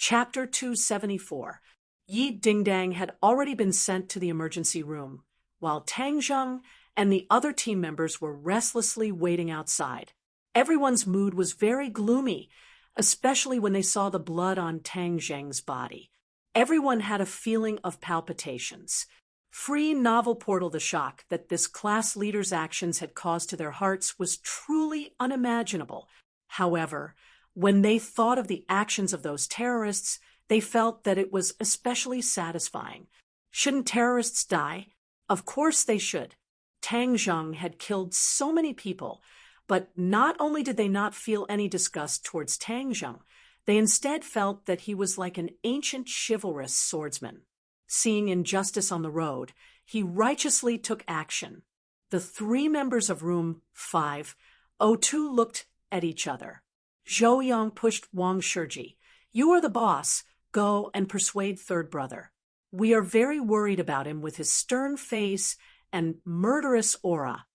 Chapter 274. Yi Dingdang had already been sent to the emergency room, while Tang Zheng and the other team members were restlessly waiting outside. Everyone's mood was very gloomy, especially when they saw the blood on Tang Zheng's body. Everyone had a feeling of palpitations. Free novel portal. The shock that this class leader's actions had caused to their hearts was truly unimaginable. However, when they thought of the actions of those terrorists, they felt that it was especially satisfying. Shouldn't terrorists die? Of course they should. Tang Zheng had killed so many people, but not only did they not feel any disgust towards Tang Zheng, they instead felt that he was like an ancient chivalrous swordsman. Seeing injustice on the road, he righteously took action. The three members of room 502 looked at each other. Zhou Yang pushed Wang Shiji. "You are the boss. Go and persuade third brother. We are very worried about him with his stern face and murderous aura."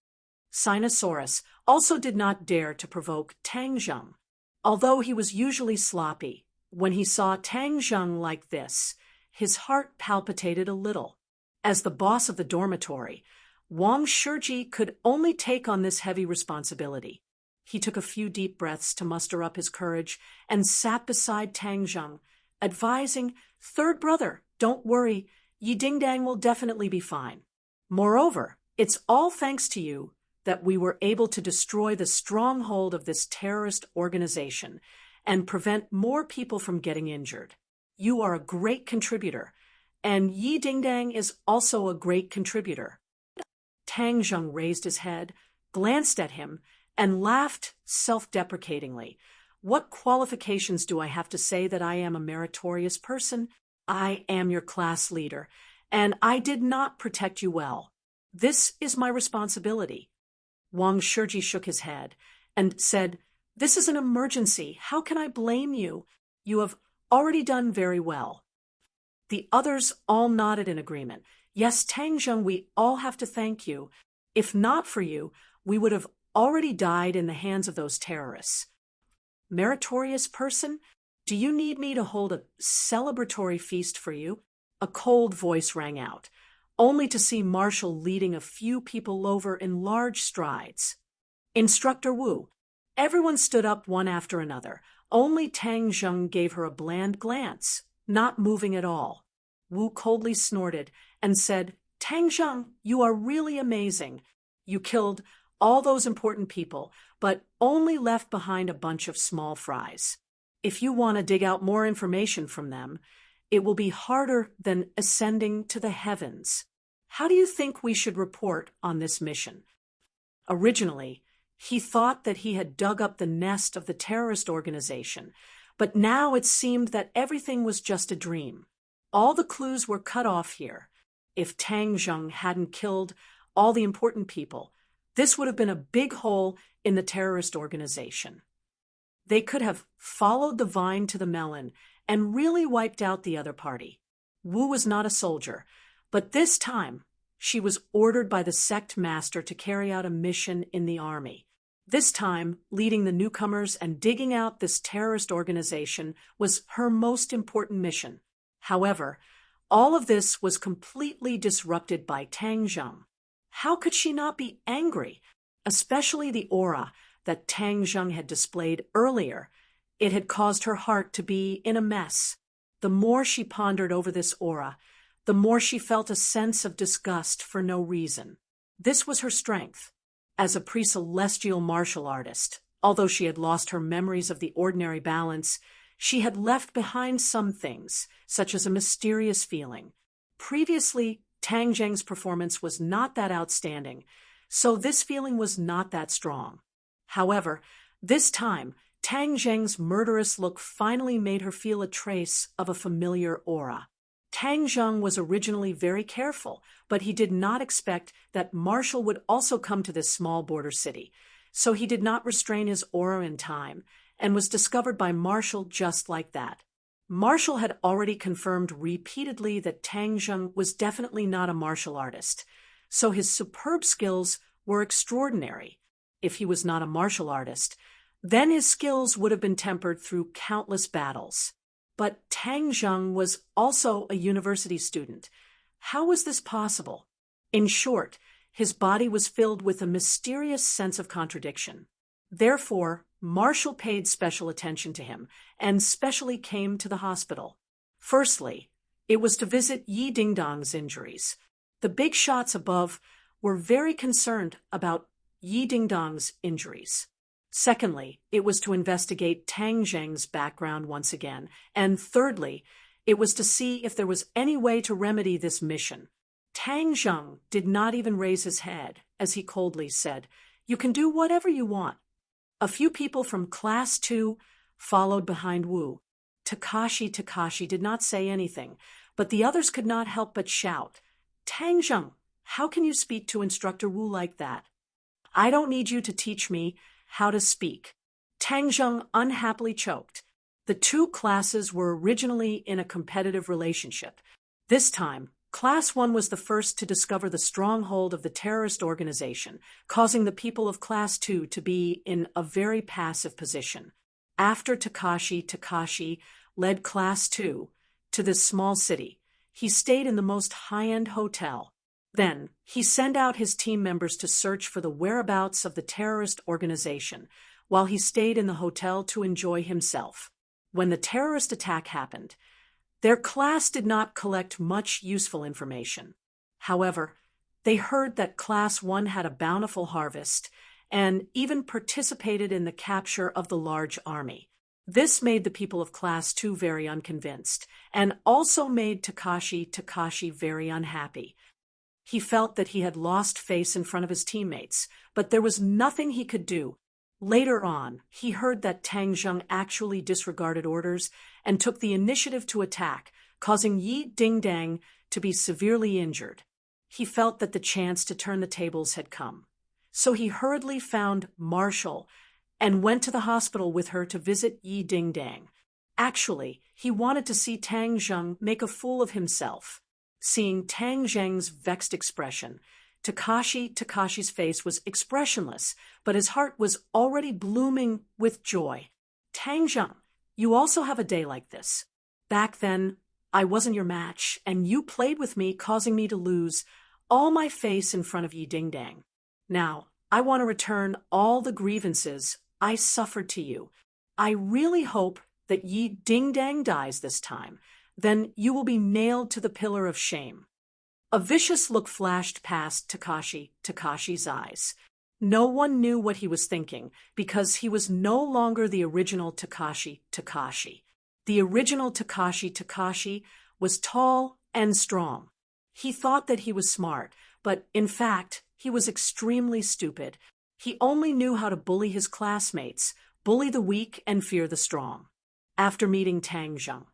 Sinosaurus also did not dare to provoke Tang Zheng. Although he was usually sloppy, when he saw Tang Zheng like this, his heart palpitated a little. As the boss of the dormitory, Wang Shiji could only take on this heavy responsibility. He took a few deep breaths to muster up his courage and sat beside Tang Zheng, advising, "Third brother, don't worry, Yi Dingdang will definitely be fine. Moreover, it's all thanks to you that we were able to destroy the stronghold of this terrorist organization and prevent more people from getting injured. You are a great contributor, and Yi Dingdang is also a great contributor." Tang Zheng raised his head, glanced at him, and laughed self-deprecatingly. "What qualifications do I have to say that I am a meritorious person? I am your class leader, and I did not protect you well. This is my responsibility." Wang Shiji shook his head and said, "This is an emergency. How can I blame you? You have already done very well." The others all nodded in agreement. "Yes, Tang Zheng, we all have to thank you. If not for you, we would have already died in the hands of those terrorists." "Meritorious person? Do you need me to hold a celebratory feast for you?" A cold voice rang out, only to see Marshall leading a few people over in large strides. "Instructor Wu." Everyone stood up one after another. Only Tang Zheng gave her a bland glance, not moving at all. Wu coldly snorted and said, "Tang Zheng, you are really amazing. You killed all those important people, but only left behind a bunch of small fries. If you want to dig out more information from them, it will be harder than ascending to the heavens. How do you think we should report on this mission?" Originally, he thought that he had dug up the nest of the terrorist organization, but now it seemed that everything was just a dream. All the clues were cut off here. If Tang Zheng hadn't killed all the important people, this would have been a big hole in the terrorist organization. They could have followed the vine to the melon and really wiped out the other party. Wu was not a soldier, but this time she was ordered by the sect master to carry out a mission in the army. This time, leading the newcomers and digging out this terrorist organization was her most important mission. However, all of this was completely disrupted by Tang Zheng. How could she not be angry? Especially the aura that Tang Zheng had displayed earlier. It had caused her heart to be in a mess. The more she pondered over this aura, the more she felt a sense of disgust for no reason. This was her strength. As a pre-celestial martial artist, although she had lost her memories of the ordinary balance, she had left behind some things, such as a mysterious feeling. Previously, Tang Zheng's performance was not that outstanding, so this feeling was not that strong. However, this time, Tang Zheng's murderous look finally made her feel a trace of a familiar aura. Tang Zheng was originally very careful, but he did not expect that Marshall would also come to this small border city, so he did not restrain his aura in time, and was discovered by Marshall just like that. Marshall had already confirmed repeatedly that Tang Zheng was definitely not a martial artist, so his superb skills were extraordinary. If he was not a martial artist, then his skills would have been tempered through countless battles. But Tang Zheng was also a university student. How was this possible? In short, his body was filled with a mysterious sense of contradiction. Therefore, Marshall paid special attention to him and specially came to the hospital. Firstly, it was to visit Yi Dingdong's injuries. The big shots above were very concerned about Yi Dingdong's injuries. Secondly, it was to investigate Tang Zheng's background once again. And thirdly, it was to see if there was any way to remedy this mission. Tang Zheng did not even raise his head, as he coldly said, "You can do whatever you want." A few people from Class 2 followed behind Wu. Takashi did not say anything, but the others could not help but shout, "Tang Zheng, how can you speak to Instructor Wu like that?" "I don't need you to teach me how to speak." Tang Zheng unhappily choked. The two classes were originally in a competitive relationship. This time, Class 1 was the first to discover the stronghold of the terrorist organization, causing the people of Class 2 to be in a very passive position. After Takashi led Class 2 to this small city, he stayed in the most high-end hotel. Then, he sent out his team members to search for the whereabouts of the terrorist organization, while he stayed in the hotel to enjoy himself. When the terrorist attack happened, their class did not collect much useful information. However, they heard that Class 1 had a bountiful harvest and even participated in the capture of the large army. This made the people of Class 2 very unconvinced, and also made Takashi very unhappy. He felt that he had lost face in front of his teammates, but there was nothing he could do. Later on, he heard that Tang Zheng actually disregarded orders and took the initiative to attack, causing Yi Dingdang to be severely injured. He felt that the chance to turn the tables had come. So he hurriedly found Marshall and went to the hospital with her to visit Yi Dingdang. Actually, he wanted to see Tang Zheng make a fool of himself. Seeing Tang Zheng's vexed expression, Takashi's face was expressionless, but his heart was already blooming with joy. "Tang Zheng, you also have a day like this. Back then, I wasn't your match, and you played with me, causing me to lose all my face in front of Yi Dingdang. Now, I want to return all the grievances I suffered to you. I really hope that Yi Dingdang dies this time. Then you will be nailed to the pillar of shame." A vicious look flashed past Takashi's eyes. No one knew what he was thinking, because he was no longer the original Takashi. The original Takashi was tall and strong. He thought that he was smart, but in fact, he was extremely stupid. He only knew how to bully his classmates, bully the weak and fear the strong. After meeting Tang Zheng,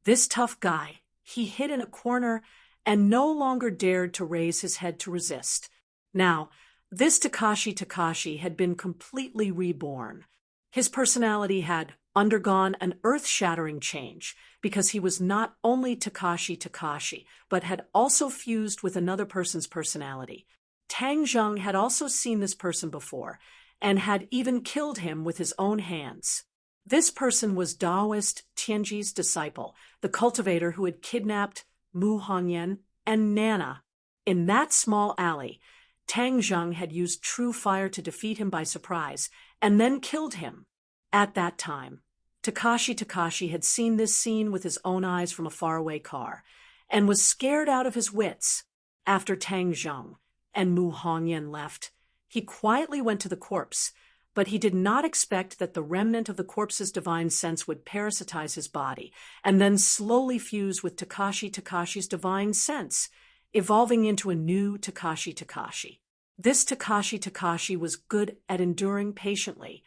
this tough guy, he hid in a corner and no longer dared to raise his head to resist. Now, this Takashi had been completely reborn. His personality had undergone an earth-shattering change because he was not only Takashi, but had also fused with another person's personality. Tang Zheng had also seen this person before and had even killed him with his own hands. This person was Taoist Tianji's disciple, the cultivator who had kidnapped Mu Hongyan and Nana. In that small alley, Tang Zheng had used true fire to defeat him by surprise and then killed him. At that time, Takashi had seen this scene with his own eyes from a faraway car and was scared out of his wits. After Tang Zheng and Mu Hongyan left, he quietly went to the corpse, but he did not expect that the remnant of the corpse's divine sense would parasitize his body and then slowly fuse with Takashi's divine sense, evolving into a new Takashi. This Takashi was good at enduring patiently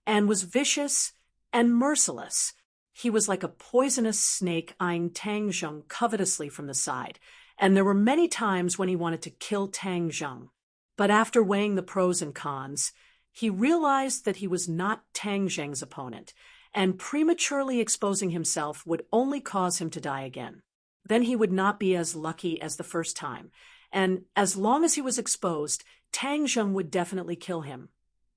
and was vicious and merciless. He was like a poisonous snake eyeing Tang Zheng covetously from the side, and there were many times when he wanted to kill Tang Zheng. But after weighing the pros and cons, he realized that he was not Tang Zheng's opponent, and prematurely exposing himself would only cause him to die again. Then he would not be as lucky as the first time, and as long as he was exposed, Tang Zheng would definitely kill him.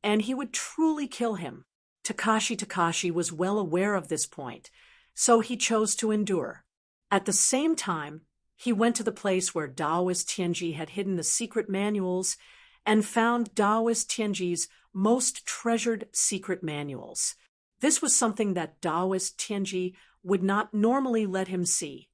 And he would truly kill him. Takashi was well aware of this point, so he chose to endure. At the same time, he went to the place where Daoist Tianji had hidden the secret manuals and found Daoist Tianji's most treasured secret manuals. This was something that Daoist Tianji would not normally let him see.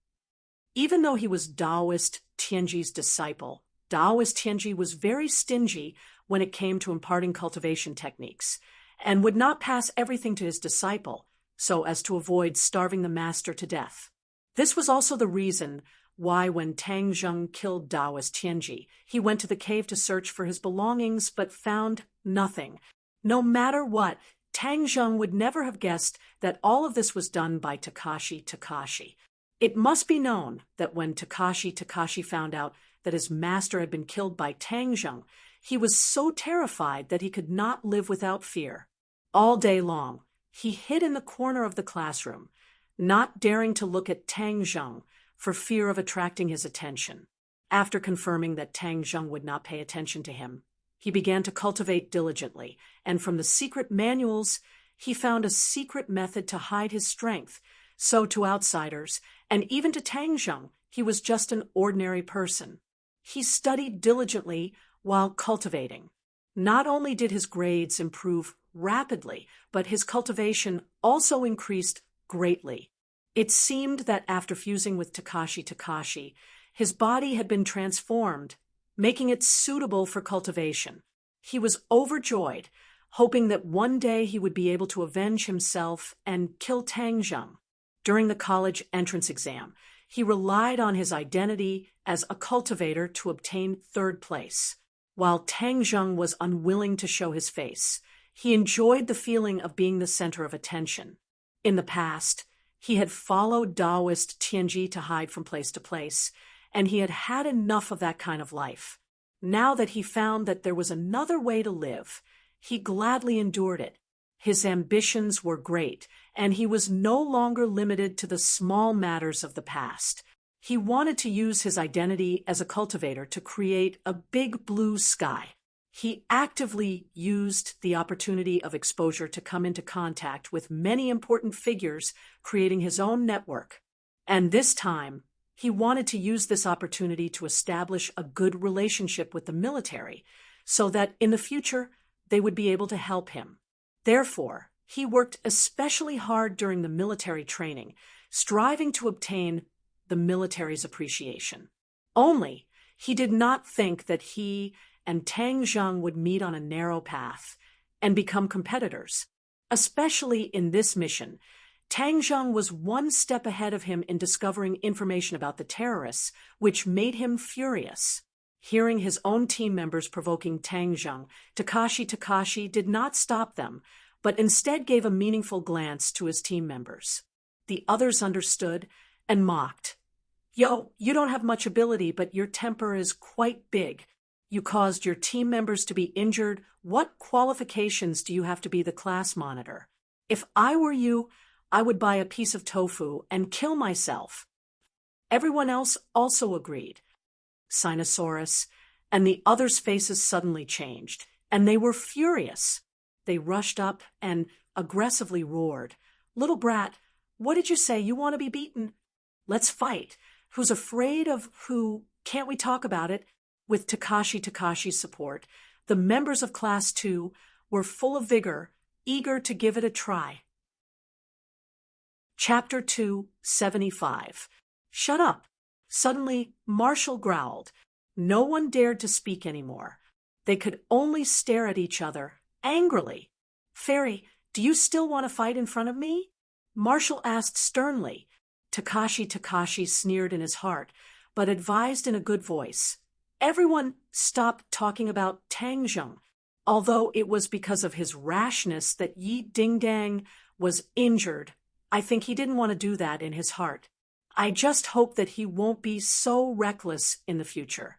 Even though he was Daoist Tianji's disciple, Daoist Tianji was very stingy when it came to imparting cultivation techniques, and would not pass everything to his disciple, so as to avoid starving the master to death. This was also the reason why when Tang Zheng killed Daoist Tianji, he went to the cave to search for his belongings but found nothing. No matter what, Tang Zheng would never have guessed that all of this was done by Takashi. It must be known that when Takashi found out that his master had been killed by Tang Zheng, he was so terrified that he could not live without fear. All day long, he hid in the corner of the classroom, not daring to look at Tang Zheng for fear of attracting his attention. After confirming that Tang Zheng would not pay attention to him, he began to cultivate diligently, and from the secret manuals, he found a secret method to hide his strength. So to outsiders, and even to Tang Zheng, he was just an ordinary person. He studied diligently while cultivating. Not only did his grades improve rapidly, but his cultivation also increased greatly. It seemed that after fusing with Takashi, his body had been transformed, making it suitable for cultivation. He was overjoyed, hoping that one day he would be able to avenge himself and kill Tang Zheng. During the college entrance exam, he relied on his identity as a cultivator to obtain third place. While Tang Zheng was unwilling to show his face, he enjoyed the feeling of being the center of attention. In the past, he had followed Daoist Tianji to hide from place to place, and he had had enough of that kind of life. Now that he found that there was another way to live, he gladly endured it. His ambitions were great, and he was no longer limited to the small matters of the past. He wanted to use his identity as a cultivator to create a big blue sky. He actively used the opportunity of exposure to come into contact with many important figures, creating his own network. And this time, he wanted to use this opportunity to establish a good relationship with the military, so that in the future they would be able to help him. Therefore, he worked especially hard during the military training, striving to obtain the military's appreciation. Only, he did not think that he and Tang Zheng would meet on a narrow path and become competitors. Especially in this mission, Tang Zheng was one step ahead of him in discovering information about the terrorists, which made him furious. Hearing his own team members provoking Tang Zheng, Takashi did not stop them, but instead gave a meaningful glance to his team members. The others understood and mocked. "Yo, you don't have much ability, but your temper is quite big. You caused your team members to be injured. What qualifications do you have to be the class monitor? If I were you, I would buy a piece of tofu and kill myself." Everyone else also agreed. Sinosaurus and the others' faces suddenly changed, and they were furious. They rushed up and aggressively roared. "Little brat, what did you say? You want to be beaten? Let's fight. Who's afraid of who? Can't we talk about it?" With Takashi's support, the members of Class 2 were full of vigor, eager to give it a try. Chapter 275. Shut up. Suddenly, Marshall growled. No one dared to speak anymore. They could only stare at each other, angrily. "Fairy, do you still want to fight in front of me?" Marshall asked sternly. Takashi sneered in his heart, but advised in a good voice. Everyone stopped talking about Tang Zheng, although it was because of his rashness that Yi Dingdang was injured. I think he didn't want to do that in his heart. I just hope that he won't be so reckless in the future.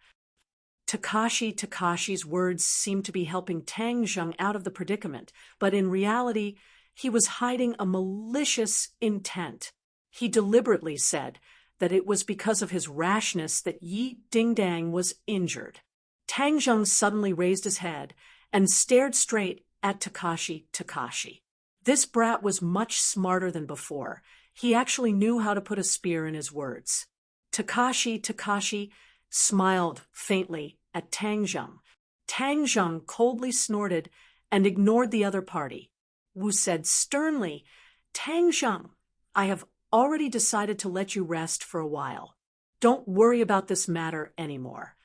Takashi's words seemed to be helping Tang Zheng out of the predicament, but in reality, he was hiding a malicious intent. He deliberately said that it was because of his rashness that Yi Dingdang was injured. Tang Zheng suddenly raised his head and stared straight at Takashi. This brat was much smarter than before. He actually knew how to put a spear in his words. Takashi smiled faintly at Tang Zheng. Tang Zheng coldly snorted and ignored the other party. Wu said sternly, Tang Zheng, I have already decided to let you rest for a while. Don't worry about this matter anymore.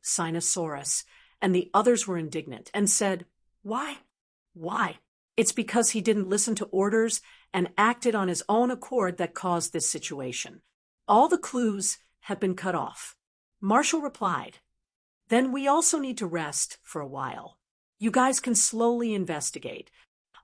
Sinosaurus and the others were indignant and said, Why? Why? It's because he didn't listen to orders and acted on his own accord that caused this situation. All the clues have been cut off. Marshall replied, Then we also need to rest for a while. You guys can slowly investigate.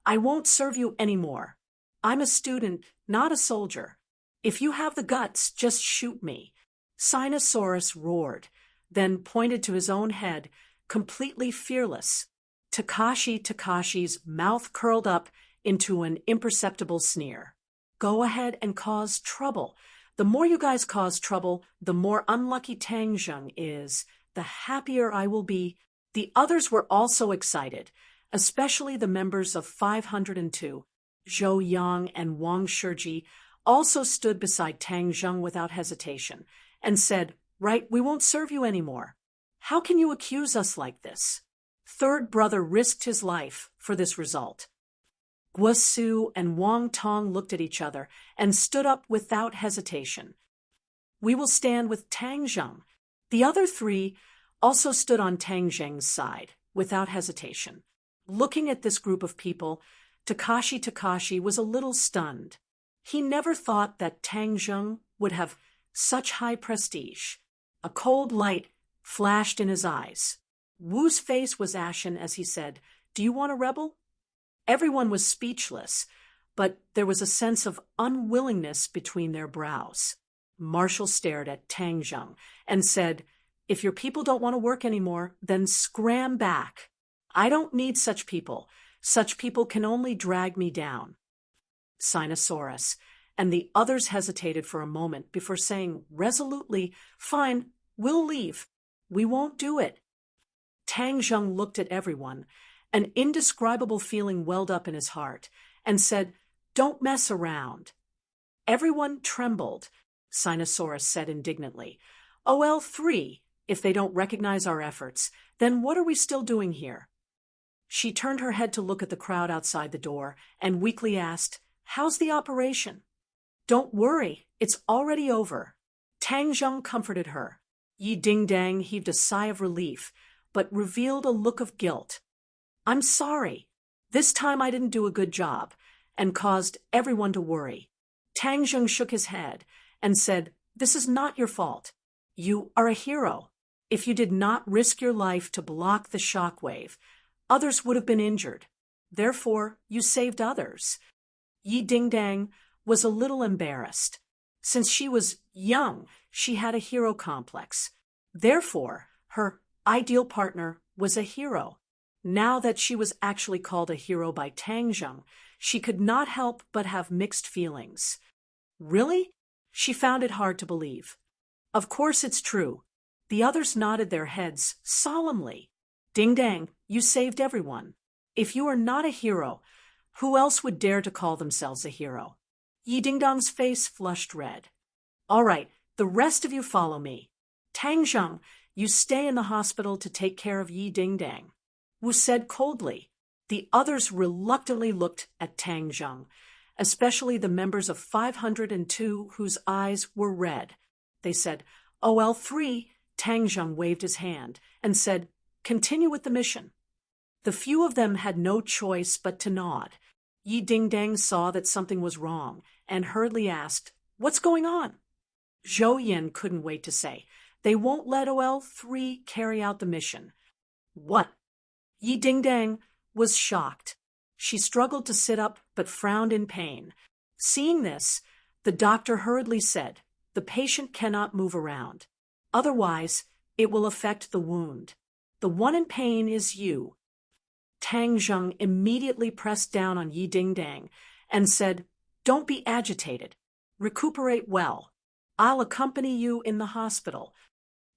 I won't serve you anymore. I'm a student, not a soldier. If you have the guts, just shoot me. Sinosaurus roared, then pointed to his own head, completely fearless. Takashi's mouth curled up into an imperceptible sneer. Go ahead and cause trouble. The more you guys cause trouble, the more unlucky Tang Zheng is, the happier I will be. The others were also excited, especially the members of 502. Zhou Yang and Wang Shiji also stood beside Tang Zheng without hesitation and said, Right, we won't serve you anymore. How can you accuse us like this? Third brother risked his life for this result. Guosu and Wang Tong looked at each other and stood up without hesitation. We will stand with Tang Zheng. The other three also stood on Tang Zheng's side without hesitation. Looking at this group of people, Takashi was a little stunned. He never thought that Tang Zheng would have such high prestige. A cold light flashed in his eyes. Wu's face was ashen as he said, Do you want a rebel? Everyone was speechless, but there was a sense of unwillingness between their brows. Marshall stared at Tang Zheng and said, If your people don't want to work anymore, then scram back. I don't need such people. Such people can only drag me down. Sinosaurus and the others hesitated for a moment before saying resolutely, Fine, we'll leave. We won't do it. Tang Zheng looked at everyone. An indescribable feeling welled up in his heart and said, Don't mess around. Everyone trembled, Sinosaurus said indignantly. OL3, if they don't recognize our efforts, then what are we still doing here? She turned her head to look at the crowd outside the door and weakly asked, How's the operation? Don't worry, it's already over. Tang Zheng comforted her. Yi Dingdang heaved a sigh of relief, but revealed a look of guilt. I'm sorry. This time I didn't do a good job and caused everyone to worry. Tang Zheng shook his head and said, This is not your fault. You are a hero. If you did not risk your life to block the shockwave, others would have been injured. Therefore, you saved others. Yi Dingdang was a little embarrassed. Since she was young, she had a hero complex. Therefore, her ideal partner was a hero. Now that she was actually called a hero by Tang Zheng, she could not help but have mixed feelings. Really? She found it hard to believe. Of course it's true. The others nodded their heads solemnly. Dingdang, you saved everyone. If you are not a hero, who else would dare to call themselves a hero? Yi Dingdang's face flushed red. All right, the rest of you follow me. Tang Zheng, you stay in the hospital to take care of Yi Dingdang. Wu said coldly. The others reluctantly looked at Tang Zheng, especially the members of 502 whose eyes were red. They said, OL3, Tang Zheng waved his hand and said, Continue with the mission. The few of them had no choice but to nod. Yi Dingdang saw that something was wrong and hurriedly asked, What's going on? Zhou Yin couldn't wait to say, They won't let OL3 carry out the mission. What? Yi Dingdang was shocked. She struggled to sit up but frowned in pain. Seeing this, the doctor hurriedly said, The patient cannot move around. Otherwise, it will affect the wound. The one in pain is you. Tang Zheng immediately pressed down on Yi Dingdang and said, Don't be agitated. Recuperate well. I'll accompany you in the hospital.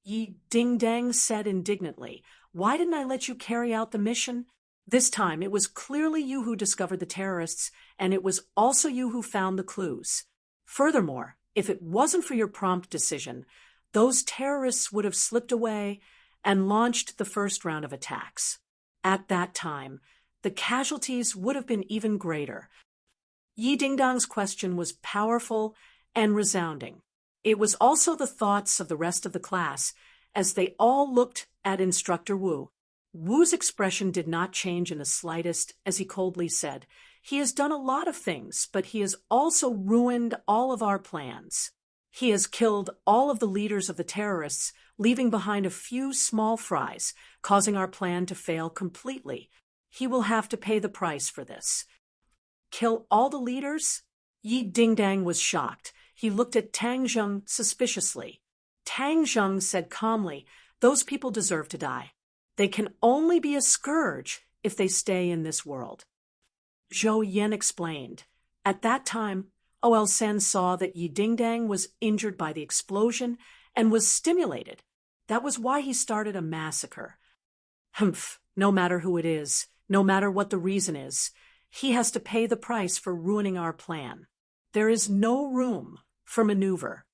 Yi Dingdang said indignantly, Why didn't I let you carry out the mission? This time, it was clearly you who discovered the terrorists, and it was also you who found the clues. Furthermore, if it wasn't for your prompt decision, those terrorists would have slipped away and launched the first round of attacks. At that time, the casualties would have been even greater. Yi Dingdong's question was powerful and resounding. It was also the thoughts of the rest of the class as they all looked at Instructor Wu. Wu's expression did not change in the slightest as he coldly said, "He has done a lot of things, but he has also ruined all of our plans. He has killed all of the leaders of the terrorists, leaving behind a few small fries, causing our plan to fail completely. He will have to pay the price for this." Kill all the leaders? Yi Dingdang was shocked. He looked at Tang Zheng suspiciously. Tang Zheng said calmly, "Those people deserve to die. They can only be a scourge if they stay in this world." Zhou Yan explained. At that time, O.L. Sen saw that Yi Dingdang was injured by the explosion and was stimulated. That was why he started a massacre. Humph, no matter who it is, no matter what the reason is, he has to pay the price for ruining our plan. There is no room for maneuver.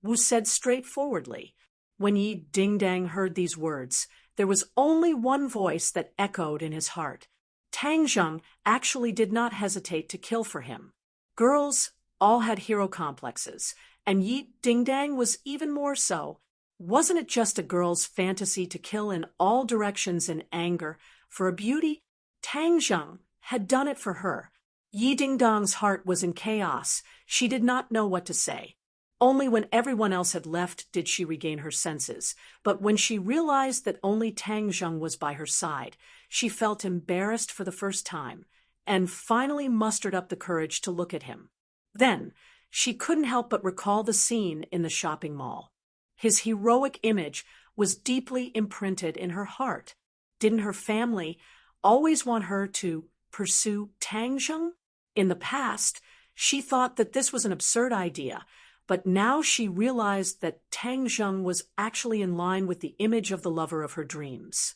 Wu said straightforwardly. When Yi Dingdang heard these words, there was only one voice that echoed in his heart. Tang Zheng actually did not hesitate to kill for him. Girls all had hero complexes, and Yi Dingdang was even more so. Wasn't it just a girl's fantasy to kill in all directions in anger for a beauty? Tang Zheng had done it for her. Yi Dingdang's heart was in chaos. She did not know what to say. Only when everyone else had left did she regain her senses. But when she realized that only Tang Zheng was by her side, she felt embarrassed for the first time, and finally mustered up the courage to look at him. Then, she couldn't help but recall the scene in the shopping mall. His heroic image was deeply imprinted in her heart. Didn't her family always want her to pursue Tang Zheng? In the past, she thought that this was an absurd idea, but now she realized that Tang Zheng was actually in line with the image of the lover of her dreams.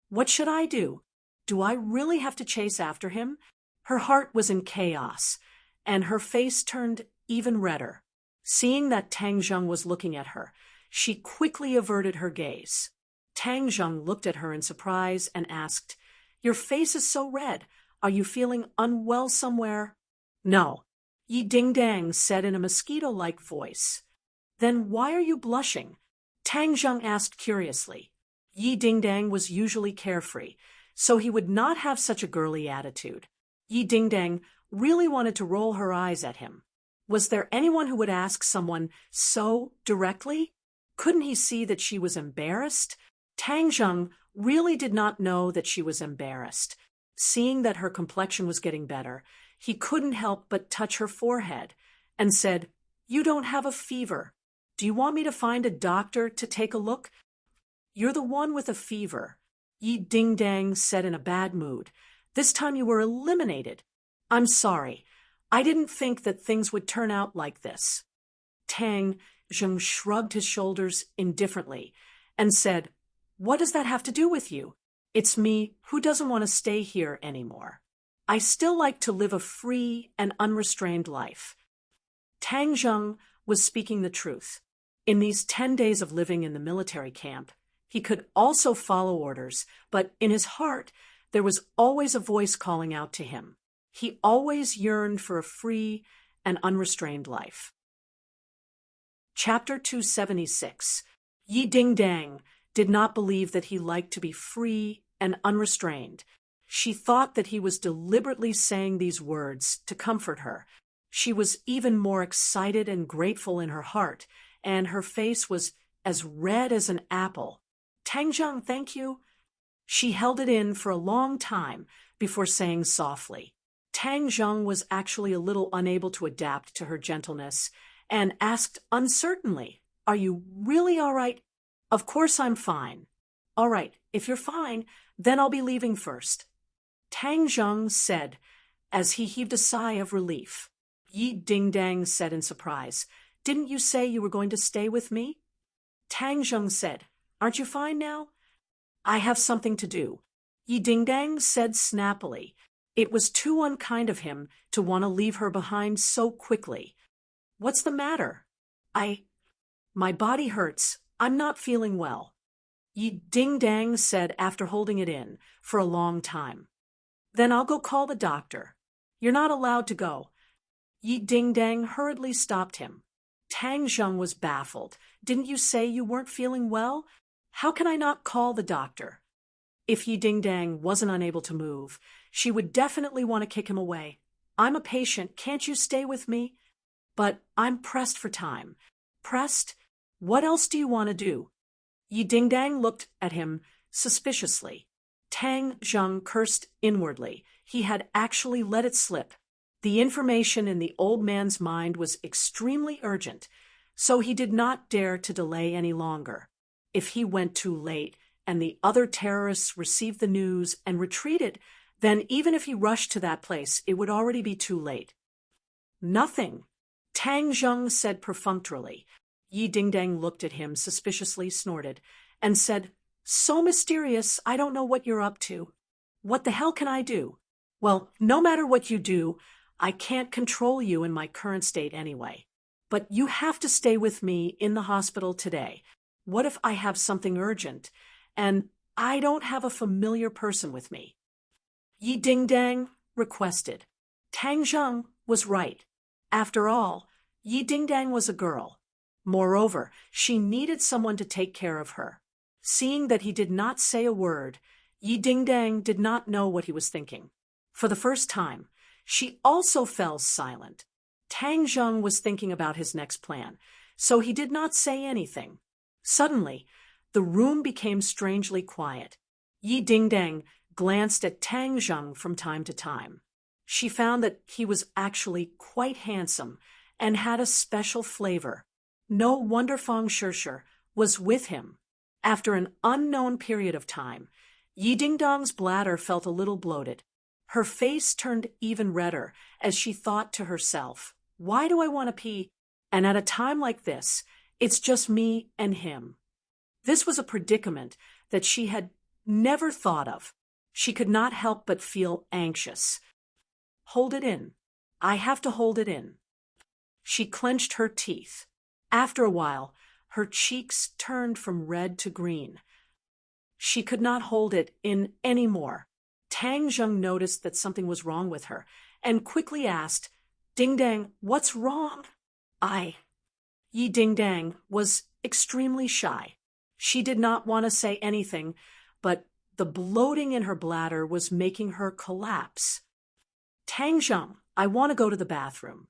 What should I do? Do I really have to chase after him? Her heart was in chaos, and her face turned even redder. Seeing that Tang Zheng was looking at her, she quickly averted her gaze. Tang Zheng looked at her in surprise and asked, "Your face is so red. Are you feeling unwell somewhere?" "No," Yi Dingdang said in a mosquito-like voice. "Then why are you blushing?" Tang Zheng asked curiously. Yi Dingdang was usually carefree, so he would not have such a girly attitude. Yi Dingdang really wanted to roll her eyes at him. Was there anyone who would ask someone so directly? Couldn't he see that she was embarrassed? Tang Zheng really did not know that she was embarrassed. Seeing that her complexion was getting better, he couldn't help but touch her forehead and said, "You don't have a fever. Do you want me to find a doctor to take a look?" "You're the one with a fever," Yi Dingdang said in a bad mood. "This time you were eliminated. I'm sorry. I didn't think that things would turn out like this." Tang Zheng shrugged his shoulders indifferently and said, "What does that have to do with you? It's me who doesn't want to stay here anymore. I still like to live a free and unrestrained life." Tang Zheng was speaking the truth. In these 10 days of living in the military camp, he could also follow orders, but in his heart, there was always a voice calling out to him. He always yearned for a free and unrestrained life. Chapter 276. Yi Dingdang did not believe that he liked to be free and unrestrained. She thought that he was deliberately saying these words to comfort her. She was even more excited and grateful in her heart, and her face was as red as an apple. "Tang Zheng, thank you." She held it in for a long time before saying softly. Tang Zheng was actually a little unable to adapt to her gentleness and asked uncertainly, "Are you really all right?" "Of course I'm fine." "All right, if you're fine, then I'll be leaving first," Tang Zheng said as he heaved a sigh of relief. Yi Dingdang said in surprise, "Didn't you say you were going to stay with me?" Tang Zheng said, "Aren't you fine now?" "I have something to do." Yi Dingdang said snappily. It was too unkind of him to want to leave her behind so quickly. What's the matter? My body hurts. I'm not feeling well. Yi Dingdang said after holding it in for a long time. Then I'll go call the doctor. You're not allowed to go. Yi Dingdang hurriedly stopped him. Tang Zheng was baffled. Didn't you say you weren't feeling well? How can I not call the doctor? If Yi Dingdang wasn't unable to move, she would definitely want to kick him away. I'm a patient. Can't you stay with me? But I'm pressed for time. Pressed? What else do you want to do? Yi Dingdang looked at him suspiciously. Tang Zheng cursed inwardly. He had actually let it slip. The information in the old man's mind was extremely urgent, so he did not dare to delay any longer. If he went too late and the other terrorists received the news and retreated, then even if he rushed to that place, it would already be too late. Nothing, Tang Zheng said perfunctorily. Yi Dingdang looked at him, suspiciously snorted, and said, So mysterious, I don't know what you're up to. What the hell can I do? Well, no matter what you do, I can't control you in my current state anyway. But you have to stay with me in the hospital today. What if I have something urgent, and I don't have a familiar person with me? Yi Dingdang requested. Tang Zheng was right. After all, Yi Dingdang was a girl. Moreover, she needed someone to take care of her. Seeing that he did not say a word, Yi Dingdang did not know what he was thinking. For the first time, she also fell silent. Tang Zheng was thinking about his next plan, so he did not say anything. Suddenly, the room became strangely quiet. Yi Dingdang glanced at Tang Zheng from time to time. She found that he was actually quite handsome and had a special flavor. No wonder Feng Shishir was with him. After an unknown period of time, Yi Dingdang's bladder felt a little bloated. Her face turned even redder as she thought to herself, Why do I want to pee? And at a time like this, it's just me and him. This was a predicament that she had never thought of. She could not help but feel anxious. Hold it in. I have to hold it in. She clenched her teeth. After a while, her cheeks turned from red to green. She could not hold it in any more. Tang Zheng noticed that something was wrong with her and quickly asked, Dingdang, what's wrong? Yi Dingdang was extremely shy. She did not want to say anything, but the bloating in her bladder was making her collapse. Tang Zheng, I want to go to the bathroom.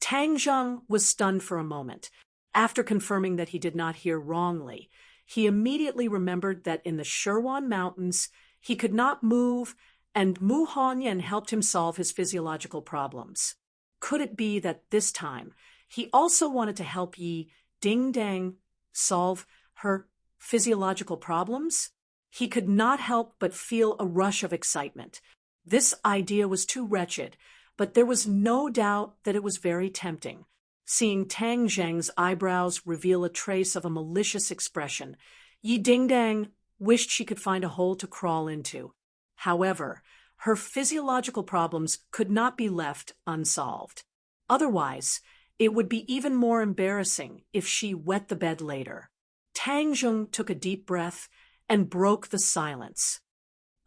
Tang Zheng was stunned for a moment. After confirming that he did not hear wrongly, he immediately remembered that in the Shirwan Mountains, he could not move, and Mu Hongyan helped him solve his physiological problems. Could it be that this time he also wanted to help Yi Dingdang solve her physiological problems? He could not help but feel a rush of excitement. This idea was too wretched, but there was no doubt that it was very tempting. Seeing Tang Zheng's eyebrows reveal a trace of a malicious expression, Yi Dingdang wished she could find a hole to crawl into. However, her physiological problems could not be left unsolved. Otherwise, it would be even more embarrassing if she wet the bed later. Tang Zheng took a deep breath and broke the silence.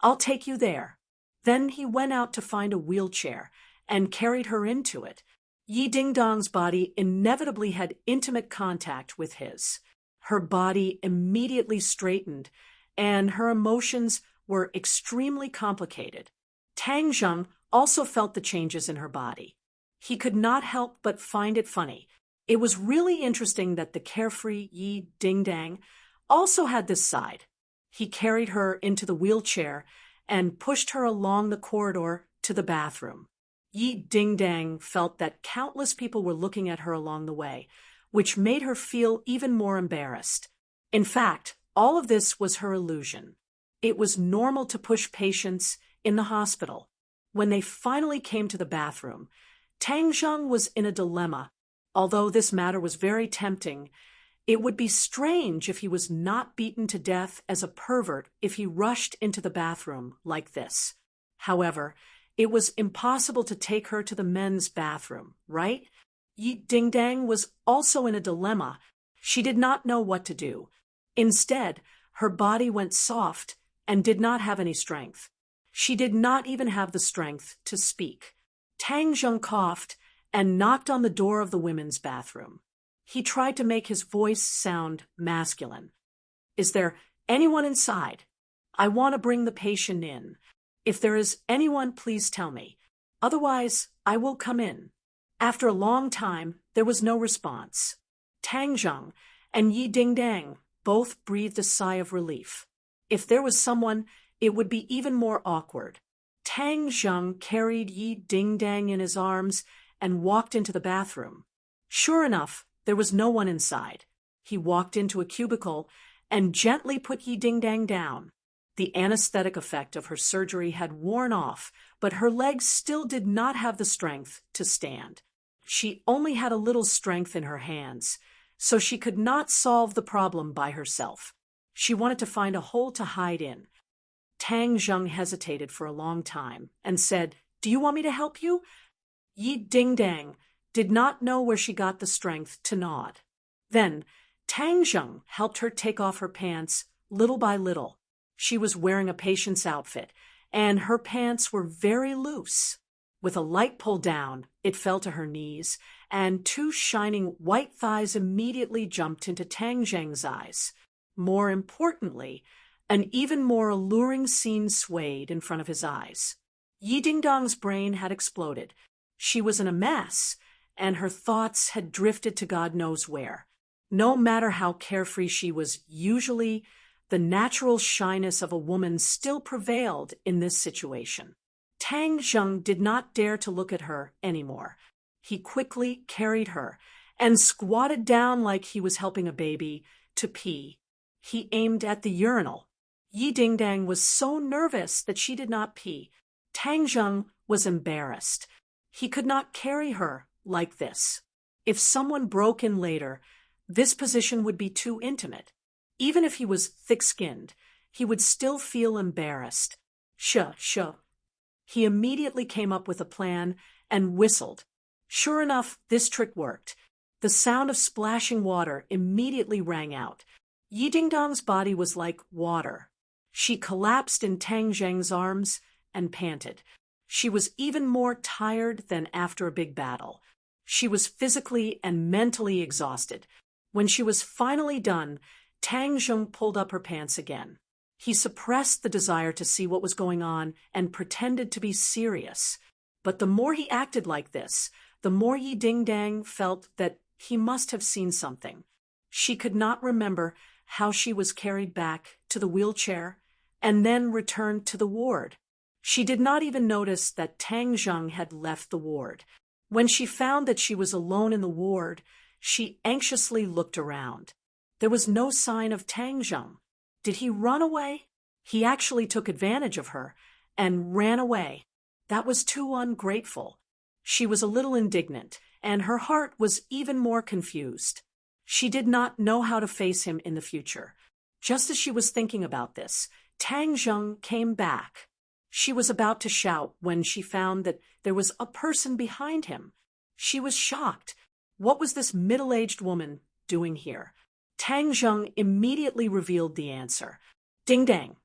I'll take you there. Then he went out to find a wheelchair and carried her into it. Yi Dingdang's body inevitably had intimate contact with his. Her body immediately straightened, and her emotions were extremely complicated. Tang Zheng also felt the changes in her body. He could not help but find it funny. It was really interesting that the carefree Yi Dingdang also had this side. He carried her into the wheelchair and pushed her along the corridor to the bathroom. Yi Dingdang felt that countless people were looking at her along the way, which made her feel even more embarrassed. In fact, all of this was her illusion. It was normal to push patients in the hospital. When they finally came to the bathroom, Tang Zheng was in a dilemma. Although this matter was very tempting, It would be strange if he was not beaten to death as a pervert if he rushed into the bathroom like this. However, it was impossible to take her to the men's bathroom, right? Yi Dingdang was also in a dilemma. She did not know what to do. Instead, her body went soft and did not have any strength. She did not even have the strength to speak. Tang Zheng coughed and knocked on the door of the women's bathroom. He tried to make his voice sound masculine. "Is there anyone inside? I want to bring the patient in. If there is anyone, please tell me. Otherwise, I will come in." After a long time, there was no response. Tang Zheng and Yi Dingdang both breathed a sigh of relief. If there was someone, it would be even more awkward. Tang Zheng carried Yi Dingdang in his arms and walked into the bathroom. Sure enough, there was no one inside. He walked into a cubicle and gently put Yi Dingdang down. The anesthetic effect of her surgery had worn off, but her legs still did not have the strength to stand. She only had a little strength in her hands, so she could not solve the problem by herself. She wanted to find a hole to hide in. Tang Zheng hesitated for a long time and said, "Do you want me to help you?" Yi Dingdang did not know where she got the strength to nod. Then Tang Zheng helped her take off her pants little by little. She was wearing a patient's outfit, and her pants were very loose. With a light pull down, it fell to her knees, and two shining white thighs immediately jumped into Tang Zheng's eyes. More importantly, an even more alluring scene swayed in front of his eyes. Yi Dingdang's brain had exploded. She was in a mess, and her thoughts had drifted to God knows where. No matter how carefree she was usually, the natural shyness of a woman still prevailed in this situation. Tang Zheng did not dare to look at her anymore. He quickly carried her and squatted down like he was helping a baby to pee. He aimed at the urinal. Yi Dingdang was so nervous that she did not pee. Tang Zheng was embarrassed. He could not carry her like this. If someone broke in later, this position would be too intimate. Even if he was thick-skinned, he would still feel embarrassed. Shh. He immediately came up with a plan and whistled. Sure enough, this trick worked. The sound of splashing water immediately rang out. Yi Dingdang's body was like water. She collapsed in Tang Zheng's arms and panted. She was even more tired than after a big battle. She was physically and mentally exhausted. When she was finally done, Tang Zheng pulled up her pants again. He suppressed the desire to see what was going on and pretended to be serious. But the more he acted like this, the more Yi Dingdang felt that he must have seen something. She could not remember how she was carried back to the wheelchair and then returned to the ward. She did not even notice that Tang Zheng had left the ward. When she found that she was alone in the ward, she anxiously looked around. There was no sign of Tang Zheng. Did he run away? He actually took advantage of her and ran away. That was too ungrateful. She was a little indignant, and her heart was even more confused. She did not know how to face him in the future. Just as she was thinking about this, Tang Zheng came back. She was about to shout when she found that there was a person behind him. She was shocked. What was this middle-aged woman doing here? Tang Zheng immediately revealed the answer. "Dingdang,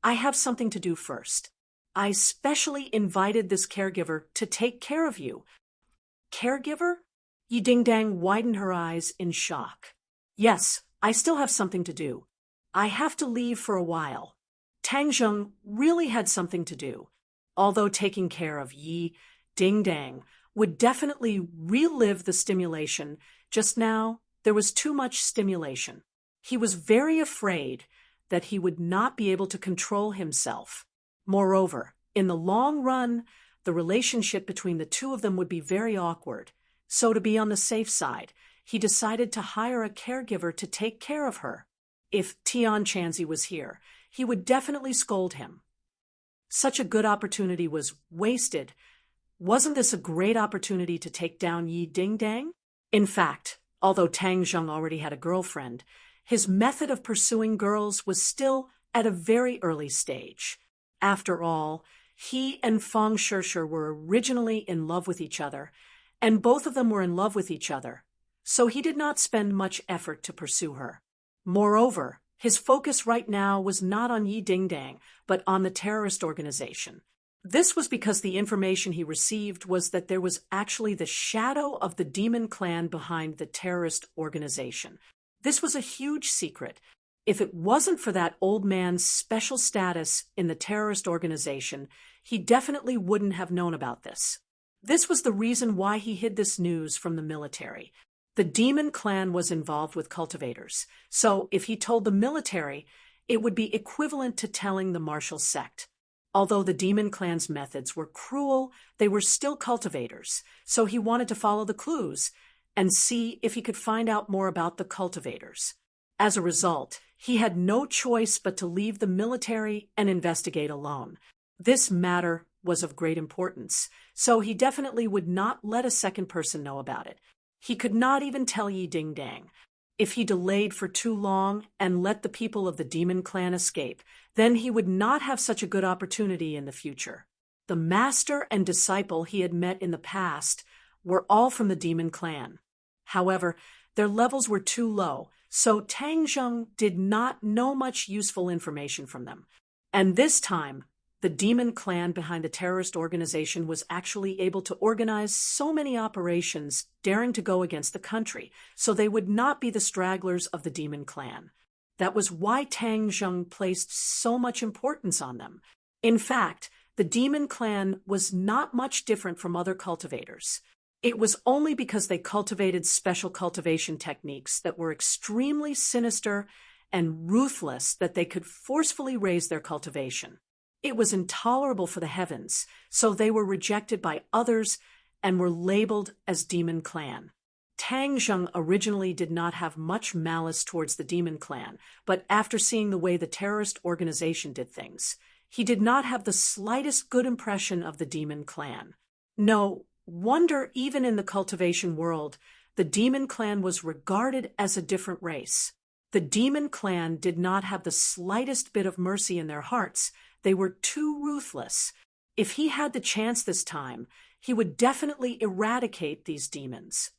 I have something to do first. I specially invited this caregiver to take care of you." "Caregiver?" Yi Dingdang widened her eyes in shock. "Yes, I still have something to do. I have to leave for a while." Tang Zheng really had something to do. Although taking care of Yi Dingdang would definitely relive the stimulation, just now there was too much stimulation. He was very afraid that he would not be able to control himself. Moreover, in the long run, the relationship between the two of them would be very awkward. So to be on the safe side, he decided to hire a caregiver to take care of her. If Tian Chanzi was here, he would definitely scold him. Such a good opportunity was wasted. Wasn't this a great opportunity to take down Yi Dingdang? In fact, Although Tang Zheng already had a girlfriend, his method of pursuing girls was still at a very early stage. After all, he and Feng Shishir were originally in love with each other, and both of them were in love with each other, so he did not spend much effort to pursue her. Moreover, his focus right now was not on Yi Dingdang, but on the terrorist organization. This was because the information he received was that there was actually the shadow of the demon clan behind the terrorist organization. This was a huge secret. If it wasn't for that old man's special status in the terrorist organization, he definitely wouldn't have known about this. This was the reason why he hid this news from the military. The demon clan was involved with cultivators, so if he told the military, it would be equivalent to telling the martial sect. Although the demon clan's methods were cruel, they were still cultivators, so he wanted to follow the clues and see if he could find out more about the cultivators. As a result, he had no choice but to leave the military and investigate alone. This matter was of great importance, so he definitely would not let a second person know about it. He could not even tell Yi Dingdang. If he delayed for too long and let the people of the demon clan escape, then he would not have such a good opportunity in the future. The master and disciple he had met in the past were all from the demon clan. However, their levels were too low, so Tang Zheng did not know much useful information from them. And this time, the demon clan behind the terrorist organization was actually able to organize so many operations daring to go against the country, so they would not be the stragglers of the demon clan. That was why Tang Zheng placed so much importance on them. In fact, the demon clan was not much different from other cultivators. It was only because they cultivated special cultivation techniques that were extremely sinister and ruthless that they could forcefully raise their cultivation. It was intolerable for the heavens, so they were rejected by others and were labeled as demon clan. Tang Zheng originally did not have much malice towards the demon clan, but after seeing the way the terrorist organization did things, he did not have the slightest good impression of the demon clan. No wonder even in the cultivation world, the demon clan was regarded as a different race. The demon clan did not have the slightest bit of mercy in their hearts. They were too ruthless. If he had the chance this time, he would definitely eradicate these demons.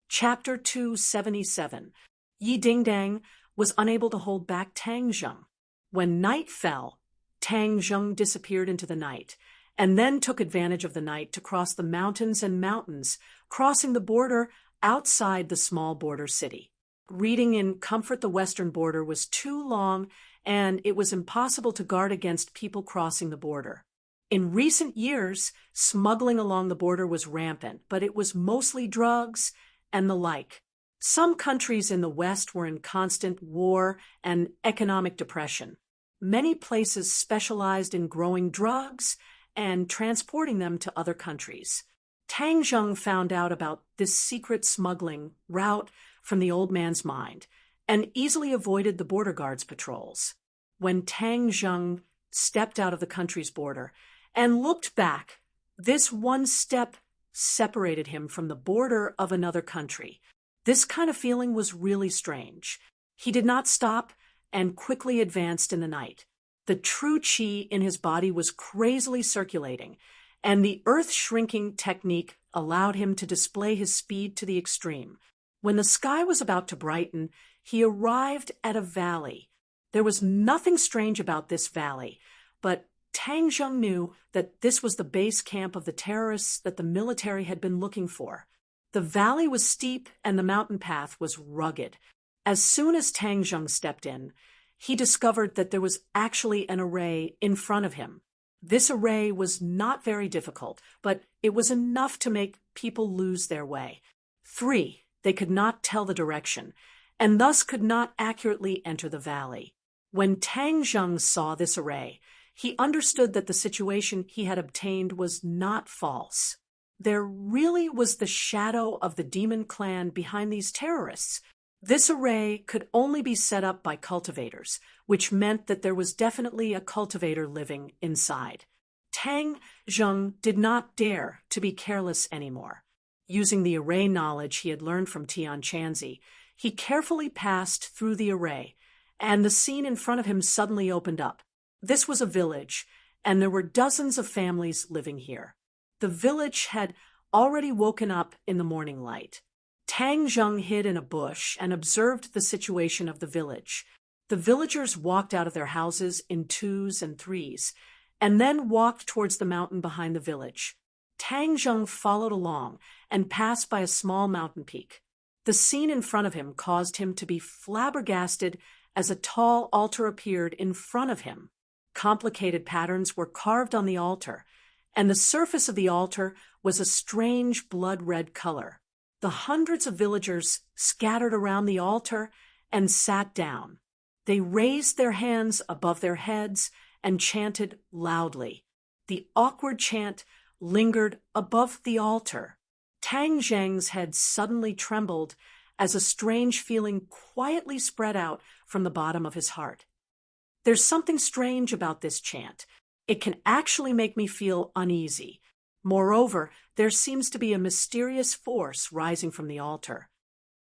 Chapter 277. Yi Dingdang was unable to hold back Tang Zheng. When night fell, Tang Zheng disappeared into the night, and then took advantage of the night to cross the mountains and mountains, crossing the border outside the small border city. Reading in Comfort the Western Border was too long, and it was impossible to guard against people crossing the border. In recent years, smuggling along the border was rampant, but it was mostly drugs and the like. Some countries in the West were in constant war and economic depression. Many places specialized in growing drugs and transporting them to other countries. Tang Zheng found out about this secret smuggling route from the old man's mind, and easily avoided the border guards' patrols. When Tang Zheng stepped out of the country's border and looked back, this one step separated him from the border of another country. This kind of feeling was really strange. He did not stop and quickly advanced in the night. The true qi in his body was crazily circulating, and the earth-shrinking technique allowed him to display his speed to the extreme. When the sky was about to brighten, he arrived at a valley. There was nothing strange about this valley, but Tang Zheng knew that this was the base camp of the terrorists that the military had been looking for. The valley was steep and the mountain path was rugged. As soon as Tang Zheng stepped in, he discovered that there was actually an array in front of him. This array was not very difficult, but it was enough to make people lose their way. 3. They could not tell the direction, and thus could not accurately enter the valley. When Tang Zheng saw this array, he understood that the situation he had obtained was not false. There really was the shadow of the demon clan behind these terrorists. This array could only be set up by cultivators, which meant that there was definitely a cultivator living inside. Tang Zheng did not dare to be careless anymore. Using the array knowledge he had learned from Tian Chanzi, he carefully passed through the array, and the scene in front of him suddenly opened up. This was a village, and there were dozens of families living here. The village had already woken up in the morning light. Tang Zheng hid in a bush and observed the situation of the village. The villagers walked out of their houses in twos and threes, and then walked towards the mountain behind the village. Tang Zheng followed along and passed by a small mountain peak. The scene in front of him caused him to be flabbergasted as a tall altar appeared in front of him. Complicated patterns were carved on the altar, and the surface of the altar was a strange blood-red color. The hundreds of villagers scattered around the altar and sat down. They raised their hands above their heads and chanted loudly. The awkward chant lingered above the altar. Tang Zheng's head suddenly trembled as a strange feeling quietly spread out from the bottom of his heart. There's something strange about this chant. It can actually make me feel uneasy. Moreover, there seems to be a mysterious force rising from the altar.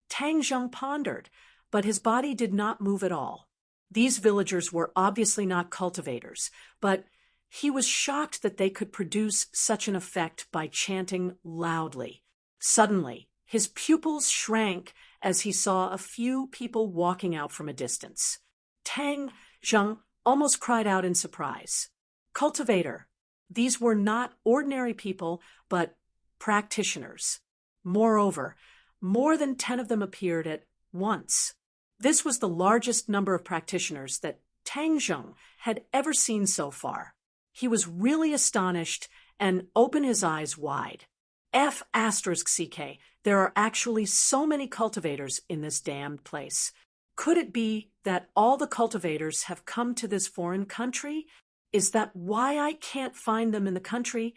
Tang Zheng pondered, but his body did not move at all. These villagers were obviously not cultivators, but he was shocked that they could produce such an effect by chanting loudly. Suddenly, his pupils shrank as he saw a few people walking out from a distance. Tang Zheng almost cried out in surprise. Cultivator. These were not ordinary people, but practitioners. Moreover, more than 10 of them appeared at once. This was the largest number of practitioners that Tang Zheng had ever seen so far. He was really astonished and opened his eyes wide. F***CK, there are actually so many cultivators in this damned place. Could it be that all the cultivators have come to this foreign country? Is that why I can't find them in the country?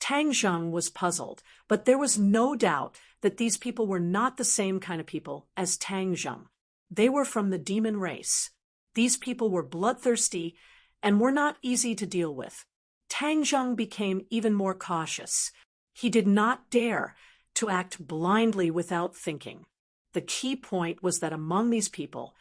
Tang Zheng was puzzled, but there was no doubt that these people were not the same kind of people as Tang Zheng. They were from the demon race. These people were bloodthirsty and were not easy to deal with. Tang Zheng became even more cautious. He did not dare to act blindly without thinking. The key point was that among these people,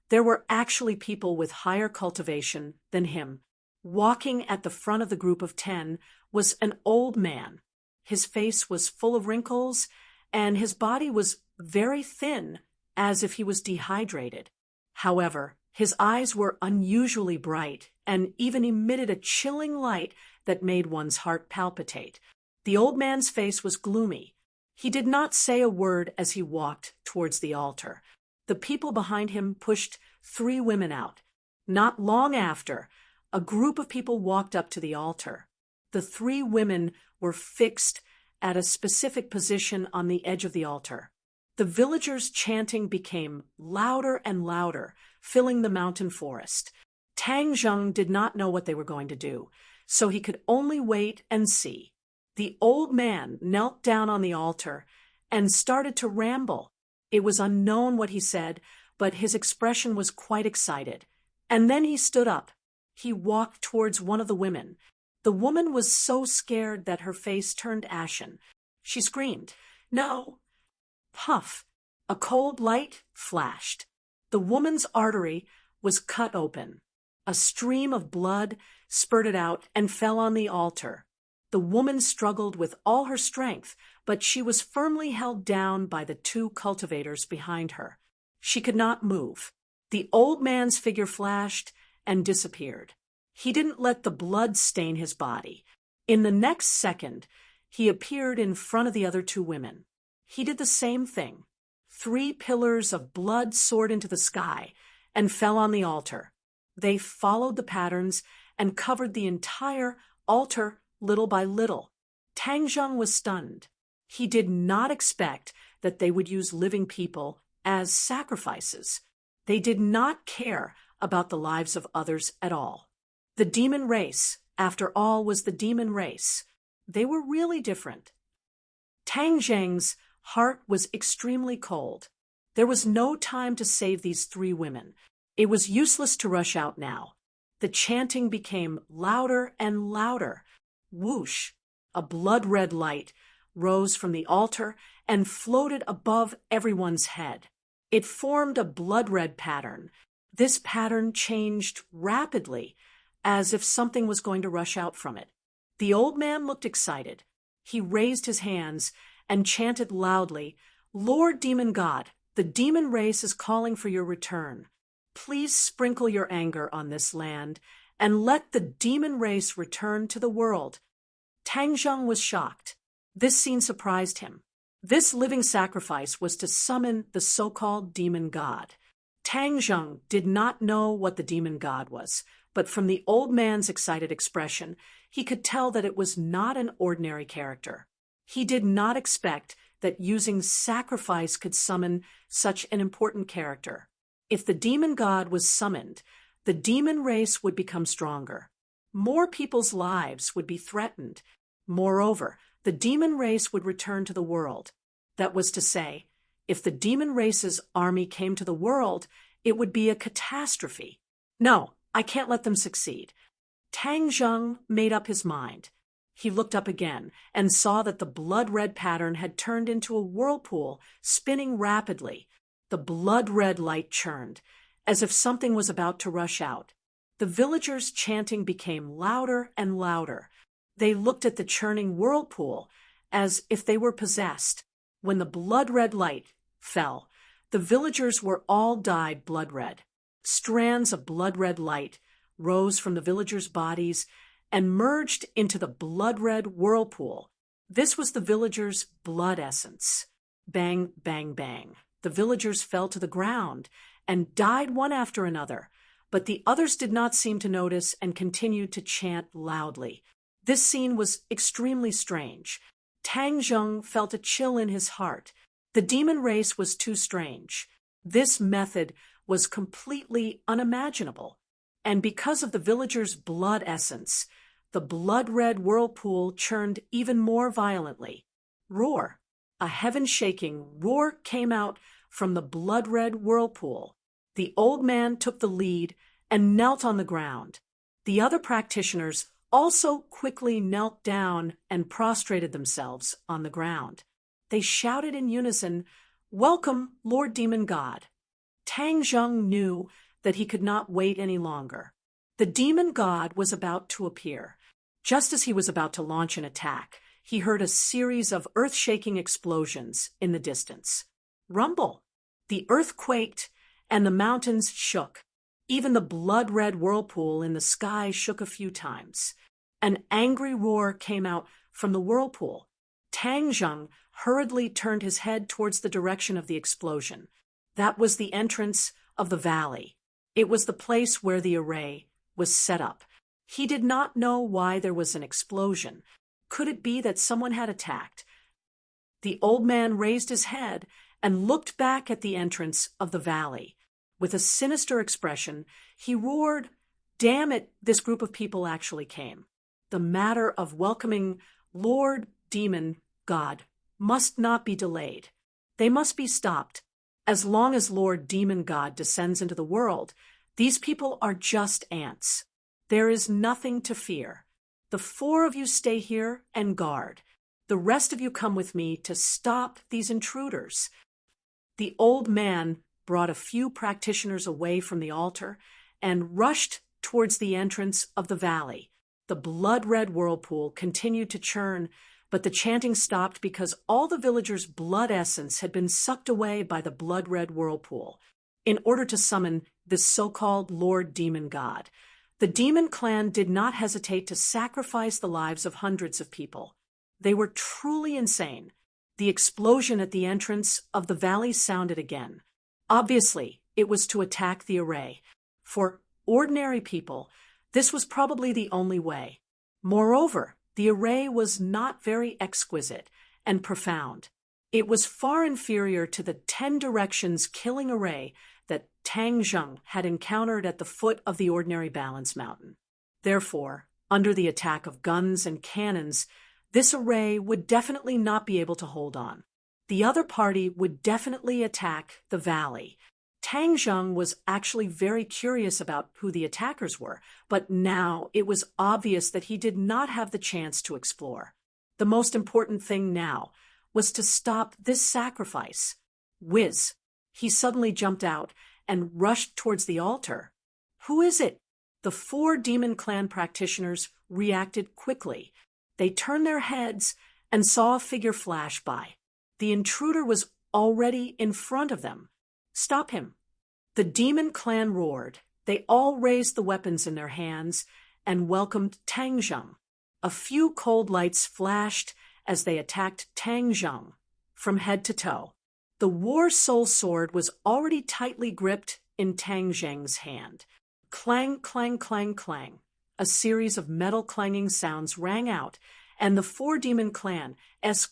there were actually people with higher cultivation than him. Walking at the front of the group of 10 was an old man. His face was full of wrinkles, and his body was very thin, as if he was dehydrated. However, his eyes were unusually bright and even emitted a chilling light that made one's heart palpitate. The old man's face was gloomy. He did not say a word as he walked towards the altar. The people behind him pushed 3 women out. Not long after, a group of people walked up to the altar. The 3 women were fixed at a specific position on the edge of the altar. The villagers' chanting became louder and louder, filling the mountain forest. Tang Zheng did not know what they were going to do, so he could only wait and see. The old man knelt down on the altar and started to ramble. It was unknown what he said, but his expression was quite excited. And then he stood up. He walked towards one of the women. The woman was so scared that her face turned ashen. She screamed, "No!" Puff! A cold light flashed. The woman's artery was cut open. A stream of blood spurted out and fell on the altar. The woman struggled with all her strength, but she was firmly held down by the 2 cultivators behind her. She could not move. The old man's figure flashed and disappeared. He didn't let the blood stain his body. In the next second, he appeared in front of the other 2 women. He did the same thing. 3 pillars of blood soared into the sky and fell on the altar. They followed the patterns and covered the entire altar little by little. Tang Zheng was stunned. He did not expect that they would use living people as sacrifices. They did not care about the lives of others at all. The demon race, after all, was the demon race. They were really different. Tang Zheng's heart was extremely cold. There was no time to save these 3 women. It was useless to rush out now. The chanting became louder and louder. Whoosh! A blood-red light rose from the altar and floated above everyone's head. It formed a blood-red pattern. This pattern changed rapidly, as if something was going to rush out from it. The old man looked excited. He raised his hands and chanted loudly, "Lord Demon God, the demon race is calling for your return. Please sprinkle your anger on this land and let the demon race return to the world." Tang Zheng was shocked. This scene surprised him. This living sacrifice was to summon the so-called demon god. Tang Zheng did not know what the demon god was, but from the old man's excited expression, he could tell that it was not an ordinary character. He did not expect that using sacrifice could summon such an important character. If the demon god was summoned, the demon race would become stronger. More people's lives would be threatened. Moreover, the demon race would return to the world. That was to say, if the demon race's army came to the world, it would be a catastrophe. No, I can't let them succeed. Tang Zheng made up his mind. He looked up again and saw that the blood-red pattern had turned into a whirlpool, spinning rapidly. The blood-red light churned, as if something was about to rush out. The villagers' chanting became louder and louder. They looked at the churning whirlpool as if they were possessed. When the blood-red light fell, the villagers were all dyed blood-red. Strands of blood-red light rose from the villagers' bodies and merged into the blood-red whirlpool. This was the villagers' blood essence. Bang, bang, bang. The villagers fell to the ground and died one after another, but the others did not seem to notice and continued to chant loudly. This scene was extremely strange. Tang Zheng felt a chill in his heart. The demon race was too strange. This method was completely unimaginable. And because of the villagers' blood essence, the blood-red whirlpool churned even more violently. Roar! A heaven-shaking roar came out from the blood-red whirlpool. The old man took the lead and knelt on the ground. The other practitioners also quickly knelt down and prostrated themselves on the ground. They shouted in unison, "Welcome, Lord Demon God." Tang Zheng knew that he could not wait any longer. The demon god was about to appear. Just as he was about to launch an attack, he heard a series of earth-shaking explosions in the distance. Rumble! The earth quaked and the mountains shook. Even the blood-red whirlpool in the sky shook a few times. An angry roar came out from the whirlpool. Tang Zheng hurriedly turned his head towards the direction of the explosion. That was the entrance of the valley. It was the place where the array was set up. He did not know why there was an explosion. Could it be that someone had attacked? The old man raised his head and looked back at the entrance of the valley. With a sinister expression, he roared, "Damn it, this group of people actually came. The matter of welcoming Lord Demon God must not be delayed. They must be stopped. As long as Lord Demon God descends into the world, these people are just ants. There is nothing to fear. The 4 of you stay here and guard. The rest of you come with me to stop these intruders." The old man brought a few practitioners away from the altar and rushed towards the entrance of the valley. The blood-red whirlpool continued to churn, but the chanting stopped because all the villagers' blood essence had been sucked away by the blood-red whirlpool. In order to summon this so-called Lord Demon God, the demon clan did not hesitate to sacrifice the lives of hundreds of people. They were truly insane. The explosion at the entrance of the valley sounded again. Obviously, it was to attack the array. For ordinary people, this was probably the only way. Moreover, the array was not very exquisite and profound. It was far inferior to the 10 directions killing array that Tang Zheng had encountered at the foot of the ordinary balance mountain. Therefore, under the attack of guns and cannons, this array would definitely not be able to hold on. The other party would definitely attack the valley. Tang Zheng was actually very curious about who the attackers were, but now it was obvious that he did not have the chance to explore. The most important thing now was to stop this sacrifice. Whiz! He suddenly jumped out and rushed towards the altar. Who is it? The 4 demon clan practitioners reacted quickly. They turned their heads and saw a figure flash by. The intruder was already in front of them. Stop him! The demon clan roared. They all raised the weapons in their hands and welcomed Tang Zheng. A few cold lights flashed as they attacked Tang Zheng from head to toe. The War Soul Sword was already tightly gripped in Tang Zheng's hand. Clang, clang, clang, clang. A series of metal clanging sounds rang out, and the 4 demon clan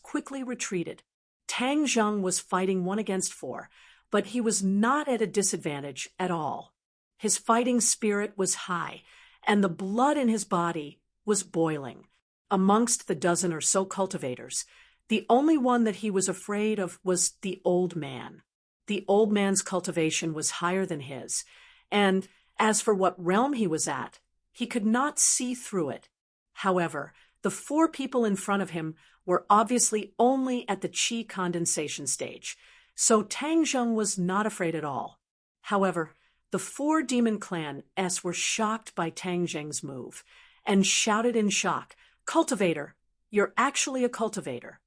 quickly retreated. Tang Zheng was fighting 1 against 4, but he was not at a disadvantage at all. His fighting spirit was high, and the blood in his body was boiling. Amongst the dozen or so cultivators, the only one that he was afraid of was the old man. The old man's cultivation was higher than his, and as for what realm he was at, he could not see through it. However, the 4 people in front of him were obviously only at the qi condensation stage, so Tang Zheng was not afraid at all. However, the 4 demon clan were shocked by Tang Zheng's move and shouted in shock, "Cultivator, you're actually a cultivator."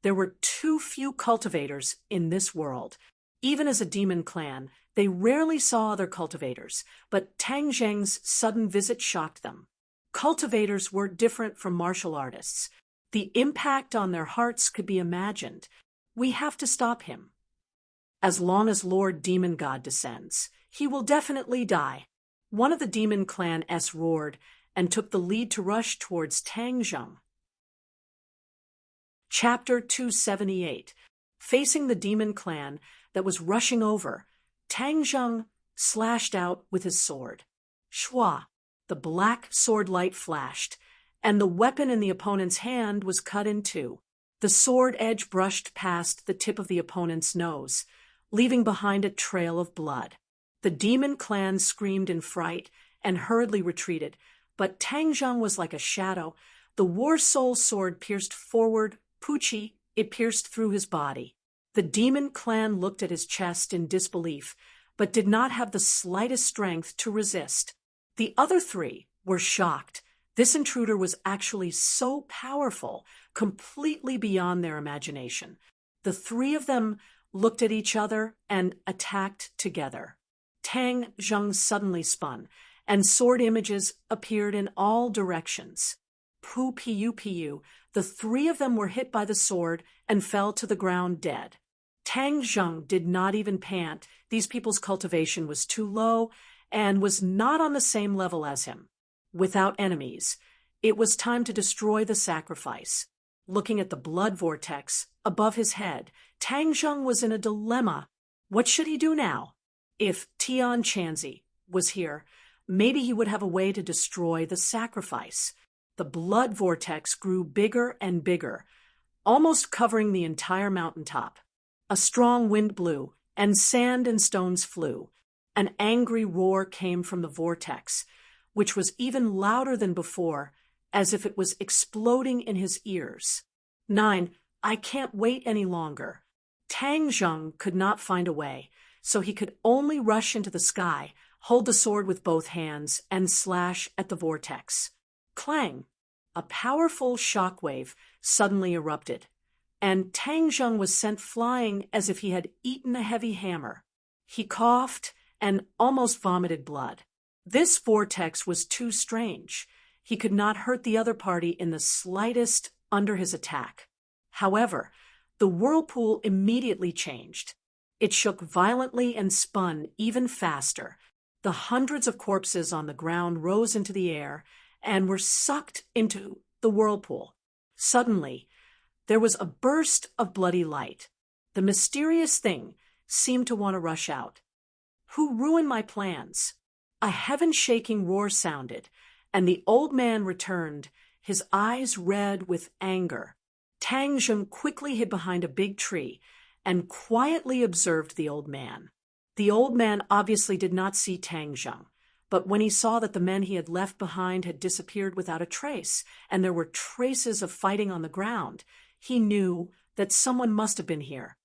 There were too few cultivators in this world. Even as a demon clan, they rarely saw other cultivators, but Tang Zheng's sudden visit shocked them. Cultivators were different from martial artists. The impact on their hearts could be imagined. We have to stop him. As long as Lord Demon God descends, he will definitely die. One of the demon clan roared and took the lead to rush towards Tang Zheng. Chapter 278. Facing the demon clan that was rushing over, Tang Zheng slashed out with his sword. Shwa! The black sword light flashed, and the weapon in the opponent's hand was cut in 2. The sword edge brushed past the tip of the opponent's nose, leaving behind a trail of blood. The demon clan screamed in fright and hurriedly retreated, but Tang Zheng was like a shadow. The War Soul Sword pierced forward. Pucci, it pierced through his body. The demon clan looked at his chest in disbelief, but did not have the slightest strength to resist. The other 3 were shocked. This intruder was actually so powerful, completely beyond their imagination. The 3 of them looked at each other and attacked together. Tang Zheng suddenly spun, and sword images appeared in all directions. Pu, the 3 of them were hit by the sword and fell to the ground dead. Tang Zheng did not even pant. These people's cultivation was too low and was not on the same level as him. Without enemies, it was time to destroy the sacrifice. Looking at the blood vortex above his head, Tang Zheng was in a dilemma. What should he do now? If Tian Chanzi was here, maybe he would have a way to destroy the sacrifice. The blood vortex grew bigger and bigger, almost covering the entire mountaintop. A strong wind blew, and sand and stones flew. An angry roar came from the vortex, which was even louder than before, as if it was exploding in his ears. 9. I can't wait any longer. Tang Zheng could not find a way, so he could only rush into the sky, hold the sword with both hands, and slash at the vortex. Clang! A powerful shockwave suddenly erupted, and Tang Zheng was sent flying as if he had eaten a heavy hammer. He coughed and almost vomited blood. This vortex was too strange. He could not hurt the other party in the slightest under his attack. However, the whirlpool immediately changed. It shook violently and spun even faster. The hundreds of corpses on the ground rose into the air and were sucked into the whirlpool. Suddenly, there was a burst of bloody light. The mysterious thing seemed to want to rush out. Who ruined my plans? A heaven-shaking roar sounded, and the old man returned, his eyes red with anger. Tang Zheng quickly hid behind a big tree and quietly observed the old man. The old man obviously did not see Tang Zheng, But when he saw that the men he had left behind had disappeared without a trace, and there were traces of fighting on the ground, he knew that someone must have been here.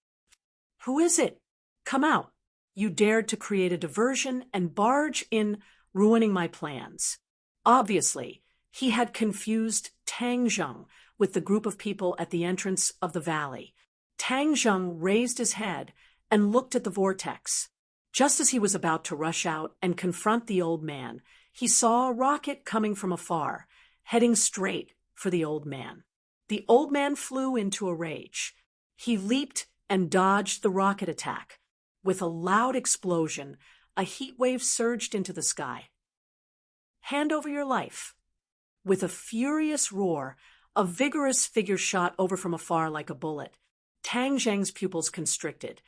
"Who is it? Come out. You dared to create a diversion and barge in, ruining my plans." Obviously, he had confused Tang Zheng with the group of people at the entrance of the valley. Tang Zheng raised his head and looked at the vortex. Just as he was about to rush out and confront the old man, he saw a rocket coming from afar, heading straight for the old man. The old man flew into a rage. He leaped and dodged the rocket attack. With a loud explosion, a heat wave surged into the sky. "Hand over your life." With a furious roar, a vigorous figure shot over from afar like a bullet. Tang Zheng's pupils constricted.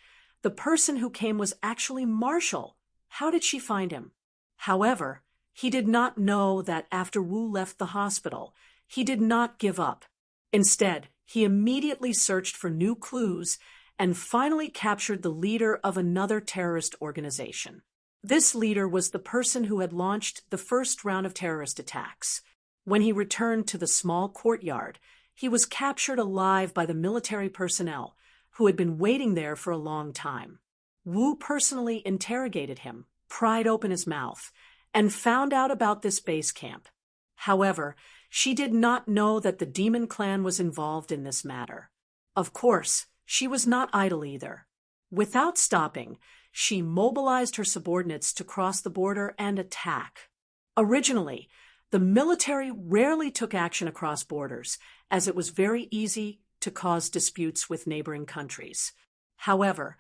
The person who came was actually Marshall. How did she find him? However, he did not know that after Wu left the hospital, he did not give up. Instead, he immediately searched for new clues and finally captured the leader of another terrorist organization. This leader was the person who had launched the first round of terrorist attacks. When he returned to the small courtyard, he was captured alive by the military personnel, who had been waiting there for a long time. Wu personally interrogated him, pried open his mouth, and found out about this base camp. However, she did not know that the demon clan was involved in this matter. Of course, she was not idle either. Without stopping, she mobilized her subordinates to cross the border and attack. Originally, the military rarely took action across borders, as it was very easy to cause disputes with neighboring countries. However,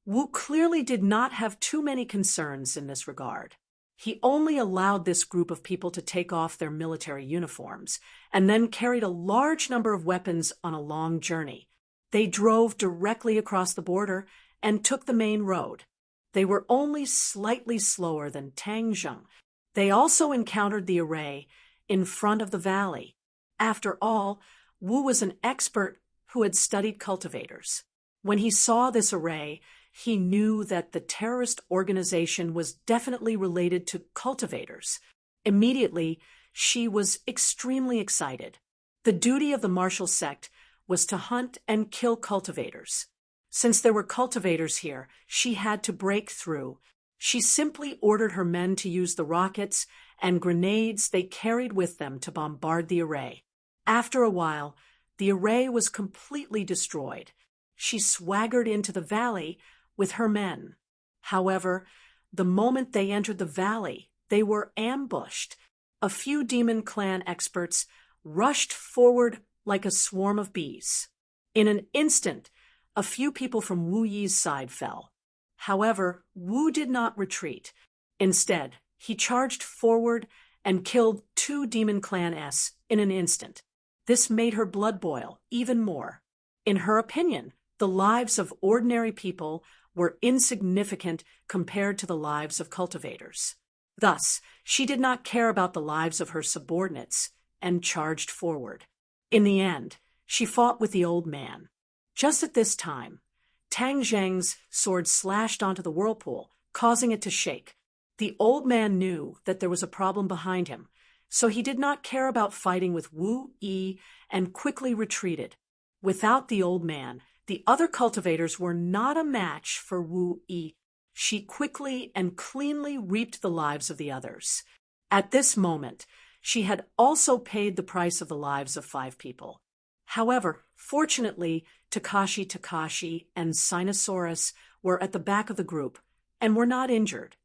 Wu clearly did not have too many concerns in this regard. He only allowed this group of people to take off their military uniforms, and then carried a large number of weapons on a long journey. They drove directly across the border and took the main road. They were only slightly slower than Tang Zheng. They also encountered the array in front of the valley. After all, Wu was an expert who had studied cultivators. When he saw this array, he knew that the terrorist organization was definitely related to cultivators. Immediately, she was extremely excited. The duty of the martial sect was to hunt and kill cultivators. Since there were cultivators here, she had to break through. She simply ordered her men to use the rockets and grenades they carried with them to bombard the array. After a while, the array was completely destroyed. She swaggered into the valley with her men. However, the moment they entered the valley, they were ambushed. A few demon clan experts rushed forward like a swarm of bees. In an instant, a few people from Wu Yi's side fell. However, Wu did not retreat. Instead, he charged forward and killed 2 demon clan S in an instant. This made her blood boil even more. In her opinion, the lives of ordinary people were insignificant compared to the lives of cultivators. Thus, she did not care about the lives of her subordinates and charged forward. In the end, she fought with the old man. Just at this time, Tang Zheng's sword slashed onto the whirlpool, causing it to shake. The old man knew that there was a problem behind him, so he did not care about fighting with Wu Yi and quickly retreated. Without the old man, the other cultivators were not a match for Wu Yi. She quickly and cleanly reaped the lives of the others. At this moment, she had also paid the price of the lives of 5 people. However, fortunately, Takashi and Sinosaurus were at the back of the group and were not injured.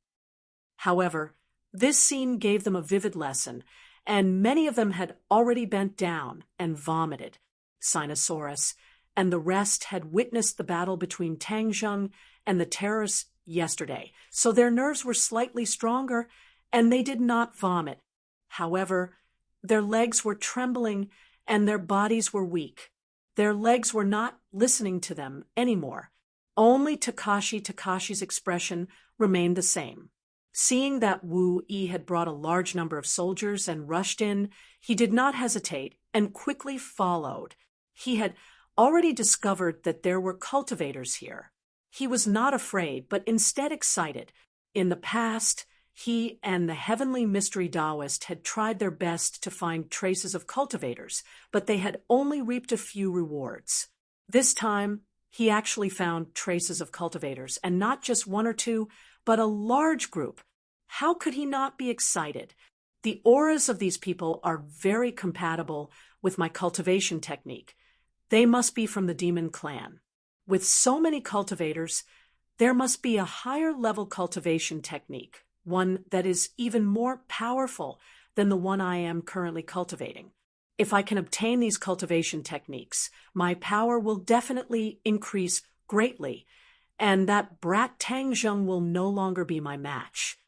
However, this scene gave them a vivid lesson, and many of them had already bent down and vomited. Sinosaurus and the rest had witnessed the battle between Tang Zheng and the terrorists yesterday, so their nerves were slightly stronger and they did not vomit. However, their legs were trembling and their bodies were weak. Their legs were not listening to them anymore. Only Takashi's expression remained the same. Seeing that Wu Yi had brought a large number of soldiers and rushed in, he did not hesitate and quickly followed. He had already discovered that there were cultivators here. He was not afraid, but instead excited. In the past, He and the heavenly mystery Taoist had tried their best to find traces of cultivators, but they had only reaped a few rewards. This time, he actually found traces of cultivators, and not just one or two, but a large group. How could he not be excited? The auras of these people are very compatible with my cultivation technique. They must be from the demon clan. With so many cultivators, there must be a higher level cultivation technique, one that is even more powerful than the one I am currently cultivating. If I can obtain these cultivation techniques, my power will definitely increase greatly, and that brat Tang Zheng will no longer be my match.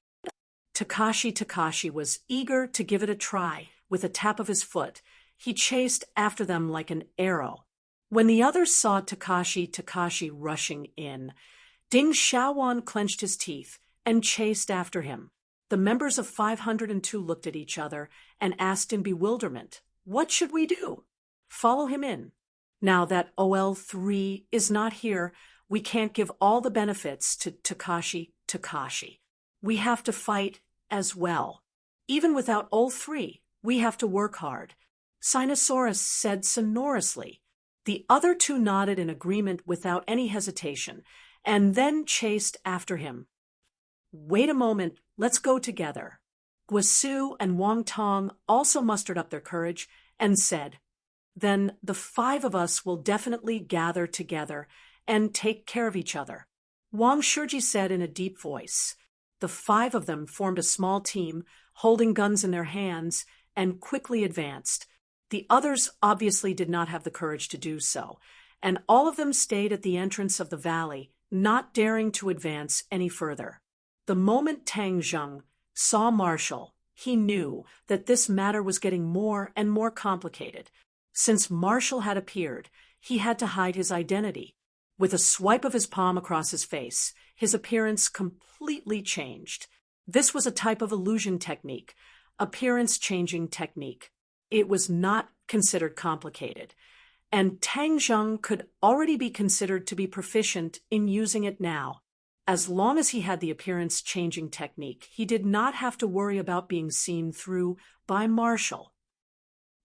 Takashi was eager to give it a try. With a tap of his foot, he chased after them like an arrow. When the others saw Takashi rushing in, Ding Xiaowan clenched his teeth and chased after him. The members of 502 looked at each other and asked in bewilderment, "What should we do?" "Follow him in. Now that OL3 is not here, we can't give all the benefits to Takashi. We have to fight as well. Even without OL3, we have to work hard," Sinosaurus said sonorously. The other two nodded in agreement without any hesitation, and then chased after him. "Wait a moment, let's go together." Guisu and Wang Tong also mustered up their courage and said, "Then the 5 of us will definitely gather together and take care of each other," Wang Shiji said in a deep voice. The 5 of them formed a small team, holding guns in their hands, and quickly advanced. The others obviously did not have the courage to do so, and all of them stayed at the entrance of the valley, not daring to advance any further. The moment Tang Zheng saw Marshall, he knew that this matter was getting more and more complicated. Since Marshall had appeared, he had to hide his identity. With a swipe of his palm across his face, his appearance completely changed. This was a type of illusion technique, appearance-changing technique. It was not considered complicated, and Tang Zheng could already be considered to be proficient in using it now. As long as he had the appearance-changing technique, he did not have to worry about being seen through by Marshall.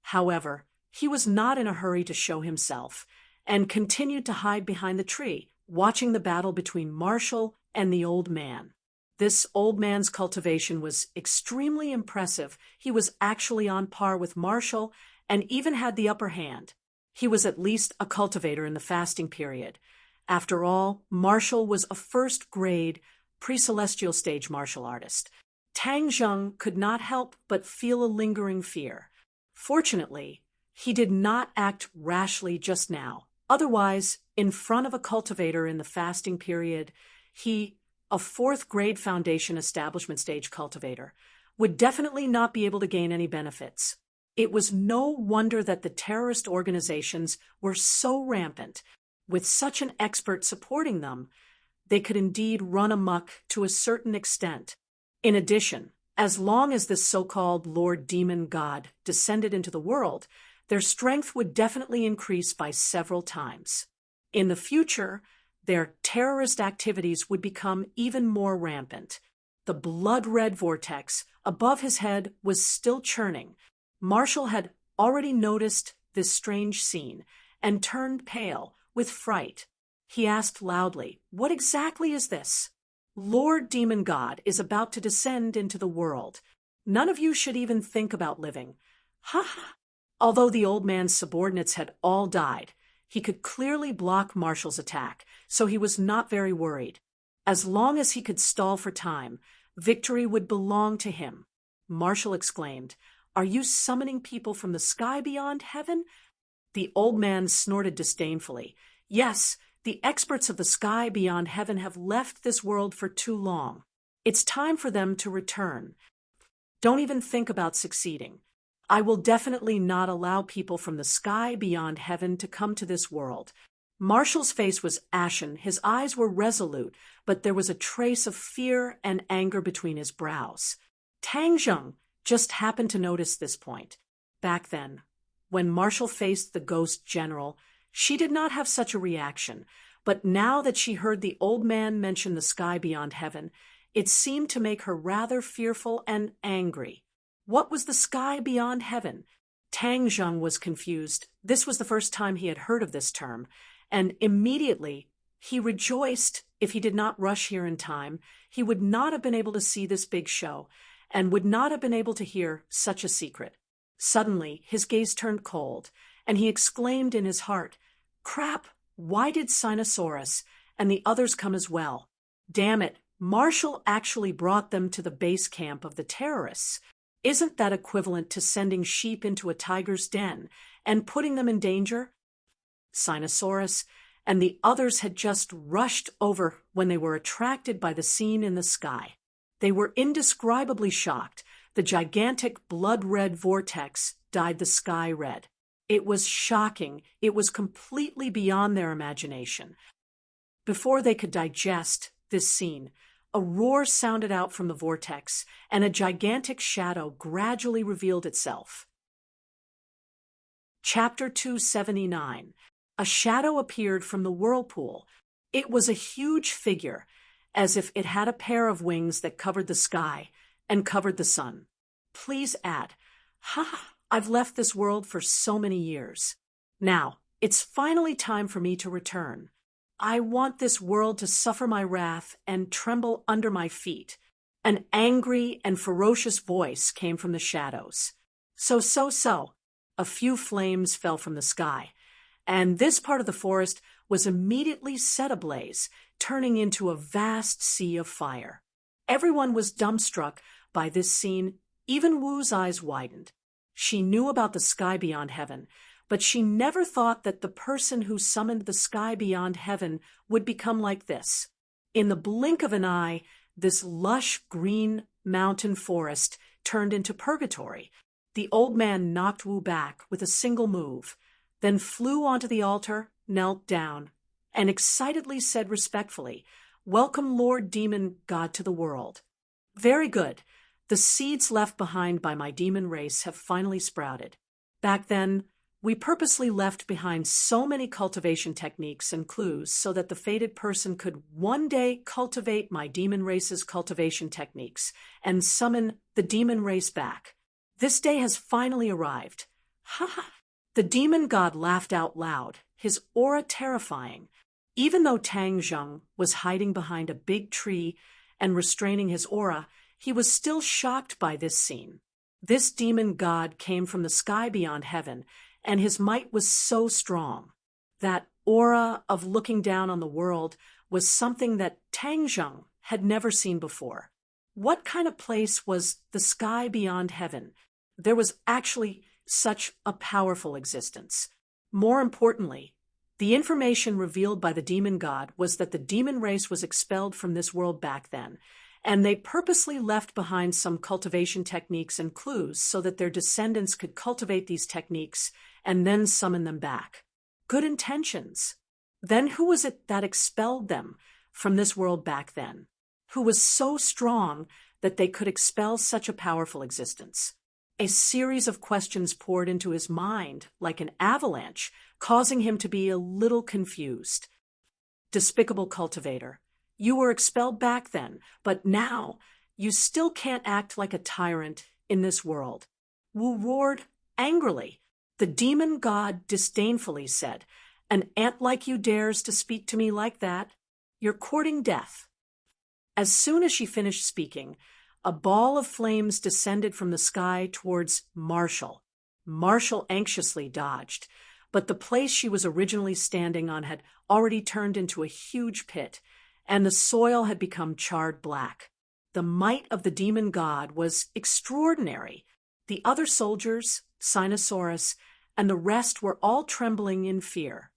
However, he was not in a hurry to show himself, and continued to hide behind the tree, watching the battle between Marshall and the old man. This old man's cultivation was extremely impressive. He was actually on par with Marshall and even had the upper hand. He was at least a cultivator in the fasting period. After all, Marshall was a first-grade, pre-celestial stage martial artist. Tang Zheng could not help but feel a lingering fear. Fortunately, he did not act rashly just now. Otherwise, in front of a cultivator in the fasting period, he, a 4th-grade foundation establishment stage cultivator, would definitely not be able to gain any benefits. It was no wonder that the terrorist organizations were so rampant. With such an expert supporting them, they could indeed run amok to a certain extent. In addition, as long as this so-called Lord Demon God descended into the world, their strength would definitely increase by several times. In the future, their terrorist activities would become even more rampant. The blood-red vortex above his head was still churning. Marshall had already noticed this strange scene and turned pale with fright. He asked loudly, "What exactly is this?" "Lord Demon God is about to descend into the world. None of you should even think about living." Ha ha! Although the old man's subordinates had all died, he could clearly block Marshall's attack, so he was not very worried. As long as he could stall for time, victory would belong to him. Marshall exclaimed, "Are you summoning people from the sky beyond heaven?" The old man snorted disdainfully. "Yes, the experts of the sky beyond heaven have left this world for too long. It's time for them to return. Don't even think about succeeding. I will definitely not allow people from the sky beyond heaven to come to this world." Marshall's face was ashen, his eyes were resolute, but there was a trace of fear and anger between his brows. Tang Zheng just happened to notice this point. Back then, when Marshall faced the ghost general, she did not have such a reaction, but now that she heard the old man mention the sky beyond heaven, It seemed to make her rather fearful and angry. What was the sky beyond heaven? Tang Zheng was confused. This was the first time he had heard of this term, and immediately he rejoiced. If he did not rush here in time, he would not have been able to see this big show, and would not have been able to hear such a secret. Suddenly, his gaze turned cold, and he exclaimed in his heart, "Crap, why did Sinosaurus and the others come as well? Damn it, Marshall actually brought them to the base camp of the terrorists. Isn't that equivalent to sending sheep into a tiger's den and putting them in danger?" Sinosaurus and the others had just rushed over when they were attracted by the scene in the sky. They were indescribably shocked. The gigantic blood-red vortex dyed the sky red. It was shocking. It was completely beyond their imagination. Before they could digest this scene, a roar sounded out from the vortex, and a gigantic shadow gradually revealed itself. Chapter 279. A shadow appeared from the whirlpool. It was a huge figure, as if it had a pair of wings that covered the sky and covered the sun. Please add, I've left this world for so many years. Now, it's finally time for me to return. I want this world to suffer my wrath and tremble under my feet. An angry and ferocious voice came from the shadows. So. A few flames fell from the sky, and this part of the forest was immediately set ablaze, turning into a vast sea of fire. Everyone was dumbstruck by this scene. Even Wu's eyes widened. She knew about the sky beyond heaven, but she never thought that the person who summoned the sky beyond heaven would become like this. In the blink of an eye, this lush green mountain forest turned into purgatory. The old man knocked Wu back with a single move, then flew onto the altar, knelt down, and excitedly said respectfully, "Welcome, Lord Demon God, to the world." "Very good. The seeds left behind by my demon race have finally sprouted. Back then, we purposely left behind so many cultivation techniques and clues so that the fated person could one day cultivate my demon race's cultivation techniques and summon the demon race back. This day has finally arrived." The demon god laughed out loud, his aura terrifying. Even though Tang Zheng was hiding behind a big tree and restraining his aura, he was still shocked by this scene. This demon god came from the sky beyond heaven, and his might was so strong. That aura of looking down on the world was something that Tang Zheng had never seen before. What kind of place was the sky beyond heaven? There was actually such a powerful existence. More importantly, the information revealed by the demon god was that the demon race was expelled from this world back then, and they purposely left behind some cultivation techniques and clues so that their descendants could cultivate these techniques and then summon them back. Good intentions. Then who was it that expelled them from this world back then? Who was so strong that they could expel such a powerful existence? A series of questions poured into his mind like an avalanche, causing him to be a little confused. Despicable cultivator. You were expelled back then, but now you still can't act like a tyrant in this world. Wu roared angrily. The demon god disdainfully said, "An ant like you dares to speak to me like that? You're courting death." As soon as she finished speaking, a ball of flames descended from the sky towards Marshall. Marshall anxiously dodged, but the place she was originally standing on had already turned into a huge pit, and the soil had become charred black. The might of the demon god was extraordinary. The other soldiers, Sinosaurus, and the rest were all trembling in fear.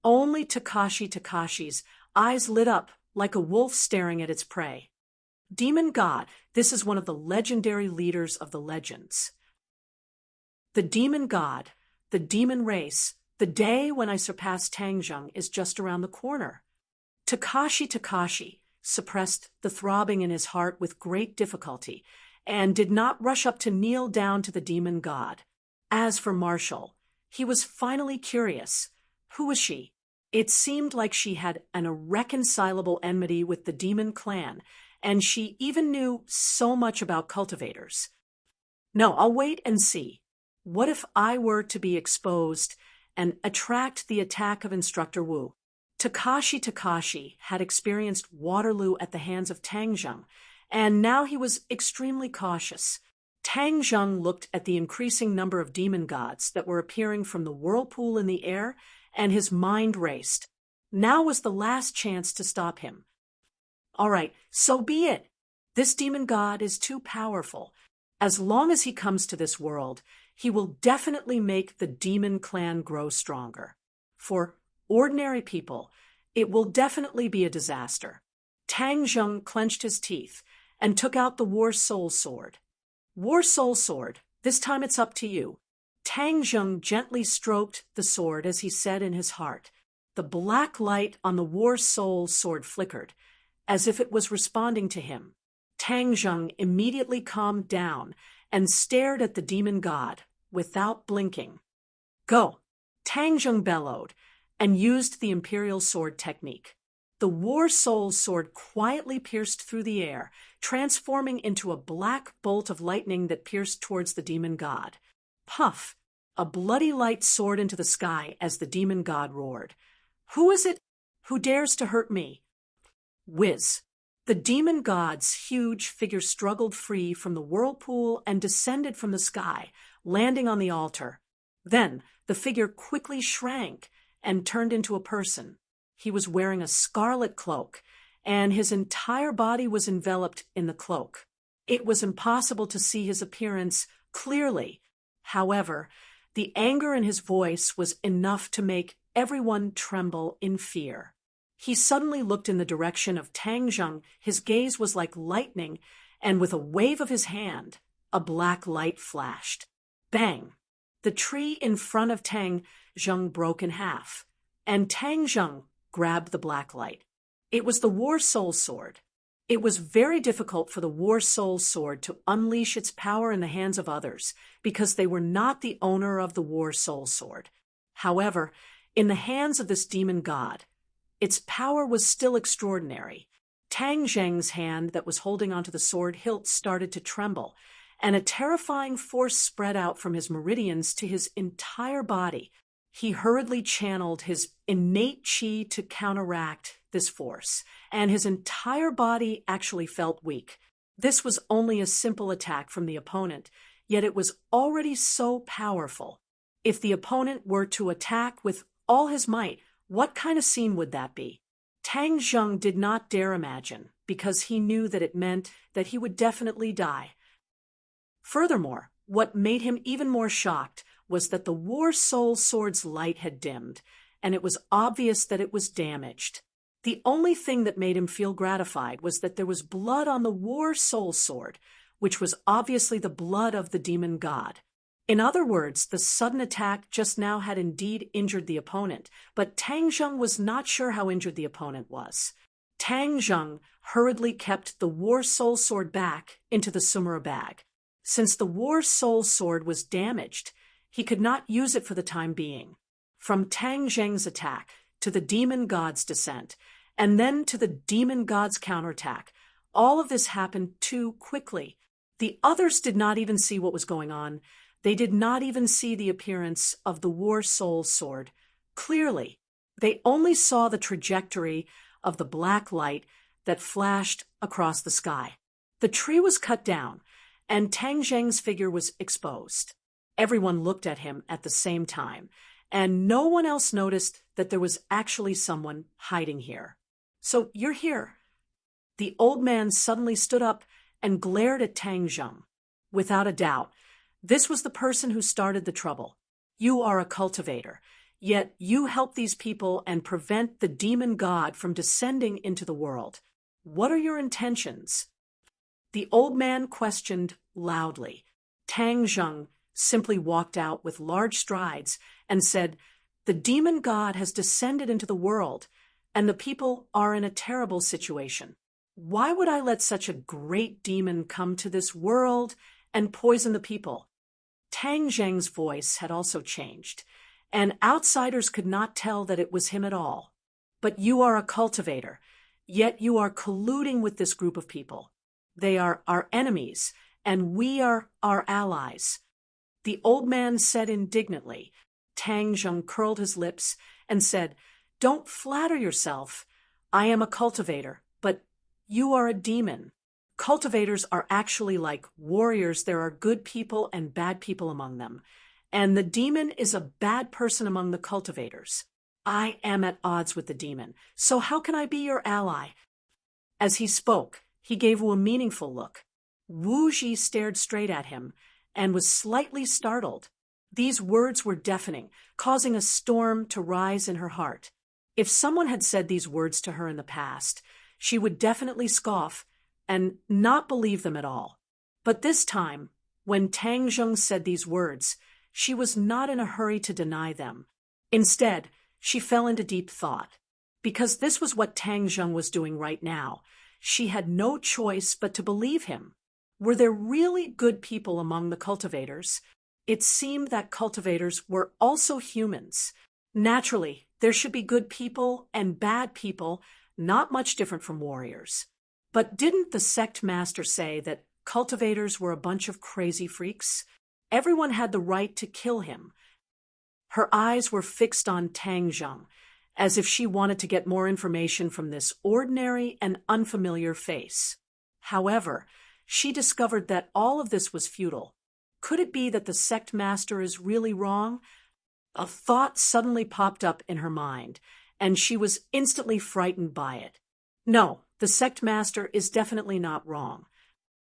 Only Takashi's eyes lit up like a wolf staring at its prey. Demon god, this is one of the legendary leaders of the legends. The demon god, the demon race, the day when I surpass Tang Zheng is just around the corner. Takashi suppressed the throbbing in his heart with great difficulty and did not rush up to kneel down to the demon god. As for Marshall, he was finally curious. Who was she? It seemed like she had an irreconcilable enmity with the demon clan, and she even knew so much about cultivators. No, I'll wait and see. What if I were to be exposed and attract the attack of Instructor Wu? Takashi had experienced Waterloo at the hands of Tang Zheng, and now he was extremely cautious. Tang Zheng looked at the increasing number of demon gods that were appearing from the whirlpool in the air, and his mind raced. Now was the last chance to stop him. All right, so be it. This demon god is too powerful. As long as he comes to this world, he will definitely make the demon clan grow stronger. For ordinary people, it will definitely be a disaster. Tang Zheng clenched his teeth and took out the War Soul Sword. War Soul Sword, this time it's up to you. Tang Zheng gently stroked the sword as he said in his heart. The black light on the War Soul Sword flickered, as if it was responding to him. Tang Zheng immediately calmed down and stared at the demon god without blinking. Go! Tang Zheng bellowed and used the Imperial Sword technique. The War Soul Sword quietly pierced through the air, transforming into a black bolt of lightning that pierced towards the demon god. Puff! A bloody light soared into the sky as the demon god roared. Who is it who dares to hurt me? Whiz! The demon god's huge figure struggled free from the whirlpool and descended from the sky, landing on the altar. Then the figure quickly shrank and turned into a person. He was wearing a scarlet cloak, and his entire body was enveloped in the cloak. It was impossible to see his appearance clearly. However, the anger in his voice was enough to make everyone tremble in fear. He suddenly looked in the direction of Tang Zheng. His gaze was like lightning, and with a wave of his hand, a black light flashed. Bang! The tree in front of Tang Zheng broke in half, and Tang Zheng grabbed the black light. It was the War Soul Sword. It was very difficult for the War Soul Sword to unleash its power in the hands of others, because they were not the owner of the War Soul Sword. However, in the hands of this demon god, its power was still extraordinary. Tang Zheng's hand that was holding onto the sword hilt started to tremble, and a terrifying force spread out from his meridians to his entire body. He hurriedly channeled his innate chi to counteract this force, and his entire body actually felt weak. This was only a simple attack from the opponent, yet it was already so powerful. If the opponent were to attack with all his might, what kind of scene would that be? Tang Zheng did not dare imagine, because he knew that it meant that he would definitely die. Furthermore, what made him even more shocked was that the War Soul Sword's light had dimmed, and it was obvious that it was damaged. The only thing that made him feel gratified was that there was blood on the War Soul Sword, which was obviously the blood of the demon god. In other words, the sudden attack just now had indeed injured the opponent, but Tang Zheng was not sure how injured the opponent was. Tang Zheng hurriedly kept the War Soul Sword back into the Sumera bag. Since the War Soul Sword was damaged, he could not use it for the time being. From Tang Zheng's attack to the demon god's descent, and then to the demon god's counterattack, all of this happened too quickly. The others did not even see what was going on. They did not even see the appearance of the War Soul Sword clearly. They only saw the trajectory of the black light that flashed across the sky. The tree was cut down, and Tang Zheng's figure was exposed. Everyone looked at him at the same time, and no one else noticed that there was actually someone hiding here. So you're here. The old man suddenly stood up and glared at Tang Zheng. Without a doubt, this was the person who started the trouble. You are a cultivator, yet you help these people and prevent the demon god from descending into the world. What are your intentions? The old man questioned loudly. Tang Zheng simply walked out with large strides and said, "The demon god has descended into the world, and the people are in a terrible situation. Why would I let such a great demon come to this world and poison the people?" Tang Zheng's voice had also changed, and outsiders could not tell that it was him at all. "But you are a cultivator. Yet you are colluding with this group of people. They are our enemies, and we are our allies." The old man said indignantly. Tang Zheng curled his lips and said, "Don't flatter yourself. I am a cultivator, but you are a demon. Cultivators are actually like warriors. There are good people and bad people among them. And the demon is a bad person among the cultivators. I am at odds with the demon, so how can I be your ally?" As he spoke, he gave Wu a meaningful look. Wu Ji stared straight at him and was slightly startled. These words were deafening, causing a storm to rise in her heart. If someone had said these words to her in the past, she would definitely scoff and not believe them at all. But this time, when Tang Zheng said these words, she was not in a hurry to deny them. Instead, she fell into deep thought. Because this was what Tang Zheng was doing right now, she had no choice but to believe him. Were there really good people among the cultivators? It seemed that cultivators were also humans. Naturally, there should be good people and bad people, not much different from warriors. But didn't the sect master say that cultivators were a bunch of crazy freaks? Everyone had the right to kill him. Her eyes were fixed on Tang Zheng, as if she wanted to get more information from this ordinary and unfamiliar face. However, she discovered that all of this was futile. Could it be that the sect master is really wrong? A thought suddenly popped up in her mind, and she was instantly frightened by it. No, the sect master is definitely not wrong.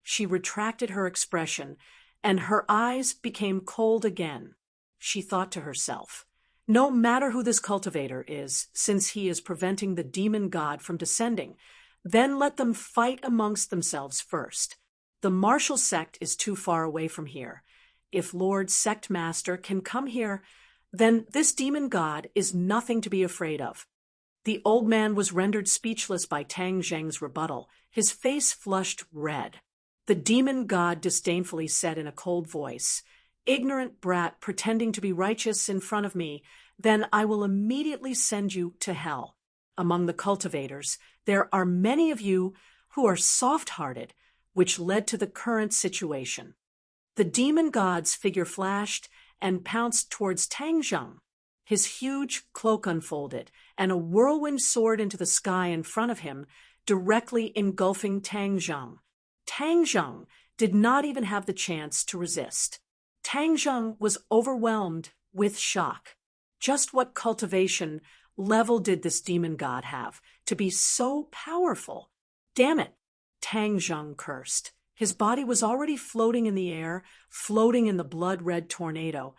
She retracted her expression, and her eyes became cold again. She thought to herself, no matter who this cultivator is, since he is preventing the demon god from descending, then let them fight amongst themselves first. The martial sect is too far away from here. If Lord Sect Master can come here, then this demon god is nothing to be afraid of. The old man was rendered speechless by Tang Zheng's rebuttal. His face flushed red. The demon god disdainfully said in a cold voice, "Ignorant brat pretending to be righteous in front of me, then I will immediately send you to hell. Among the cultivators, there are many of you who are soft-hearted, which led to the current situation." The demon god's figure flashed and pounced towards Tang Zheng. His huge cloak unfolded, and a whirlwind soared into the sky in front of him, directly engulfing Tang Zheng. Tang Zheng did not even have the chance to resist. Tang Zheng was overwhelmed with shock. Just what cultivation level did this demon god have to be so powerful? Damn it, Tang Zheng cursed. His body was already floating in the air, floating in the blood-red tornado,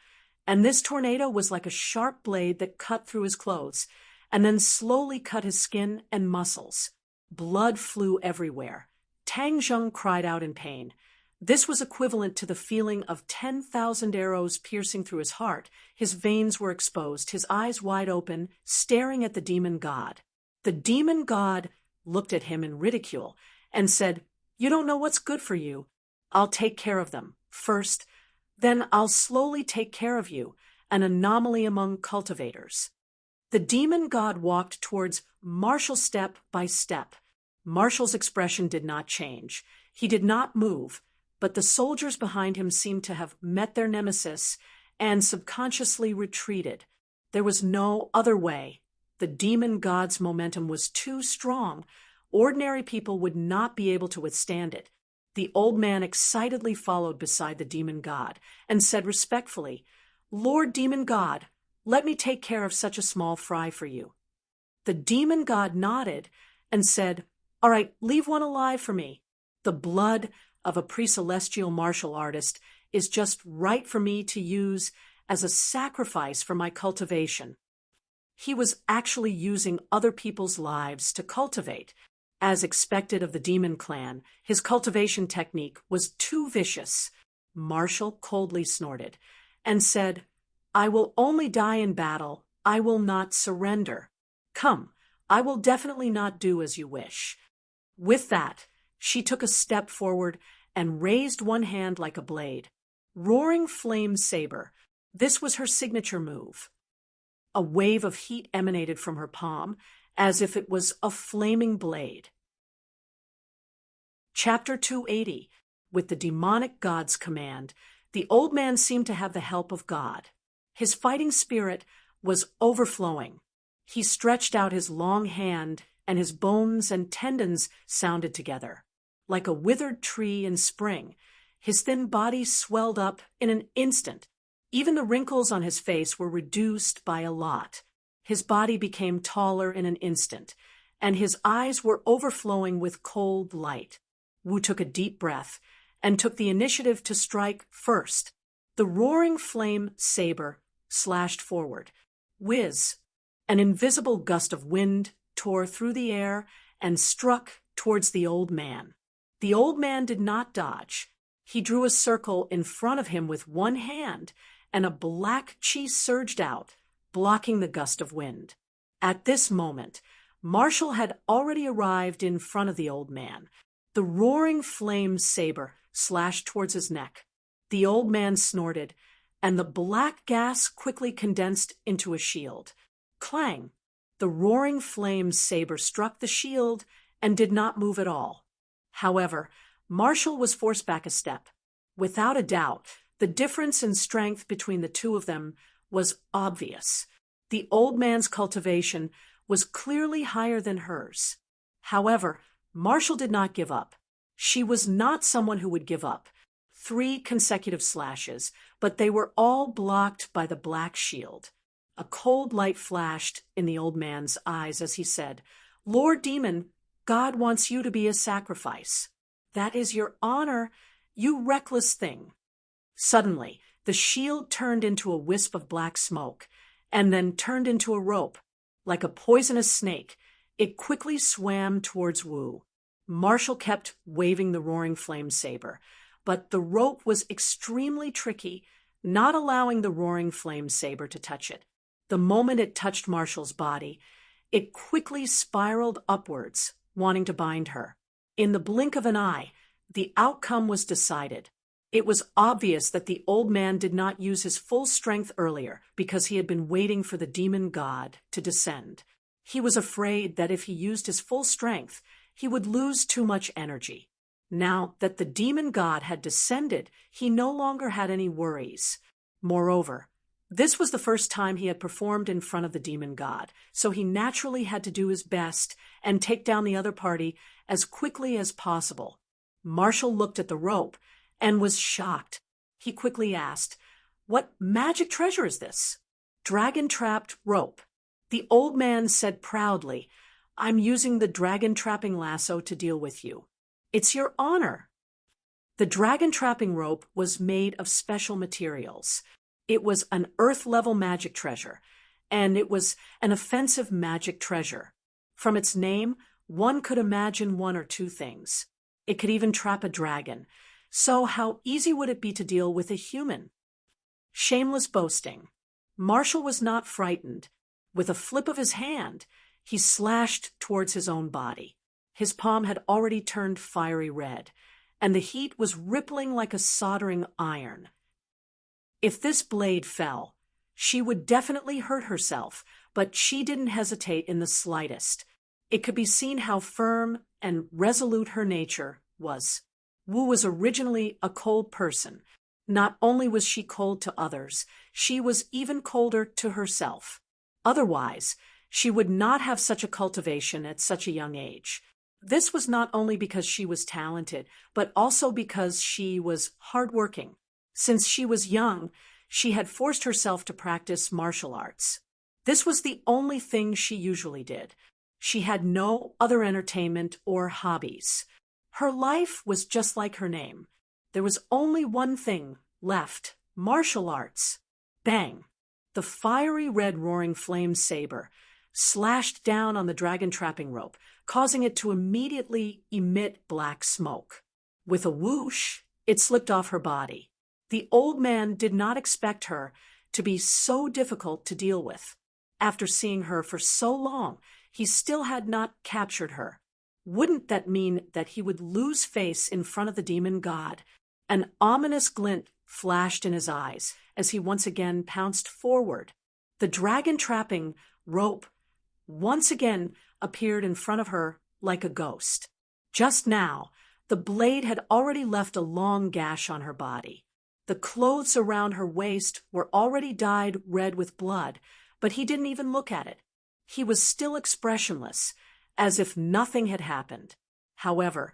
and this tornado was like a sharp blade that cut through his clothes, and then slowly cut his skin and muscles. Blood flew everywhere. Tang Zheng cried out in pain. This was equivalent to the feeling of 10,000 arrows piercing through his heart. His veins were exposed, his eyes wide open, staring at the demon god. The demon god looked at him in ridicule and said, "You don't know what's good for you. I'll take care of them first, then I'll slowly take care of you, an anomaly among cultivators." The demon god walked towards Marshall step by step. Marshall's expression did not change. He did not move, but the soldiers behind him seemed to have met their nemesis and subconsciously retreated. There was no other way. The demon god's momentum was too strong. Ordinary people would not be able to withstand it. The old man excitedly followed beside the demon god and said respectfully, "Lord Demon God, let me take care of such a small fry for you." The demon god nodded and said, "All right, leave one alive for me. The blood of a pre-celestial martial artist is just right for me to use as a sacrifice for my cultivation." He was actually using other people's lives to cultivate. As expected of the demon clan, his cultivation technique was too vicious. Marshall coldly snorted and said, "I will only die in battle. I will not surrender. Come, I will definitely not do as you wish." With that, she took a step forward and raised one hand like a blade. Roaring Flame Saber. This was her signature move. A wave of heat emanated from her palm, as if it was a flaming blade. Chapter 280. With the demonic god's command, the old man seemed to have the help of God. His fighting spirit was overflowing. He stretched out his long hand, and his bones and tendons sounded together. Like a withered tree in spring, his thin body swelled up in an instant. Even the wrinkles on his face were reduced by a lot. His body became taller in an instant, and his eyes were overflowing with cold light. Wu took a deep breath and took the initiative to strike first. The roaring flame saber slashed forward. Whiz! An invisible gust of wind tore through the air and struck towards the old man. The old man did not dodge. He drew a circle in front of him with one hand, and a black chi surged out, blocking the gust of wind. At this moment, Marshall had already arrived in front of the old man. The roaring flame saber slashed towards his neck. The old man snorted, and the black gas quickly condensed into a shield. Clang! The roaring flame saber struck the shield and did not move at all. However, Marshall was forced back a step. Without a doubt, the difference in strength between the two of them was obvious. The old man's cultivation was clearly higher than hers. However, Marshall did not give up. She was not someone who would give up. 3 consecutive slashes, but they were all blocked by the black shield. A cold light flashed in the old man's eyes as he said, "Lord Demon, God wants you to be a sacrifice. That is your honor, you reckless thing." Suddenly, the shield turned into a wisp of black smoke, and then turned into a rope. Like a poisonous snake, it quickly swam towards Wu. Marshall kept waving the roaring flame saber, but the rope was extremely tricky, not allowing the roaring flame saber to touch it. The moment it touched Marshall's body, it quickly spiraled upwards, wanting to bind her. In the blink of an eye, the outcome was decided. It was obvious that the old man did not use his full strength earlier because he had been waiting for the demon god to descend. He was afraid that if he used his full strength, he would lose too much energy. Now that the demon god had descended, he no longer had any worries. Moreover, this was the first time he had performed in front of the demon god, so he naturally had to do his best and take down the other party as quickly as possible. Marshall looked at the rope and was shocked. He quickly asked, "What magic treasure is this?" "Dragon-trapped rope." The old man said proudly, "I'm using the dragon-trapping lasso to deal with you. It's your honor." The dragon-trapping rope was made of special materials. It was an earth-level magic treasure, and it was an offensive magic treasure. From its name, one could imagine one or two things. It could even trap a dragon. So how easy would it be to deal with a human? Shameless boasting. Marshall was not frightened. With a flip of his hand, he slashed towards his own body. His palm had already turned fiery red, and the heat was rippling like a soldering iron. If this blade fell, she would definitely hurt herself, but she didn't hesitate in the slightest. It could be seen how firm and resolute her nature was. Wu was originally a cold person. Not only was she cold to others, she was even colder to herself. Otherwise, she would not have such a cultivation at such a young age. This was not only because she was talented, but also because she was hardworking. Since she was young, she had forced herself to practice martial arts. This was the only thing she usually did. She had no other entertainment or hobbies. Her life was just like her name. There was only one thing left: martial arts. Bang! The fiery red roaring flame saber slashed down on the dragon trapping rope, causing it to immediately emit black smoke. With a whoosh, it slipped off her body. The old man did not expect her to be so difficult to deal with. After seeing her for so long, he still had not captured her. Wouldn't that mean that he would lose face in front of the demon god? An ominous glint flashed in his eyes as he once again pounced forward. The dragon trapping rope once again appeared in front of her like a ghost. Just now, the blade had already left a long gash on her body. The clothes around her waist were already dyed red with blood, but he didn't even look at it. He was still expressionless, as if nothing had happened. However,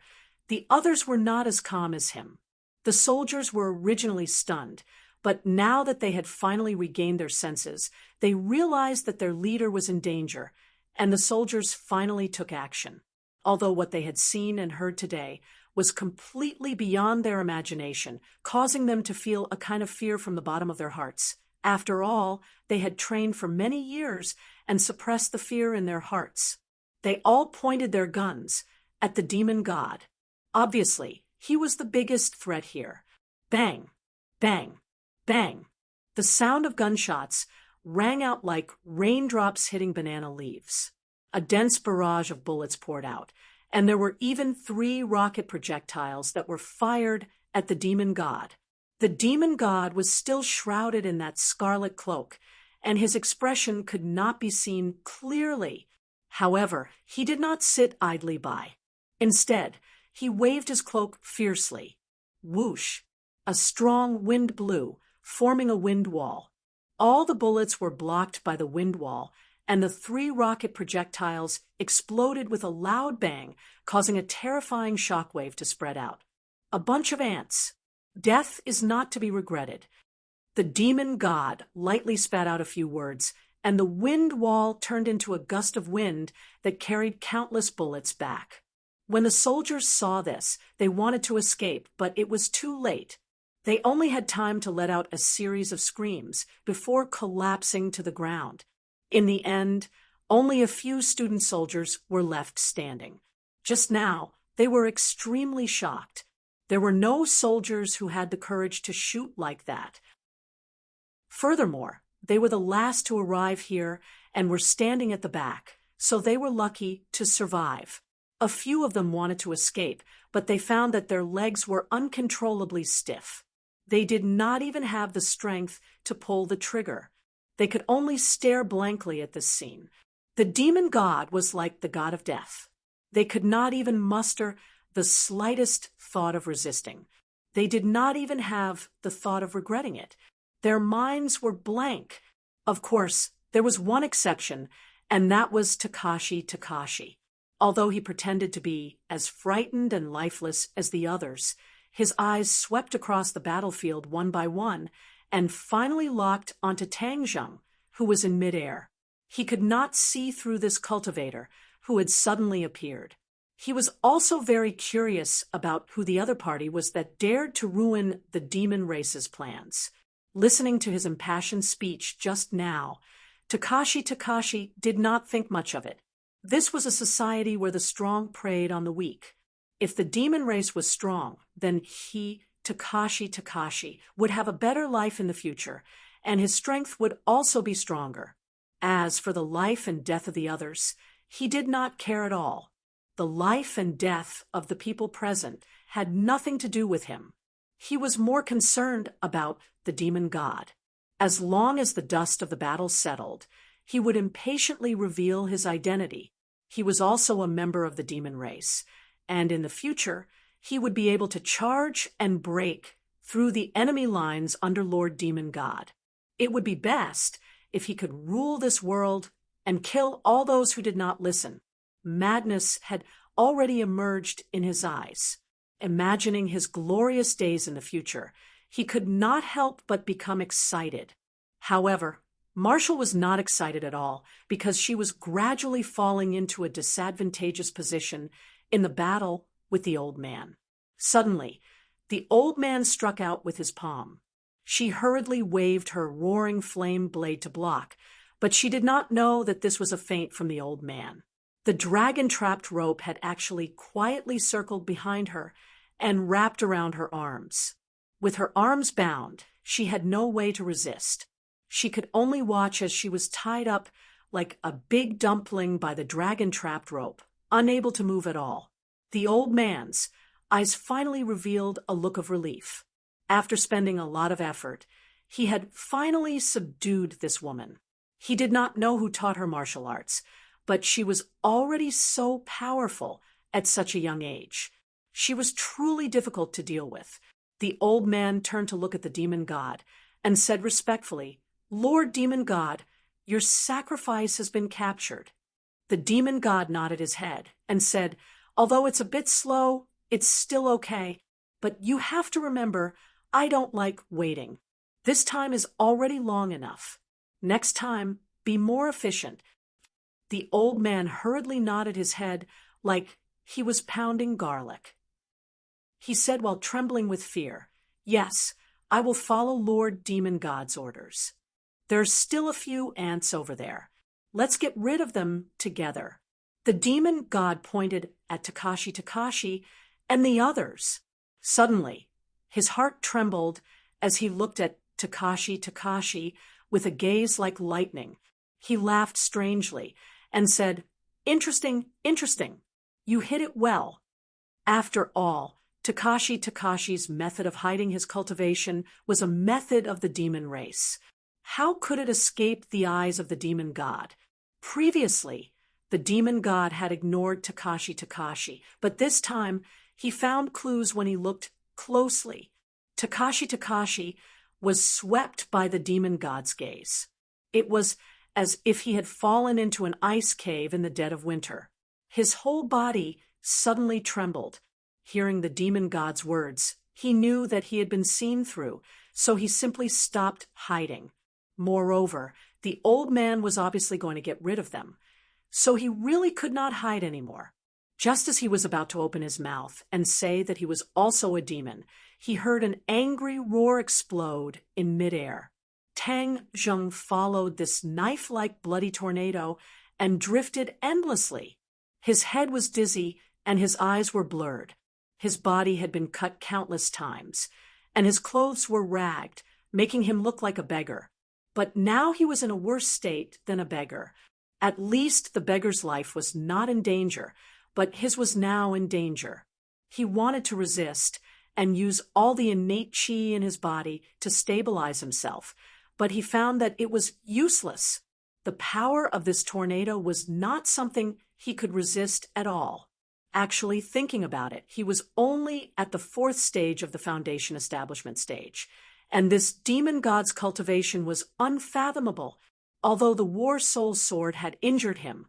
the others were not as calm as him. The soldiers were originally stunned, but now that they had finally regained their senses, they realized that their leader was in danger, and the soldiers finally took action. Although what they had seen and heard today was completely beyond their imagination, causing them to feel a kind of fear from the bottom of their hearts. After all, they had trained for many years and suppressed the fear in their hearts. They all pointed their guns at the demon god. Obviously, he was the biggest threat here. Bang, bang, bang. The sound of gunshots rang out like raindrops hitting banana leaves. A dense barrage of bullets poured out, and there were even 3 rocket projectiles that were fired at the demon god. The demon god was still shrouded in that scarlet cloak, and his expression could not be seen clearly. However, he did not sit idly by. Instead, he waved his cloak fiercely. Whoosh! A strong wind blew, forming a wind wall. All the bullets were blocked by the wind wall, and the 3 rocket projectiles exploded with a loud bang, causing a terrifying shockwave to spread out. A bunch of ants. Death is not to be regretted. The demon god lightly spat out a few words, and the wind wall turned into a gust of wind that carried countless bullets back. When the soldiers saw this, they wanted to escape, but it was too late. They only had time to let out a series of screams before collapsing to the ground. In the end, only a few student soldiers were left standing. Just now, they were extremely shocked. There were no soldiers who had the courage to shoot like that. Furthermore, they were the last to arrive here and were standing at the back, so they were lucky to survive. A few of them wanted to escape, but they found that their legs were uncontrollably stiff. They did not even have the strength to pull the trigger. They could only stare blankly at this scene. The demon god was like the god of death. They could not even muster the slightest thought of resisting. They did not even have the thought of regretting it. Their minds were blank. Of course, there was one exception, and that was Takashi. Although he pretended to be as frightened and lifeless as the others, his eyes swept across the battlefield one by one and finally locked onto Tang Zheng, who was in midair. He could not see through this cultivator, who had suddenly appeared. He was also very curious about who the other party was that dared to ruin the demon race's plans. Listening to his impassioned speech just now, Takashi did not think much of it. This was a society where the strong preyed on the weak. If the demon race was strong, then he, Takashi, would have a better life in the future, and his strength would also be stronger. As for the life and death of the others, he did not care at all. The life and death of the people present had nothing to do with him. He was more concerned about the demon god. As long as the dust of the battle settled, he would impatiently reveal his identity. He was also a member of the demon race, and in the future, he would be able to charge and break through the enemy lines under Lord Demon God. It would be best if he could rule this world and kill all those who did not listen. Madness had already emerged in his eyes. Imagining his glorious days in the future, he could not help but become excited. However, Marshall was not excited at all because she was gradually falling into a disadvantageous position in the battle with the old man. Suddenly, the old man struck out with his palm. She hurriedly waved her roaring flame blade to block, but she did not know that this was a feint from the old man. The dragon-trapped rope had actually quietly circled behind her and wrapped around her arms. With her arms bound, she had no way to resist. She could only watch as she was tied up like a big dumpling by the dragon-trapped rope, unable to move at all. The old man's eyes finally revealed a look of relief. After spending a lot of effort, he had finally subdued this woman. He did not know who taught her martial arts, but she was already so powerful at such a young age. She was truly difficult to deal with. The old man turned to look at the demon god and said respectfully, "Lord Demon God, your sacrifice has been captured." The demon god nodded his head and said, "Although it's a bit slow, it's still okay, but you have to remember, I don't like waiting. This time is already long enough. Next time, be more efficient." The old man hurriedly nodded his head like he was pounding garlic. He said while trembling with fear, "Yes, I will follow Lord Demon God's orders. There's still a few ants over there. Let's get rid of them together." The demon god pointed at Takashi and the others. Suddenly, his heart trembled as he looked at Takashi with a gaze like lightning. He laughed strangely and said, "Interesting, interesting. You hit it well." After all, Takashi's method of hiding his cultivation was a method of the demon race. How could it escape the eyes of the demon god? Previously, the demon god had ignored Takashi, but this time he found clues when he looked closely. Takashi was swept by the demon god's gaze. It was as if he had fallen into an ice cave in the dead of winter. His whole body suddenly trembled. Hearing the demon god's words, he knew that he had been seen through, so he simply stopped hiding. Moreover, the old man was obviously going to get rid of them, so he really could not hide anymore. Just as he was about to open his mouth and say that he was also a demon, he heard an angry roar explode in midair. Tang Zheng followed this knife-like bloody tornado and drifted endlessly. His head was dizzy and his eyes were blurred. His body had been cut countless times, and his clothes were ragged, making him look like a beggar. But now he was in a worse state than a beggar. At least the beggar's life was not in danger, but his was now in danger. He wanted to resist and use all the innate chi in his body to stabilize himself, but he found that it was useless. The power of this tornado was not something he could resist at all. Actually, thinking about it, he was only at the 4th stage of the foundation establishment stage, and this demon god's cultivation was unfathomable. Although the war soul sword had injured him,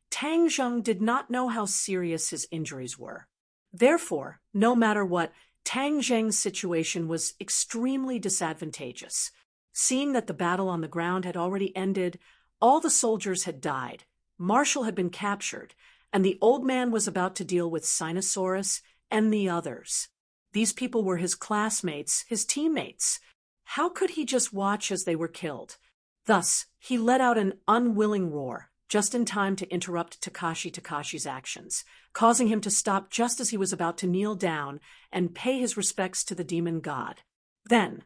Tang Zheng did not know how serious his injuries were. Therefore, no matter what, Tang Zheng's situation was extremely disadvantageous. Seeing that the battle on the ground had already ended, all the soldiers had died, Marshall had been captured, and the old man was about to deal with Sinosaurus and the others. These people were his classmates, his teammates. How could he just watch as they were killed? Thus, he let out an unwilling roar, just in time to interrupt Takashi's actions, causing him to stop just as he was about to kneel down and pay his respects to the demon god. Then,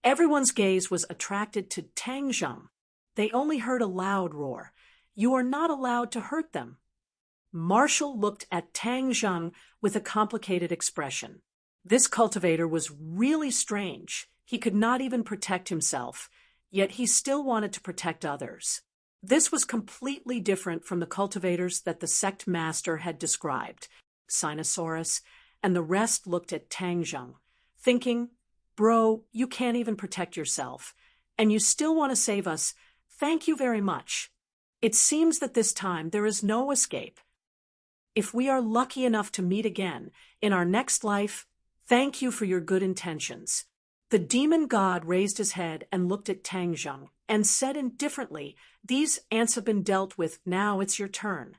everyone's gaze was attracted to Tang Zheng. They only heard a loud roar. "You are not allowed to hurt them." Marshall looked at Tang Zheng with a complicated expression. This cultivator was really strange. He could not even protect himself, yet he still wanted to protect others. This was completely different from the cultivators that the sect master had described. Sinosaurus and the rest looked at Tang Zheng, thinking, "Bro, you can't even protect yourself, and you still want to save us. Thank you very much. It seems that this time there is no escape. If we are lucky enough to meet again in our next life, thank you for your good intentions." The demon god raised his head and looked at Tang Zheng and said indifferently, "These ants have been dealt with, now it's your turn."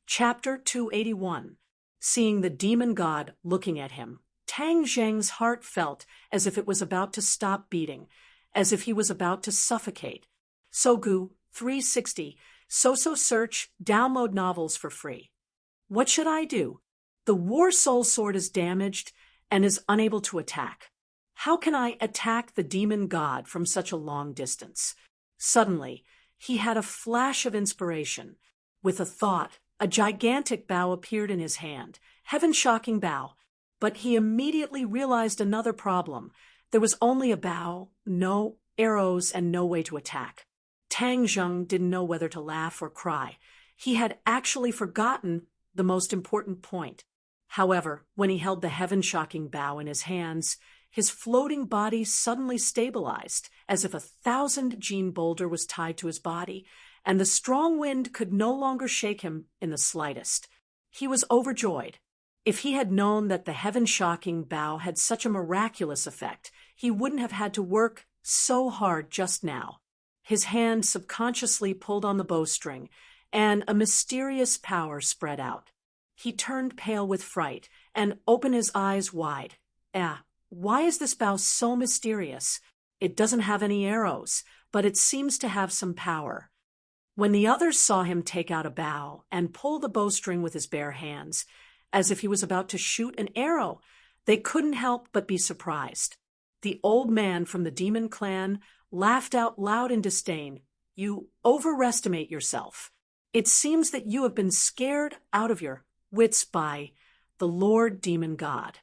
Chapter 281. Seeing the demon god looking at him, Tang Zheng's heart felt as if it was about to stop beating, as if he was about to suffocate. Sogu 360. So search, download novels for free. What should I do? The War Soul Sword is damaged and is unable to attack. How can I attack the demon god from such a long distance? Suddenly, he had a flash of inspiration. With a thought, a gigantic bow appeared in his hand, heaven-shocking bow. But he immediately realized another problem. There was only a bow, no arrows, and no way to attack. Tang Zheng didn't know whether to laugh or cry. He had actually forgotten the most important point. However, when he held the heaven-shocking bow in his hands, his floating body suddenly stabilized, as if a 1,000-gene boulder was tied to his body, and the strong wind could no longer shake him in the slightest. He was overjoyed. If he had known that the heaven-shocking bow had such a miraculous effect, he wouldn't have had to work so hard just now. His hand subconsciously pulled on the bowstring, and a mysterious power spread out. He turned pale with fright and opened his eyes wide. Why is this bow so mysterious? It doesn't have any arrows, but it seems to have some power. When the others saw him take out a bow and pull the bowstring with his bare hands, as if he was about to shoot an arrow, they couldn't help but be surprised. The old man from the demon clan laughed out loud in disdain. "You overestimate yourself. It seems that you have been scared out of your wits by the Lord Demon God."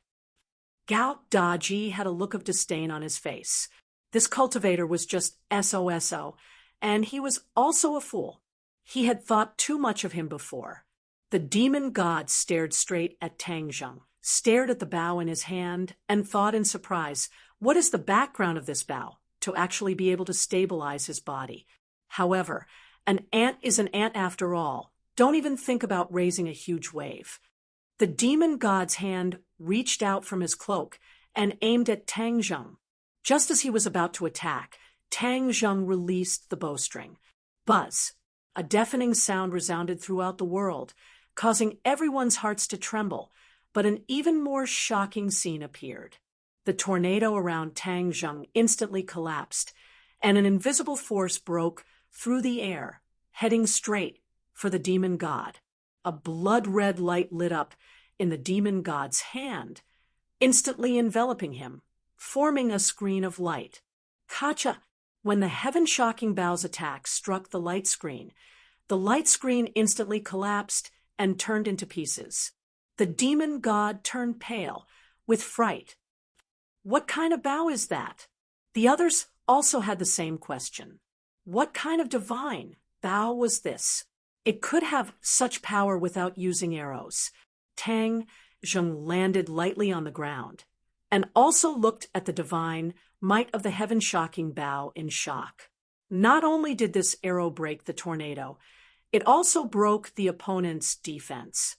Gao Daji had a look of disdain on his face. This cultivator was just SOSO, and he was also a fool. He had thought too much of him before. The demon god stared straight at Tang Zheng, stared at the bow in his hand, and thought in surprise, what is the background of this bow to actually be able to stabilize his body? However, an ant is an ant after all. Don't even think about raising a huge wave. The demon god's hand reached out from his cloak and aimed at Tang Zheng. Just as he was about to attack, Tang Zheng released the bowstring. Buzz! A deafening sound resounded throughout the world, causing everyone's hearts to tremble, but an even more shocking scene appeared. The tornado around Tang Zheng instantly collapsed, and an invisible force broke through the air, heading straight for the demon god. A blood-red light lit up in the demon god's hand, instantly enveloping him, forming a screen of light. Kacha! When the heaven-shocking bow's attack struck the light screen instantly collapsed and turned into pieces. The demon god turned pale with fright. What kind of bow is that? The others also had the same question. What kind of divine bow was this? It could have such power without using arrows. Tang Zheng landed lightly on the ground and also looked at the divine might of the heaven-shocking bow in shock. Not only did this arrow break the tornado, it also broke the opponent's defense.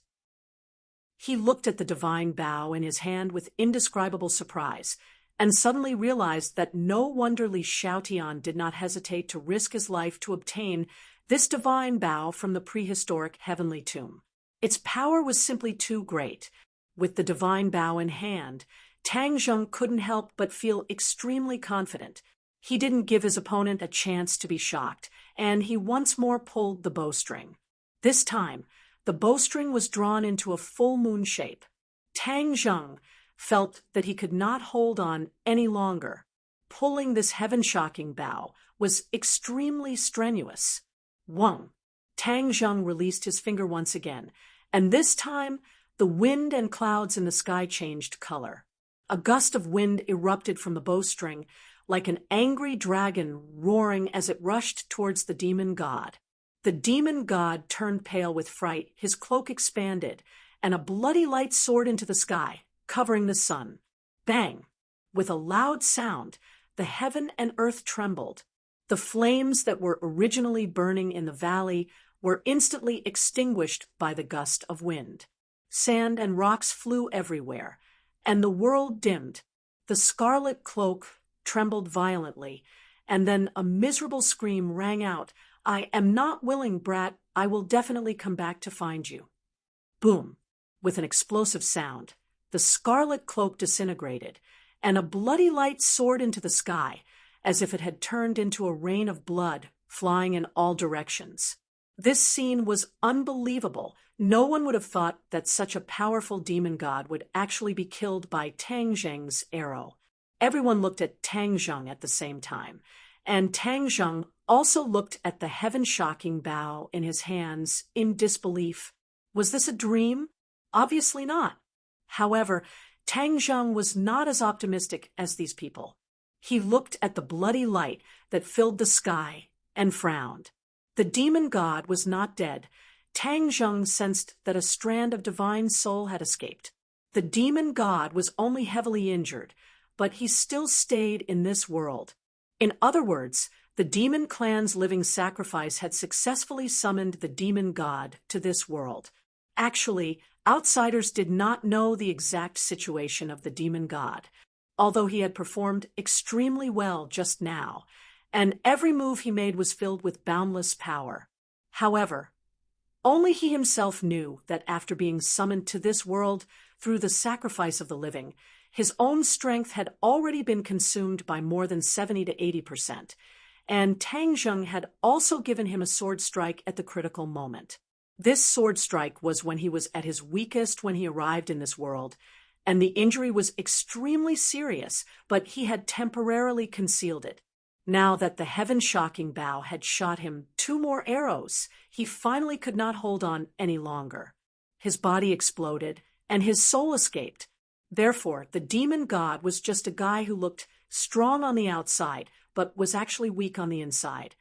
He looked at the divine bow in his hand with indescribable surprise, and suddenly realized that no wonder Li Xiaotian did not hesitate to risk his life to obtain this divine bow from the prehistoric heavenly tomb. Its power was simply too great. With the divine bow in hand, Tang Zheng couldn't help but feel extremely confident. He didn't give his opponent a chance to be shocked, and he once more pulled the bowstring. This time, the bowstring was drawn into a full moon shape. Tang Zheng felt that he could not hold on any longer. Pulling this heaven-shocking bow was extremely strenuous. Wang! Tang Zheng released his finger once again, and this time the wind and clouds in the sky changed color. A gust of wind erupted from the bowstring, like an angry dragon roaring as it rushed towards the demon god. The demon god turned pale with fright, his cloak expanded, and a bloody light soared into the sky, covering the sun. Bang! With a loud sound, the heaven and earth trembled. The flames that were originally burning in the valley were instantly extinguished by the gust of wind. Sand and rocks flew everywhere, and the world dimmed. The scarlet cloak trembled violently, and then a miserable scream rang out, "I am not willing, brat. I will definitely come back to find you." Boom! With an explosive sound, the scarlet cloak disintegrated, and a bloody light soared into the sky, as if it had turned into a rain of blood, flying in all directions. This scene was unbelievable. No one would have thought that such a powerful demon god would actually be killed by Tang Zheng's arrow. Everyone looked at Tang Zheng at the same time, and Tang Zheng also looked at the heaven-shocking bow in his hands in disbelief. Was this a dream? Obviously not. However, Tang Zheng was not as optimistic as these people. He looked at the bloody light that filled the sky and frowned. The demon god was not dead. Tang Zheng sensed that a strand of divine soul had escaped. The demon god was only heavily injured, but he still stayed in this world. In other words, the demon clan's living sacrifice had successfully summoned the demon god to this world. Actually, outsiders did not know the exact situation of the demon god, although he had performed extremely well just now, and every move he made was filled with boundless power. However, only he himself knew that after being summoned to this world through the sacrifice of the living, his own strength had already been consumed by more than 70 to 80%, and Tang Zheng had also given him a sword strike at the critical moment. This sword strike was when he was at his weakest when he arrived in this world, and the injury was extremely serious, but he had temporarily concealed it. Now that the heaven-shocking bow had shot him 2 more arrows, he finally could not hold on any longer. His body exploded, and his soul escaped. Therefore, the demon god was just a guy who looked strong on the outside, but was actually weak on the inside.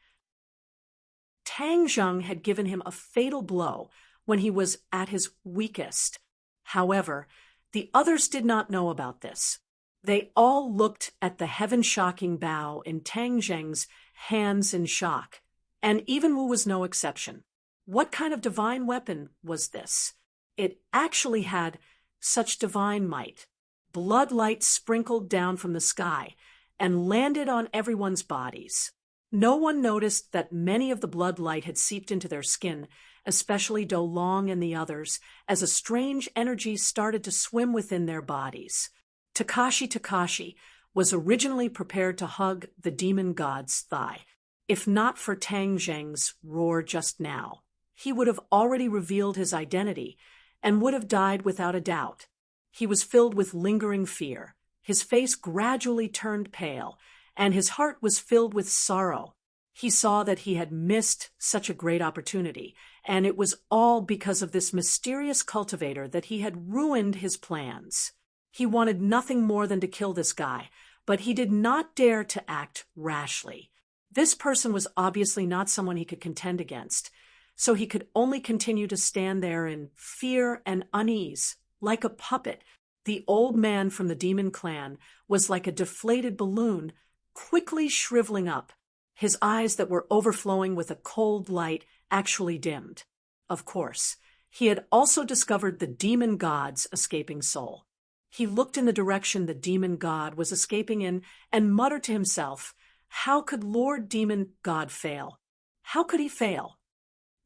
Tang Zheng had given him a fatal blow when he was at his weakest. However, the others did not know about this. They all looked at the heaven-shocking bow in Tang Zheng's hands in shock, and even Wu was no exception. What kind of divine weapon was this? It actually had such divine might. Blood light sprinkled down from the sky and landed on everyone's bodies. No one noticed that many of the blood light had seeped into their skin, especially Do Long and the others, as a strange energy started to swim within their bodies. Takashi was originally prepared to hug the demon god's thigh. If not for Tang Zheng's roar just now, he would have already revealed his identity and would have died without a doubt. He was filled with lingering fear. His face gradually turned pale, and his heart was filled with sorrow. He saw that he had missed such a great opportunity, and it was all because of this mysterious cultivator that he had ruined his plans. He wanted nothing more than to kill this guy, but he did not dare to act rashly. This person was obviously not someone he could contend against, so he could only continue to stand there in fear and unease, like a puppet. The old man from the demon clan was like a deflated balloon, quickly shriveling up. His eyes that were overflowing with a cold light actually dimmed. Of course, he had also discovered the demon god's escaping soul. He looked in the direction the demon god was escaping in and muttered to himself, "How could Lord Demon God fail? How could he fail?"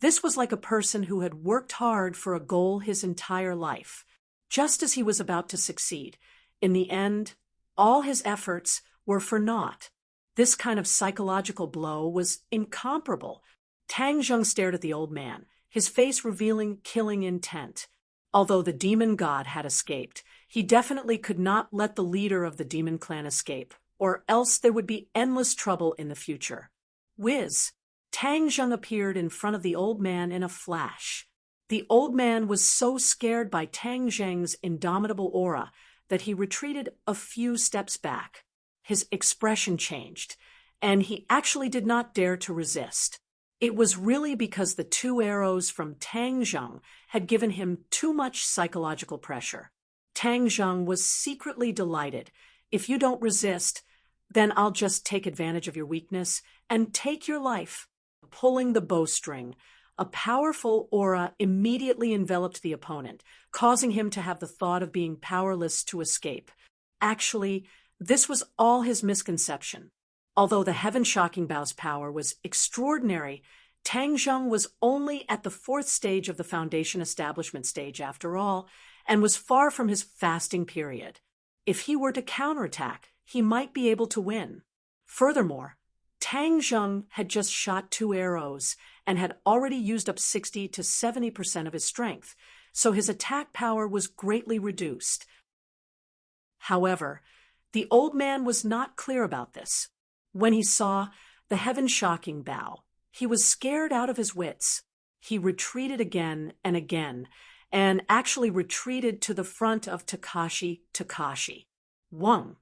This was like a person who had worked hard for a goal his entire life. Just as he was about to succeed, in the end, all his efforts were for naught. This kind of psychological blow was incomparable. Tang Zheng stared at the old man, his face revealing killing intent. Although the demon god had escaped, he definitely could not let the leader of the demon clan escape, or else there would be endless trouble in the future. Whiz! Tang Zheng appeared in front of the old man in a flash. The old man was so scared by Tang Zheng's indomitable aura that he retreated a few steps back. His expression changed, and he actually did not dare to resist. It was really because the 2 arrows from Tang Zheng had given him too much psychological pressure. Tang Zheng was secretly delighted. "If you don't resist, then I'll just take advantage of your weakness and take your life." Pulling the bowstring, a powerful aura immediately enveloped the opponent, causing him to have the thought of being powerless to escape. Actually, this was all his misconception. Although the heaven-shocking bow's power was extraordinary, Tang Zheng was only at the 4th stage of the foundation establishment stage after all, and was far from his fasting period. If he were to counterattack, he might be able to win. Furthermore, Tang Zheng had just shot 2 arrows and had already used up 60 to 70% of his strength, so his attack power was greatly reduced. However, the old man was not clear about this. When he saw the heaven-shocking bow, he was scared out of his wits. He retreated again, and actually retreated to the front of Takashi. Whang!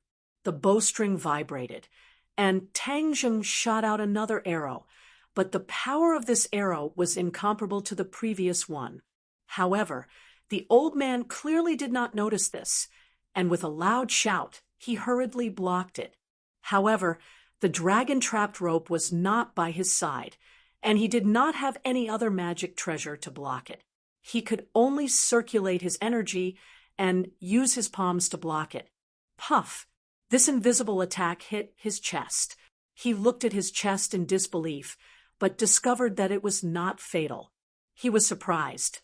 The bowstring vibrated, and Tang Zheng shot out another arrow, but the power of this arrow was incomparable to the previous one. However, the old man clearly did not notice this, and with a loud shout, he hurriedly blocked it. However, the dragon-trapped rope was not by his side, and he did not have any other magic treasure to block it. He could only circulate his energy and use his palms to block it. Puff! This invisible attack hit his chest. He looked at his chest in disbelief, but discovered that it was not fatal. He was surprised.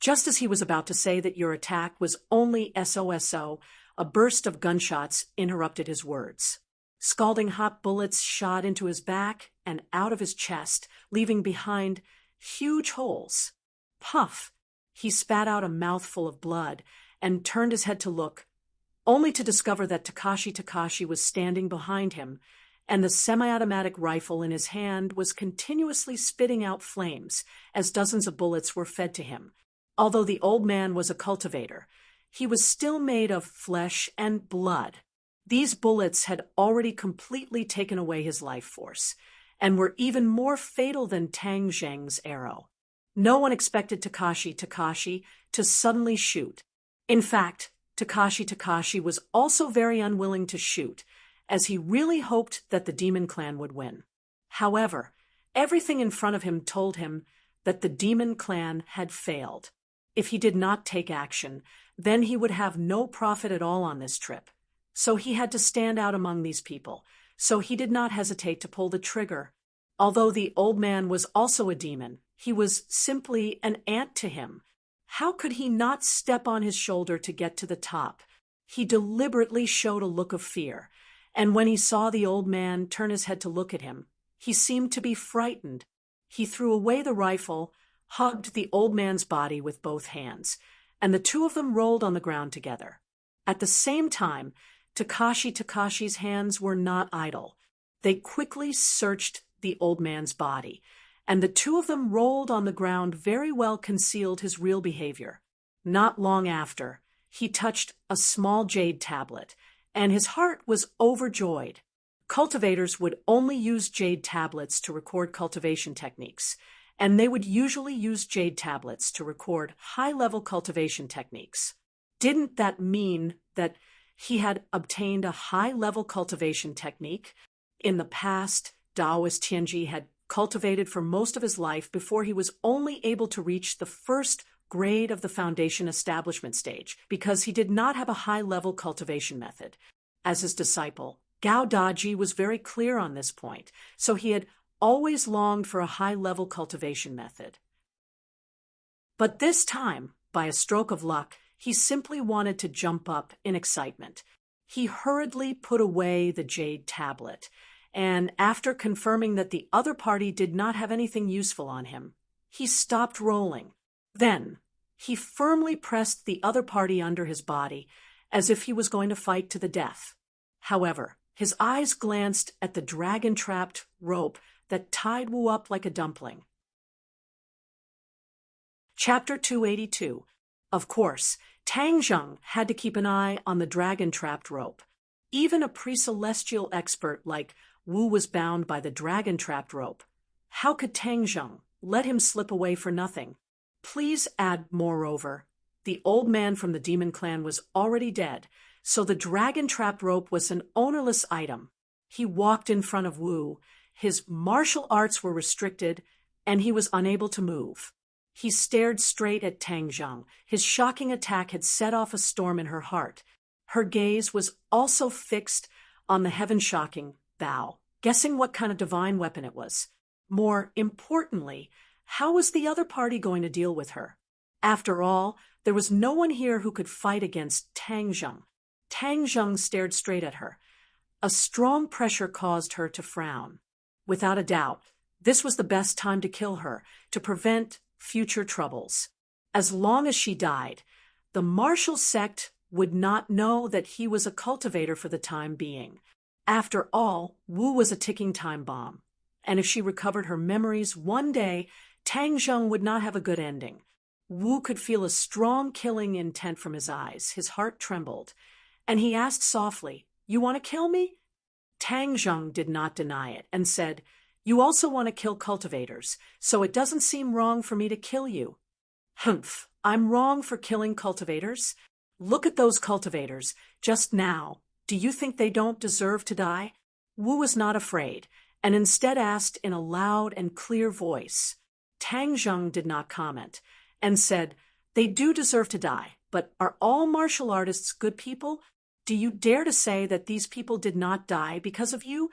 Just as he was about to say that your attack was only SOSO, a burst of gunshots interrupted his words. Scalding hot bullets shot into his back and out of his chest, leaving behind huge holes. Puff! He spat out a mouthful of blood and turned his head to look, only to discover that Takashi was standing behind him, and the semi-automatic rifle in his hand was continuously spitting out flames as dozens of bullets were fed to him. Although the old man was a cultivator, he was still made of flesh and blood. These bullets had already completely taken away his life force, and were even more fatal than Tang Zheng's arrow. No one expected Takashi to suddenly shoot. In fact, Takashi was also very unwilling to shoot, as he really hoped that the Demon Clan would win. However, everything in front of him told him that the Demon Clan had failed. If he did not take action, then he would have no profit at all on this trip. So he had to stand out among these people, so he did not hesitate to pull the trigger. Although the old man was also a demon, he was simply an ant to him. How could he not step on his shoulder to get to the top? He deliberately showed a look of fear, and when he saw the old man turn his head to look at him, he seemed to be frightened. He threw away the rifle, hugged the old man's body with both hands, and the two of them rolled on the ground together. At the same time, Takashi's hands were not idle. They quickly searched the old man's body, and the two of them rolled on the ground very well concealed his real behavior. Not long after, he touched a small jade tablet, and his heart was overjoyed. Cultivators would only use jade tablets to record cultivation techniques, and they would usually use jade tablets to record high-level cultivation techniques. Didn't that mean that he had obtained a high-level cultivation technique? In the past, Daoist Tianji had cultivated for most of his life before he was only able to reach the first grade of the foundation establishment stage, because he did not have a high-level cultivation method. As his disciple, Gao Daji was very clear on this point, so he had always longed for a high-level cultivation method. But this time, by a stroke of luck, he simply wanted to jump up in excitement. He hurriedly put away the jade tablet, and after confirming that the other party did not have anything useful on him, he stopped rolling. Then, he firmly pressed the other party under his body, as if he was going to fight to the death. However, his eyes glanced at the dragon-trapped rope that tied Wu up like a dumpling. Chapter 282. Of course, Tang Zheng had to keep an eye on the dragon-trapped rope. Even a pre-celestial expert like Wu was bound by the dragon-trapped rope. How could Tang Zheng let him slip away for nothing? Please add, moreover, the old man from the Demon Clan was already dead, so the dragon-trapped rope was an ownerless item. He walked in front of Wu. His martial arts were restricted, and he was unable to move. He stared straight at Tang Zheng. His shocking attack had set off a storm in her heart. Her gaze was also fixed on the heaven-shocking bow, guessing what kind of divine weapon it was. More importantly, how was the other party going to deal with her? After all, there was no one here who could fight against Tang Zheng. Tang Zheng stared straight at her. A strong pressure caused her to frown. Without a doubt, this was the best time to kill her, to prevent future troubles. As long as she died, the martial sect would not know that he was a cultivator for the time being. After all, Wu was a ticking time bomb, and if she recovered her memories one day, Tang Zheng would not have a good ending. Wu could feel a strong killing intent from his eyes. His heart trembled, and he asked softly, "You want to kill me?" Tang Zheng did not deny it and said, You also want to kill cultivators, so it doesn't seem wrong for me to kill you. Humph, I'm wrong for killing cultivators? Look at those cultivators, just now. Do you think they don't deserve to die? Wu was not afraid, and instead asked in a loud and clear voice. Tang Zheng did not comment, and said, "They do deserve to die, but are all martial artists good people? Do you dare to say that these people did not die because of you?"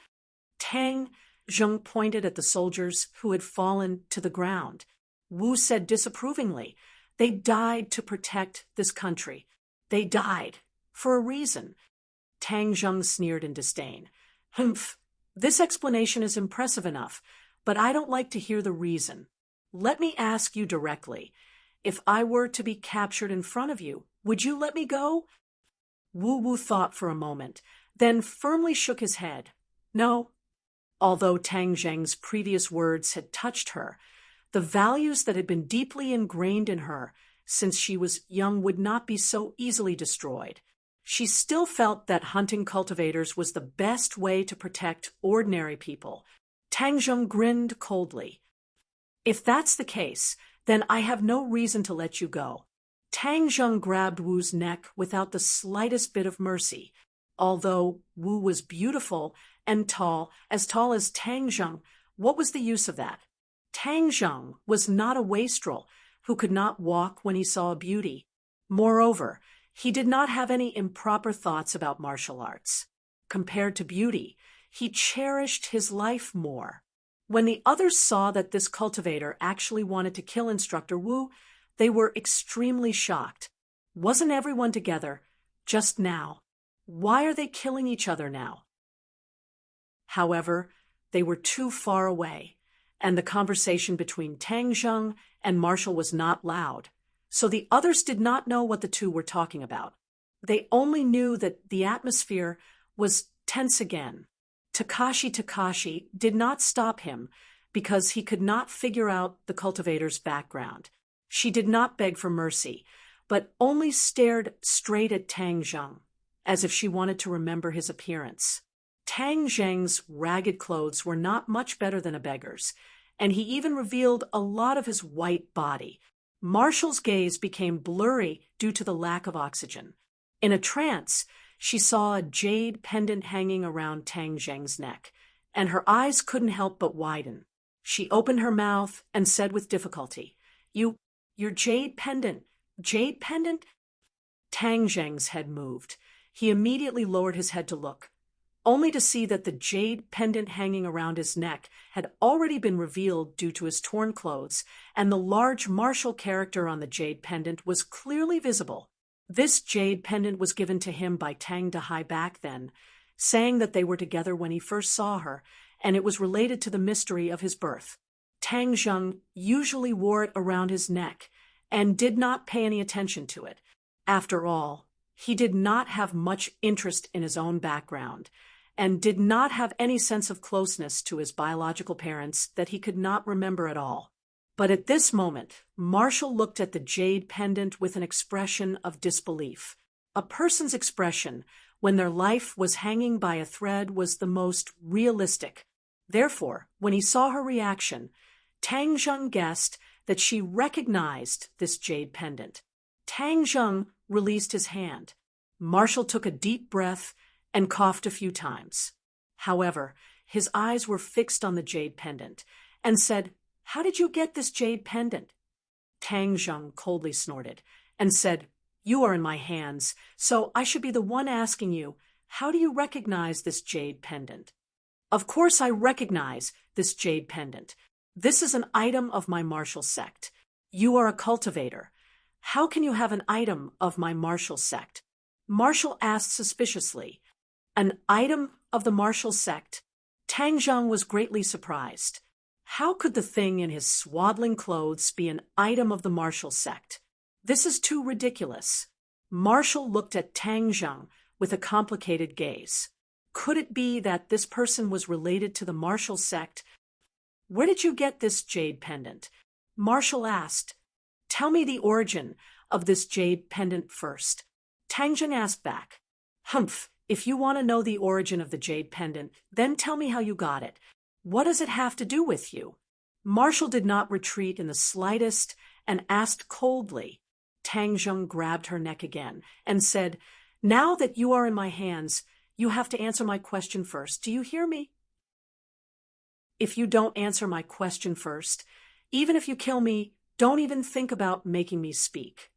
Tang Zheng pointed at the soldiers who had fallen to the ground. Wu said disapprovingly, "They died to protect this country. They died for a reason." Tang Zheng sneered in disdain. "Humph, this explanation is impressive enough, but I don't like to hear the reason. Let me ask you directly. If I were to be captured in front of you, would you let me go?" Wu thought for a moment, then firmly shook his head. "No." Although Tang Zheng's previous words had touched her, the values that had been deeply ingrained in her since she was young would not be so easily destroyed. She still felt that hunting cultivators was the best way to protect ordinary people. Tang Zheng grinned coldly. "If that's the case, then I have no reason to let you go." Tang Zheng grabbed Wu's neck without the slightest bit of mercy. Although Wu was beautiful and tall as Tang Zheng, what was the use of that? Tang Zheng was not a wastrel who could not walk when he saw a beauty. Moreover, he did not have any improper thoughts about martial arts. Compared to beauty, he cherished his life more. When the others saw that this cultivator actually wanted to kill Instructor Wu, they were extremely shocked. Wasn't everyone together just now? Why are they killing each other now? However, they were too far away, and the conversation between Tang Zheng and Marshall was not loud, so the others did not know what the two were talking about. They only knew that the atmosphere was tense again. Takashi did not stop him because he could not figure out the cultivator's background. She did not beg for mercy, but only stared straight at Tang Zheng, as if she wanted to remember his appearance. Tang Zheng's ragged clothes were not much better than a beggar's, and he even revealed a lot of his white body. Marshall's gaze became blurry due to the lack of oxygen. In a trance, she saw a jade pendant hanging around Tang Zheng's neck, and her eyes couldn't help but widen. She opened her mouth and said with difficulty, Your jade pendant. Jade pendant?" Tang Zheng's head moved. He immediately lowered his head to look, only to see that the jade pendant hanging around his neck had already been revealed due to his torn clothes, and the large martial character on the jade pendant was clearly visible. This jade pendant was given to him by Tang Dahai back then, saying that they were together when he first saw her, and it was related to the mystery of his birth. Tang Zheng usually wore it around his neck and did not pay any attention to it. After all, he did not have much interest in his own background, and did not have any sense of closeness to his biological parents that he could not remember at all. But at this moment, Marshall looked at the jade pendant with an expression of disbelief. A person's expression when their life was hanging by a thread was the most realistic. Therefore, when he saw her reaction, Tang Zheng guessed that she recognized this jade pendant. Tang Zheng released his hand. Marshall took a deep breath and coughed a few times. However, his eyes were fixed on the jade pendant, and said, "How did you get this jade pendant?" Tang Zheng coldly snorted, and said, "You are in my hands, so I should be the one asking you, how do you recognize this jade pendant?" "Of course I recognize this jade pendant. This is an item of my martial sect. You are a cultivator. How can you have an item of my martial sect?" Marshall asked suspiciously. "An item of the martial sect?" Tang Zheng was greatly surprised. How could the thing in his swaddling clothes be an item of the martial sect? This is too ridiculous. Marshall looked at Tang Zheng with a complicated gaze. Could it be that this person was related to the martial sect? "Where did you get this jade pendant?" Marshall asked. "Tell me the origin of this jade pendant first." Tang Zheng asked back. "Humph, if you want to know the origin of the jade pendant, then tell me how you got it. What does it have to do with you? Marshall did not retreat in the slightest and asked coldly. Tang Zheng grabbed her neck again and said, "Now that you are in my hands, you have to answer my question first. Do you hear me? If you don't answer my question first, even if you kill me, don't even think about making me speak."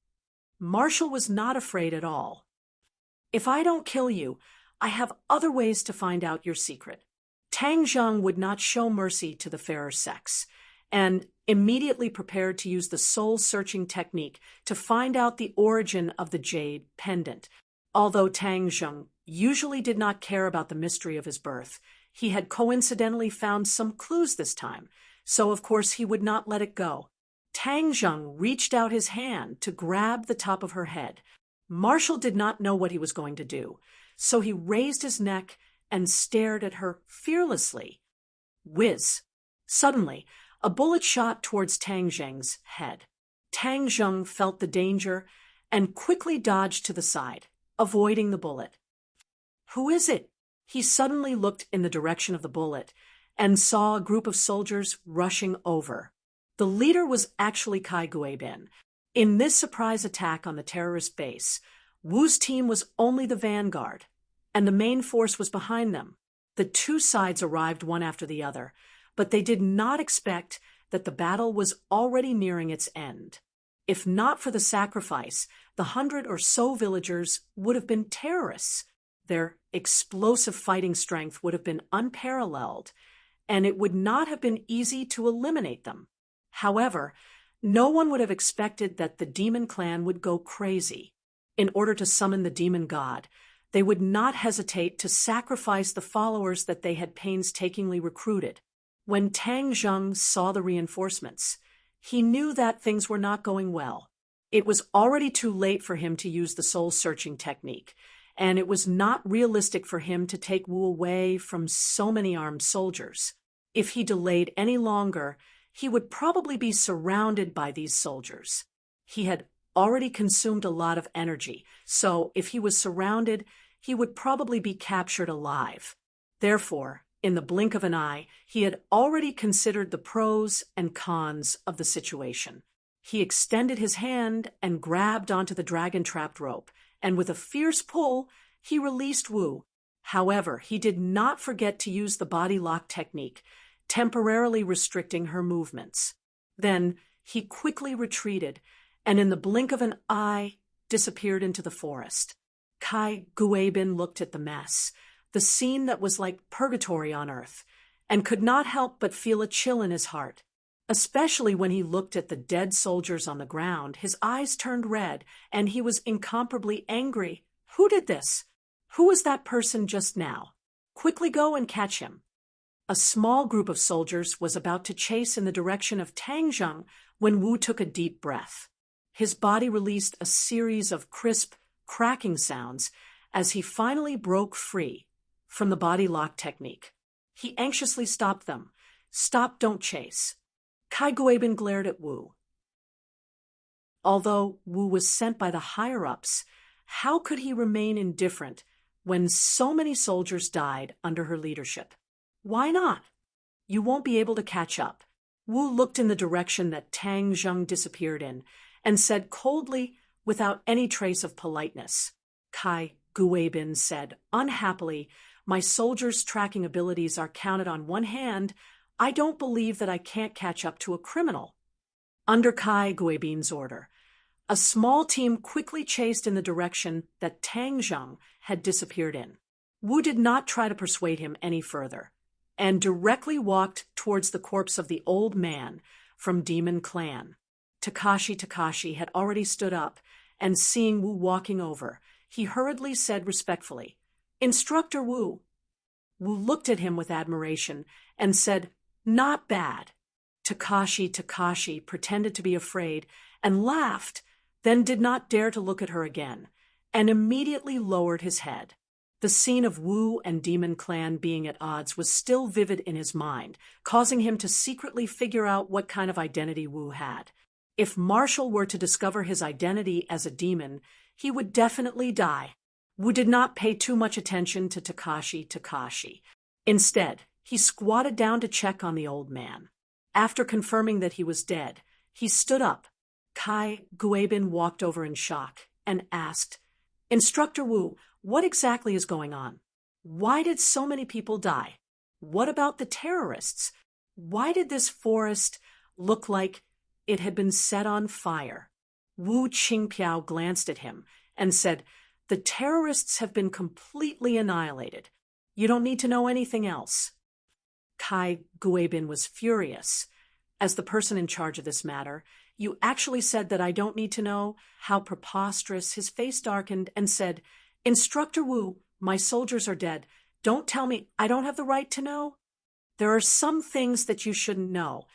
Marshall was not afraid at all. "If I don't kill you, I have other ways to find out your secret." Tang Zheng would not show mercy to the fairer sex, and immediately prepared to use the soul-searching technique to find out the origin of the jade pendant. Although Tang Zheng usually did not care about the mystery of his birth, he had coincidentally found some clues this time, so of course he would not let it go. Tang Zheng reached out his hand to grab the top of her head. Marshall did not know what he was going to do, so he raised his neck and stared at her fearlessly. Whiz! Suddenly, a bullet shot towards Tang Zheng's head. Tang Zheng felt the danger and quickly dodged to the side, avoiding the bullet. "Who is it?" He suddenly looked in the direction of the bullet and saw a group of soldiers rushing over. The leader was actually Kai Guibin. In this surprise attack on the terrorist base, Wu's team was only the vanguard, and the main force was behind them. The two sides arrived one after the other, but they did not expect that the battle was already nearing its end. If not for the sacrifice, the 100 or so villagers would have been terrorists. Their explosive fighting strength would have been unparalleled, and it would not have been easy to eliminate them. However, no one would have expected that the demon clan would go crazy. In order to summon the demon god, they would not hesitate to sacrifice the followers that they had painstakingly recruited. When Tang Zheng saw the reinforcements, he knew that things were not going well. It was already too late for him to use the soul-searching technique, and it was not realistic for him to take Wu away from so many armed soldiers. If he delayed any longer, he would probably be surrounded by these soldiers. He had already consumed a lot of energy, so if he was surrounded, he would probably be captured alive. Therefore, in the blink of an eye, he had already considered the pros and cons of the situation. He extended his hand and grabbed onto the dragon-trapped rope, and with a fierce pull, he released Wu. However, he did not forget to use the body lock technique, temporarily restricting her movements. Then he quickly retreated, and in the blink of an eye, disappeared into the forest. Kai Guibin looked at the mess, the scene that was like purgatory on earth, and could not help but feel a chill in his heart. Especially when he looked at the dead soldiers on the ground, his eyes turned red, and he was incomparably angry. Who did this? Who was that person just now? Quickly go and catch him. A small group of soldiers was about to chase in the direction of Tang Zheng when Wu took a deep breath. His body released a series of crisp, cracking sounds as he finally broke free from the body lock technique. He anxiously stopped them. "Stop, don't chase." Kai Guibin glared at Wu. Although Wu was sent by the higher-ups, how could he remain indifferent when so many soldiers died under her leadership? Why not? You won't be able to catch up. Wu looked in the direction that Tang Zheng disappeared in and said coldly, without any trace of politeness. Kai Guibin said, unhappily, "My soldiers' tracking abilities are counted on one hand. I don't believe that I can't catch up to a criminal." Under Kai Guibin's order, a small team quickly chased in the direction that Tang Zheng had disappeared in. Wu did not try to persuade him any further, and directly walked towards the corpse of the old man from Demon Clan. Takashi had already stood up, and seeing Wu walking over, he hurriedly said respectfully, "Instructor Wu." Wu looked at him with admiration and said, "Not bad." Takashi pretended to be afraid and laughed, then did not dare to look at her again, and immediately lowered his head. The scene of Wu and Demon Clan being at odds was still vivid in his mind, causing him to secretly figure out what kind of identity Wu had. If Marshall were to discover his identity as a demon, he would definitely die. Wu did not pay too much attention to Takashi. Instead, He squatted down to check on the old man. After confirming that he was dead, he stood up. Kai Guibin walked over in shock and asked, "Instructor Wu, what exactly is going on? Why did so many people die? What about the terrorists? Why did this forest look like it had been set on fire?" Wu Qingpiao glanced at him and said, "The terrorists have been completely annihilated. You don't need to know anything else." Kai Guibin was furious. "As the person in charge of this matter, you actually said that I don't need to know? How preposterous." His face darkened and said, "Instructor Wu, my soldiers are dead. Don't tell me I don't have the right to know? There are some things that you shouldn't know."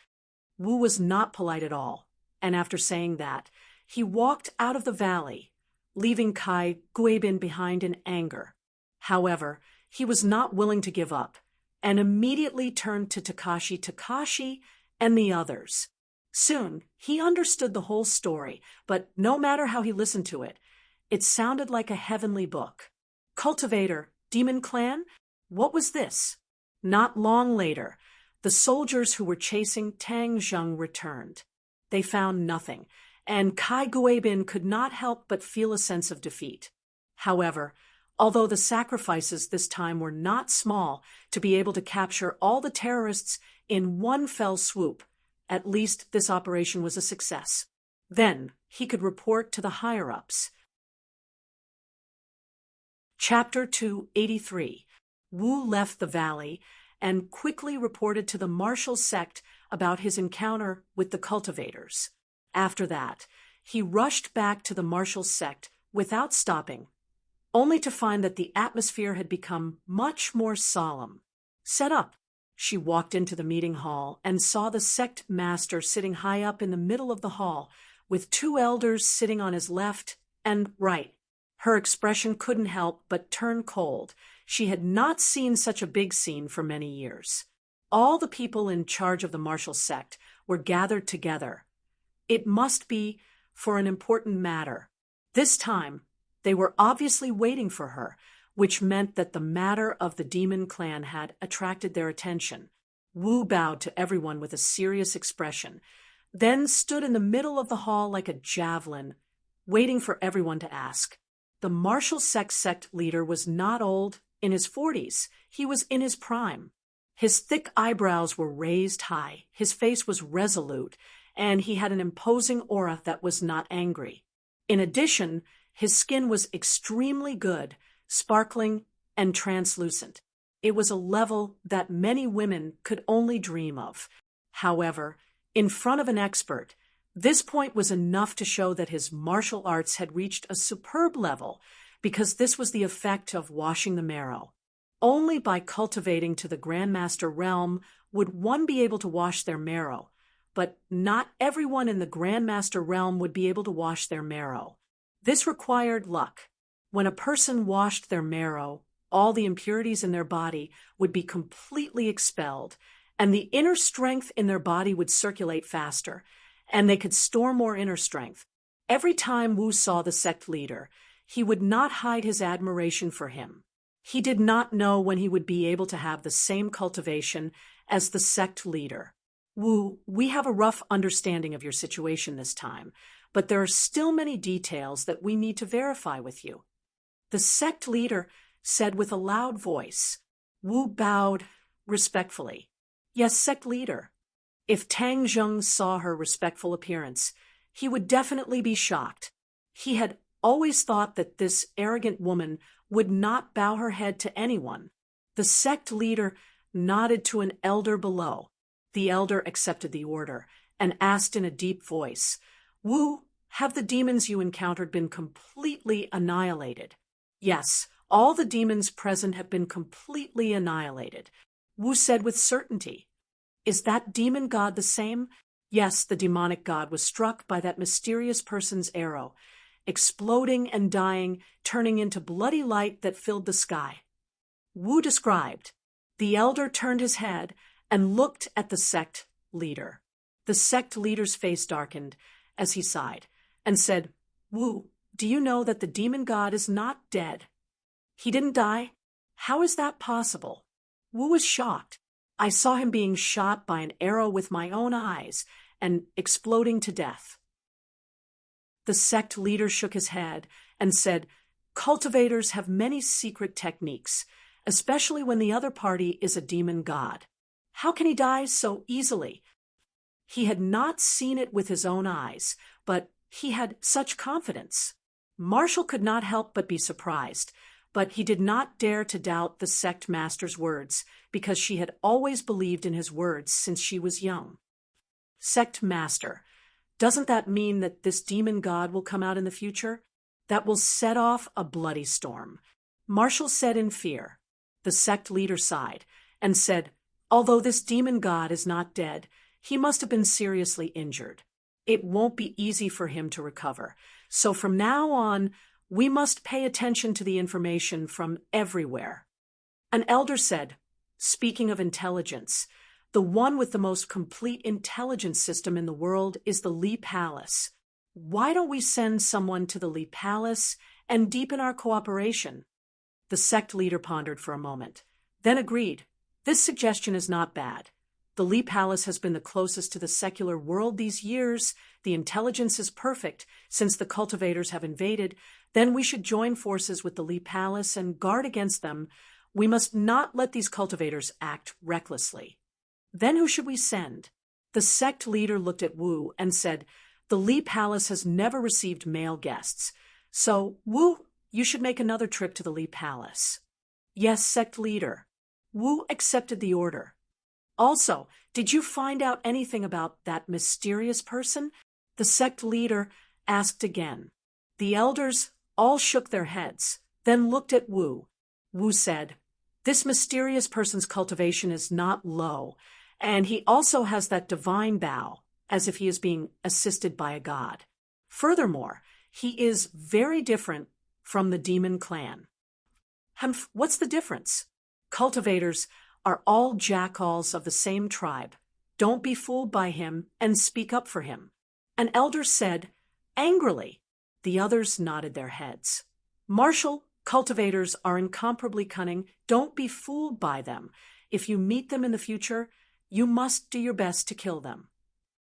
Wu was not polite at all, and after saying that, he walked out of the valley, leaving Kai Guibin behind in anger. However, he was not willing to give up, and immediately turned to Takashi and the others. Soon, he understood the whole story, but no matter how he listened to it, it sounded like a heavenly book. Cultivator, Demon Clan? What was this? Not long later, the soldiers who were chasing Tang Zheng returned. They found nothing, and Kai Guibin could not help but feel a sense of defeat. However, although the sacrifices this time were not small to be able to capture all the terrorists in one fell swoop, at least this operation was a success. Then he could report to the higher-ups. Chapter 283. Wu left the valley and quickly reported to the martial sect about his encounter with the cultivators. After that, he rushed back to the martial sect without stopping, only to find that the atmosphere had become much more solemn. "Set up." She walked into the meeting hall and saw the sect master sitting high up in the middle of the hall, with two elders sitting on his left and right. Her expression couldn't help but turn cold. She had not seen such a big scene for many years. All the people in charge of the martial sect were gathered together. It must be for an important matter. This time, they were obviously waiting for her, which meant that the matter of the demon clan had attracted their attention. Wu bowed to everyone with a serious expression, then stood in the middle of the hall like a javelin, waiting for everyone to ask. The martial sect leader was not old, in his 40s. He was in his prime. His thick eyebrows were raised high, his face was resolute, and he had an imposing aura that was not angry. In addition, his skin was extremely good, sparkling and translucent. It was a level that many women could only dream of. However, in front of an expert, this point was enough to show that his martial arts had reached a superb level, because this was the effect of washing the marrow. Only by cultivating to the Grandmaster realm would one be able to wash their marrow, but not everyone in the Grandmaster realm would be able to wash their marrow. This required luck. When a person washed their marrow, all the impurities in their body would be completely expelled, and the inner strength in their body would circulate faster, and they could store more inner strength. Every time Wu saw the sect leader, he would not hide his admiration for him. He did not know when he would be able to have the same cultivation as the sect leader. "Wu, we have a rough understanding of your situation this time, but there are still many details that we need to verify with you," the sect leader said with a loud voice. Wu bowed respectfully. "Yes, sect leader." If Tang Zheng saw her respectful appearance, he would definitely be shocked. He had always thought that this arrogant woman would not bow her head to anyone. The sect leader nodded to an elder below. The elder accepted the order and asked in a deep voice, "Wu, have the demons you encountered been completely annihilated?" "Yes, all the demons present have been completely annihilated," Wu said with certainty. "Is that demon god the same?" Yes, the demonic god was struck by that mysterious person's arrow, exploding and dying, turning into bloody light that filled the sky. Wu described. The elder turned his head and looked at the sect leader. The sect leader's face darkened as he sighed and said, "Wu, do you know that the demon god is not dead?" "He didn't die? How is that possible?" Wu was shocked. I saw him being shot by an arrow with my own eyes and exploding to death." The sect leader shook his head and said, "Cultivators have many secret techniques, especially when the other party is a demon god. How can he die so easily?" He had not seen it with his own eyes, but he had such confidence. Marshall could not help but be surprised, but he did not dare to doubt the sect master's words, because she had always believed in his words since she was young. "Sect master, doesn't that mean that this demon god will come out in the future? That will set off a bloody storm?" Marshall said in fear. The sect leader sighed and said, "Although this demon god is not dead, he must have been seriously injured. It won't be easy for him to recover. So from now on, we must pay attention to the information from everywhere." An elder said, "Speaking of intelligence, the one with the most complete intelligence system in the world is the Lee Palace. Why don't we send someone to the Lee Palace and deepen our cooperation?" The sect leader pondered for a moment, then agreed. "This suggestion is not bad. The Lee Palace has been the closest to the secular world these years. The intelligence is perfect. Since the cultivators have invaded, then we should join forces with the Lee Palace and guard against them. We must not let these cultivators act recklessly." "Then who should we send?" The sect leader looked at Wu and said, "The Lee Palace has never received male guests. So, Wu, you should make another trip to the Lee Palace." "Yes, sect leader." Wu accepted the order. "Also, did you find out anything about that mysterious person?" the sect leader asked again. The elders all shook their heads, then looked at Wu. Wu said, "This mysterious person's cultivation is not low, and he also has that divine bow, as if he is being assisted by a god. Furthermore, he is very different from the demon clan." "Humph, what's the difference?" "Cultivators are all jackals of the same tribe. Don't be fooled by him and speak up for him." An elder said, angrily. The others nodded their heads. "Marshall, cultivators are incomparably cunning. Don't be fooled by them. If you meet them in the future, you must do your best to kill them."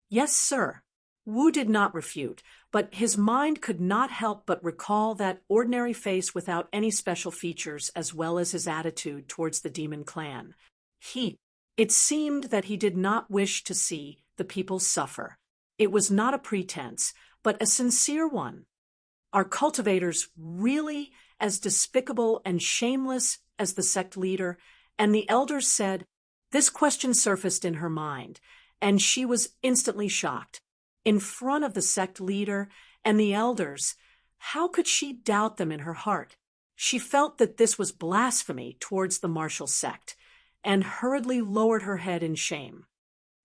"Yes, sir." Wu did not refute, but his mind could not help but recall that ordinary face without any special features, as well as his attitude towards the demon clan. It seemed that he did not wish to see the people suffer. It was not a pretense, but a sincere one. Are cultivators really as despicable and shameless as the sect leader? And the elders said, this question surfaced in her mind, and she was instantly shocked. In front of the sect leader and the elders, how could she doubt them in her heart? She felt that this was blasphemy towards the Marshall sect, and hurriedly lowered her head in shame.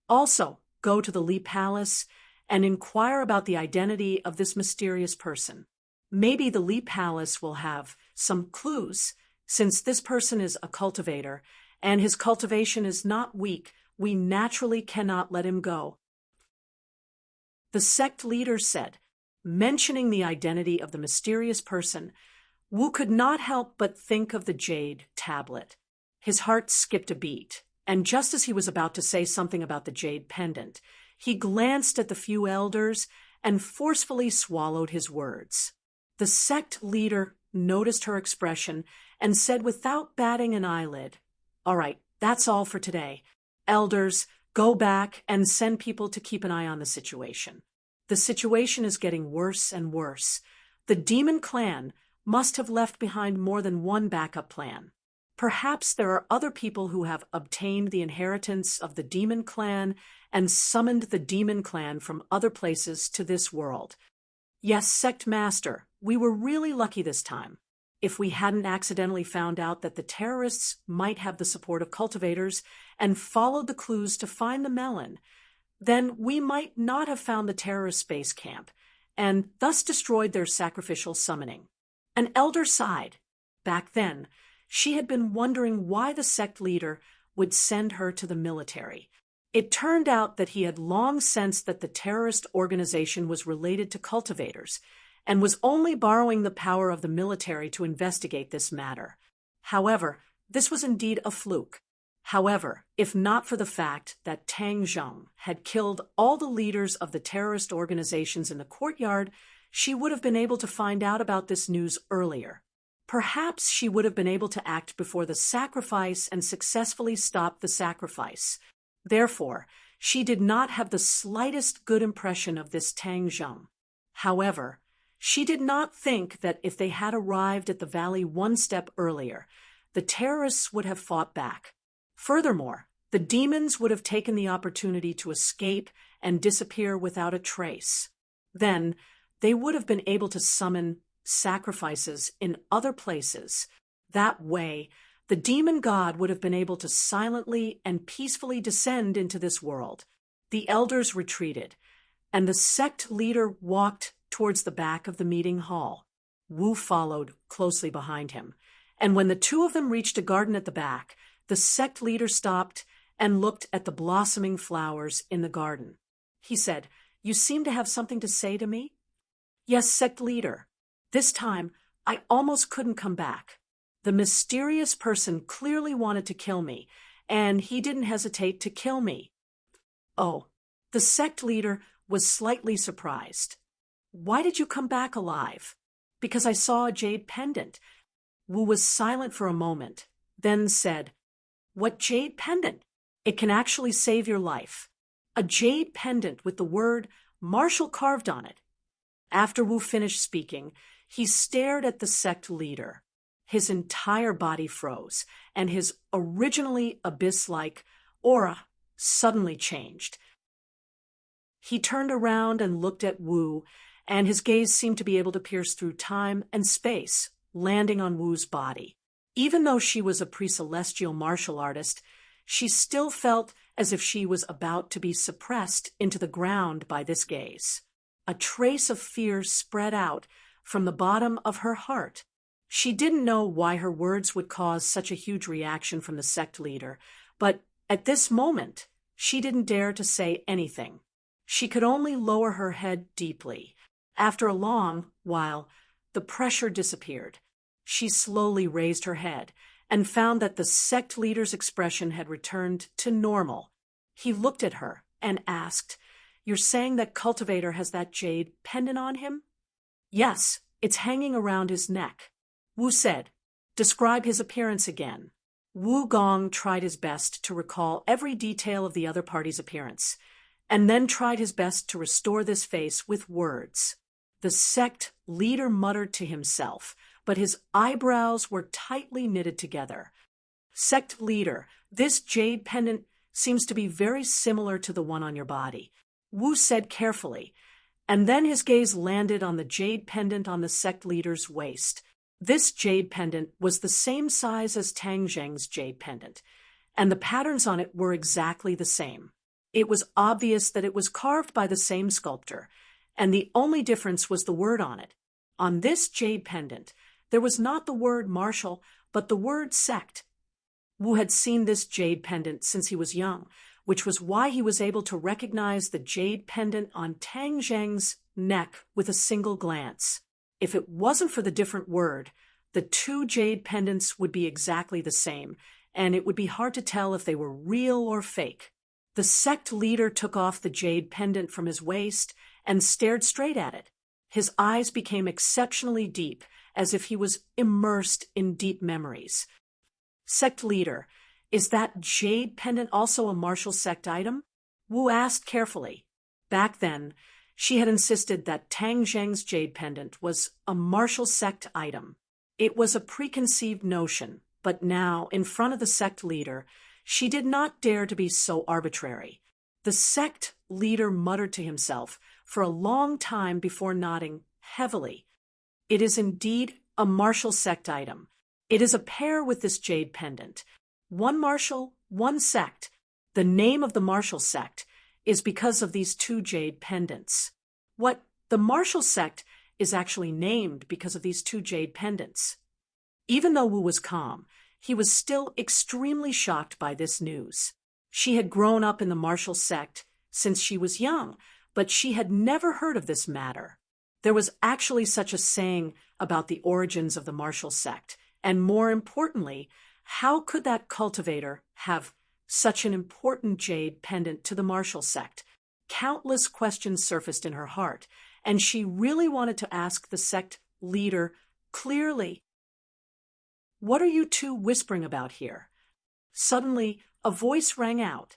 Also, go to the Lee Palace and inquire about the identity of this mysterious person. Maybe the Lee Palace will have some clues. Since this person is a cultivator, and his cultivation is not weak, we naturally cannot let him go. The sect leader said, mentioning the identity of the mysterious person, Wu could not help but think of the jade tablet. His heart skipped a beat, and just as he was about to say something about the jade pendant, he glanced at the few elders and forcefully swallowed his words. The sect leader noticed her expression and said without batting an eyelid, "All right, that's all for today. Elders, go back and send people to keep an eye on the situation. The situation is getting worse and worse. The demon clan must have left behind more than one backup plan. Perhaps there are other people who have obtained the inheritance of the demon clan and summoned the demon clan from other places to this world. Yes, sect master, we were really lucky this time. If we hadn't accidentally found out that the terrorists might have the support of cultivators and followed the clues to find the melon, then we might not have found the terrorist base camp and thus destroyed their sacrificial summoning." An elder sighed. Back then, she had been wondering why the sect leader would send her to the military. It turned out that he had long sensed that the terrorist organization was related to cultivators and was only borrowing the power of the military to investigate this matter. However, this was indeed a fluke. However, if not for the fact that Tang Zheng had killed all the leaders of the terrorist organizations in the courtyard, she would have been able to find out about this news earlier. Perhaps she would have been able to act before the sacrifice and successfully stop the sacrifice. Therefore, she did not have the slightest good impression of this Tang Zheng. However, she did not think that if they had arrived at the valley one step earlier, the terrorists would have fought back. Furthermore, the demons would have taken the opportunity to escape and disappear without a trace. Then, they would have been able to summon sacrifices in other places. That way, the demon god would have been able to silently and peacefully descend into this world. The elders retreated, and the sect leader walked towards the back of the meeting hall. Wu followed closely behind him, and when the two of them reached a garden at the back, the sect leader stopped and looked at the blossoming flowers in the garden. He said, "You seem to have something to say to me?" "Yes, sect leader. This time, I almost couldn't come back. The mysterious person clearly wanted to kill me, and he didn't hesitate to kill me." Oh, the sect leader was slightly surprised. "Why did you come back alive?" "Because I saw a jade pendant." Wu was silent for a moment, then said, "What jade pendant? It can actually save your life. A jade pendant with the word Marshall carved on it." After Wu finished speaking, he stared at the sect leader. His entire body froze, and his originally abyss-like aura suddenly changed. He turned around and looked at Wu, and his gaze seemed to be able to pierce through time and space, landing on Wu's body. Even though she was a pre-celestial martial artist, she still felt as if she was about to be suppressed into the ground by this gaze. A trace of fear spread out from the bottom of her heart. She didn't know why her words would cause such a huge reaction from the sect leader, but at this moment, she didn't dare to say anything. She could only lower her head deeply. After a long while, the pressure disappeared. She slowly raised her head and found that the sect leader's expression had returned to normal. He looked at her and asked, "You're saying that Cultivator has that jade pendant on him?" "Yes, it's hanging around his neck." Wu said, "Describe his appearance again." Wu Gong tried his best to recall every detail of the other party's appearance, and then tried his best to restore this face with words. The sect leader muttered to himself, but his eyebrows were tightly knitted together. "Sect leader, this jade pendant seems to be very similar to the one on your body," Wu said carefully, and then his gaze landed on the jade pendant on the sect leader's waist. This jade pendant was the same size as Tang Zheng's jade pendant, and the patterns on it were exactly the same. It was obvious that it was carved by the same sculptor, and the only difference was the word on it. On this jade pendant, there was not the word martial, but the word sect. Wu had seen this jade pendant since he was young, which was why he was able to recognize the jade pendant on Tang Zheng's neck with a single glance. If it wasn't for the different word, the two jade pendants would be exactly the same, and it would be hard to tell if they were real or fake. The sect leader took off the jade pendant from his waist and stared straight at it. His eyes became exceptionally deep, as if he was immersed in deep memories. "Sect leader, is that jade pendant also a martial sect item?" Wu asked carefully. Back then, she had insisted that Tang Zheng's jade pendant was a martial sect item. It was a preconceived notion, but now, in front of the sect leader, she did not dare to be so arbitrary. The sect leader muttered to himself for a long time before nodding heavily. "It is indeed a martial sect item. It is a pair with this jade pendant. One martial, one sect. The name of the martial sect is because of these two jade pendants." "What? The martial sect is actually named because of these two jade pendants." Even though Wu was calm, he was still extremely shocked by this news. She had grown up in the martial sect since she was young, but she had never heard of this matter. There was actually such a saying about the origins of the martial sect, and more importantly, how could that cultivator have Such an important jade pendant to the martial sect. Countless questions surfaced in her heart, and she really wanted to ask the sect leader clearly, "What are you two whispering about here?" Suddenly, a voice rang out.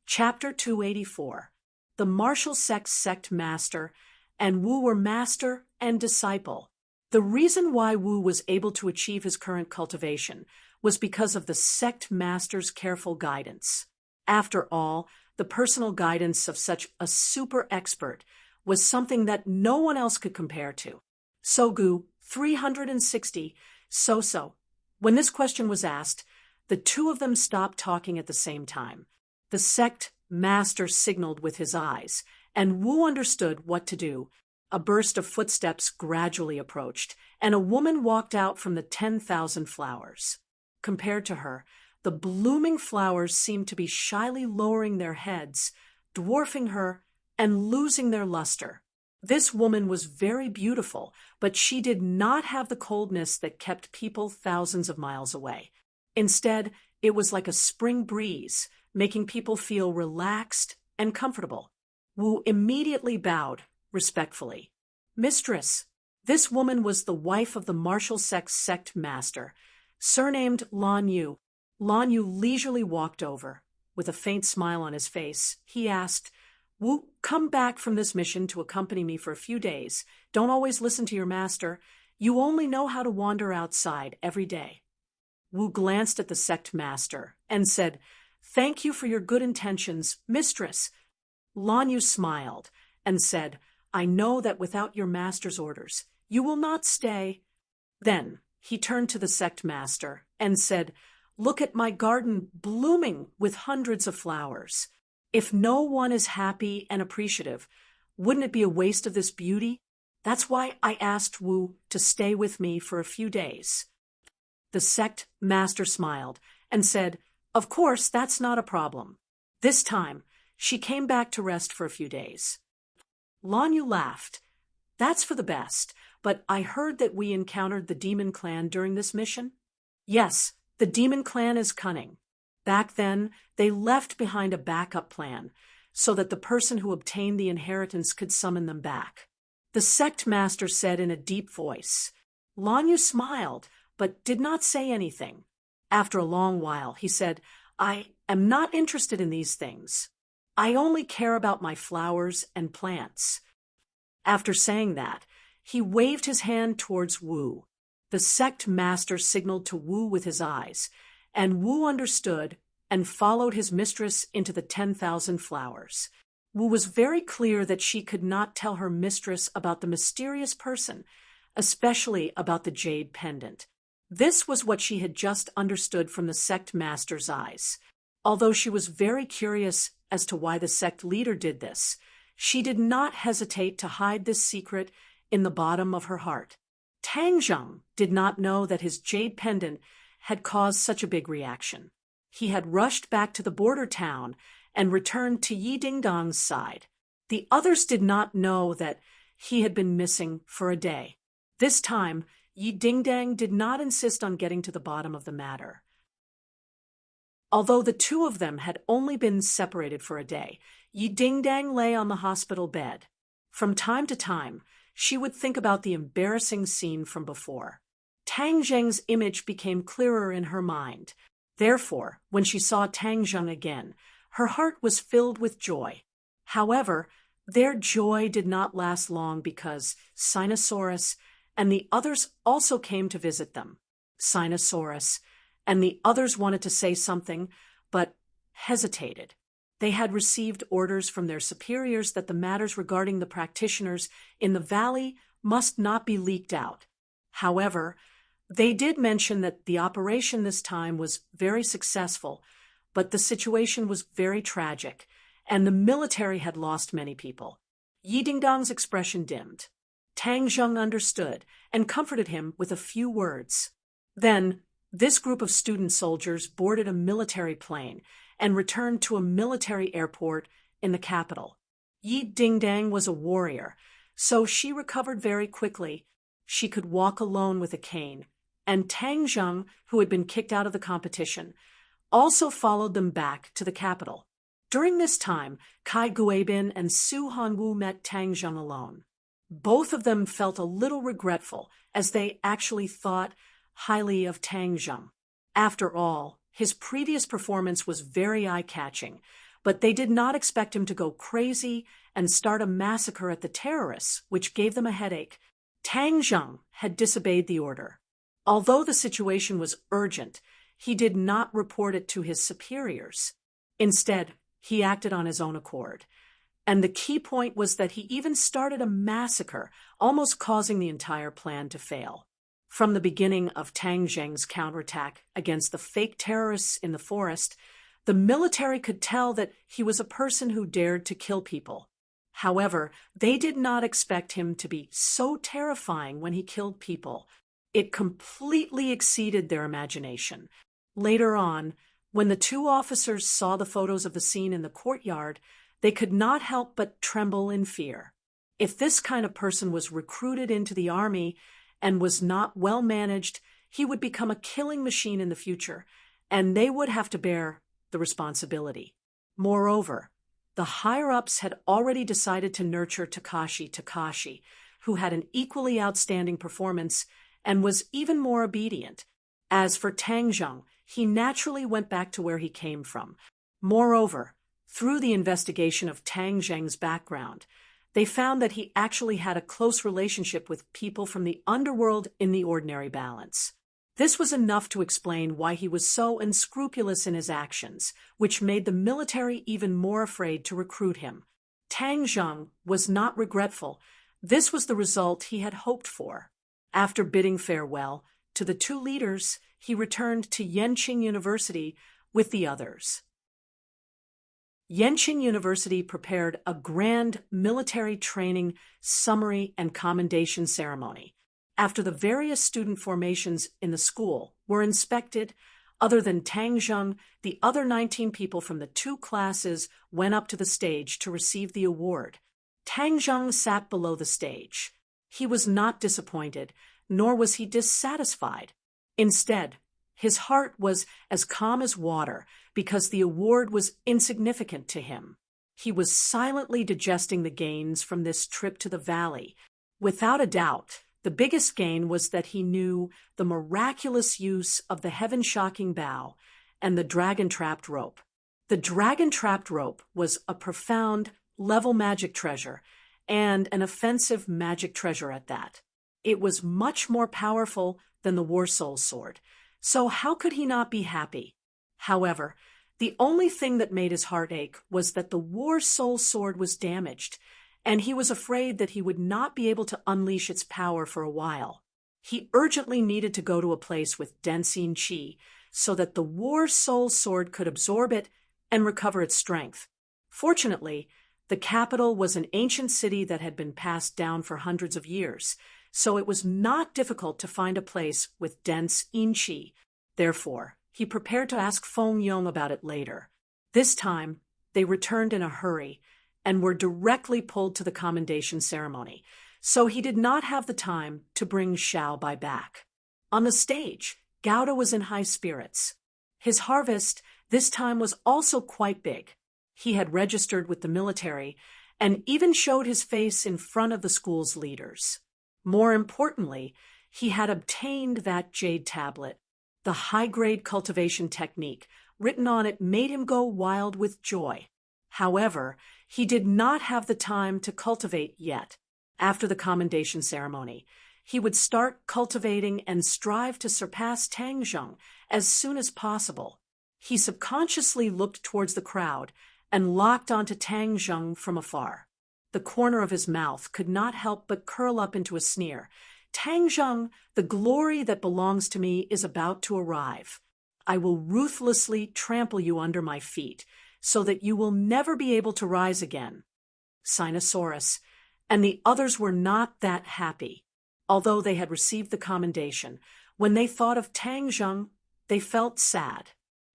Chapter 284. The Martial Sect Master and Wu were master and disciple. The reason why Wu was able to achieve his current cultivation was because of the sect master's careful guidance. After all, the personal guidance of such a super expert was something that no one else could compare to. Sogu 360, so. When this question was asked, the two of them stopped talking at the same time. The sect master signaled with his eyes, and Wu understood what to do. A burst of footsteps gradually approached, and a woman walked out from the 10,000 flowers. Compared to her, the blooming flowers seemed to be shyly lowering their heads, dwarfing her, and losing their luster. This woman was very beautiful, but she did not have the coldness that kept people thousands of miles away. Instead, it was like a spring breeze, making people feel relaxed and comfortable. Wu immediately bowed, respectfully. "Mistress." This woman was the wife of the martial sect master, surnamed Lan Yu. Lan Yu leisurely walked over. With a faint smile on his face, he asked, "Wu, come back from this mission to accompany me for a few days. Don't always listen to your master. You only know how to wander outside every day." Wu glanced at the sect master and said, "Thank you for your good intentions, mistress." Lan Yu smiled and said, "I know that without your master's orders, you will not stay." Then he turned to the sect master and said, "Look at my garden blooming with hundreds of flowers. If no one is happy and appreciative, wouldn't it be a waste of this beauty? That's why I asked Wu to stay with me for a few days." The sect master smiled and said, "Of course, that's not a problem." This time, she came back to rest for a few days. Lan Yu laughed. "That's for the best, but I heard that we encountered the demon clan during this mission." "Yes, the demon clan is cunning. Back then, they left behind a backup plan so that the person who obtained the inheritance could summon them back," the sect master said in a deep voice. Lan Yu smiled, but did not say anything. After a long while, he said, "I am not interested in these things. I only care about my flowers and plants." After saying that, he waved his hand towards Wu. The sect master signaled to Wu with his eyes, and Wu understood and followed his mistress into the 10,000 flowers. Wu was very clear that she could not tell her mistress about the mysterious person, especially about the jade pendant. This was what she had just understood from the sect master's eyes. Although she was very curious as to why the sect leader did this, she did not hesitate to hide this secret in the bottom of her heart. Tang Zheng did not know that his jade pendant had caused such a big reaction. He had rushed back to the border town and returned to Yi Dingdong's side. The others did not know that he had been missing for a day. This time, Yi Dingdang did not insist on getting to the bottom of the matter. Although the two of them had only been separated for a day, Yi Dingdang lay on the hospital bed. From time to time, she would think about the embarrassing scene from before. Tang Zheng's image became clearer in her mind. Therefore, when she saw Tang Zheng again, her heart was filled with joy. However, their joy did not last long because Sinosaurus and the others also came to visit them. Sinosaurus and the others wanted to say something, but hesitated. They had received orders from their superiors that the matters regarding the practitioners in the valley must not be leaked out. However, they did mention that the operation this time was very successful, but the situation was very tragic, and the military had lost many people. Yi Dingdong's expression dimmed. Tang Zheng understood and comforted him with a few words. Then, this group of student soldiers boarded a military plane and returned to a military airport in the capital. Yi Dingdang was a warrior, so she recovered very quickly. She could walk alone with a cane, and Tang Zheng, who had been kicked out of the competition, also followed them back to the capital. During this time, Kai Guibin and Su Hongwu met Tang Zheng alone. Both of them felt a little regretful, as they actually thought highly of Tang Zheng. After all, his previous performance was very eye-catching, but they did not expect him to go crazy and start a massacre at the terrorists, which gave them a headache. Tang Zheng had disobeyed the order. Although the situation was urgent, he did not report it to his superiors. Instead, he acted on his own accord. And the key point was that he even started a massacre, almost causing the entire plan to fail. From the beginning of Tang Zheng's counterattack against the fake terrorists in the forest, the military could tell that he was a person who dared to kill people. However, they did not expect him to be so terrifying when he killed people. It completely exceeded their imagination. Later on, when the two officers saw the photos of the scene in the courtyard, they could not help but tremble in fear. If this kind of person was recruited into the army and was not well managed, he would become a killing machine in the future, and they would have to bear the responsibility. Moreover, the higher-ups had already decided to nurture Takashi, who had an equally outstanding performance and was even more obedient. As for Tang Zheng, he naturally went back to where he came from. Moreover, through the investigation of Tang Zheng's background, they found that he actually had a close relationship with people from the underworld in the ordinary balance. This was enough to explain why he was so unscrupulous in his actions, which made the military even more afraid to recruit him. Tang Zheng was not regretful. This was the result he had hoped for. After bidding farewell to the two leaders, he returned to Yenqing University with the others. Yenqing University prepared a grand military training, summary, and commendation ceremony. After the various student formations in the school were inspected, other than Tang Zheng, the other 19 people from the two classes went up to the stage to receive the award. Tang Zheng sat below the stage. He was not disappointed, nor was he dissatisfied. Instead, his heart was as calm as water because the award was insignificant to him. He was silently digesting the gains from this trip to the valley. Without a doubt, the biggest gain was that he knew the miraculous use of the heaven-shocking bow and the dragon-trapped rope. The dragon-trapped rope was a profound, level magic treasure, and an offensive magic treasure at that. It was much more powerful than the War Soul sword, so how could he not be happy? However, the only thing that made his heart ache was that the War Soul sword was damaged, and he was afraid that he would not be able to unleash its power for a while. He urgently needed to go to a place with Densin Qi so that the War Soul sword could absorb it and recover its strength. Fortunately, the capital was an ancient city that had been passed down for hundreds of years, so it was not difficult to find a place with dense Qi. Therefore, he prepared to ask Feng Yong about it later. This time, they returned in a hurry and were directly pulled to the commendation ceremony, so he did not have the time to bring Xiao Bai back. On the stage, Gauda was in high spirits. His harvest this time was also quite big. He had registered with the military and even showed his face in front of the school's leaders. More importantly, he had obtained that jade tablet. The high-grade cultivation technique written on it made him go wild with joy. However, he did not have the time to cultivate yet. After the commendation ceremony, he would start cultivating and strive to surpass Tang Zheng as soon as possible. He subconsciously looked towards the crowd and locked onto Tang Zheng from afar. The corner of his mouth could not help but curl up into a sneer. Tang Zheng, the glory that belongs to me is about to arrive. I will ruthlessly trample you under my feet, so that you will never be able to rise again. Sinosaurus and the others were not that happy. Although they had received the commendation, when they thought of Tang Zheng, they felt sad.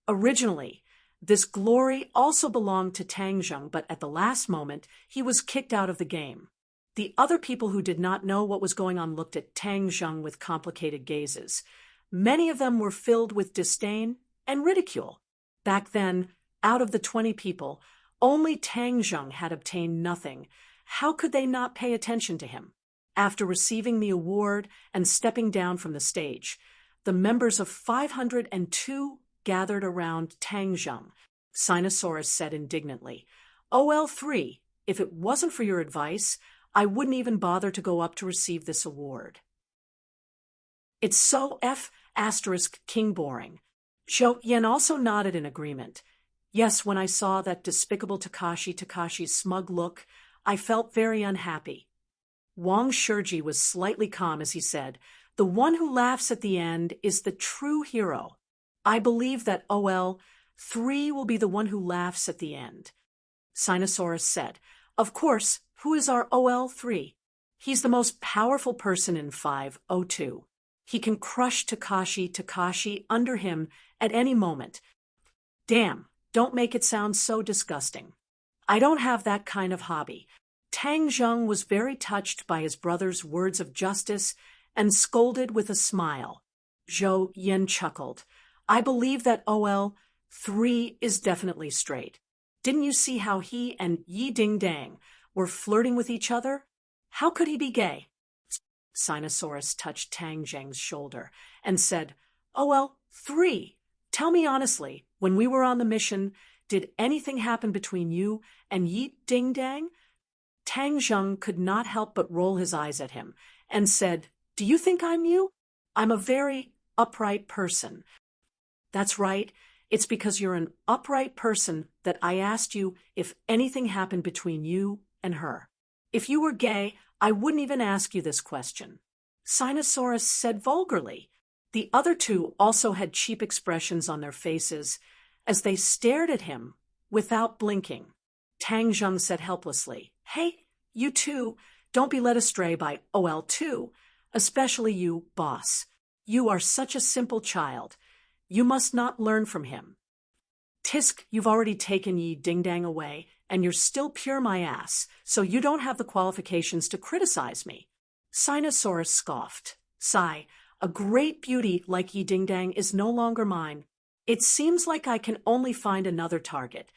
Originally, this glory also belonged to Tang Zheng, but at the last moment, he was kicked out of the game. The other people who did not know what was going on looked at Tang Zheng with complicated gazes. Many of them were filled with disdain and ridicule. Back then, out of the 20 people, only Tang Zheng had obtained nothing. How could they not pay attention to him? After receiving the award and stepping down from the stage, the members of 502 gathered around Tang Zheng. Sinosaurus said indignantly, OL3, if it wasn't for your advice, I wouldn't even bother to go up to receive this award. It's so King boring. Zhou Yan also nodded in agreement. Yes, when I saw that despicable Takashi's smug look, I felt very unhappy. Wang Shiji was slightly calm as he said, the one who laughs at the end is the true hero. I believe that OL3 will be the one who laughs at the end. Sinosaurus said, of course, who is our OL3? He's the most powerful person in 502. He can crush Takashi under him at any moment. Damn, don't make it sound so disgusting. I don't have that kind of hobby. Tang Zheng was very touched by his brother's words of justice and scolded with a smile. Zhou Yan chuckled. I believe that OL3 is definitely straight. Didn't you see how he and Yi Dingdang were flirting with each other? How could he be gay? Sinosaurus touched Tang Zheng's shoulder and said, OL3, tell me honestly, when we were on the mission, did anything happen between you and Yi Dingdang? Tang Zheng could not help but roll his eyes at him and said, do you think I'm you? I'm a very upright person. That's right. It's because you're an upright person that I asked you if anything happened between you and her. If you were gay, I wouldn't even ask you this question. Sinosaurus said vulgarly. The other two also had cheap expressions on their faces as they stared at him without blinking. Tang Zheng said helplessly, hey, you two, don't be led astray by OL2, especially you, boss. You are such a simple child. You must not learn from him. Tisk, you've already taken Yi Dingdang away, and you're still pure my ass, so you don't have the qualifications to criticize me. Sinosaurus scoffed. Sigh, a great beauty like Yi Dingdang is no longer mine. It seems like I can only find another target.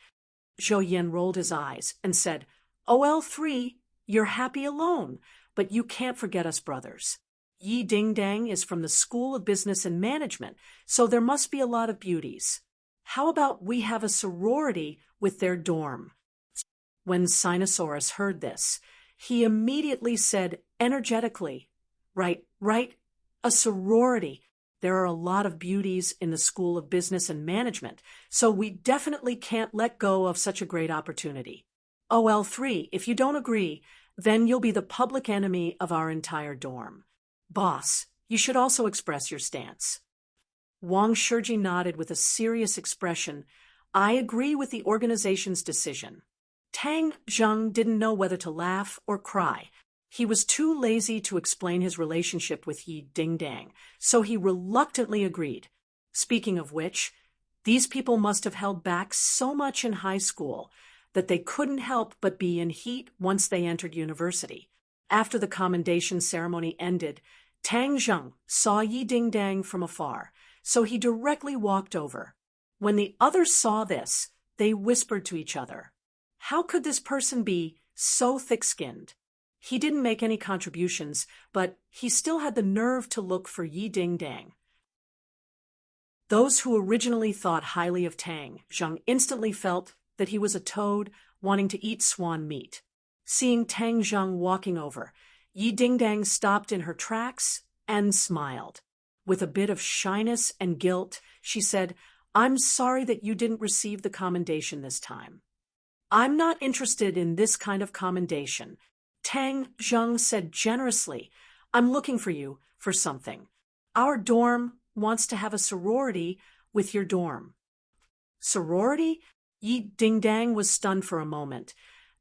Zhou Yan rolled his eyes and said, OL3, you're happy alone, but you can't forget us brothers. Yi Dingdang is from the School of Business and Management, so there must be a lot of beauties. How about we have a sorority with their dorm? When Sinosaurus heard this, he immediately said energetically, Right, a sorority. There are a lot of beauties in the School of Business and Management, so we definitely can't let go of such a great opportunity. OL3, if you don't agree, then you'll be the public enemy of our entire dorm. Boss, you should also express your stance. Wang Shiji nodded with a serious expression. I agree with the organization's decision. Tang Zheng didn't know whether to laugh or cry. He was too lazy to explain his relationship with Yi Dingdang, so he reluctantly agreed. Speaking of which, these people must have held back so much in high school that they couldn't help but be in heat once they entered university. After the commendation ceremony ended, Tang Zheng saw Yi Dingdang from afar, so he directly walked over. When the others saw this, they whispered to each other, how could this person be so thick-skinned? He didn't make any contributions, but he still had the nerve to look for Yi Dingdang. Those who originally thought highly of Tang Zheng instantly felt that he was a toad wanting to eat swan meat. Seeing Tang Zheng walking over, Yi Dingdang stopped in her tracks and smiled. With a bit of shyness and guilt, she said, I'm sorry that you didn't receive the commendation this time. I'm not interested in this kind of commendation. Tang Zheng said generously, I'm looking for you for something. Our dorm wants to have a sorority with your dorm. Sorority? Yi Dingdang was stunned for a moment,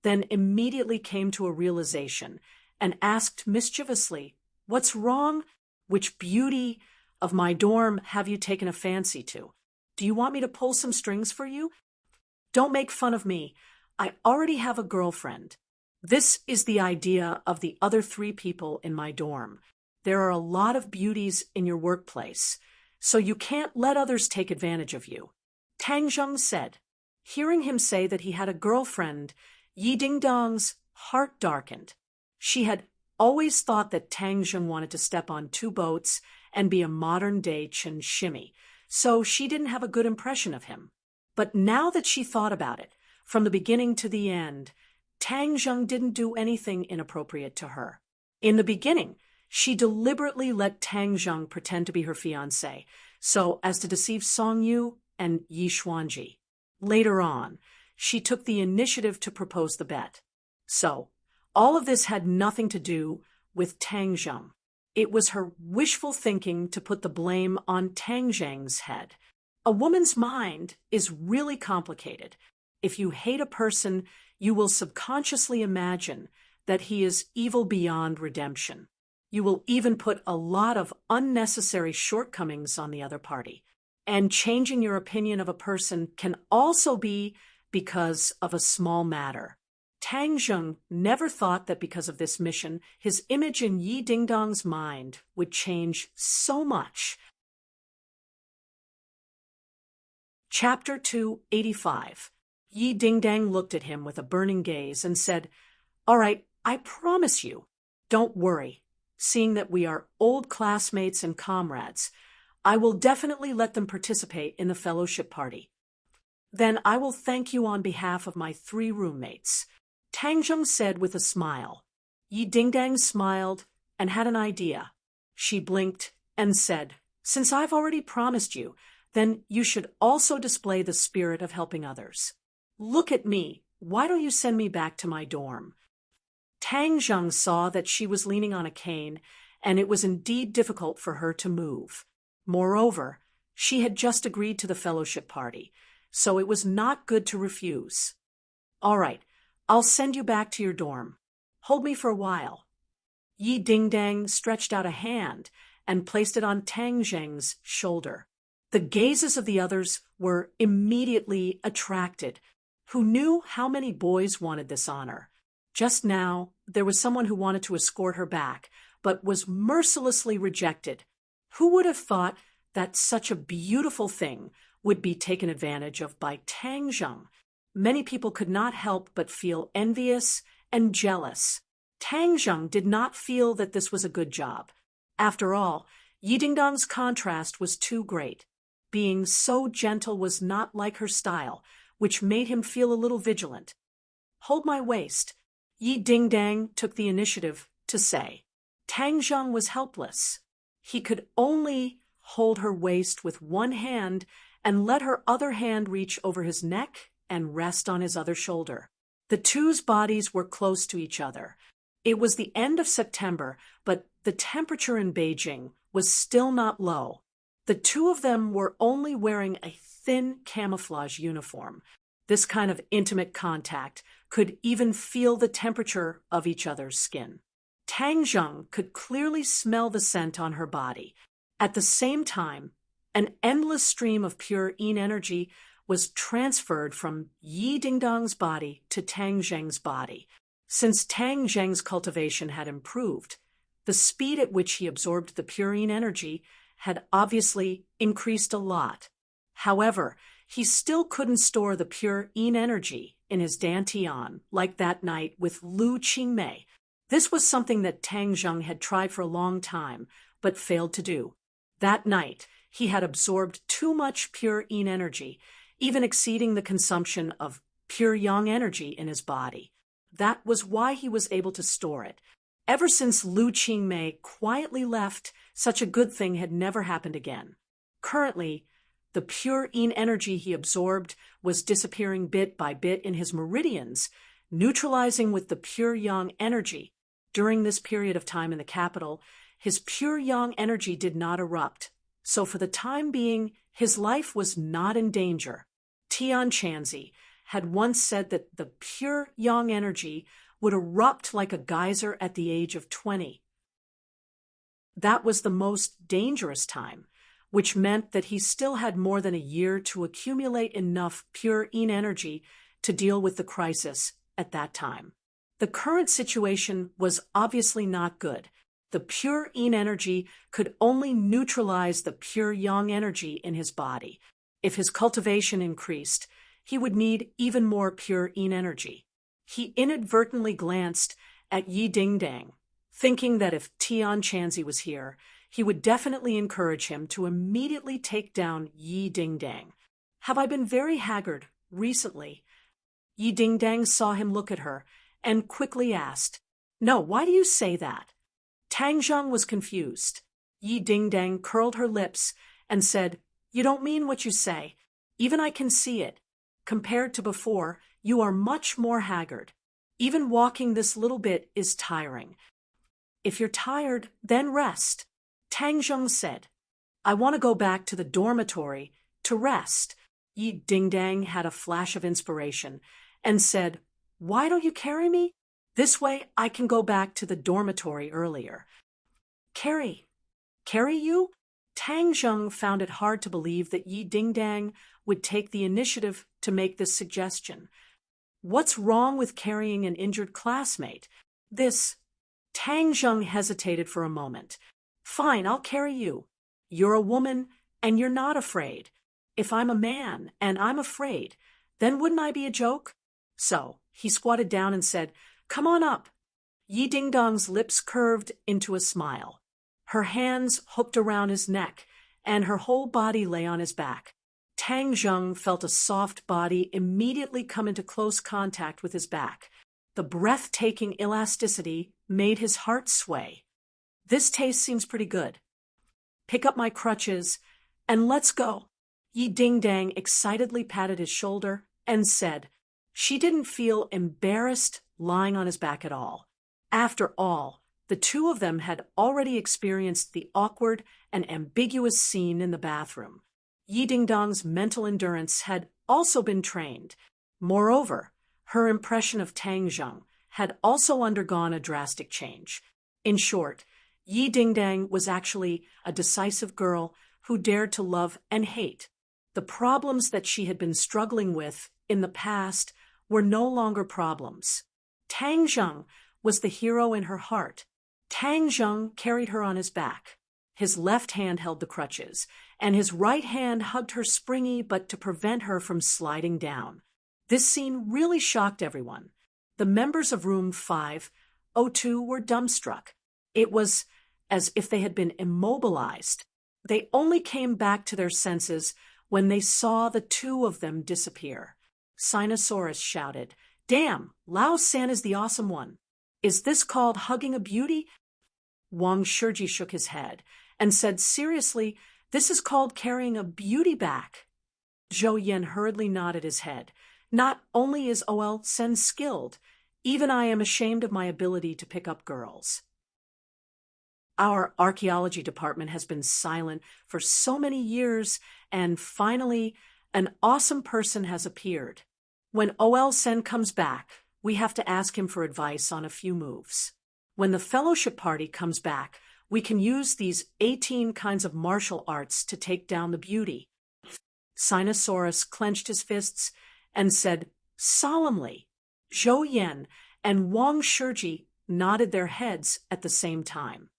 then immediately came to a realization and asked mischievously, what's wrong? Which beauty of my dorm have you taken a fancy to? Do you want me to pull some strings for you? Don't make fun of me. I already have a girlfriend. This is the idea of the other 3 people in my dorm. There are a lot of beauties in your workplace. so you can't let others take advantage of you," Tang Zheng said. Hearing him say that he had a girlfriend, Yi Dingdong's heart darkened. She had always thought that Tang Zheng wanted to step on two boats and be a modern-day Chen Shimmy, so she didn't have a good impression of him. But now that she thought about it, from the beginning to the end, Tang Zheng didn't do anything inappropriate to her. In the beginning, she deliberately let Tang Zheng pretend to be her fiancé, so as to deceive Song Yu and Yi Xuanji. Later on, she took the initiative to propose the bet. So, all of this had nothing to do with Tang Zheng. It was her wishful thinking to put the blame on Tang Zheng's head. A woman's mind is really complicated. If you hate a person, you will subconsciously imagine that he is evil beyond redemption. You will even put a lot of unnecessary shortcomings on the other party. And changing your opinion of a person can also be because of a small matter. Tang Zheng never thought that because of this mission, his image in Yi Dingdong's mind would change so much. Chapter 285. Yi Dingdang looked at him with a burning gaze and said, "All right, I promise you. Don't worry. Seeing that we are old classmates and comrades, I will definitely let them participate in the fellowship party. Then I will thank you on behalf of my 3 roommates," Tang Zheng said with a smile. Yi Dingdang smiled and had an idea. She blinked and said, "Since I've already promised you, then you should also display the spirit of helping others. Look at me. Why don't you send me back to my dorm?" Tang Zheng saw that she was leaning on a cane, and it was indeed difficult for her to move. Moreover, she had just agreed to the fellowship party, so it was not good to refuse. "All right, I'll send you back to your dorm. Hold me for a while." Yi Dingdang stretched out a hand and placed it on Tang Zheng's shoulder. The gazes of the others were immediately attracted. Who knew how many boys wanted this honor? Just now, there was someone who wanted to escort her back, but was mercilessly rejected. Who would have thought that such a beautiful thing would be taken advantage of by Tang Zheng? Many people could not help but feel envious and jealous. Tang Zheng did not feel that this was a good job. After all, Yi Dingdong's contrast was too great. Being so gentle was not like her style, which made him feel a little vigilant. "Hold my waist," Yi Dingdang took the initiative to say. Tang Zheng was helpless. He could only hold her waist with one hand and let her other hand reach over his neck and rest on his other shoulder. The two's bodies were close to each other. It was the end of September, but the temperature in Beijing was still not low. The two of them were only wearing a thin camouflage uniform. This kind of intimate contact could even feel the temperature of each other's skin. Tang Zheng could clearly smell the scent on her body. At the same time, an endless stream of pure yin energy was transferred from Yi Dingdong's body to Tang Zheng's body. Since Tang Zheng's cultivation had improved, the speed at which he absorbed the pure yin energy had obviously increased a lot. However, he still couldn't store the pure yin energy in his dantian like that night with Lu Qingmei. This was something that Tang Zheng had tried for a long time, but failed to do. That night, he had absorbed too much pure yin energy, even exceeding the consumption of pure yang energy in his body. That was why he was able to store it. Ever since Lu Qingmei quietly left, such a good thing had never happened again. Currently, the pure yin energy he absorbed was disappearing bit by bit in his meridians, neutralizing with the pure yang energy. During this period of time in the capital, his pure yang energy did not erupt, so for the time being, his life was not in danger. Tian Chanzi had once said that the pure yang energy would erupt like a geyser at the age of 20. That was the most dangerous time, which meant that he still had more than a year to accumulate enough pure yin energy to deal with the crisis at that time. The current situation was obviously not good. The pure yin energy could only neutralize the pure yang energy in his body. If his cultivation increased, he would need even more pure yin energy. He inadvertently glanced at Yi Dingdang, thinking that if Tian Chanzi was here, he would definitely encourage him to immediately take down Yi Dingdang. Have I been very haggard recently? Yi Dingdang saw him look at her and quickly asked, "No, why do you say that?" Tang Zheng was confused. Yi Dingdang curled her lips and said, "You don't mean what you say. Even I can see it. Compared to before, you are much more haggard. Even walking this little bit is tiring. If you're tired, then rest." Tang Zheng said, "I want to go back to the dormitory to rest." Yi Dingdang had a flash of inspiration and said, "Why don't you carry me? This way I can go back to the dormitory earlier." Carry you? Tang Zheng found it hard to believe that Yi Dingdang would take the initiative to make this suggestion. What's wrong with carrying an injured classmate? Tang Zheng hesitated for a moment. "Fine, I'll carry you. You're a woman and you're not afraid. If I'm a man and I'm afraid, then wouldn't I be a joke?" So he squatted down and said, "Come on up." Yi Dingdong's lips curved into a smile. Her hands hooked around his neck, and her whole body lay on his back. Tang Zheng felt a soft body immediately come into close contact with his back. The breathtaking elasticity made his heart sway. "This taste seems pretty good. Pick up my crutches and let's go." Yi Dingdang excitedly patted his shoulder and said she didn't feel embarrassed lying on his back at all. After all, the two of them had already experienced the awkward and ambiguous scene in the bathroom. Yi Dingdong's mental endurance had also been trained. Moreover, her impression of Tang Zheng had also undergone a drastic change. In short, Yi Dingdang was actually a decisive girl who dared to love and hate. The problems that she had been struggling with in the past were no longer problems. Tang Zheng was the hero in her heart. Tang Zheng carried her on his back. His left hand held the crutches, and his right hand hugged her springy but to prevent her from sliding down. This scene really shocked everyone. The members of room 502 were dumbstruck. It was as if they had been immobilized. They only came back to their senses when they saw the two of them disappear. Sinosaurus shouted, "Damn, Lao San is the awesome one. Is this called hugging a beauty?" Wang Shiji shook his head and said, "Seriously, this is called carrying a beauty back." Zhou Yan hurriedly nodded his head. "Not only is OL Sen skilled, even I am ashamed of my ability to pick up girls." Our archaeology department has been silent for so many years, and finally, an awesome person has appeared. When OL Sen comes back, we have to ask him for advice on a few moves. When the fellowship party comes back, we can use these 18 kinds of martial arts to take down the beauty. Sinosaurus clenched his fists and said solemnly. Zhou Yan and Wang Shiji nodded their heads at the same time.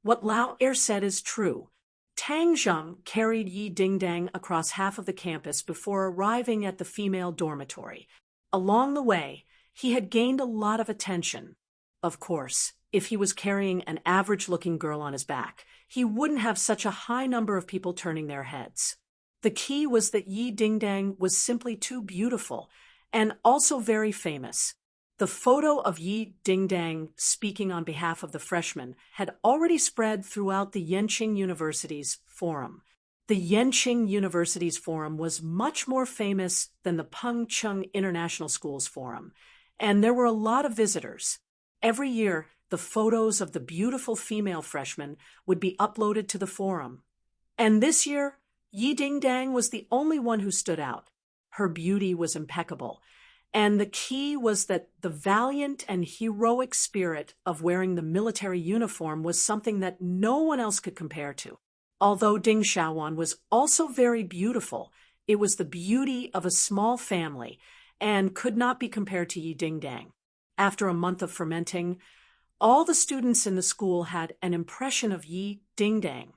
What Lao Er said is true. Tang Zheng carried Yi Dingdang across half of the campus before arriving at the female dormitory. Along the way, he had gained a lot of attention. Of course, if he was carrying an average-looking girl on his back, he wouldn't have such a high number of people turning their heads. The key was that Yi Dingdang was simply too beautiful and also very famous. The photo of Yi Dingdang speaking on behalf of the freshmen had already spread throughout the Yenqing University's forum. The Yenqing University's forum was much more famous than the Pengcheng International School's forum, and there were a lot of visitors. Every year, the photos of the beautiful female freshmen would be uploaded to the forum. And this year, Yi Dingdang was the only one who stood out. Her beauty was impeccable, and the key was that the valiant and heroic spirit of wearing the military uniform was something that no one else could compare to. Although Ding Xiaowan was also very beautiful, it was the beauty of a small family and could not be compared to Yi Dingdang. After a month of fermenting, All the students in the school had an impression of Yi Ding-dang,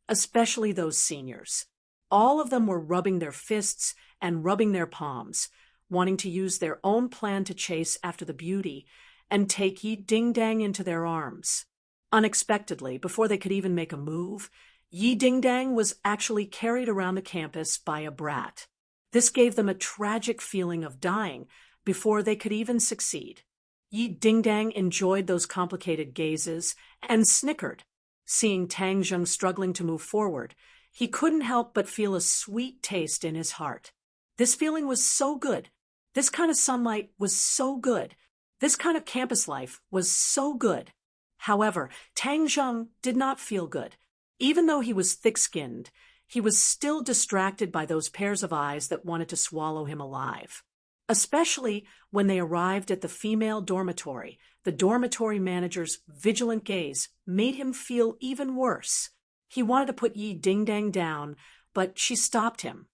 especially those seniors. All of them were rubbing their fists and rubbing their palms, wanting to use their own plan to chase after the beauty and take Yi Ding-dang into their arms. Unexpectedly, before they could even make a move, Yi Ding-dang was actually carried around the campus by a brat. This gave them a tragic feeling of dying before they could even succeed. Yi Ding-dang enjoyed those complicated gazes and snickered. Seeing Tang Zheng struggling to move forward, he couldn't help but feel a sweet taste in his heart. This feeling was so good. This kind of sunlight was so good. This kind of campus life was so good. However, Tang Zheng did not feel good. Even though he was thick-skinned, he was still distracted by those pairs of eyes that wanted to swallow him alive. Especially when they arrived at the female dormitory, the dormitory manager's vigilant gaze made him feel even worse. He wanted to put Yi Ding-dang down, but she stopped him.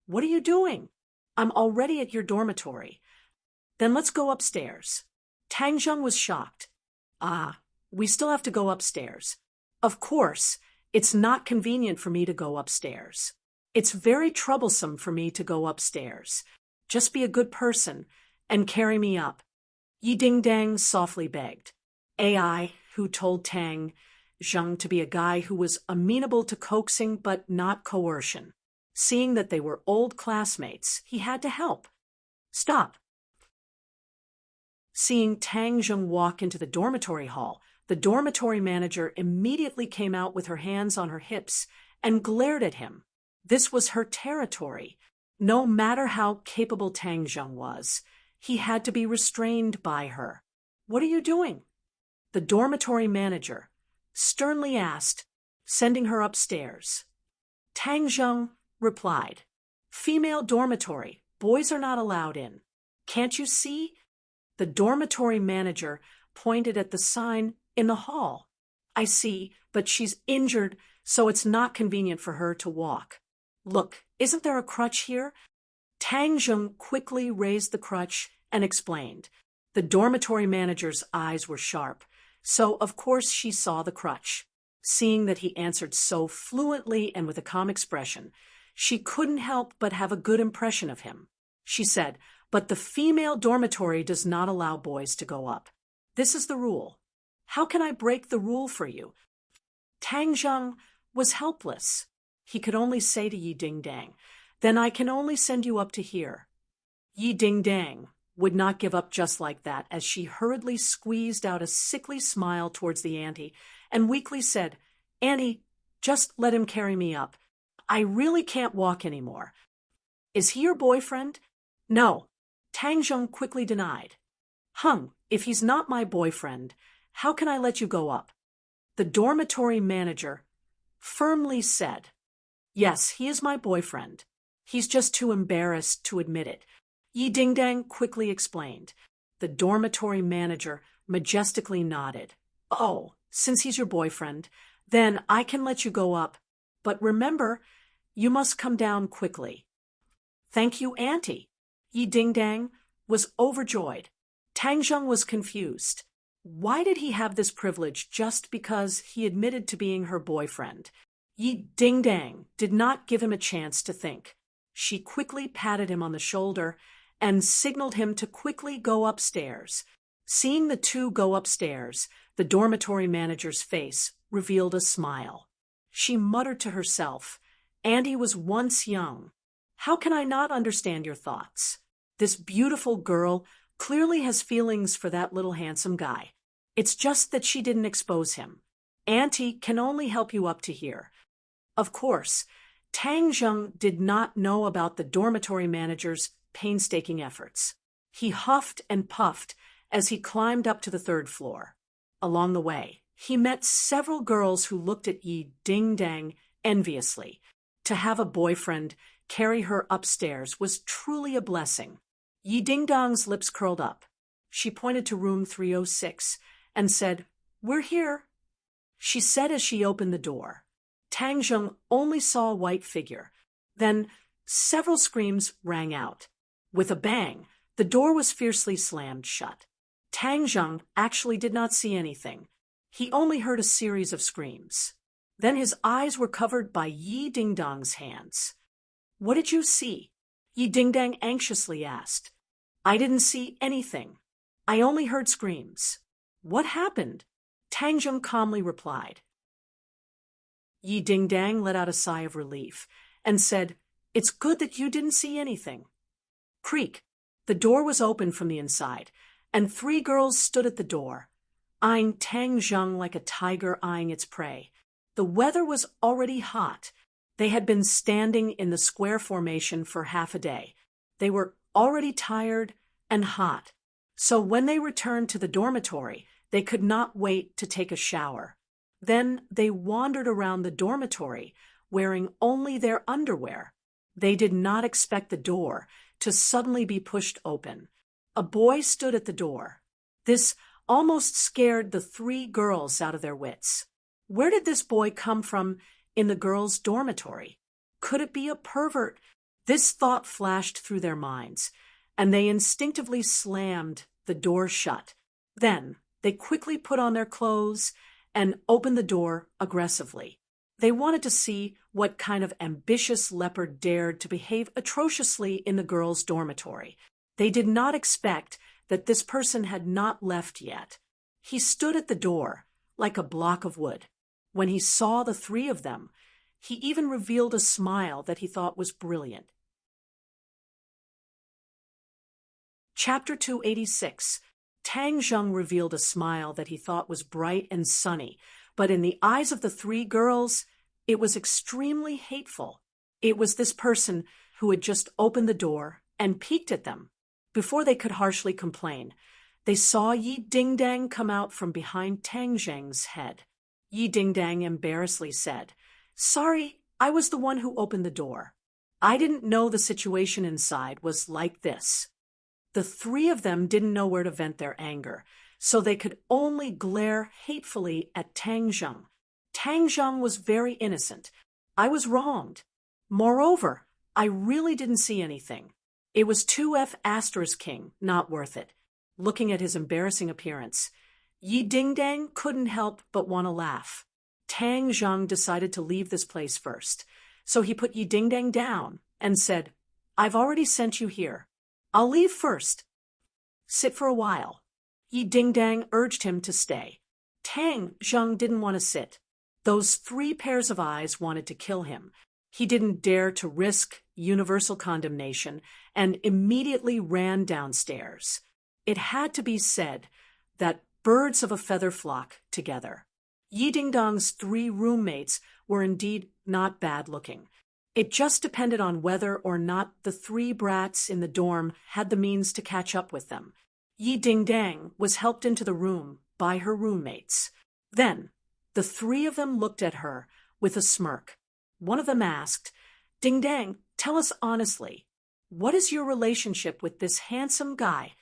"What are you doing? I'm already at your dormitory." "Then let's go upstairs." Tang Zheng was shocked. "Ah, we still have to go upstairs." "Of course, it's not convenient for me to go upstairs. It's very troublesome for me to go upstairs. Just be a good person and carry me up." Yi Ding-dang softly begged. AI, who told Tang Zheng to be a guy who was amenable to coaxing but not coercion. Seeing that they were old classmates, he had to help. "Stop." Seeing Tang Zheng walk into the dormitory hall, the dormitory manager immediately came out with her hands on her hips and glared at him. This was her territory. No matter how capable Tang Zheng was, he had to be restrained by her. "What are you doing?" the dormitory manager sternly asked, sending her upstairs. Tang Zheng replied, "Female dormitory, boys are not allowed in. Can't you see?" The dormitory manager pointed at the sign in the hall. "I see, but she's injured, so it's not convenient for her to walk. Look, isn't there a crutch here?" Tang Zheng quickly raised the crutch and explained. The dormitory manager's eyes were sharp, so of course she saw the crutch. Seeing that he answered so fluently and with a calm expression, she couldn't help but have a good impression of him. She said, "But the female dormitory does not allow boys to go up. This is the rule. How can I break the rule for you?" Tang Zheng was helpless. He could only say to Yi Ding-dang, "Then I can only send you up to here." Yi Ding-dang would not give up just like that, as she hurriedly squeezed out a sickly smile towards the auntie and weakly said, "Auntie, just let him carry me up. I really can't walk anymore." "Is he your boyfriend?" "No," Tang Zheng quickly denied. If he's not my boyfriend, how can I let you go up?" the dormitory manager firmly said. "Yes, he is my boyfriend. He's just too embarrassed to admit it," Yi Ding-dang quickly explained. The dormitory manager majestically nodded. "Oh, since he's your boyfriend, then I can let you go up. But remember, you must come down quickly." "Thank you, Auntie." Yi Ding-dang was overjoyed. Tang Zheng was confused. Why did he have this privilege just because he admitted to being her boyfriend? Yi Ding-dang did not give him a chance to think. She quickly patted him on the shoulder and signaled him to quickly go upstairs. Seeing the two go upstairs, the dormitory manager's face revealed a smile. She muttered to herself, "Andy was once young. How can I not understand your thoughts? This beautiful girl clearly has feelings for that little handsome guy. It's just that she didn't expose him. Auntie can only help you up to here." Of course, Tang Zheng did not know about the dormitory manager's painstaking efforts. He huffed and puffed as he climbed up to the third floor. Along the way, he met several girls who looked at Yi Ding-dang enviously. To have a boyfriend carry her upstairs was truly a blessing. Yi Ding-dang's lips curled up. She pointed to room 306 and said, "We're here," she said as she opened the door. Tang Zheng only saw a white figure. Then several screams rang out. With a bang, the door was fiercely slammed shut. Tang Zheng actually did not see anything. He only heard a series of screams. Then his eyes were covered by Yi Dingdang's hands. "What did you see?" Yi Dingdang anxiously asked. "I didn't see anything. I only heard screams." "What happened?" Tang Zheng calmly replied. Yi Dingdang let out a sigh of relief and said, "It's good that you didn't see anything." Creak. The door was open from the inside, and 3 girls stood at the door, eyeing Tang Zheng like a tiger eyeing its prey. The weather was already hot. They had been standing in the square formation for half a day. They were already tired and hot. So when they returned to the dormitory, they could not wait to take a shower. Then they wandered around the dormitory, wearing only their underwear. They did not expect the door to suddenly be pushed open. A boy stood at the door. This almost scared the 3 girls out of their wits. Where did this boy come from in the girls' dormitory? Could it be a pervert? This thought flashed through their minds, and they instinctively slammed the door shut. Then they quickly put on their clothes and opened the door aggressively. They wanted to see what kind of ambitious leopard dared to behave atrociously in the girls' dormitory. They did not expect that this person had not left yet. He stood at the door like a block of wood. When he saw the 3 of them, he even revealed a smile that he thought was brilliant. Chapter 286. Tang Zheng revealed a smile that he thought was bright and sunny, but in the eyes of the 3 girls, it was extremely hateful. It was this person who had just opened the door and peeked at them. Before they could harshly complain, they saw Yi Dingdang come out from behind Tang Zheng's head. Yi Dingdang embarrassedly said, "Sorry, I was the one who opened the door. I didn't know the situation inside was like this." The 3 of them didn't know where to vent their anger, so they could only glare hatefully at Tang Zheng. Tang Zheng was very innocent. "I was wronged. Moreover, I really didn't see anything. It was 2F Asterisk King, not worth it." Looking at his embarrassing appearance, Yi Dingdang couldn't help but want to laugh. Tang Zheng decided to leave this place first, so he put Yi Dingdang down and said, "I've already sent you here. I'll leave first. Sit for a while." Yi Dingdang urged him to stay. Tang Zheng didn't want to sit. Those 3 pairs of eyes wanted to kill him. He didn't dare to risk universal condemnation and immediately ran downstairs. It had to be said that birds of a feather flock together. Yi Dingdang's 3 roommates were indeed not bad looking. It just depended on whether or not the 3 brats in the dorm had the means to catch up with them. Yi Dingdang was helped into the room by her roommates. Then the 3 of them looked at her with a smirk. One of them asked, "Dingdang, tell us honestly, what is your relationship with this handsome guy?"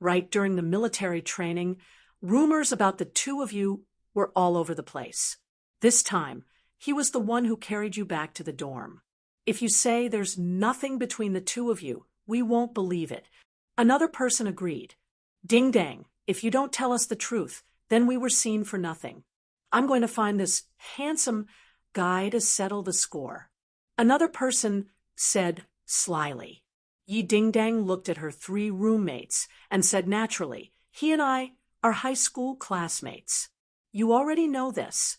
Right during the military training, rumors about the 2 of you were all over the place. This time, he was the one who carried you back to the dorm. If you say there's nothing between the 2 of you, we won't believe it. Another person agreed. "Dingdang, if you don't tell us the truth, then we were seen for nothing. I'm going to find this handsome guy to settle the score." Another person said slyly. Yi Dingdang looked at her 3 roommates and said naturally, "He and I are high school classmates. You already know this."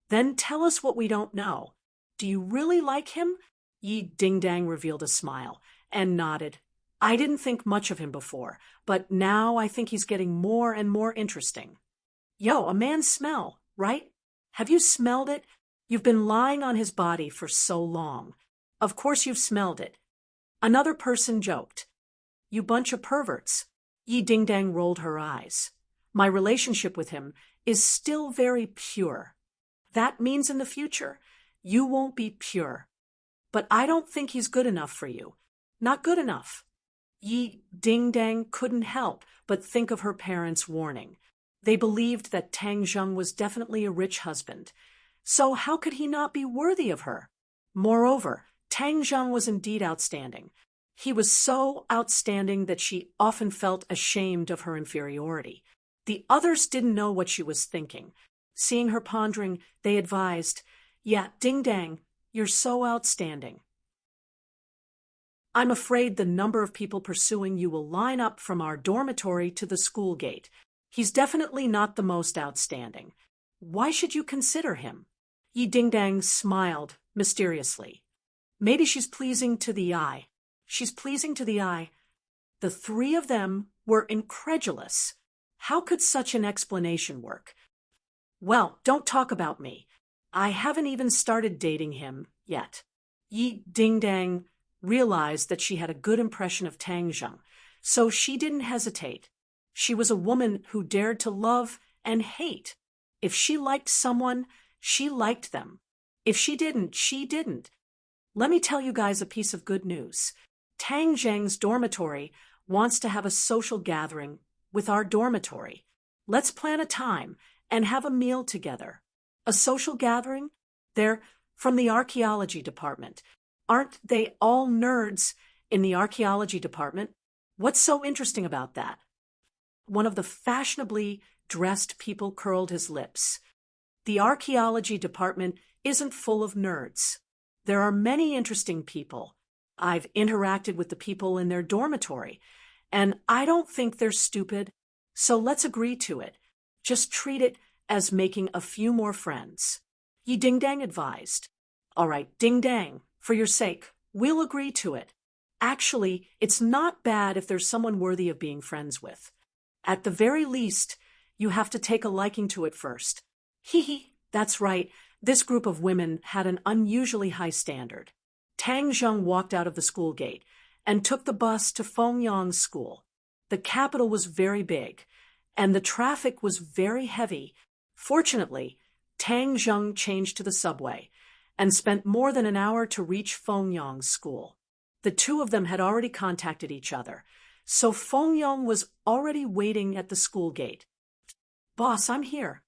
"Then tell us what we don't know. Do you really like him?" Yi Dingdang revealed a smile and nodded. "I didn't think much of him before, but now I think he's getting more and more interesting." "Yo, a man's smell, right? Have you smelled it? You've been lying on his body for so long. Of course you've smelled it." Another person joked. "You bunch of perverts." Yi Dingdang rolled her eyes. "My relationship with him is still very pure. That means in the future, you won't be pure. But I don't think he's good enough for you. Not good enough." Yi Dingdang couldn't help but think of her parents' warning. They believed that Tang Zheng was definitely a rich husband. So how could he not be worthy of her? Moreover, Tang Zheng was indeed outstanding. He was so outstanding that she often felt ashamed of her inferiority. The others didn't know what she was thinking. Seeing her pondering, they advised, "Yeah, Ding Dang, you're so outstanding. I'm afraid the number of people pursuing you will line up from our dormitory to the school gate. He's definitely not the most outstanding. Why should you consider him?" Yi Ding Dang smiled mysteriously. "Maybe she's pleasing to the eye. She's pleasing to the eye." The three of them were incredulous. How could such an explanation work? "Well, don't talk about me. I haven't even started dating him yet." Yi Ding Dang realized that she had a good impression of Tang Zheng, so she didn't hesitate. She was a woman who dared to love and hate. If she liked someone, she liked them. If she didn't, she didn't. Let me tell you guys a piece of good news. Tang Zheng's dormitory wants to have a social gathering with our dormitory. Let's plan a time and have a meal together. A social gathering? They're from the archaeology department. Aren't they all nerds in the archaeology department? What's so interesting about that? One of the fashionably dressed people curled his lips. The archaeology department isn't full of nerds. There are many interesting people. I've interacted with the people in their dormitory, and I don't think they're stupid. So let's agree to it. Just treat it as making a few more friends. Yi Ding Dang advised. "All right, Ding Dang, for your sake, we'll agree to it. Actually, it's not bad if there's someone worthy of being friends with. At the very least, you have to take a liking to it first." Hee hee, that's right. This group of women had an unusually high standard. Tang Zheng walked out of the school gate and took the bus to Fengyang's school. The capital was very big, and the traffic was very heavy. Fortunately, Tang Zheng changed to the subway and spent more than an hour to reach Fengyang's school. The two of them had already contacted each other, so Fengyang was already waiting at the school gate. "Boss, I'm here."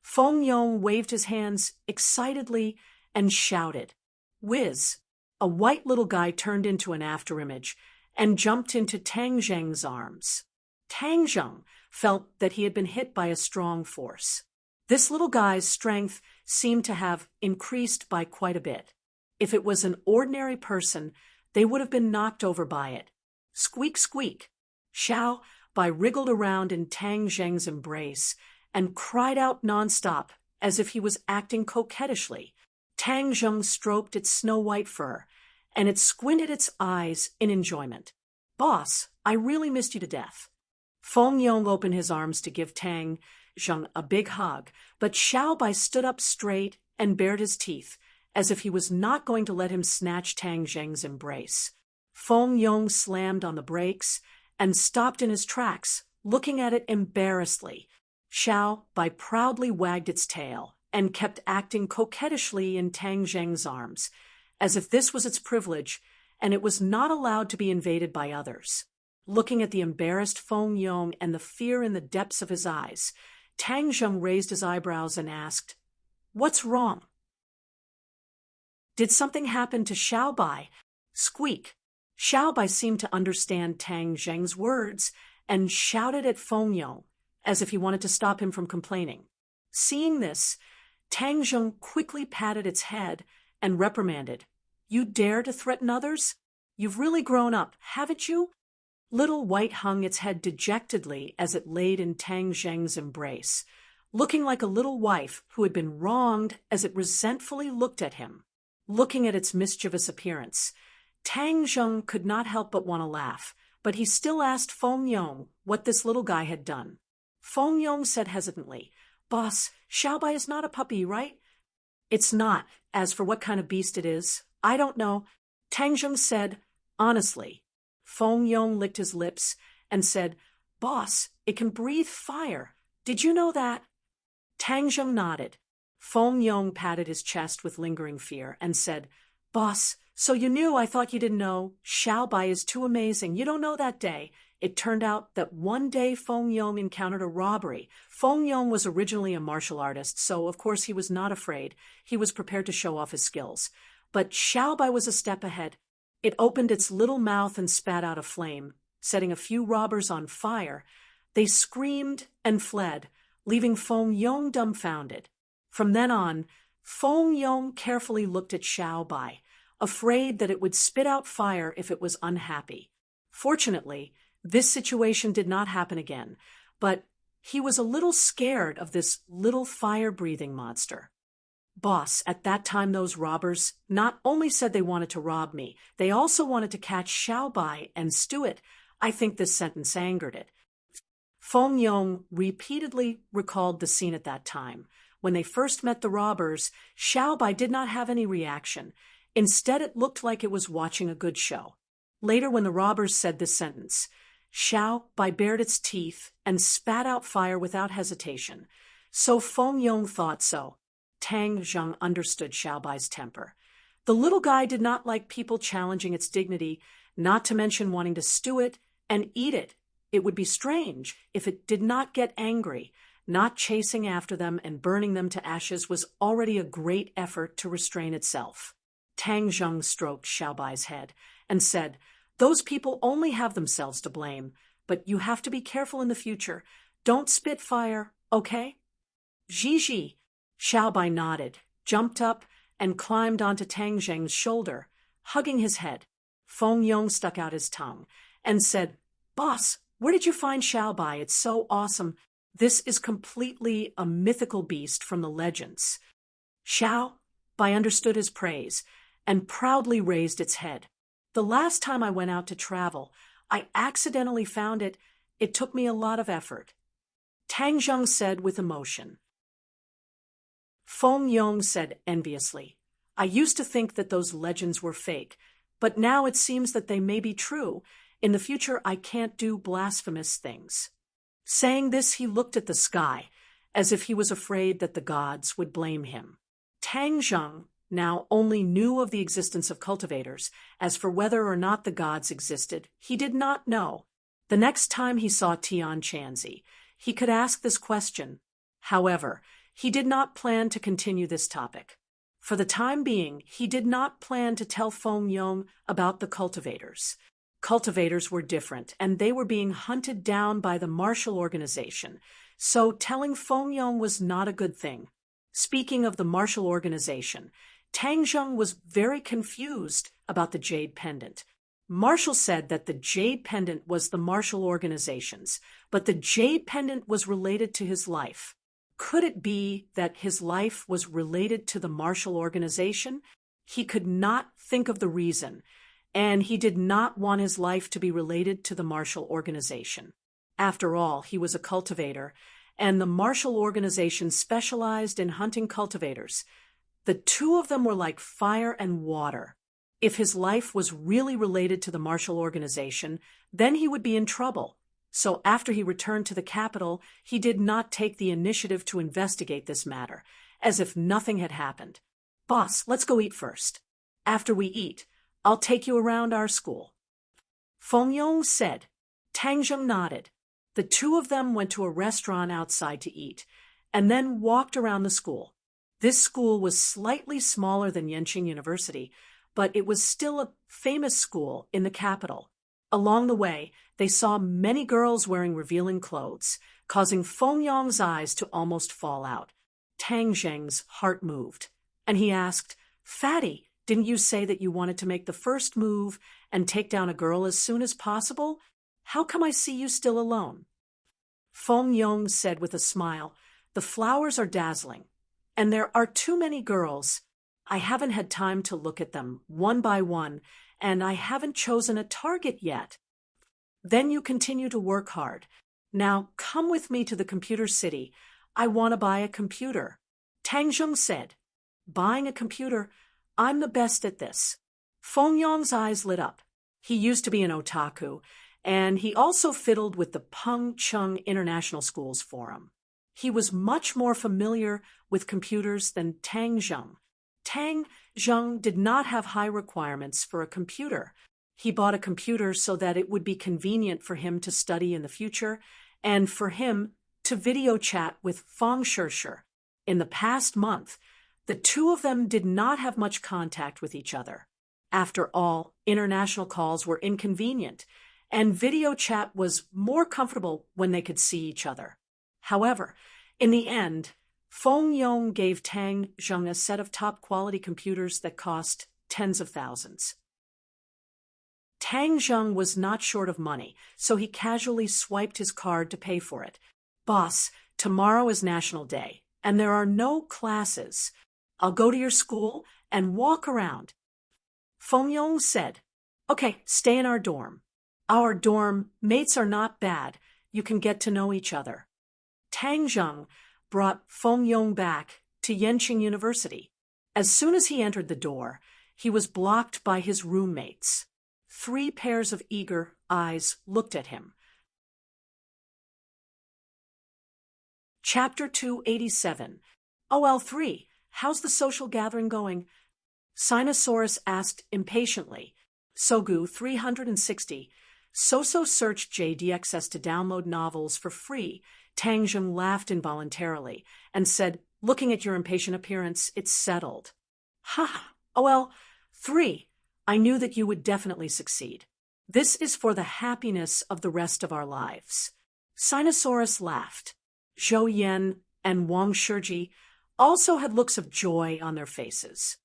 Fengyang waved his hands excitedly and shouted. Whiz! A white little guy turned into an afterimage and jumped into Tang Zheng's arms. Tang Zheng felt that he had been hit by a strong force. This little guy's strength seemed to have increased by quite a bit. If it was an ordinary person, they would have been knocked over by it. Squeak, squeak. Xiao Bai wriggled around in Tang Zheng's embrace and cried out nonstop as if he was acting coquettishly. Tang Zheng stroked its snow-white fur, and it squinted its eyes in enjoyment. "Boss, I really missed you to death." Fengyang opened his arms to give Tang Zheng a big hug, but Xiao Bai stood up straight and bared his teeth, as if he was not going to let him snatch Tang Zheng's embrace. Fengyang slammed on the brakes and stopped in his tracks, looking at it embarrassedly. Xiao Bai proudly wagged its tail and kept acting coquettishly in Tang Zheng's arms, as if this was its privilege and it was not allowed to be invaded by others. Looking at the embarrassed Fengyang and the fear in the depths of his eyes, Tang Zheng raised his eyebrows and asked, "What's wrong?" "Did something happen to Xiao Bai?" Squeak. Xiao Bai seemed to understand Tang Zheng's words and shouted at Fengyang, as if he wanted to stop him from complaining. Seeing this, Tang Zheng quickly patted its head and reprimanded, "You dare to threaten others? You've really grown up, haven't you?" Little White hung its head dejectedly as it laid in Tang Zheng's embrace, looking like a little wife who had been wronged as it resentfully looked at him. Looking at its mischievous appearance, Tang Zheng could not help but want to laugh, but he still asked Fengyang what this little guy had done. Fengyang said hesitantly, "Boss, Xiao Bai is not a puppy, right?" "It's not. As for what kind of beast it is, I don't know." Tang Zheng said, "Honestly." Fengyang licked his lips and said, "Boss, it can breathe fire. Did you know that?" Tang Zheng nodded. Fengyang patted his chest with lingering fear and said, "Boss, so you knew. I thought you didn't know. Xiao Bai is too amazing. You don't know that day." It turned out that one day Fengyang encountered a robbery. Fengyang was originally a martial artist, so of course he was not afraid. He was prepared to show off his skills. But Xiao Bai was a step ahead. It opened its little mouth and spat out a flame, setting a few robbers on fire. They screamed and fled, leaving Feng Yong dumbfounded. From then on, Feng Yong carefully looked at Xiao Bai, afraid that it would spit out fire if it was unhappy. Fortunately, this situation did not happen again, but he was a little scared of this little fire-breathing monster. Boss, at that time those robbers not only said they wanted to rob me, they also wanted to catch Xiao Bai and stew it. I think this sentence angered it. Feng Yong repeatedly recalled the scene at that time. When they first met the robbers, Xiao Bai did not have any reaction. Instead, it looked like it was watching a good show. Later, when the robbers said this sentence, Xiao Bai bared its teeth and spat out fire without hesitation. So Feng Yong thought so. Tang Zheng understood Xiao Bai's temper. The little guy did not like people challenging its dignity, not to mention wanting to stew it and eat it. It would be strange if it did not get angry. Not chasing after them and burning them to ashes was already a great effort to restrain itself. Tang Zheng stroked Xiao Bai's head and said, "Those people only have themselves to blame, but you have to be careful in the future. Don't spit fire, okay?" Ji. Xiao Bai nodded, jumped up, and climbed onto Tang Zheng's shoulder, hugging his head. Feng Yong stuck out his tongue and said, "Boss, where did you find Xiao Bai? It's so awesome. This is completely a mythical beast from the legends." Xiao Bai understood his praise and proudly raised its head. "The last time I went out to travel, I accidentally found it. It took me a lot of effort," Tang Zheng said with emotion. Feng Yong said enviously, "I used to think that those legends were fake, but now it seems that they may be true. In the future, I can't do blasphemous things." Saying this, he looked at the sky, as if he was afraid that the gods would blame him. Tang Zheng now only knew of the existence of cultivators. As for whether or not the gods existed, he did not know. The next time he saw Tian Chanzi, he could ask this question. However, he did not plan to continue this topic. For the time being, he did not plan to tell Feng Yong about the cultivators. Cultivators were different, and they were being hunted down by the martial organization, so telling Feng Yong was not a good thing. Speaking of the martial organization, Tang Zheng was very confused about the jade pendant. Marshall said that the jade pendant was the martial organization's, but the jade pendant was related to his life. Could it be that his life was related to the martial organization? He could not think of the reason, and he did not want his life to be related to the martial organization. After all, he was a cultivator, and the martial organization specialized in hunting cultivators. The two of them were like fire and water. If his life was really related to the martial organization, then he would be in trouble. So after he returned to the capital, he did not take the initiative to investigate this matter, as if nothing had happened. "Boss, let's go eat first. After we eat, I'll take you around our school," Feng Yong said. Tang Zheng nodded. The two of them went to a restaurant outside to eat, and then walked around the school. This school was slightly smaller than Yenqing University, but it was still a famous school in the capital. Along the way, they saw many girls wearing revealing clothes, causing Feng Yong's eyes to almost fall out. Tang Zheng's heart moved, and he asked, "Fatty, didn't you say that you wanted to make the first move and take down a girl as soon as possible? How come I see you still alone?" Feng Yong said with a smile, "The flowers are dazzling, and there are too many girls. I haven't had time to look at them one by one, and I haven't chosen a target yet." "Then you continue to work hard. Now come with me to the computer city. I want to buy a computer," Tang Zheng said. "Buying a computer? I'm the best at this." Feng Yong's eyes lit up. He used to be an otaku, and he also fiddled with the Peng Chung International Schools Forum. He was much more familiar with computers than Tang Zheng. Tang Zheng did not have high requirements for a computer. He bought a computer so that it would be convenient for him to study in the future and for him to video chat with Feng Shishir. In the past month, the two of them did not have much contact with each other. After all, international calls were inconvenient, and video chat was more comfortable when they could see each other. However, in the end, Feng Yong gave Tang Zheng a set of top-quality computers that cost tens of thousands. Tang Zheng was not short of money, so he casually swiped his card to pay for it. "Boss, tomorrow is National Day, and there are no classes. I'll go to your school and walk around." Feng Yong said, "Okay, stay in our dorm. Our dorm mates are not bad. You can get to know each other." Tang Zheng brought Feng Yong back to Yenqing University. As soon as he entered the door, he was blocked by his roommates. 3 pairs of eager eyes looked at him. Chapter 287. OL3, how's the social gathering going? Sinosaurus asked impatiently. Sogu 360. Soso searched JDXS to download novels for free. Tang Zheng laughed involuntarily and said, "Looking at your impatient appearance, it's settled." "Ha! OL3, I knew that you would definitely succeed. This is for the happiness of the rest of our lives." Sinosaurus laughed. Zhou Yan and Wang Shiji also had looks of joy on their faces.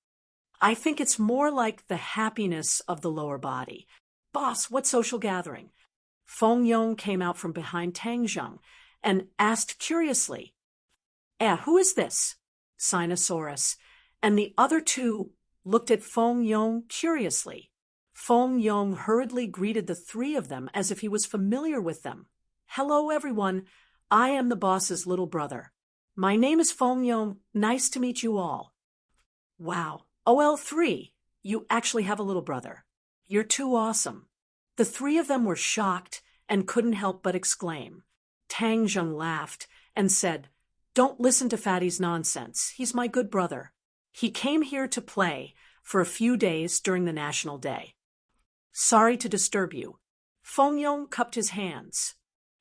"I think it's more like the happiness of the lower body." "Boss, what social gathering?" Feng Yong came out from behind Tang Zheng and asked curiously, Who is this?" Sinosaurus and the other two looked at Feng Yong curiously. Feng Yong hurriedly greeted the 3 of them as if he was familiar with them. "Hello, everyone. I am the boss's little brother. My name is Feng Yong. Nice to meet you all." "Wow, OL3, you actually have a little brother. You're too awesome." The 3 of them were shocked and couldn't help but exclaim. Tang Zheng laughed and said, "Don't listen to Fatty's nonsense. He's my good brother. He came here to play for a few days during the National Day." "Sorry to disturb you." Feng Yong cupped his hands.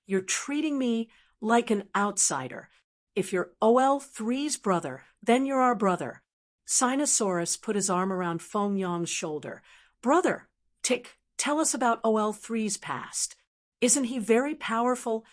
"You're treating me like an outsider. If you're OL3's brother, then you're our brother." Sinosaurus put his arm around Feng Yong's shoulder. "Brother, tell us about OL3's past. Isn't he very powerful?"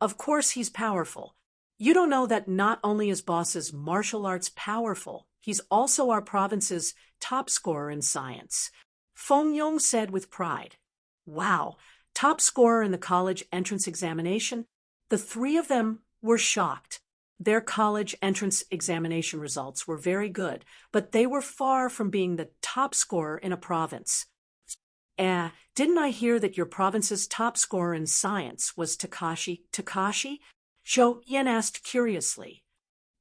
"Of course he's powerful. You don't know that not only is Boss's martial arts powerful, he's also our province's top scorer in science," Feng Yong said with pride. "Wow, top scorer in the college entrance examination?" The 3 of them were shocked. Their college entrance examination results were very good, but they were far from being the top scorer in a province. Didn't I hear that your province's top scorer in science was Takashi?" "Takashi?" Zhou Yan asked curiously.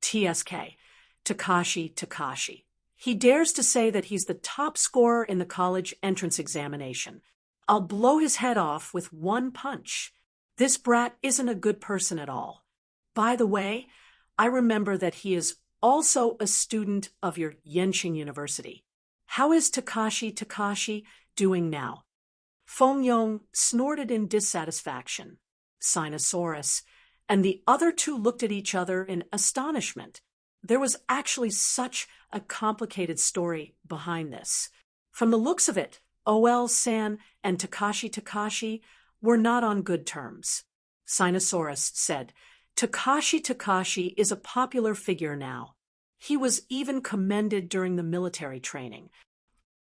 "TSK, Takashi. He dares to say that he's the top scorer in the college entrance examination. I'll blow his head off with one punch. This brat isn't a good person at all. By the way, I remember that he is also a student of your Yenqing University. How is Takashi doing now?" Feng Yong snorted in dissatisfaction. Sinosaurus and the other 2 looked at each other in astonishment. There was actually such a complicated story behind this. From the looks of it, OL-san and Takashi were not on good terms. Sinosaurus said, Takashi is a popular figure now. He was even commended during the military training."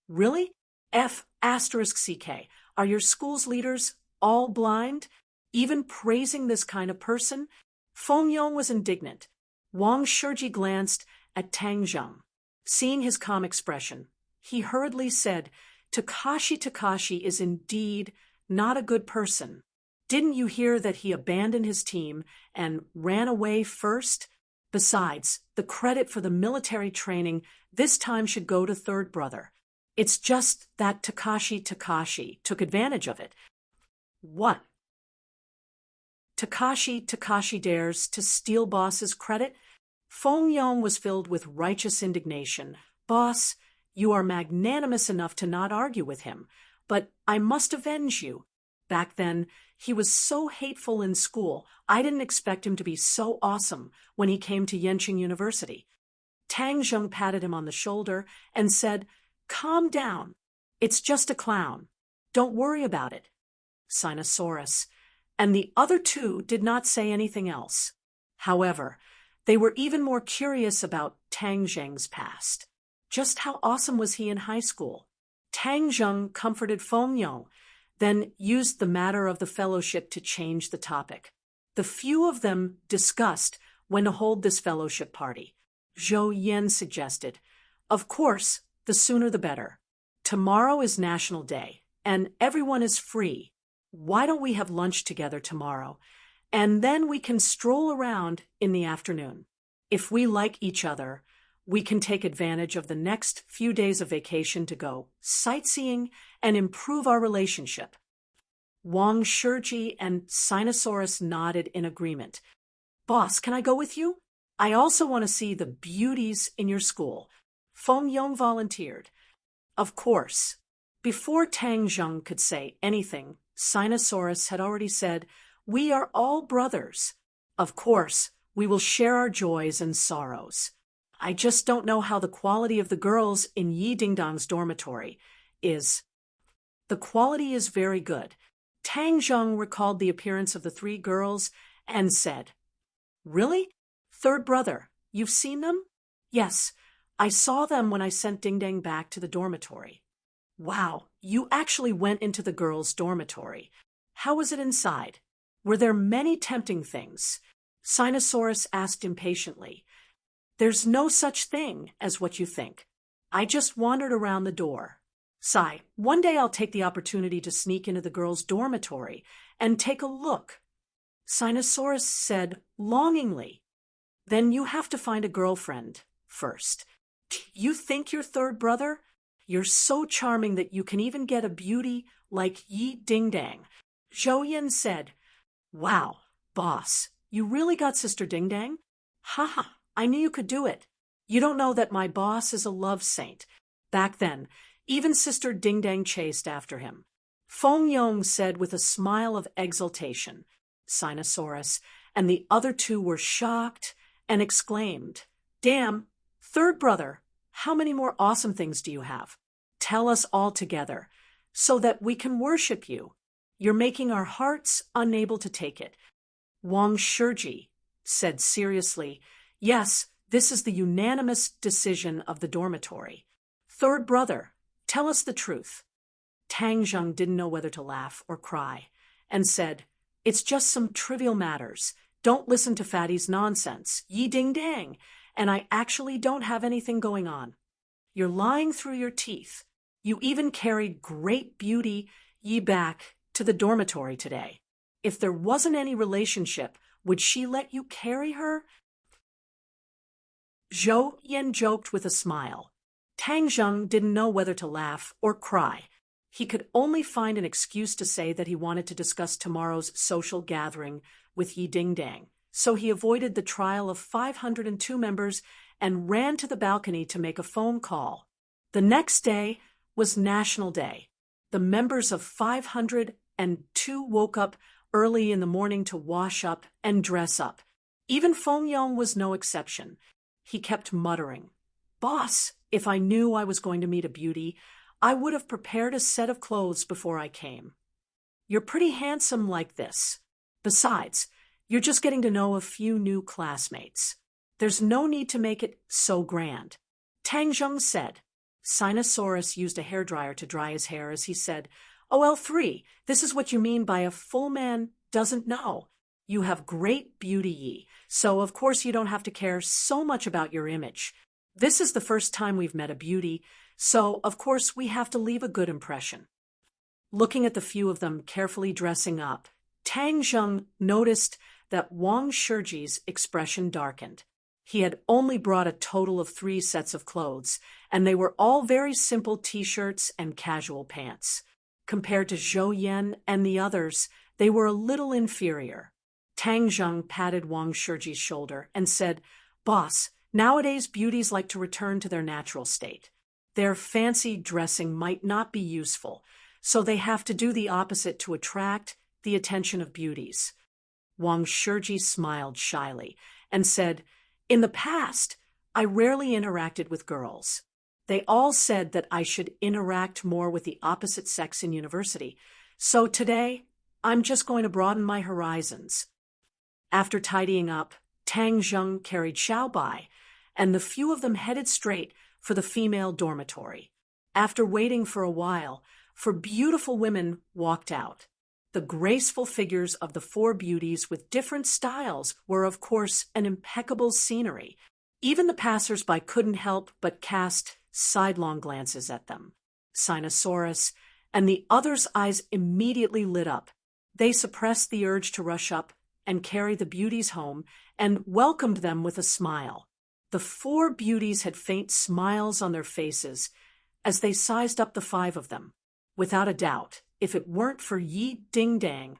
"Really? F***CK. Are your school's leaders all blind? Even praising this kind of person?" Feng Yong was indignant. Wang Shiji glanced at Tang Zheng. Seeing his calm expression, he hurriedly said, Takashi is indeed not a good person. Didn't you hear that he abandoned his team and ran away first? Besides, the credit for the military training this time should go to 3rd brother. It's just that Takashi took advantage of it." "What? Takashi dares to steal Boss's credit?" Feng Yong was filled with righteous indignation. "Boss, you are magnanimous enough to not argue with him, but I must avenge you. Back then, he was so hateful in school, I didn't expect him to be so awesome when he came to Yenqing University." Tang Zheng patted him on the shoulder and said, Calm down. It's just a clown. Don't worry about it. Sinosaurus and the other two did not say anything else. However, they were even more curious about Tang Zheng's past. Just how awesome was he in high school? Tang Zheng comforted Feng Yong, then used the matter of the fellowship to change the topic. The few of them discussed when to hold this fellowship party. Zhou Yan suggested, "Of course, the sooner the better. Tomorrow is National Day, and everyone is free. Why don't we have lunch together tomorrow, and then we can stroll around in the afternoon? If we like each other, we can take advantage of the next few days of vacation to go sightseeing and improve our relationship." Wang Shiji and Sinosaurus nodded in agreement. "Boss, can I go with you? I also want to see the beauties in your school." Feng Yong volunteered. Of course. Before Tang Zheng could say anything, Sinosaurus had already said, "We are all brothers. Of course, we will share our joys and sorrows. I just don't know how the quality of the girls in Yi Dingdong's dormitory is." "The quality is very good." Tang Zheng recalled the appearance of the three girls and said, "Really? Third brother, you've seen them?" "Yes, I saw them when I sent Dingdang back to the dormitory." "Wow, you actually went into the girls' dormitory. How was it inside? Were there many tempting things?" Sinosaurus asked impatiently. "There's no such thing as what you think. I just wandered around the door. One day I'll take the opportunity to sneak into the girls' dormitory and take a look." Sinosaurus said longingly, "Then you have to find a girlfriend first. You think you're third brother? You're so charming that you can even get a beauty like Yi Dingdang." Zhou Yin said, "Wow, boss, you really got Sister Dingdang? Haha, I knew you could do it. You don't know that my boss is a love saint. Back then, even Sister Dingdang chased after him." Feng Yong said with a smile of exultation. Sinosaurus and the other two were shocked and exclaimed, "Damn, third brother, how many more awesome things do you have? Tell us all together, so that we can worship you. You're making our hearts unable to take it." Wang Shiji said seriously, "Yes, this is the unanimous decision of the dormitory. Third brother, tell us the truth." Tang Zheng didn't know whether to laugh or cry, and said, "It's just some trivial matters. Don't listen to Fatty's nonsense. Yi Ding Dang, and I actually don't have anything going on. You're lying through your teeth. You even carried great beauty Yi back to the dormitory today. If there wasn't any relationship, would she let you carry her?" Zhou Yan joked with a smile. Tang Zheng didn't know whether to laugh or cry. He could only find an excuse to say that he wanted to discuss tomorrow's social gathering with Yi Dingdang, so he avoided the trial of 502 members and ran to the balcony to make a phone call. The next day was National Day. The members of 502 woke up early in the morning to wash up and dress up. Even Feng Yong was no exception. He kept muttering, "Boss, if I knew I was going to meet a beauty, I would have prepared a set of clothes before I came. You're pretty handsome like this. Besides, you're just getting to know a few new classmates. There's no need to make it so grand." Tang Zheng said. Sinosaurus used a hairdryer to dry his hair as he said, "OL3, this is what you mean by a full man doesn't know. You have great beauty, Yi, so of course you don't have to care so much about your image. This is the first time we've met a beauty, so of course we have to leave a good impression." Looking at the few of them carefully dressing up, Tang Zheng noticed that Wang Shiji's expression darkened. He had only brought a total of 3 sets of clothes, and they were all very simple t-shirts and casual pants. Compared to Zhou Yan and the others, they were a little inferior. Tang Zheng patted Wang Shiji's shoulder and said, "Boss, nowadays beauties like to return to their natural state. Their fancy dressing might not be useful, so they have to do the opposite to attract the attention of beauties." Wang Shiji smiled shyly and said, "In the past, I rarely interacted with girls. They all said that I should interact more with the opposite sex in university. So today, I'm just going to broaden my horizons. After tidying up, Tang Zheng carried Xiao by, and the few of them headed straight for the female dormitory. After waiting for a while, four beautiful women walked out. The graceful figures of the four beauties with different styles were, of course, an impeccable scenery. Even the passers-by couldn't help but cast sidelong glances at them. Sinosaurus and the others' eyes immediately lit up. They suppressed the urge to rush up and carry the beauties home and welcomed them with a smile. The four beauties had faint smiles on their faces as they sized up the five of them. Without a doubt, if it weren't for Yi Ding-dang,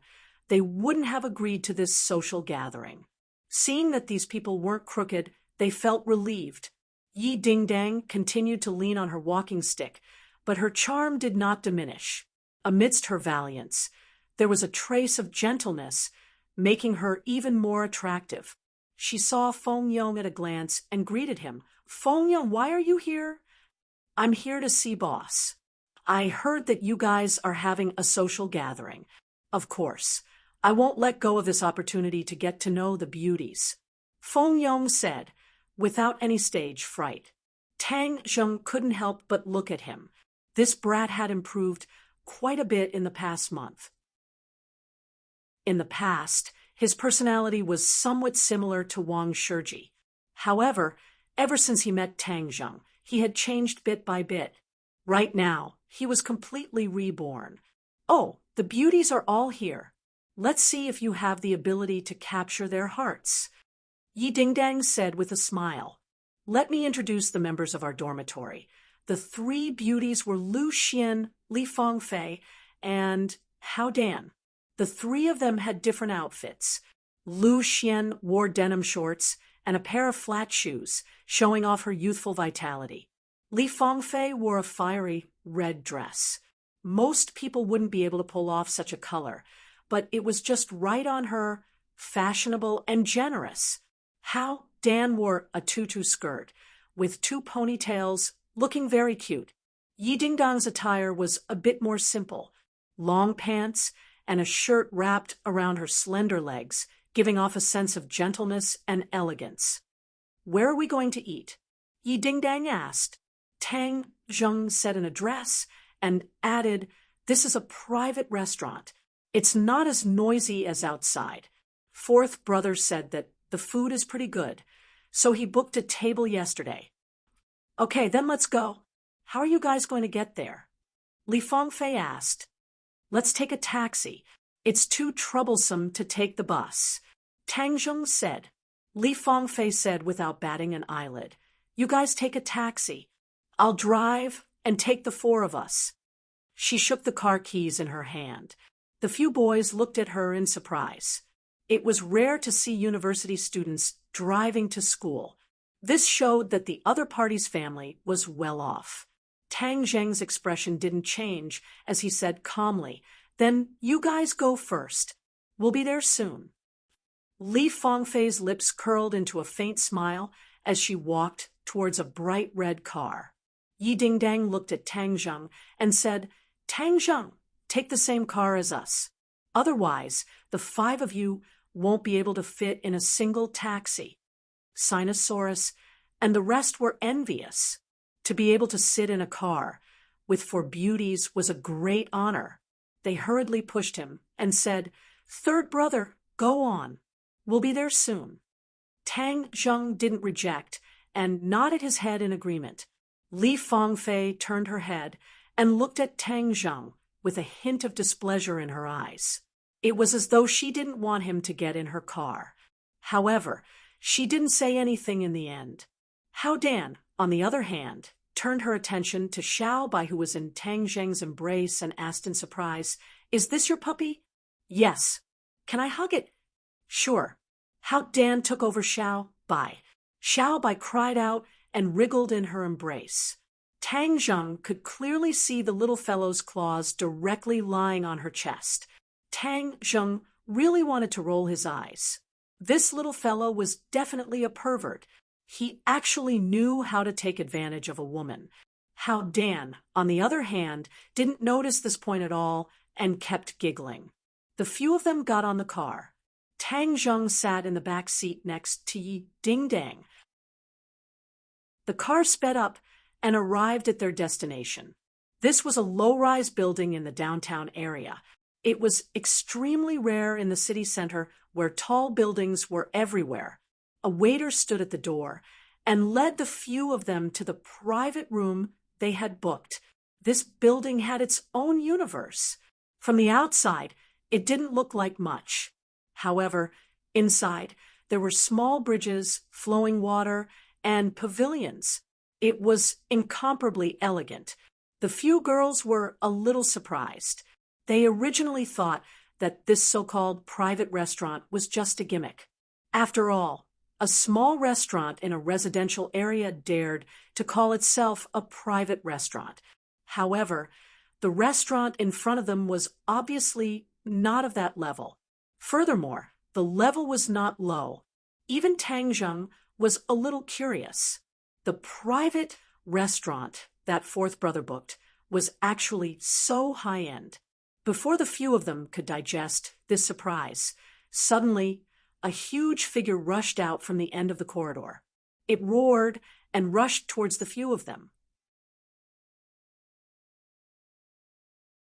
they wouldn't have agreed to this social gathering. Seeing that these people weren't crooked, they felt relieved. Yi Ding-dang continued to lean on her walking stick, but her charm did not diminish. Amidst her valiance, there was a trace of gentleness, making her even more attractive. She saw Feng Yong at a glance and greeted him. "Feng Yong, why are you here?" "I'm here to see boss. I heard that you guys are having a social gathering. Of course, I won't let go of this opportunity to get to know the beauties," Feng Yong said, without any stage fright. Tang Zheng couldn't help but look at him. This brat had improved quite a bit in the past month. In the past, his personality was somewhat similar to Wang Shiji. However, ever since he met Tang Zheng, he had changed bit by bit. Right now, he was completely reborn. "Oh, the beauties are all here. Let's see if you have the ability to capture their hearts," Yi Ding-dang said with a smile. "Let me introduce the members of our dormitory. The three beauties were Lu Xian, Li Fangfei, and Hao Dan. The three of them had different outfits. Lu Xian wore denim shorts and a pair of flat shoes, showing off her youthful vitality. Li Fangfei wore a fiery red dress. Most people wouldn't be able to pull off such a color, but it was just right on her, fashionable and generous. Hao Dan wore a tutu skirt, with two ponytails, looking very cute. Yi Ding-dang's attire was a bit more simple, long pants and a shirt wrapped around her slender legs, giving off a sense of gentleness and elegance. "Where are we going to eat?" Yi Ding-dang asked. Tang Zheng said an address and added, "This is a private restaurant. It's not as noisy as outside." Fourth brother said that the food is pretty good, so he booked a table yesterday. "Okay, then let's go. How are you guys going to get there?" Li Fangfei asked. "Let's take a taxi. It's too troublesome to take the bus," Tang Zheng said. Li Fangfei said without batting an eyelid, "You guys take a taxi. I'll drive and take the four of us." She shook the car keys in her hand. The few boys looked at her in surprise. It was rare to see university students driving to school. This showed that the other party's family was well off. Tang Zheng's expression didn't change as he said calmly, "Then you guys go first. We'll be there soon." Li Fangfei's lips curled into a faint smile as she walked towards a bright red car. Yi Ding-dang looked at Tang Zheng and said, "Tang Zheng, take the same car as us. Otherwise, the five of you won't be able to fit in a single taxi." Sinosaurus and the rest were envious. To be able to sit in a car with four beauties was a great honor. They hurriedly pushed him and said, "Third brother, go on. We'll be there soon." Tang Zheng didn't reject and nodded his head in agreement. Li Fangfei turned her head and looked at Tang Zheng with a hint of displeasure in her eyes. It was as though she didn't want him to get in her car. However, she didn't say anything in the end. Hao Dan, on the other hand, turned her attention to Xiao Bai, who was in Tang Zheng's embrace, and asked in surprise, "Is this your puppy?" "Yes." "Can I hug it?" "Sure." Hao Dan took over Xiao Bai. Xiao Bai cried out and wriggled in her embrace. Tang Zheng could clearly see the little fellow's claws directly lying on her chest. Tang Zheng really wanted to roll his eyes. This little fellow was definitely a pervert. He actually knew how to take advantage of a woman. How Dan, on the other hand, didn't notice this point at all and kept giggling. The few of them got on the car. Tang Zheng sat in the back seat next to Yi Ding Dang. The car sped up and arrived at their destination. This was a low-rise building in the downtown area. It was extremely rare in the city center where tall buildings were everywhere. A waiter stood at the door and led the few of them to the private room they had booked. This building had its own universe. From the outside, it didn't look like much. However, inside, there were small bridges, flowing water, and pavilions. It was incomparably elegant. The few girls were a little surprised. They originally thought that this so-called private restaurant was just a gimmick. After all, a small restaurant in a residential area dared to call itself a private restaurant. However, the restaurant in front of them was obviously not of that level. Furthermore, the level was not low. Even Tang Zheng was a little curious. The private restaurant that fourth brother booked was actually so high-end. Before the few of them could digest this surprise, suddenly a huge figure rushed out from the end of the corridor. It roared and rushed towards the few of them.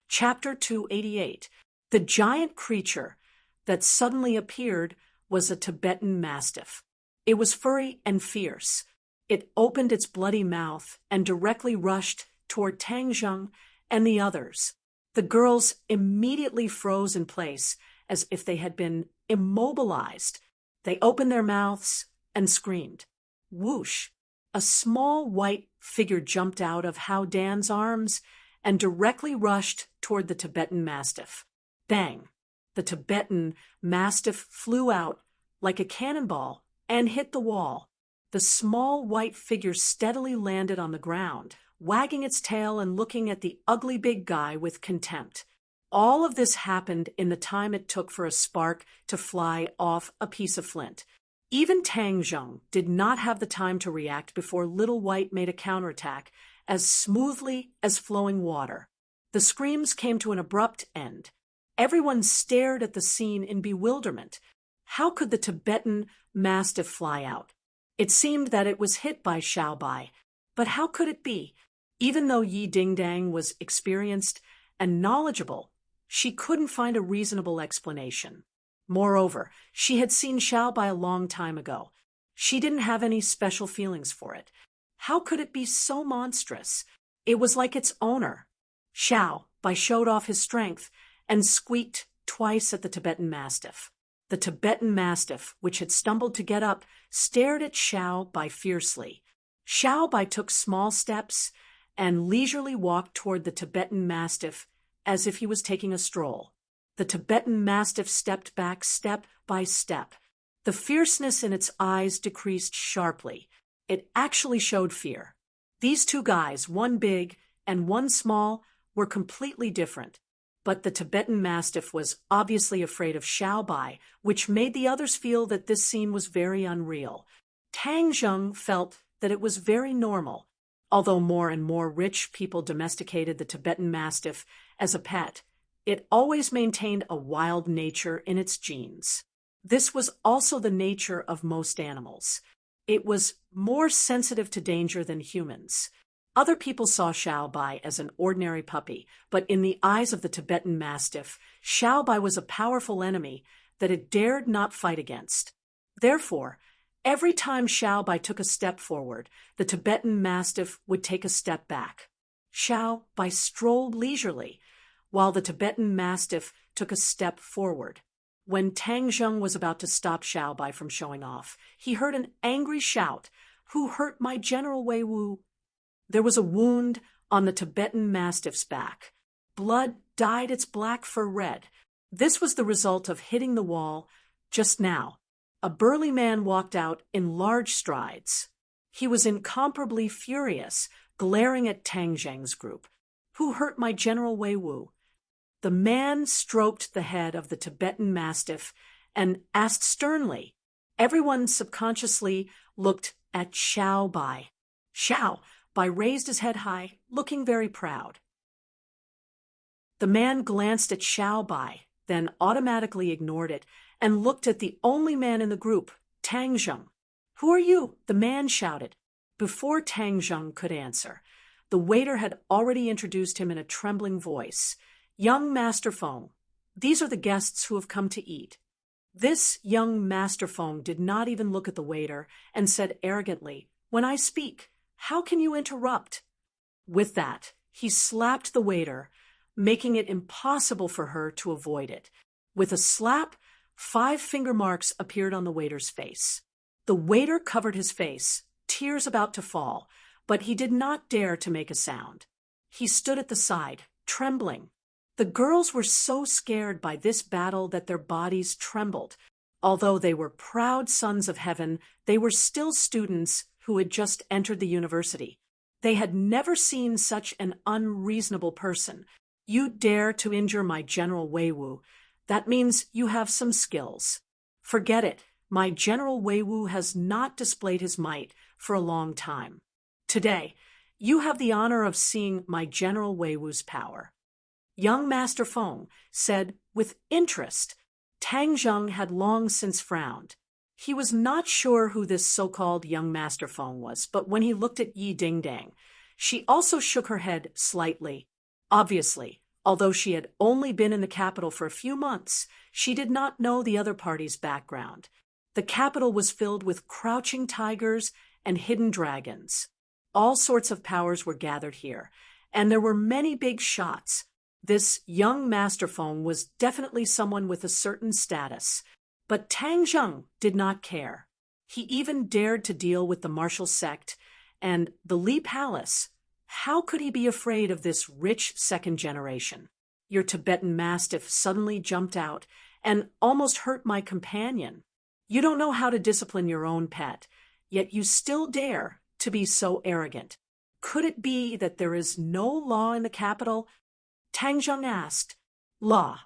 Chapter 288. The giant creature that suddenly appeared was a Tibetan Mastiff. It was furry and fierce. It opened its bloody mouth and directly rushed toward Tang Zheng and the others. The girls immediately froze in place as if they had been immobilized. They opened their mouths and screamed. Whoosh! A small white figure jumped out of Hao Dan's arms and directly rushed toward the Tibetan Mastiff. Bang! The Tibetan Mastiff flew out like a cannonball and hit the wall. The small white figure steadily landed on the ground, wagging its tail and looking at the ugly big guy with contempt. All of this happened in the time it took for a spark to fly off a piece of flint. Even Tang Zheng did not have the time to react before Little White made a counterattack as smoothly as flowing water. The screams came to an abrupt end. Everyone stared at the scene in bewilderment. How could the Tibetan Mastiff fly out? It seemed that it was hit by Xiaobai, but how could it be? Even though Yi Dingdang was experienced and knowledgeable, she couldn't find a reasonable explanation. Moreover, she had seen Xiaobai a long time ago. She didn't have any special feelings for it. How could it be so monstrous? It was like its owner. Xiaobai showed off his strength and squeaked twice at the Tibetan Mastiff. The Tibetan Mastiff, which had stumbled to get up, stared at Xiaobai fiercely. Xiaobai took small steps and leisurely walked toward the Tibetan Mastiff as if he was taking a stroll. The Tibetan Mastiff stepped back step by step. The fierceness in its eyes decreased sharply. It actually showed fear. These two guys, one big and one small, were completely different. But the Tibetan Mastiff was obviously afraid of Xiaobai, which made the others feel that this scene was very unreal. Tang Zheng felt that it was very normal. Although more and more rich people domesticated the Tibetan Mastiff as a pet, it always maintained a wild nature in its genes. This was also the nature of most animals. It was more sensitive to danger than humans. Other people saw Xiaobai as an ordinary puppy, but in the eyes of the Tibetan Mastiff, Xiaobai was a powerful enemy that it dared not fight against. Therefore, every time Xiaobai took a step forward, the Tibetan Mastiff would take a step back. Xiaobai strolled leisurely, while the Tibetan Mastiff took a step forward. When Tang Zheng was about to stop Xiaobai from showing off, he heard an angry shout, "Who hurt my General Wei Wu?" There was a wound on the Tibetan Mastiff's back. Blood dyed its black fur red. This was the result of hitting the wall just now. A burly man walked out in large strides. He was incomparably furious, glaring at Tang Zheng's group. "Who hurt my General Wei Wu?" The man stroked the head of the Tibetan Mastiff and asked sternly. Everyone subconsciously looked at Xiaobai. Xiaobai Bai raised his head high, looking very proud. The man glanced at Xiao Bai, then automatically ignored it, and looked at the only man in the group, Tang Zheng. "Who are you?" the man shouted. Before Tang Zheng could answer, the waiter had already introduced him in a trembling voice. "Young Master Feng, these are the guests who have come to eat." This young Master Feng did not even look at the waiter and said arrogantly, "When I speak, how can you interrupt?" With that, he slapped the waiter, making it impossible for her to avoid it. With a slap, 5 finger marks appeared on the waiter's face. The waiter covered his face, tears about to fall, but he did not dare to make a sound. He stood at the side, trembling. The girls were so scared by this battle that their bodies trembled. Although they were proud sons of heaven, they were still students who had just entered the university. They had never seen such an unreasonable person. "You dare to injure my General Weiwu. That means you have some skills." "Forget it. My General Weiwu has not displayed his might for a long time. Today, you have the honor of seeing my General Weiwu's power." Young Master Feng said with interest. Tang Zheng had long since frowned. He was not sure who this so-called young Master Feng was, but when he looked at Yi Dingdang, she also shook her head slightly. Obviously, although she had only been in the capital for a few months, she did not know the other party's background. The capital was filled with crouching tigers and hidden dragons. All sorts of powers were gathered here, and there were many big shots. This young Master Feng was definitely someone with a certain status, but Tang Zheng did not care. He even dared to deal with the martial sect and the Li Palace. How could he be afraid of this rich second generation? Your Tibetan Mastiff suddenly jumped out and almost hurt my companion. You don't know how to discipline your own pet, yet you still dare to be so arrogant. Could it be that there is no law in the capital? Tang Zheng asked. "Law."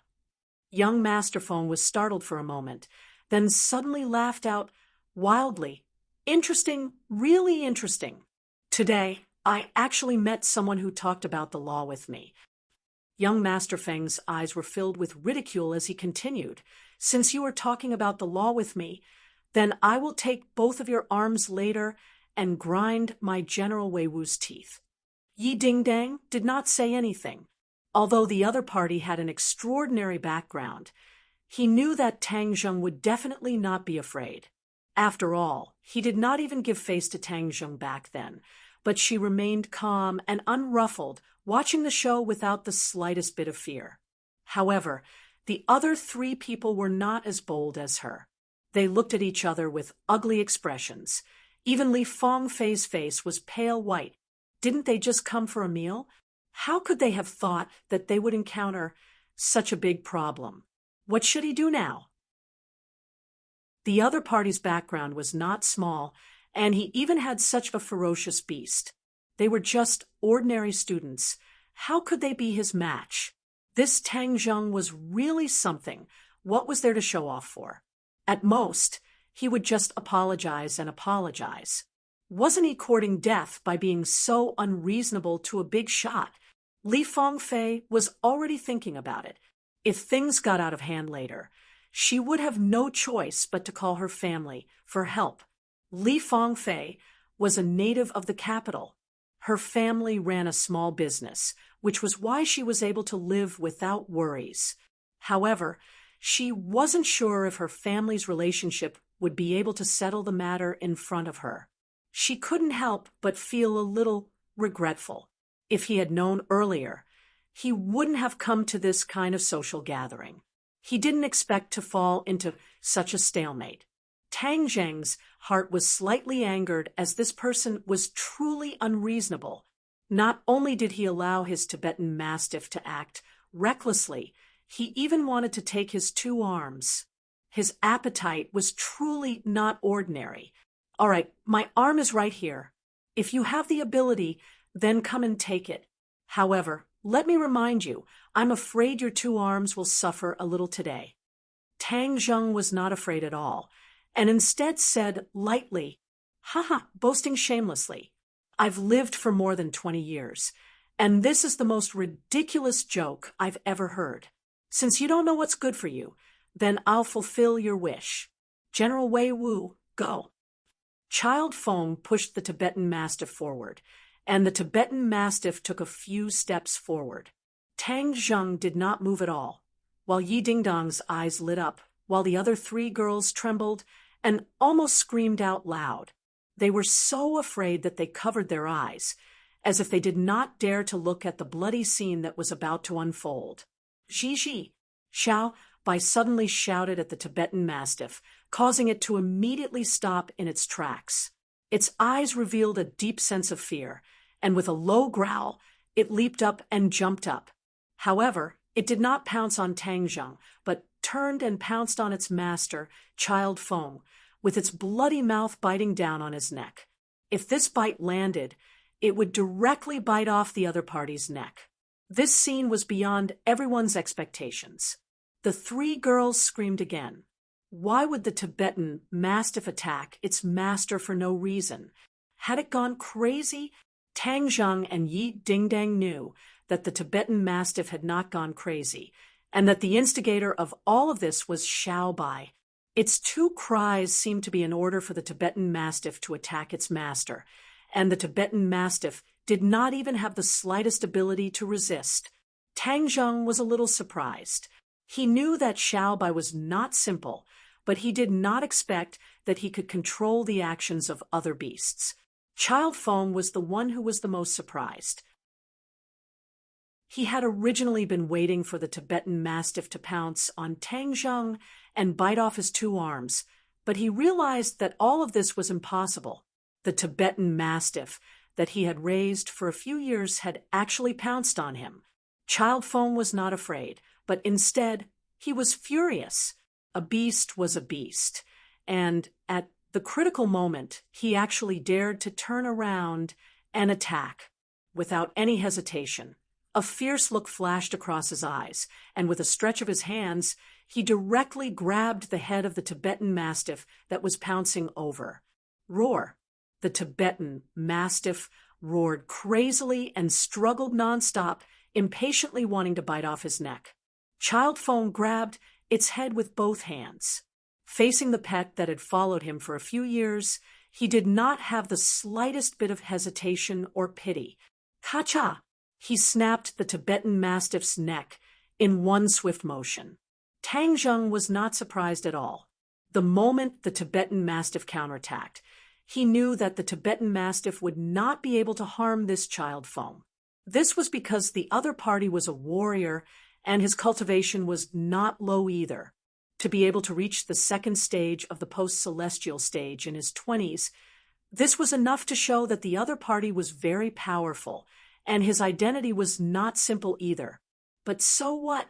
Young Master Feng was startled for a moment, then suddenly laughed out wildly. "Interesting, really interesting. Today, I actually met someone who talked about the law with me." Young Master Feng's eyes were filled with ridicule as he continued. "Since you are talking about the law with me, then I will take both of your arms later and grind my General Weiwu's teeth." Yi Dingdang did not say anything. Although the other party had an extraordinary background, he knew that Tang Zheng would definitely not be afraid. After all, he did not even give face to Tang Zheng back then, but she remained calm and unruffled, watching the show without the slightest bit of fear. However, the other 3 people were not as bold as her. They looked at each other with ugly expressions. Even Li Fengfei's face was pale white. Didn't they just come for a meal? How could they have thought that they would encounter such a big problem? What should he do now? The other party's background was not small, and he even had such a ferocious beast. They were just ordinary students. How could they be his match? This Tang Zheng was really something. What was there to show off for? At most, he would just apologize and apologize. Wasn't he courting death by being so unreasonable to a big shot? Li Fengfei was already thinking about it. If things got out of hand later, she would have no choice but to call her family for help. Li Fengfei was a native of the capital. Her family ran a small business, which was why she was able to live without worries. However, she wasn't sure if her family's relationship would be able to settle the matter in front of her. She couldn't help but feel a little regretful. If he had known earlier, he wouldn't have come to this kind of social gathering. He didn't expect to fall into such a stalemate. Tang Zheng's heart was slightly angered as this person was truly unreasonable. Not only did he allow his Tibetan Mastiff to act recklessly, he even wanted to take his 2 arms. His appetite was truly not ordinary. "All right, my arm is right here. If you have the ability, then come and take it. However, let me remind you, I'm afraid your 2 arms will suffer a little today." Tang Zheng was not afraid at all, and instead said lightly, "Haha," boasting shamelessly. I've lived for more than 20 years, and this is the most ridiculous joke I've ever heard. Since you don't know what's good for you, then I'll fulfill your wish. General Wei Wu, go. Child Foam pushed the Tibetan Mastiff forward, and the Tibetan Mastiff took a few steps forward. Tang Zheng did not move at all, while Yi Dingdong's eyes lit up, while the other three girls trembled and almost screamed out loud. They were so afraid that they covered their eyes, as if they did not dare to look at the bloody scene that was about to unfold. Ji, Xiao Bai suddenly shouted at the Tibetan Mastiff, causing it to immediately stop in its tracks. Its eyes revealed a deep sense of fear, and with a low growl, it leaped up and jumped up. However, it did not pounce on Tang Zheng, but turned and pounced on its master, Child Foam, with its bloody mouth biting down on his neck. If this bite landed, it would directly bite off the other party's neck. This scene was beyond everyone's expectations. The three girls screamed again. Why would the Tibetan Mastiff attack its master for no reason? Had it gone crazy? Tang Zheng and Yi Dingdang knew that the Tibetan Mastiff had not gone crazy, and that the instigator of all of this was Xiao Bai. Its two cries seemed to be in order for the Tibetan Mastiff to attack its master, and the Tibetan Mastiff did not even have the slightest ability to resist. Tang Zheng was a little surprised. He knew that Xiao Bai was not simple, but he did not expect that he could control the actions of other beasts. Child Foam was the one who was the most surprised. He had originally been waiting for the Tibetan Mastiff to pounce on Tang Zheng and bite off his two arms, but he realized that all of this was impossible. The Tibetan Mastiff that he had raised for a few years had actually pounced on him. Child Foam was not afraid, but instead he was furious. A beast was a beast, and at the critical moment, he actually dared to turn around and attack. Without any hesitation, a fierce look flashed across his eyes, and with a stretch of his hands, he directly grabbed the head of the Tibetan Mastiff that was pouncing over. Roar! The Tibetan Mastiff roared crazily and struggled nonstop, impatiently wanting to bite off his neck. Child Foam grabbed its head with both hands. Facing the pet that had followed him for a few years, he did not have the slightest bit of hesitation or pity. Ka-cha! He snapped the Tibetan Mastiff's neck in one swift motion. Tang Zheng was not surprised at all. The moment the Tibetan Mastiff counterattacked, he knew that the Tibetan Mastiff would not be able to harm this Child Foam. This was because the other party was a warrior, and his cultivation was not low either. To be able to reach the second stage of the post-celestial stage in his 20s, this was enough to show that the other party was very powerful, and his identity was not simple either. But so what?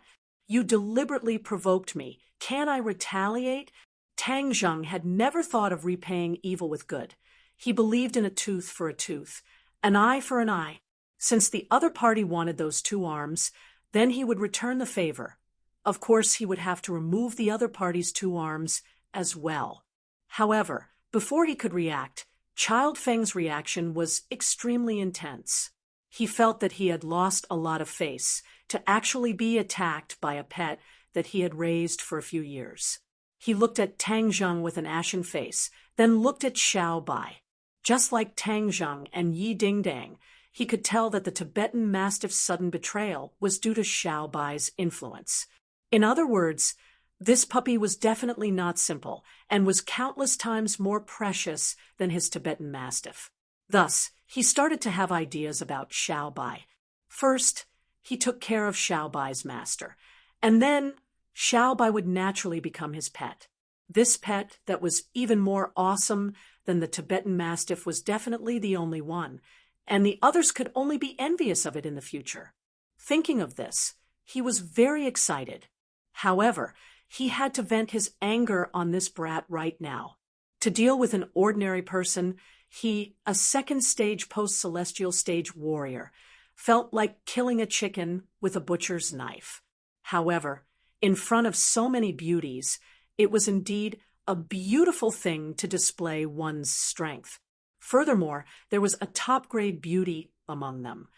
You deliberately provoked me. Can I retaliate? Tang Zheng had never thought of repaying evil with good. He believed in a tooth for a tooth, an eye for an eye. Since the other party wanted those two arms, then he would return the favor. Of course, he would have to remove the other party's two arms as well. However, before he could react, Child Feng's reaction was extremely intense. He felt that he had lost a lot of face to actually be attacked by a pet that he had raised for a few years. He looked at Tang Zheng with an ashen face, then looked at Xiao Bai. Just like Tang Zheng and Yi Dingdang, he could tell that the Tibetan Mastiff's sudden betrayal was due to Xiao Bai's influence. In other words, this puppy was definitely not simple and was countless times more precious than his Tibetan Mastiff. Thus, he started to have ideas about Xiao Bai. First, he took care of Xiao Bai's master, and then Xiao Bai would naturally become his pet. This pet that was even more awesome than the Tibetan Mastiff was definitely the only one, and the others could only be envious of it in the future. Thinking of this, he was very excited. However, he had to vent his anger on this brat right now. To deal with an ordinary person, he, a second-stage post-celestial stage warrior, felt like killing a chicken with a butcher's knife. However, in front of so many beauties, it was indeed a beautiful thing to display one's strength. Furthermore, there was a top-grade beauty among them,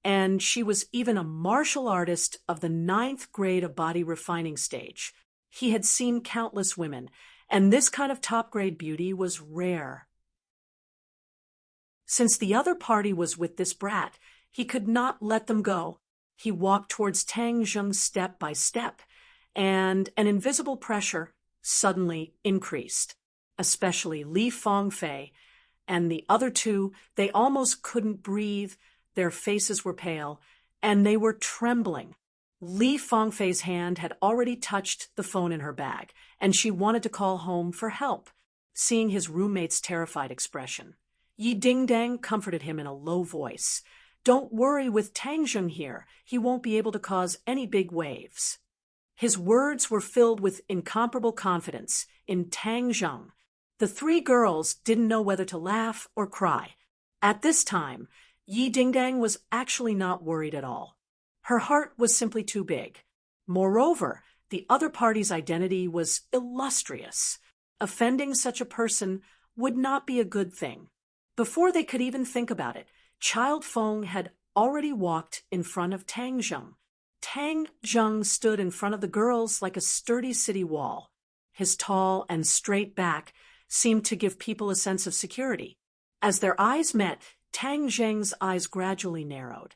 and she was even a martial artist of the ninth grade of body refining stage. He had seen countless women, and this kind of top-grade beauty was rare. Since the other party was with this brat, he could not let them go. He walked towards Tang Zheng step by step, and an invisible pressure suddenly increased, especially Li Fangfei and the other two. They almost couldn't breathe, their faces were pale, and they were trembling. Li Fangfei's hand had already touched the phone in her bag, and she wanted to call home for help, seeing his roommate's terrified expression. Yi Dingdang comforted him in a low voice. "Don't worry, with Tang Zheng here, he won't be able to cause any big waves." His words were filled with incomparable confidence in Tang Zheng. The three girls didn't know whether to laugh or cry. At this time, Yi Dingdang was actually not worried at all. Her heart was simply too big. Moreover, the other party's identity was illustrious. Offending such a person would not be a good thing. Before they could even think about it, Child Feng had already walked in front of Tang Zheng. Tang Zheng stood in front of the girls like a sturdy city wall. His tall and straight back seemed to give people a sense of security. As their eyes met, Tang Zheng's eyes gradually narrowed.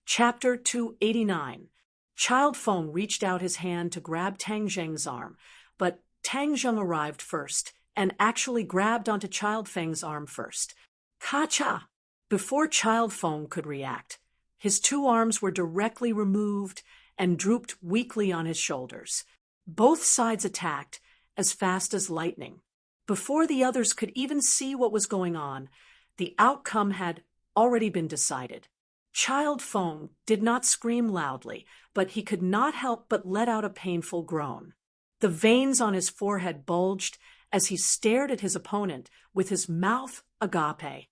Chapter 289. Child Feng reached out his hand to grab Tang Zheng's arm, but Tang Zheng arrived first and actually grabbed onto Child Feng's arm first. Ka-cha! Before Child Feng could react, his two arms were directly removed and drooped weakly on his shoulders. Both sides attacked as fast as lightning. Before the others could even see what was going on, the outcome had already been decided. Child Feng did not scream loudly, but he could not help but let out a painful groan. The veins on his forehead bulged as he stared at his opponent with his mouth agape.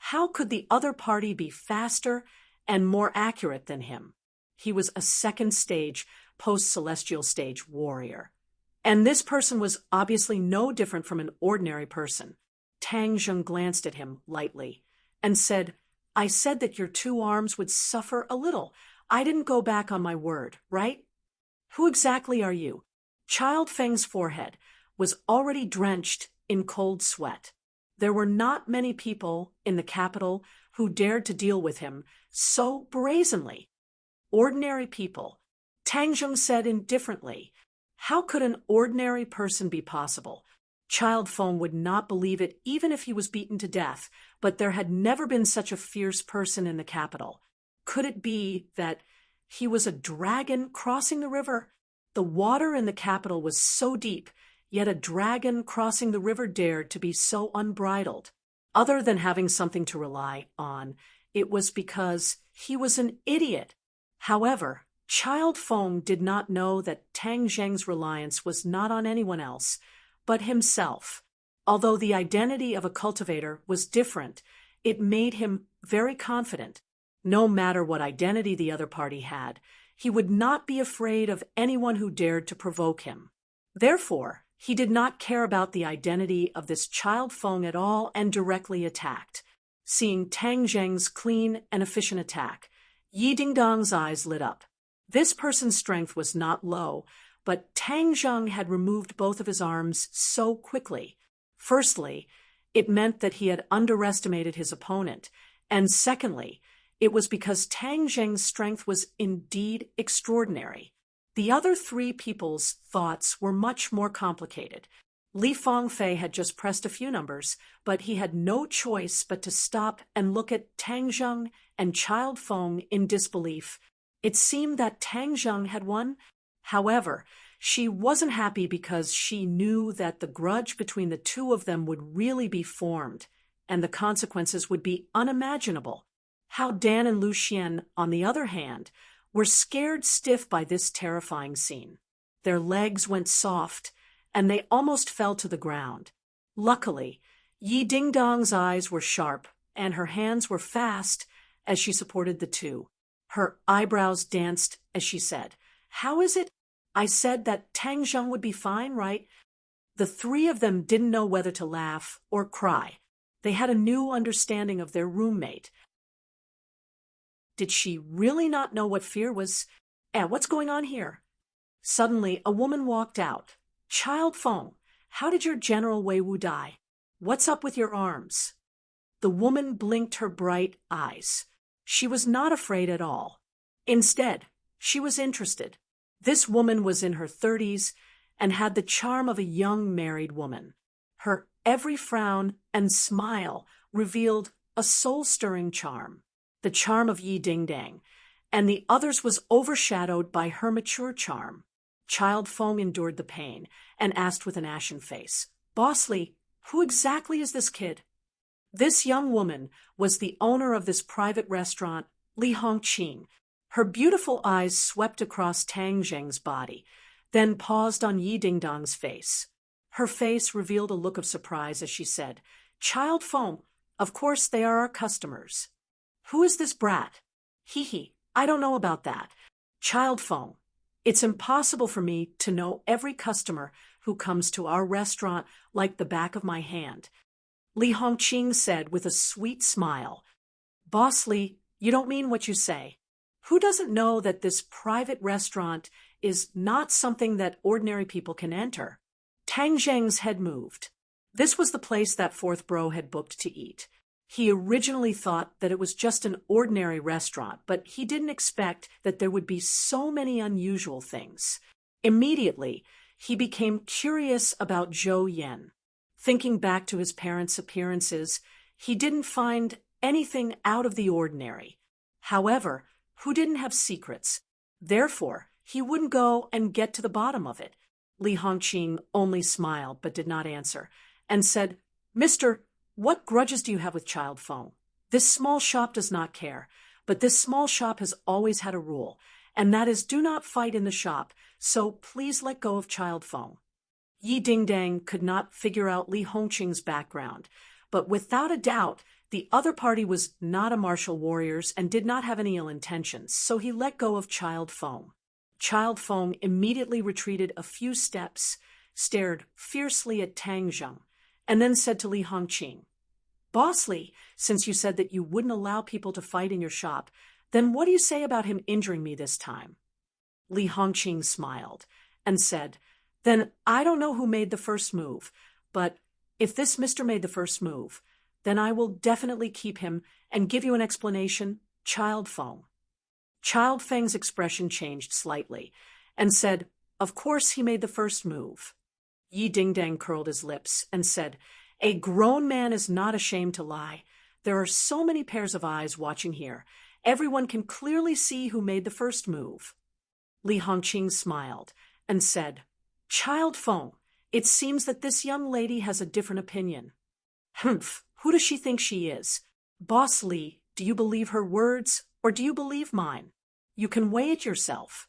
How could the other party be faster and more accurate than him? He was a second stage, post-celestial stage warrior. And this person was obviously no different from an ordinary person. Tang Zheng glanced at him lightly and said, "I said that your two arms would suffer a little. I didn't go back on my word, right? Who exactly are you?" Child Feng's forehead was already drenched in cold sweat. There were not many people in the capital who dared to deal with him so brazenly. Ordinary people. Tang Zheng said indifferently, "How could an ordinary person be possible?" Child Feng would not believe it even if he was beaten to death, but there had never been such a fierce person in the capital. Could it be that he was a dragon crossing the river? The water in the capital was so deep, yet a dragon crossing the river dared to be so unbridled. Other than having something to rely on, it was because he was an idiot. However, Child Feng did not know that Tang Zheng's reliance was not on anyone else, but himself. Although the identity of a cultivator was different, it made him very confident. No matter what identity the other party had, he would not be afraid of anyone who dared to provoke him. Therefore, he did not care about the identity of this Child Feng at all and directly attacked. Seeing Tang Zheng's clean and efficient attack, Yi Dingdang's eyes lit up. This person's strength was not low, but Tang Zheng had removed both of his arms so quickly. Firstly, it meant that he had underestimated his opponent, and secondly, it was because Tang Zheng's strength was indeed extraordinary. The other three people's thoughts were much more complicated. Li Fangfei had just pressed a few numbers, but he had no choice but to stop and look at Tang Zheng and Child Feng in disbelief. It seemed that Tang Zheng had won. However, she wasn't happy because she knew that the grudge between the two of them would really be formed, and the consequences would be unimaginable. How Dan and Lucien, on the other hand, were scared stiff by this terrifying scene. Their legs went soft, and they almost fell to the ground. Luckily, Yi Dingdang's eyes were sharp, and her hands were fast as she supported the two. Her eyebrows danced as she said, "How is it? I said that Tang Zheng would be fine, right?" The three of them didn't know whether to laugh or cry. They had a new understanding of their roommate. Did she really not know what fear was? What's going on here? Suddenly, a woman walked out. Child Feng, how did your General Wei Wu die? What's up with your arms? The woman blinked her bright eyes. She was not afraid at all. Instead, she was interested. This woman was in her 30s and had the charm of a young married woman. Her every frown and smile revealed a soul-stirring charm, the charm of Yi Dingdang, and the others was overshadowed by her mature charm. Child Feng endured the pain and asked with an ashen face, Boss Li, who exactly is this kid? This young woman was the owner of this private restaurant, Li Hongqing. Her beautiful eyes swept across Tang Zheng's body, then paused on Yi Dingdang's face. Her face revealed a look of surprise as she said, Child Feng, of course they are our customers. Who is this brat? Hee, I don't know about that. Child Feng, it's impossible for me to know every customer who comes to our restaurant like the back of my hand. Li Hongqing said with a sweet smile, Boss Li, you don't mean what you say. Who doesn't know that this private restaurant is not something that ordinary people can enter? Tang Zheng's head moved. This was the place that fourth bro had booked to eat. He originally thought that it was just an ordinary restaurant, but he didn't expect that there would be so many unusual things. Immediately, he became curious about Zhou Yan. Thinking back to his parents' appearances, he didn't find anything out of the ordinary. However, who didn't have secrets? Therefore, he wouldn't go and get to the bottom of it. Li Hongqing only smiled but did not answer, and said, Mister, what grudges do you have with Child Feng? This small shop does not care, but this small shop has always had a rule, and that is do not fight in the shop, so please let go of Child Feng. Yi Dingdang could not figure out Li Hongqing's background, but without a doubt, the other party was not a martial warriors and did not have any ill intentions, so he let go of Child Feng. Child Feng immediately retreated a few steps, stared fiercely at Tang Zheng, and then said to Li Hongqing, Boss Li, since you said that you wouldn't allow people to fight in your shop, then what do you say about him injuring me this time? Li Hongqing smiled and said, Then I don't know who made the first move, but if this mister made the first move, then I will definitely keep him and give you an explanation, Child Feng. Child Feng's expression changed slightly and said, Of course he made the first move. Yi Dingdang curled his lips and said, A grown man is not ashamed to lie. There are so many pairs of eyes watching here. Everyone can clearly see who made the first move. Li Hongqing smiled and said, Child Feng, it seems that this young lady has a different opinion. Humph, who does she think she is? Boss Li, do you believe her words or do you believe mine? You can weigh it yourself.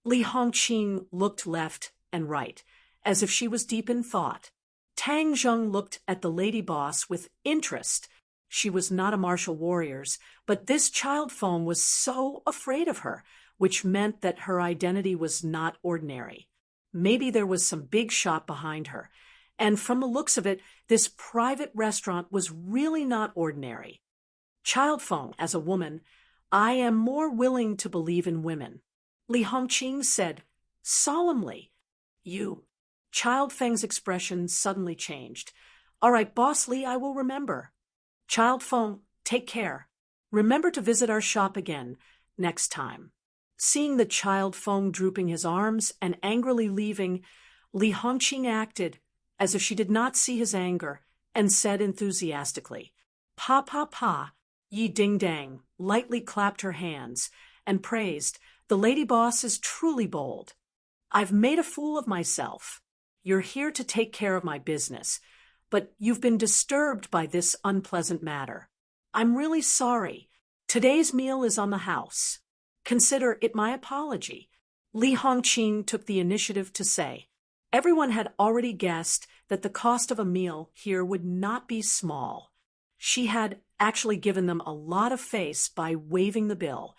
Li Hongqing looked left and right, as if she was deep in thought. Tang Zheng looked at the lady boss with interest. She was not a martial warriors, but this Child Feng was so afraid of her, which meant that her identity was not ordinary. Maybe there was some big shot behind her, and from the looks of it, this private restaurant was really not ordinary. Child Feng, as a woman, I am more willing to believe in women. Li Hongqing said, solemnly, You. Child Feng's expression suddenly changed. All right, Boss Li, I will remember. Child Feng, take care. Remember to visit our shop again next time. Seeing the Child Feng drooping his arms and angrily leaving, Li Hongqing acted as if she did not see his anger and said enthusiastically, Pa, pa, pa. Yi Dingdang lightly clapped her hands and praised, The lady boss is truly bold. I've made a fool of myself. You're here to take care of my business, but you've been disturbed by this unpleasant matter. I'm really sorry. Today's meal is on the house. Consider it my apology. Li Hongqing took the initiative to say. Everyone had already guessed that the cost of a meal here would not be small. She had actually given them a lot of face by waiving the bill.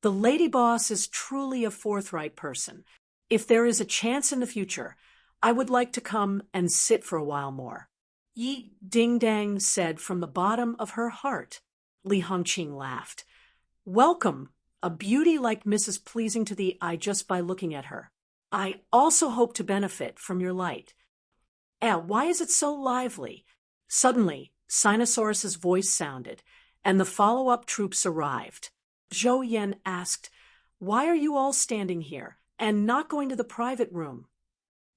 The lady boss is truly a forthright person. If there is a chance in the future, I would like to come and sit for a while more. Yi Ding-dang said from the bottom of her heart. Li Hongqing laughed. Welcome, a beauty like Mrs. Pleasing to the eye just by looking at her. I also hope to benefit from your light. Why is it so lively? Suddenly, Sinosaurus's voice sounded, and the follow-up troops arrived. Zhou Yan asked, Why are you all standing here and not going to the private room?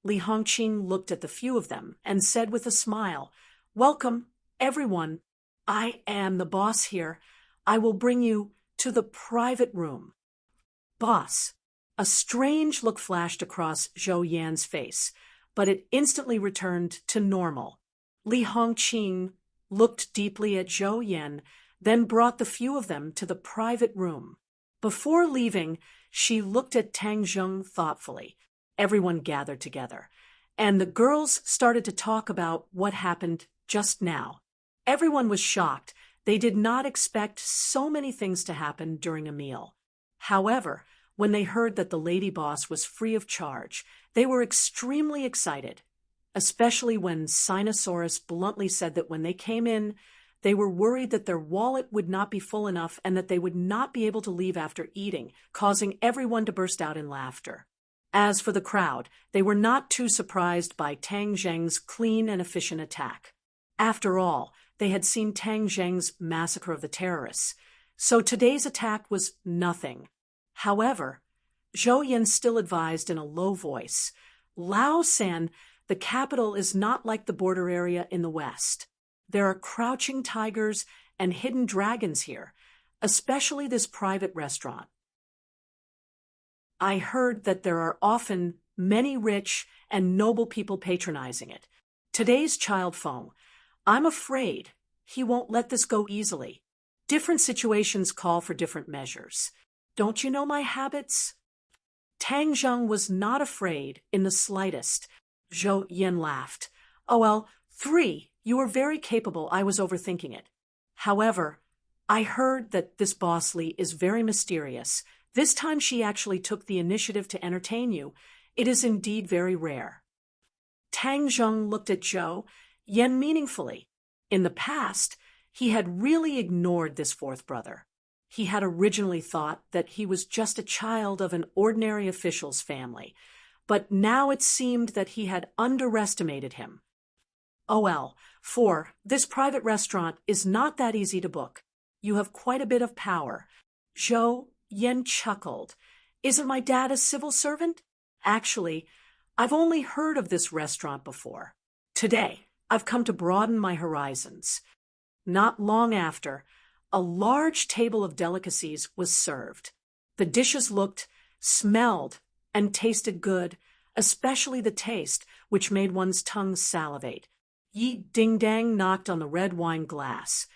Li Hongqing looked at the few of them and said with a smile, Welcome, everyone. I am the boss here. I will bring you to the private room. Boss. A strange look flashed across Zhou Yan's face, but it instantly returned to normal. Li Hongqing looked deeply at Zhou Yan, then brought the few of them to the private room. Before leaving, she looked at Tang Zheng thoughtfully. Everyone gathered together, and the girls started to talk about what happened just now. Everyone was shocked. They did not expect so many things to happen during a meal. However, when they heard that the lady boss was free of charge, they were extremely excited, especially when Sinosaurus bluntly said that when they came in, they were worried that their wallet would not be full enough and that they would not be able to leave after eating, causing everyone to burst out in laughter. As for the crowd, they were not too surprised by Tang Zheng's clean and efficient attack. After all, they had seen Tang Zheng's massacre of the terrorists, so today's attack was nothing. However, Zhou Yan still advised in a low voice, Lao San, the capital is not like the border area in the west. There are crouching tigers and hidden dragons here, especially this private restaurant. I heard that there are often many rich and noble people patronizing it. Today's child Feng, I'm afraid he won't let this go easily. Different situations call for different measures. Don't you know my habits? Tang Zheng was not afraid in the slightest. Zhou Yan laughed. Oh well, 3, you are very capable. I was overthinking it. However, I heard that this boss Li is very mysterious. This time she actually took the initiative to entertain you. It is indeed very rare. Tang Zheng looked at Zhou Yan meaningfully. In the past, he had really ignored this fourth brother. He had originally thought that he was just a child of an ordinary official's family, but now it seemed that he had underestimated him. Oh well, 4, this private restaurant is not that easy to book. You have quite a bit of power. Zhou Yan chuckled. Isn't my dad a civil servant? Actually, I've only heard of this restaurant before. Today, I've come to broaden my horizons. Not long after, a large table of delicacies was served. The dishes looked, smelled, and tasted good, especially the taste, which made one's tongue salivate. Yi Ding-dang knocked on the red wine glass,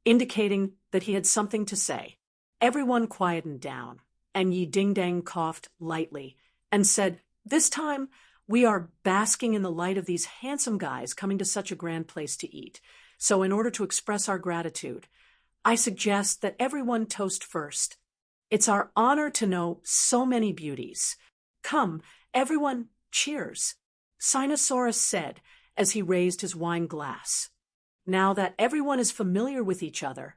indicating that he had something to say. Everyone quietened down, and Yi Ding-dang coughed lightly and said, This time, we are basking in the light of these handsome guys coming to such a grand place to eat. So in order to express our gratitude, I suggest that everyone toast first. It's our honor to know so many beauties. Come, everyone, cheers, Sinosaurus said as he raised his wine glass. Now that everyone is familiar with each other,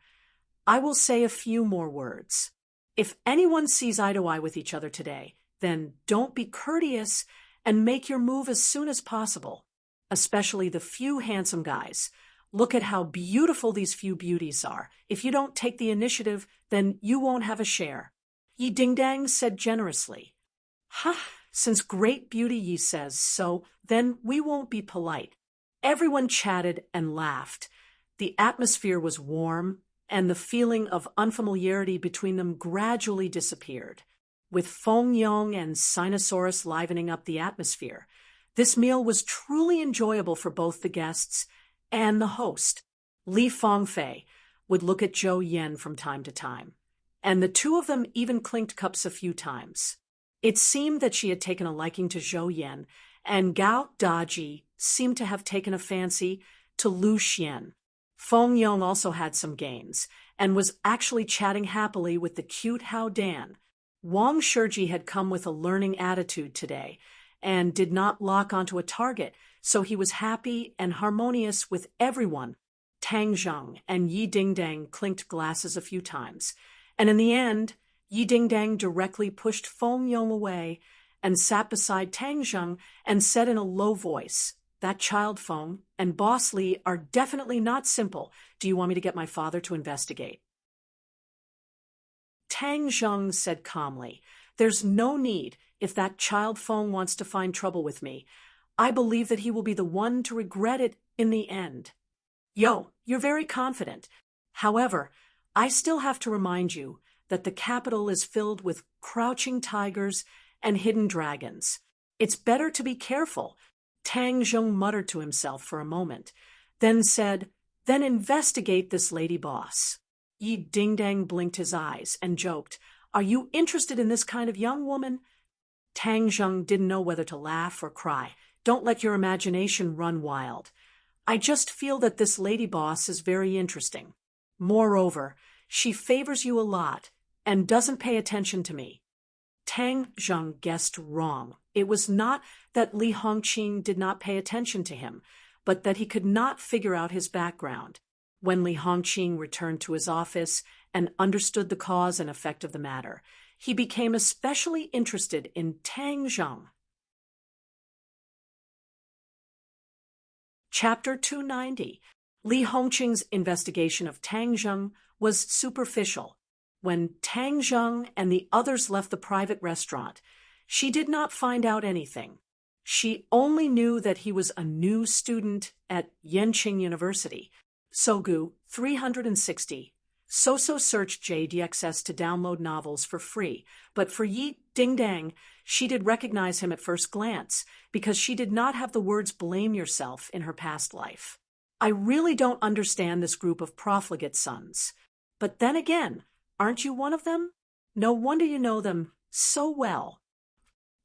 I will say a few more words. If anyone sees eye to eye with each other today, then don't be courteous and make your move as soon as possible, especially the few handsome guys. Look at how beautiful these few beauties are. If you don't take the initiative, then you won't have a share. Yi Ding-dang said generously. Since great beauty Yi says so, then we won't be polite. Everyone chatted and laughed. The atmosphere was warm, and the feeling of unfamiliarity between them gradually disappeared. With Feng Yong and Sinosaurus livening up the atmosphere, this meal was truly enjoyable for both the guests and the host. Li Fengfei would look at Zhou Yan from time to time, and the two of them even clinked cups a few times. It seemed that she had taken a liking to Zhou Yan, and Gao Daji seemed to have taken a fancy to Lu Xian. Feng Yong also had some gains, and was actually chatting happily with the cute Hao Dan. Wang Shiji had come with a learning attitude today, and did not lock onto a target, so he was happy and harmonious with everyone. Tang Zheng and Yi Dingdang clinked glasses a few times, and in the end, Yi Dingdang directly pushed Feng Yong away and sat beside Tang Zheng and said in a low voice, "That child Feng and Boss Li are definitely not simple. Do you want me to get my father to investigate?" Tang Zheng said calmly, "There's no need if that child Feng wants to find trouble with me. I believe that he will be the one to regret it in the end." "Yo, you're very confident. However, I still have to remind you that the capital is filled with crouching tigers and hidden dragons. It's better to be careful." Tang Zheng muttered to himself for a moment, then said, "Then investigate this lady boss." Yi Dingdang blinked his eyes and joked, "Are you interested in this kind of young woman?" Tang Zheng didn't know whether to laugh or cry. "Don't let your imagination run wild. I just feel that this lady boss is very interesting. Moreover, she favors you a lot and doesn't pay attention to me." Tang Zheng guessed wrong. It was not that Li Hongqing did not pay attention to him, but that he could not figure out his background. When Li Hongqing returned to his office and understood the cause and effect of the matter, he became especially interested in Tang Zheng. Chapter 290. Li Hongqing's investigation of Tang Zheng was superficial. When Tang Zheng and the others left the private restaurant, she did not find out anything. She only knew that he was a new student at Yenqing University. Sogu 360. Soso searched JDXS to download novels for free, but for Yi Dingdang, she did recognize him at first glance because she did not have the words "blame yourself" in her past life. "I really don't understand this group of profligate sons. But then again, aren't you one of them? No wonder you know them so well."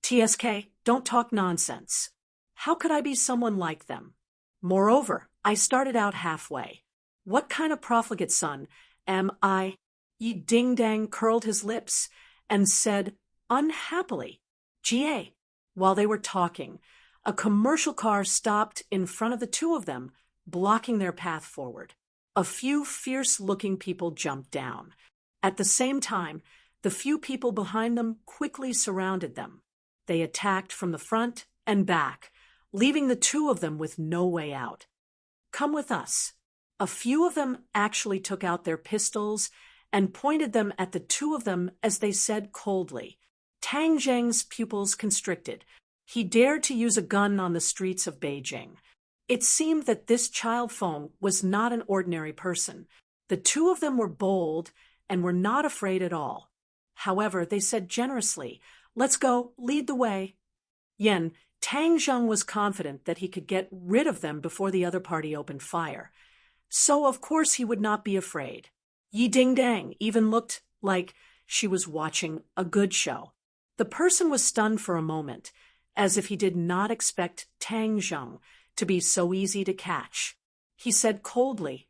"TSK, don't talk nonsense. How could I be someone like them? Moreover, I started out halfway. What kind of profligate son am I?" Yi Dingdang curled his lips and said unhappily, "GA." While they were talking, a commercial car stopped in front of the two of them, blocking their path forward. A few fierce-looking people jumped down. At the same time, the few people behind them quickly surrounded them. They attacked from the front and back, leaving the two of them with no way out. "Come with us." A few of them actually took out their pistols and pointed them at the two of them as they said coldly. Tang Zheng's pupils constricted. He dared to use a gun on the streets of Beijing. It seemed that this child Feng was not an ordinary person. The two of them were bold and were not afraid at all. However, they said generously, "Let's go, lead the way." Tang Zheng was confident that he could get rid of them before the other party opened fire. So of course he would not be afraid. Yi Dingdang even looked like she was watching a good show. The person was stunned for a moment, as if he did not expect Tang Zheng to be so easy to catch. He said coldly,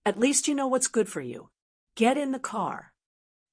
"At least you know what's good for you. Get in the car."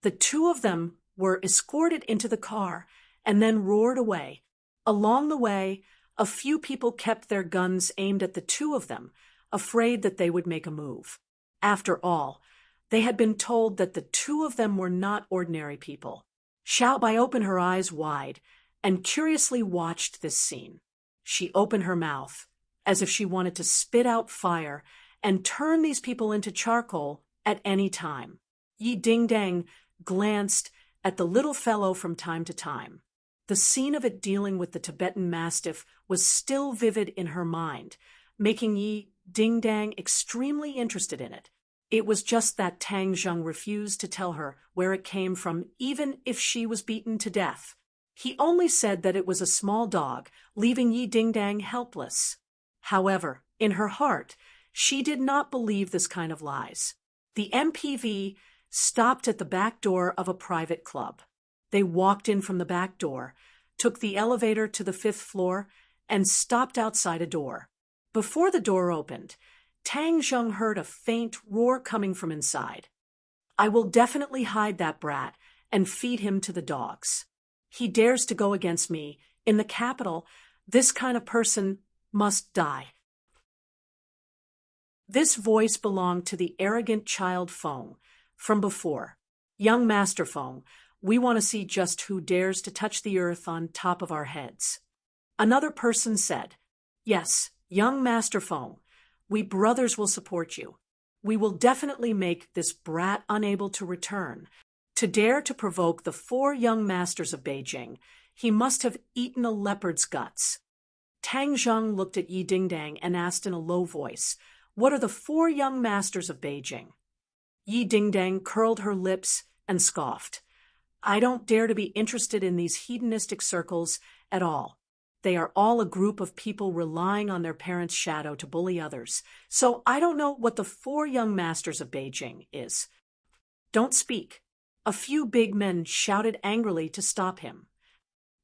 The two of them were escorted into the car and then roared away. Along the way, a few people kept their guns aimed at the two of them, afraid that they would make a move. After all, they had been told that the two of them were not ordinary people. Xiaobai opened her eyes wide and curiously watched this scene. She opened her mouth, as if she wanted to spit out fire and turn these people into charcoal at any time. Yi Dingdang glanced at the little fellow from time to time. The scene of it dealing with the Tibetan Mastiff was still vivid in her mind, making Yi Dingdang extremely interested in it. It was just that Tang Zheng refused to tell her where it came from, even if she was beaten to death. He only said that it was a small dog, leaving Yi Dingdang helpless. However, in her heart, she did not believe this kind of lies. The MPV stopped at the back door of a private club. They walked in from the back door, took the elevator to the 5th floor, and stopped outside a door. Before the door opened, Tang Zheng heard a faint roar coming from inside. "I will definitely hide that brat and feed him to the dogs. He dares to go against me In the capital, this kind of person must die. This voice belonged to the arrogant child Feng from before. Young Master Feng, we want to see just who dares to touch the earth on top of our heads. Another person said, Yes, young Master Feng, we brothers will support you. We will definitely make this brat unable to return. To dare to provoke the 4 young masters of Beijing, he must have eaten a leopard's guts. Tang Zheng looked at Yi Dingdang and asked in a low voice, What are the 4 young masters of Beijing? Yi Dingdang curled her lips and scoffed. I don't dare to be interested in these hedonistic circles at all. They are all a group of people relying on their parents' shadow to bully others, so I don't know what the 4 young masters of Beijing is. Don't speak. A few big men shouted angrily to stop him.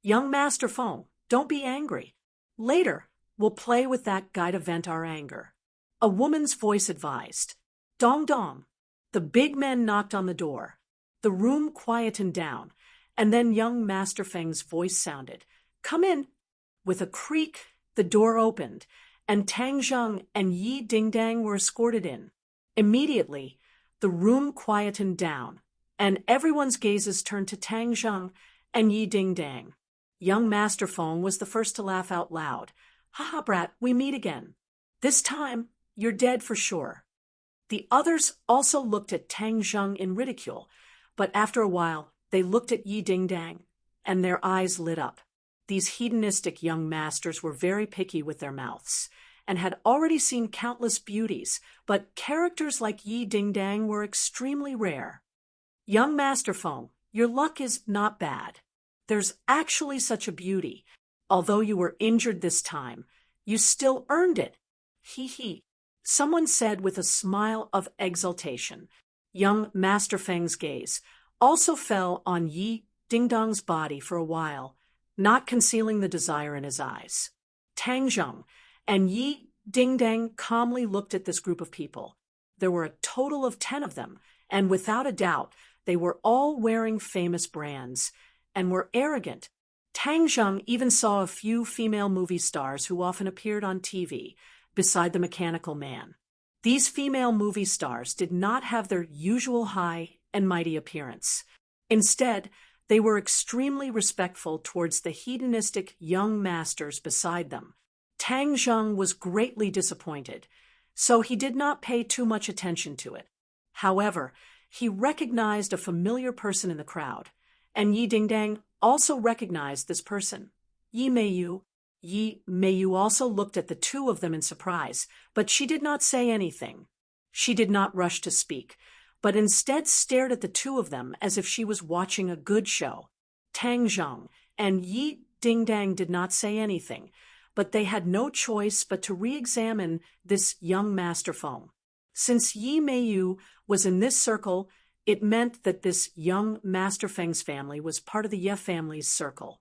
Young Master Feng, don't be angry. Later, we'll play with that guy to vent our anger. A woman's voice advised. Dong dong. The big men knocked on the door. The room quietened down, and then young Master Feng's voice sounded. Come in. With a creak, the door opened, and Tang Zheng and Yi Dingdang were escorted in. Immediately, the room quietened down, and everyone's gazes turned to Tang Zheng and Yi Dingdang. Young Master Feng was the first to laugh out loud. Ha ha, brat, we meet again. This time, you're dead for sure. The others also looked at Tang Zheng in ridicule, but after a while, they looked at Yi Dingdang, and their eyes lit up. These hedonistic young masters were very picky with their mouths, and had already seen countless beauties, but characters like Yi Dingdang were extremely rare. Young Master Feng, your luck is not bad. There's actually such a beauty. Although you were injured this time, you still earned it. Hee hee. Someone said with a smile of exultation. Young Master Feng's gaze also fell on Yi Dingdang's body for a while, not concealing the desire in his eyes. Tang Zheng and Yi Dingdang calmly looked at this group of people. There were a total of 10 of them, and without a doubt, they were all wearing famous brands, and were arrogant. Tang Zheng even saw a few female movie stars who often appeared on TV, beside the mechanical man. These female movie stars did not have their usual high and mighty appearance. Instead, they were extremely respectful towards the hedonistic young masters beside them. Tang Zheng was greatly disappointed, so he did not pay too much attention to it. However, he recognized a familiar person in the crowd, and Yi Dingdang also recognized this person. Yi Meiyu also looked at the 2 of them in surprise, but she did not say anything. She did not rush to speak, but instead stared at the 2 of them as if she was watching a good show. Tang Zheng and Yi Dingdang did not say anything, but they had no choice but to re-examine this young Master Feng. Since Yi Meiyu was in this circle, it meant that this young Master Feng's family was part of the Ye family's circle.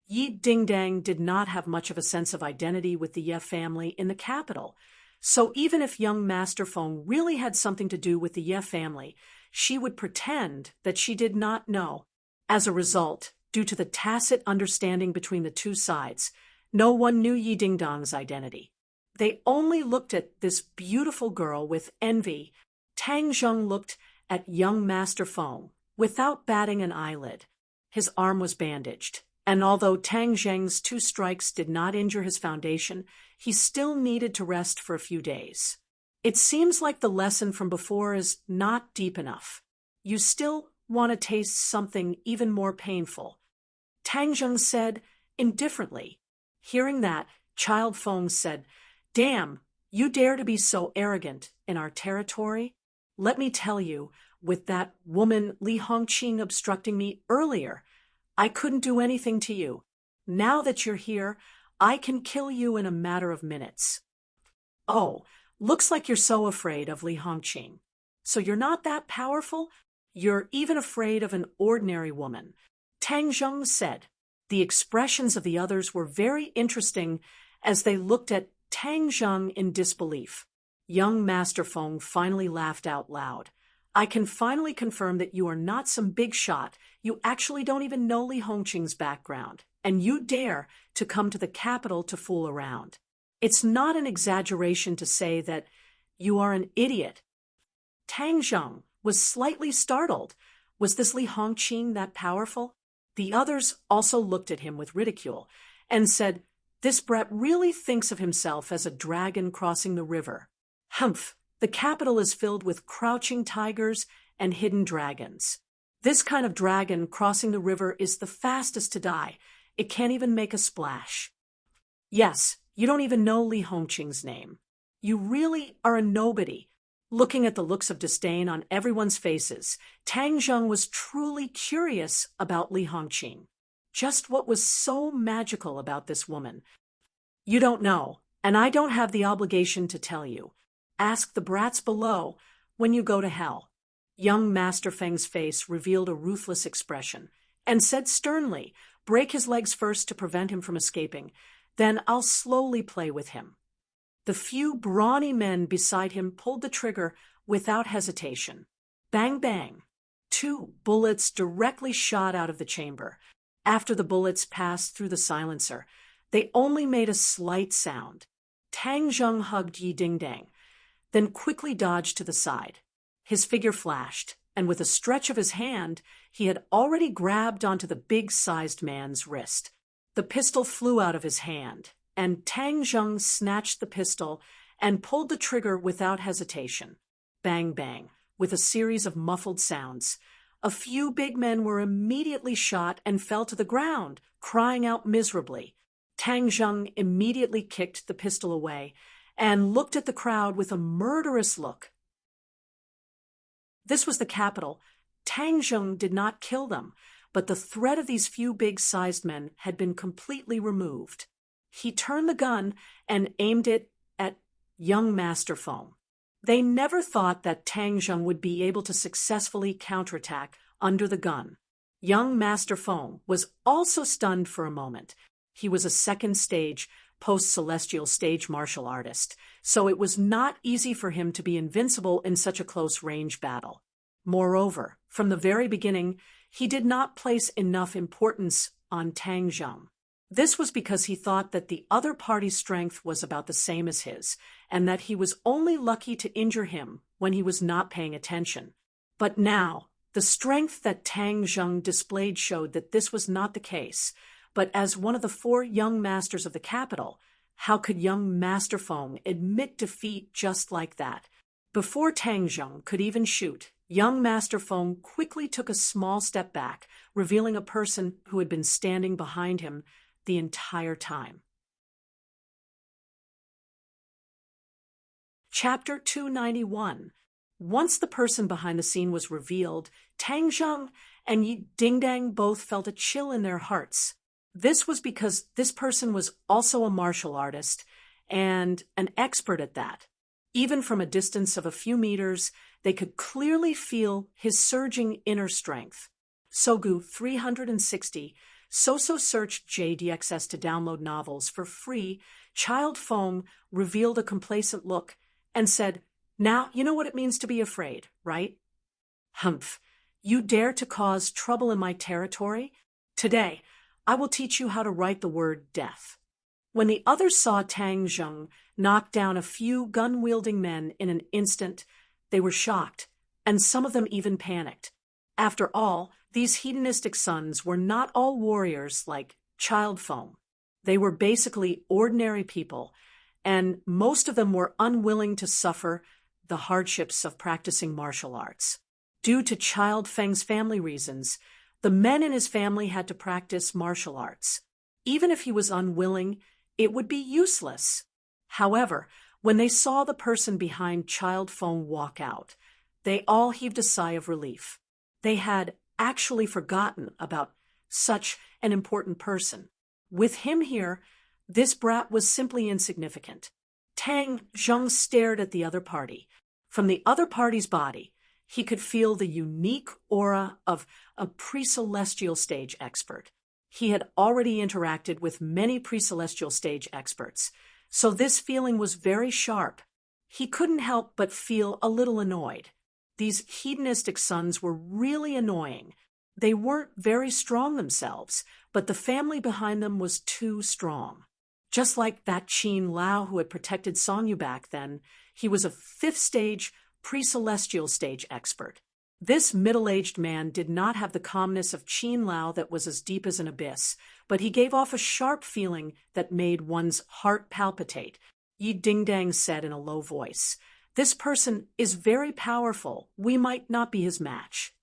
Yi Dingdang did not have much of a sense of identity with the Ye family in the capital, so even if young Master Feng really had something to do with the Ye family, she would pretend that she did not know. As a result, due to the tacit understanding between the 2 sides, no one knew Yi Dingdang's identity. They only looked at this beautiful girl with envy. Tang Zheng looked at young Master Feng without batting an eyelid. His arm was bandaged, and although Tang Zheng's 2 strikes did not injure his foundation, he still needed to rest for a few days. It seems like the lesson from before is not deep enough. You still want to taste something even more painful. Tang Zheng said indifferently. Hearing that, Child Feng said, Damn, you dare to be so arrogant in our territory? Let me tell you, with that woman Li Hongqing obstructing me earlier, I couldn't do anything to you. Now that you're here, I can kill you in a matter of minutes. Oh, looks like you're so afraid of Li Hongqing. So you're not that powerful? You're even afraid of an ordinary woman. Tang Zheng said. The expressions of the others were very interesting as they looked at Tang Zheng in disbelief. Young Master Feng finally laughed out loud. I can finally confirm that you are not some big shot. You actually don't even know Li Hongqing's background, and you dare to come to the capital to fool around. It's not an exaggeration to say that you are an idiot." Tang Zheng was slightly startled. Was this Li Hongqing that powerful? The others also looked at him with ridicule and said, "This brat really thinks of himself as a dragon crossing the river. Humph, the capital is filled with crouching tigers and hidden dragons. This kind of dragon crossing the river is the fastest to die. It can't even make a splash." Yes, you don't even know Li Hongqing's name. You really are a nobody. Looking at the looks of disdain on everyone's faces, Tang Zheng was truly curious about Li Hongqing. Just what was so magical about this woman? "You don't know, and I don't have the obligation to tell you. Ask the brats below when you go to hell." Young Master Feng's face revealed a ruthless expression, and said sternly, "Break his legs first to prevent him from escaping, then I'll slowly play with him." The few brawny men beside him pulled the trigger without hesitation. Bang, bang. 2 bullets directly shot out of the chamber. After the bullets passed through the silencer, they only made a slight sound. Tang Zheng hugged Yi Dingdang, then quickly dodged to the side. His figure flashed, and with a stretch of his hand, he had already grabbed onto the big-sized man's wrist. The pistol flew out of his hand, and Tang Zheng snatched the pistol and pulled the trigger without hesitation. Bang, bang, with a series of muffled sounds. A few big men were immediately shot and fell to the ground, crying out miserably. Tang Zheng immediately kicked the pistol away and looked at the crowd with a murderous look. This was the capital. Tang Zheng did not kill them, but the threat of these few big-sized men had been completely removed. He turned the gun and aimed it at young Master Feng. They never thought that Tang Zheng would be able to successfully counterattack under the gun. Young Master Feng was also stunned for a moment. He was a second stage, post-celestial stage martial artist, so it was not easy for him to be invincible in such a close-range battle. Moreover, from the very beginning, he did not place enough importance on Tang Zheng. This was because he thought that the other party's strength was about the same as his, and that he was only lucky to injure him when he was not paying attention. But now, the strength that Tang Zheng displayed showed that this was not the case. But as one of the 4 young masters of the capital, how could young Master Feng admit defeat just like that? Before Tang Zheng could even shoot, young Master Feng quickly took a small step back, revealing a person who had been standing behind him the entire time. Chapter 291. Once the person behind the scene was revealed, Tang Zheng and Yi Dingdang both felt a chill in their hearts. This was because this person was also a martial artist, and an expert at that. Even from a distance of a few meters, they could clearly feel his surging inner strength. Sogu 360. Soso searched JDXS to download novels for free. Child Feng revealed a complacent look and said, "Now you know what it means to be afraid, right?" "Humph, you dare to cause trouble in my territory? Today, I will teach you how to write the word death." When the others saw Tang Zheng knock down a few gun-wielding men in an instant, they were shocked, and some of them even panicked. After all, these hedonistic sons were not all warriors like Child Feng. They were basically ordinary people, and most of them were unwilling to suffer the hardships of practicing martial arts. Due to Child Feng's family reasons, the men in his family had to practice martial arts. Even if he was unwilling, it would be useless. However, when they saw the person behind Child Feng walk out, they all heaved a sigh of relief. They had actually forgotten about such an important person. With him here, this brat was simply insignificant. Tang Zheng stared at the other party. From the other party's body, he could feel the unique aura of a pre-celestial stage expert. He had already interacted with many pre-celestial stage experts, so this feeling was very sharp. He couldn't help but feel a little annoyed. these hedonistic sons were really annoying. They weren't very strong themselves, but the family behind them was too strong. Just like that Qin Lao who had protected Songyu back then, he was a fifth stage, pre-celestial stage expert. This middle-aged man did not have the calmness of Qin Lao that was as deep as an abyss, but he gave off a sharp feeling that made one's heart palpitate. Yi Dingdang said in a low voice, "This person is very powerful. We might not be his match."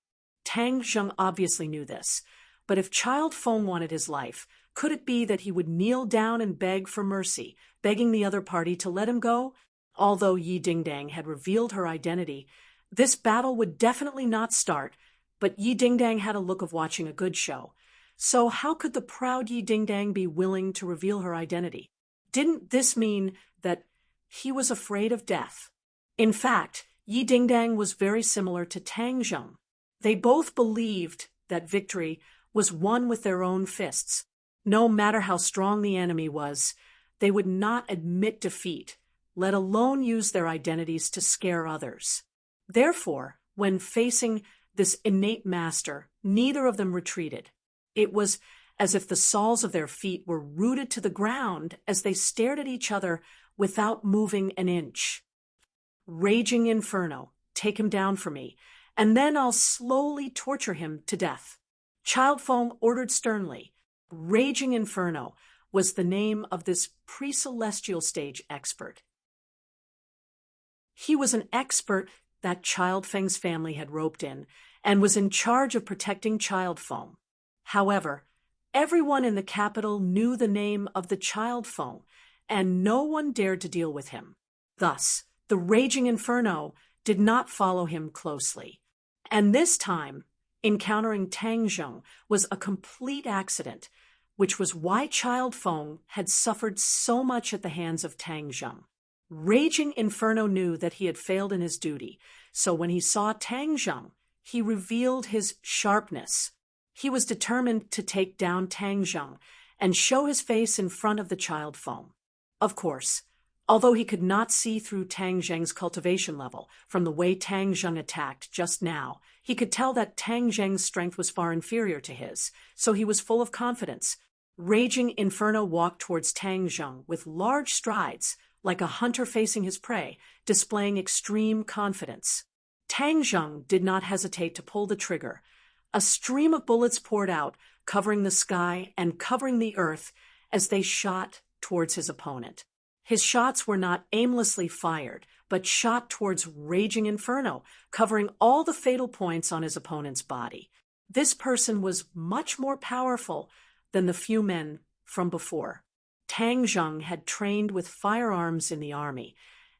Tang Zheng obviously knew this, but if Child Feng wanted his life, could it be that he would kneel down and beg for mercy, begging the other party to let him go? Although Yi Dingdang had revealed her identity, this battle would definitely not start, but Yi Dingdang had a look of watching a good show. So how could the proud Yi Dingdang be willing to reveal her identity? Didn't this mean that he was afraid of death? In fact, Yi Dingdang was very similar to Tang Zheng. They both believed that victory was won with their own fists. No matter how strong the enemy was, they would not admit defeat, let alone use their identities to scare others. Therefore, when facing this innate master, neither of them retreated. It was as if the soles of their feet were rooted to the ground as they stared at each other without moving an inch. "Raging Inferno, take him down for me, and then I'll slowly torture him to death," Child Feng ordered sternly. Raging Inferno was the name of this pre-celestial stage expert. He was an expert that Child Feng's family had roped in and was in charge of protecting Child Feng. However, everyone in the capital knew the name of the Child Feng, and no one dared to deal with him. Thus, the Raging Inferno did not follow him closely. And this time, encountering Tang Zheng was a complete accident, which was why Child Feng had suffered so much at the hands of Tang Zheng. Raging Inferno knew that he had failed in his duty, so when he saw Tang Zheng, he revealed his sharpness. He was determined to take down Tang Zheng and show his face in front of the Child Feng. Of course, although he could not see through Tang Zheng's cultivation level from the way Tang Zheng attacked just now, he could tell that Tang Zheng's strength was far inferior to his, so he was full of confidence. Raging Inferno walked towards Tang Zheng with large strides, like a hunter facing his prey, displaying extreme confidence. Tang Zheng did not hesitate to pull the trigger. A stream of bullets poured out, covering the sky and covering the earth as they shot towards his opponent. His shots were not aimlessly fired, but shot towards Raging Inferno, covering all the fatal points on his opponent's body. This person was much more powerful than the few men from before. Tang Zheng had trained with firearms in the army,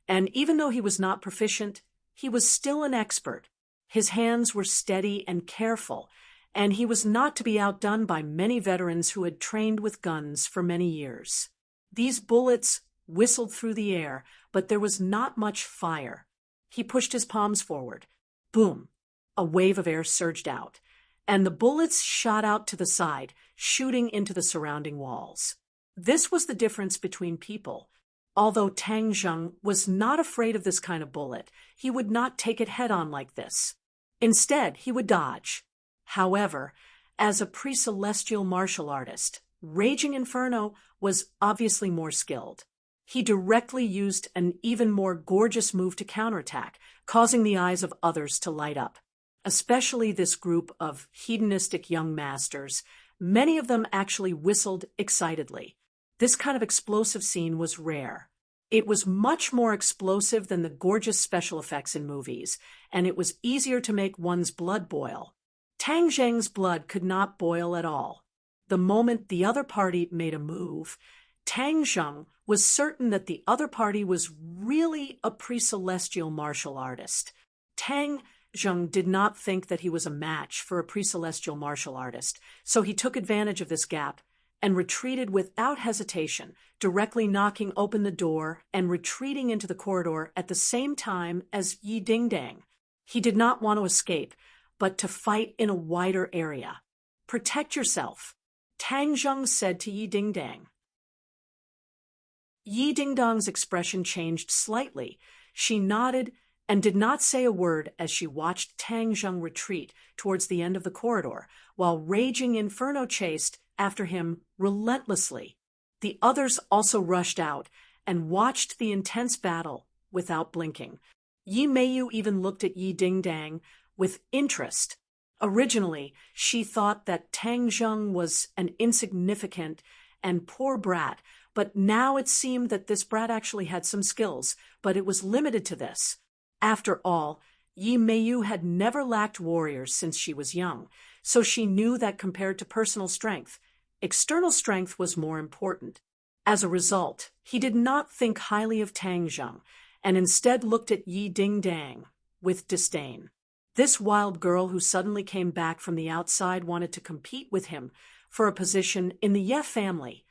and even though he was not proficient, he was still an expert. His hands were steady and careful, and he was not to be outdone by many veterans who had trained with guns for many years. These bullets whistled through the air, but there was not much fire. He pushed his palms forward. Boom! A wave of air surged out, and the bullets shot out to the side, shooting into the surrounding walls. This was the difference between people. Although Tang Zheng was not afraid of this kind of bullet, he would not take it head-on like this. Instead, he would dodge. However, as a pre-celestial martial artist, Raging Inferno was obviously more skilled. He directly used an even more gorgeous move to counterattack, causing the eyes of others to light up. Especially this group of hedonistic young masters, many of them actually whistled excitedly. This kind of explosive scene was rare. It was much more explosive than the gorgeous special effects in movies, and it was easier to make one's blood boil. Tang Zheng's blood could not boil at all. The moment the other party made a move, Tang Zheng was certain that the other party was really a pre-celestial martial artist. Tang Zheng did not think that he was a match for a pre-celestial martial artist, so he took advantage of this gap and retreated without hesitation, directly knocking open the door and retreating into the corridor at the same time as Yi Dingdang. He did not want to escape, but to fight in a wider area. "Protect yourself," Tang Zheng said to Yi Dingdang. Yi Dingdang's expression changed slightly. She nodded and did not say a word as she watched Tang Zheng retreat towards the end of the corridor, while raging inferno chased after him relentlessly. The others also rushed out and watched the intense battle without blinking. Yi Meiyu even looked at Yi Dingdang with interest. Originally, she thought that Tang Zheng was an insignificant and poor brat, but now it seemed that this brat actually had some skills, but it was limited to this. After all, Yi Meiyu had never lacked warriors since she was young, so she knew that compared to personal strength, external strength was more important. As a result, he did not think highly of Tang Zheng, and instead looked at Yi Dingdang with disdain. This wild girl who suddenly came back from the outside wanted to compete with him for a position in the Ye family.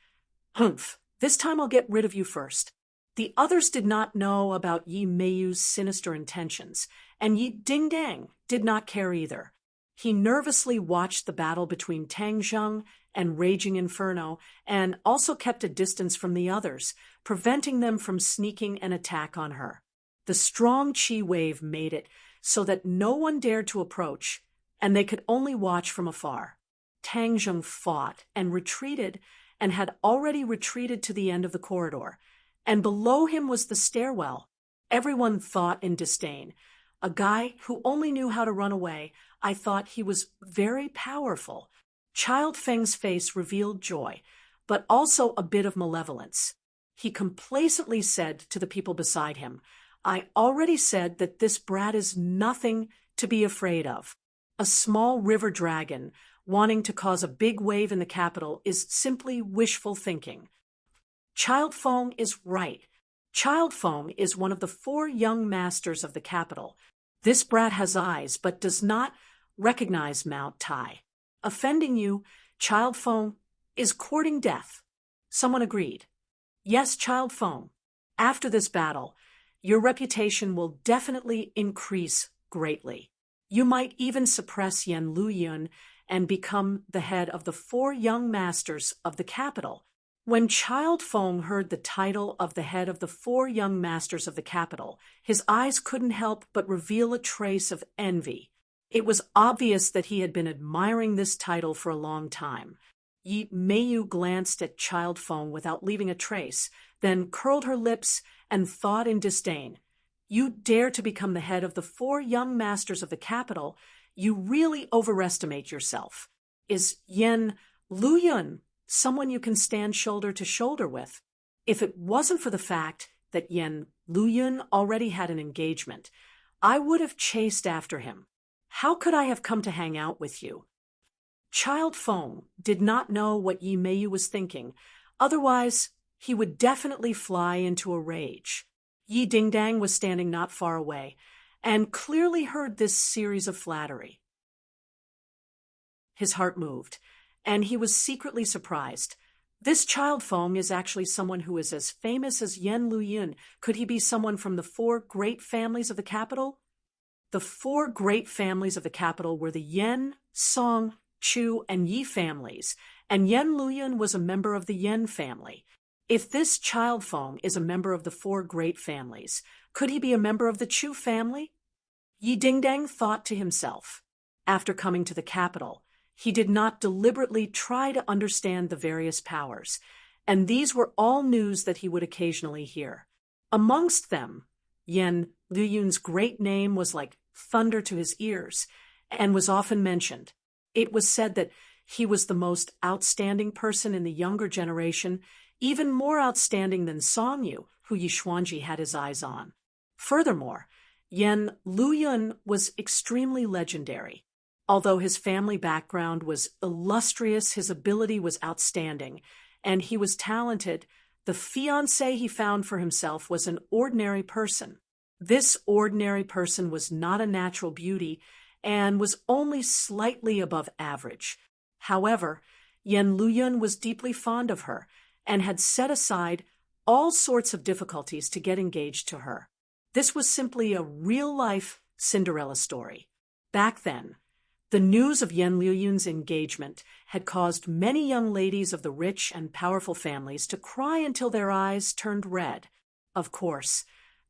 Humph, this time I'll get rid of you first. The others did not know about Yi Meiyu's sinister intentions, and Yi Dingdang did not care either. He nervously watched the battle between Tang Zheng and Raging Inferno, and also kept a distance from the others, preventing them from sneaking an attack on her. The strong chi wave made it so that no one dared to approach, and they could only watch from afar. Tang Zheng fought and retreated, and had already retreated to the end of the corridor, and below him was the stairwell. Everyone thought in disdain. A guy who only knew how to run away. I thought he was very powerful. Child Feng's face revealed joy, but also a bit of malevolence. He complacently said to the people beside him, I already said that this brat is nothing to be afraid of. A small river dragon wanting to cause a big wave in the capital is simply wishful thinking. Child Feng is right. Child Feng is one of the 4 young masters of the capital. This brat has eyes, but does not recognize Mount Tai. Offending you, Child Feng is courting death. Someone agreed. Yes, Child Feng. After this battle, your reputation will definitely increase greatly. You might even suppress Yan Luyun and become the head of the 4 young masters of the capital. When Child Feng heard the title of the head of the 4 young masters of the capital, his eyes couldn't help but reveal a trace of envy. It was obvious that he had been admiring this title for a long time. Yi Meiyu glanced at Child Feng without leaving a trace, then curled her lips and thought in disdain. You dare to become the head of the 4 young masters of the capital? You really overestimate yourself. Is Yan Luyun someone you can stand shoulder to shoulder with? If it wasn't for the fact that Yan Luyun already had an engagement, I would have chased after him. How could I have come to hang out with you? Child Feng did not know what Yi Meiyu was thinking, otherwise he would definitely fly into a rage. Yi Dingdang was standing not far away, and clearly heard this series of flattery. His heart moved, and he was secretly surprised. This Child Feng is actually someone who is as famous as Yan Luyun. Could he be someone from the 4 great families of the capital? The 4 great families of the capital were the Yan, Song, Chu, and Yi families, and Yan Luyun was a member of the Yan family. If this Child Feng is a member of the 4 great families, could he be a member of the Chu family? Yi Dingdang thought to himself. After coming to the capital, he did not deliberately try to understand the various powers, and these were all news that he would occasionally hear. Amongst them, Yan Luyun's great name was like thunder to his ears, and was often mentioned. It was said that he was the most outstanding person in the younger generation, even more outstanding than Song Yu, who Yi Xuanji had his eyes on. Furthermore, Yan Luyun was extremely legendary. Although his family background was illustrious, his ability was outstanding, and he was talented, the fiancé he found for himself was an ordinary person. This ordinary person was not a natural beauty and was only slightly above average. However, Yan Luyun was deeply fond of her and had set aside all sorts of difficulties to get engaged to her. This was simply a real-life Cinderella story. Back then, the news of Yan Luyun's engagement had caused many young ladies of the rich and powerful families to cry until their eyes turned red. Of course,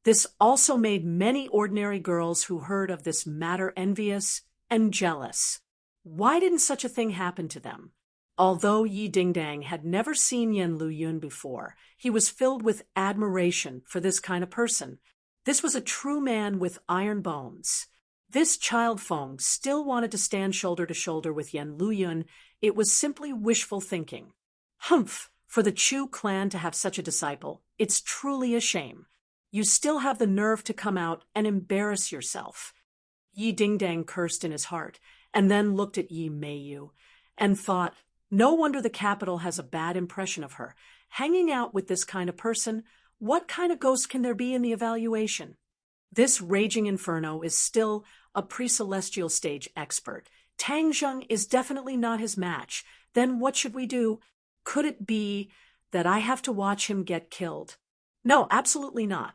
This also made many ordinary girls who heard of this matter envious and jealous. Why didn't such a thing happen to them? Although Yi Dingdang had never seen Yan Luyun before, he was filled with admiration for this kind of person. This was a true man with iron bones. This child Feng still wanted to stand shoulder to shoulder with Yan Luyun. It was simply wishful thinking. Humph! For the Chu clan to have such a disciple, it's truly a shame. You still have the nerve to come out and embarrass yourself. Yi Dingdang cursed in his heart, and then looked at Yi Meiyu, and thought, no wonder the capital has a bad impression of her. Hanging out with this kind of person, what kind of ghost can there be in the evaluation? This raging inferno is still a pre-celestial stage expert. Tang Zheng is definitely not his match. Then what should we do? Could it be that I have to watch him get killed? No, absolutely not.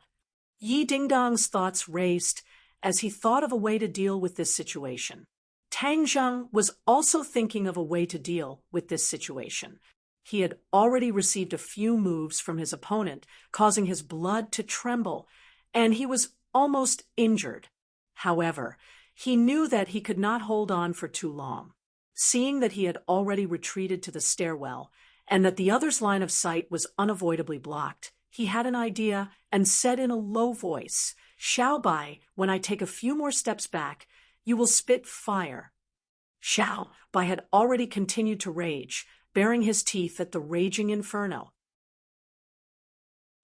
Yi Dingdang's thoughts raced as he thought of a way to deal with this situation. Tang Zheng was also thinking of a way to deal with this situation. He had already received a few moves from his opponent, causing his blood to tremble, and he was almost injured. However, he knew that he could not hold on for too long. Seeing that he had already retreated to the stairwell, and that the other's line of sight was unavoidably blocked, he had an idea and said in a low voice, "Xiao Bai, when I take a few more steps back, you will spit fire." Xiao Bai had already continued to rage, baring his teeth at the raging inferno.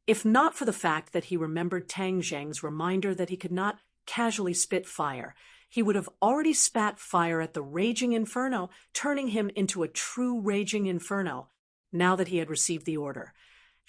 If not for the fact that he remembered Tang Zheng's reminder that he could not casually spit fire, he would have already spat fire at the raging inferno, turning him into a true raging inferno, now that he had received the order.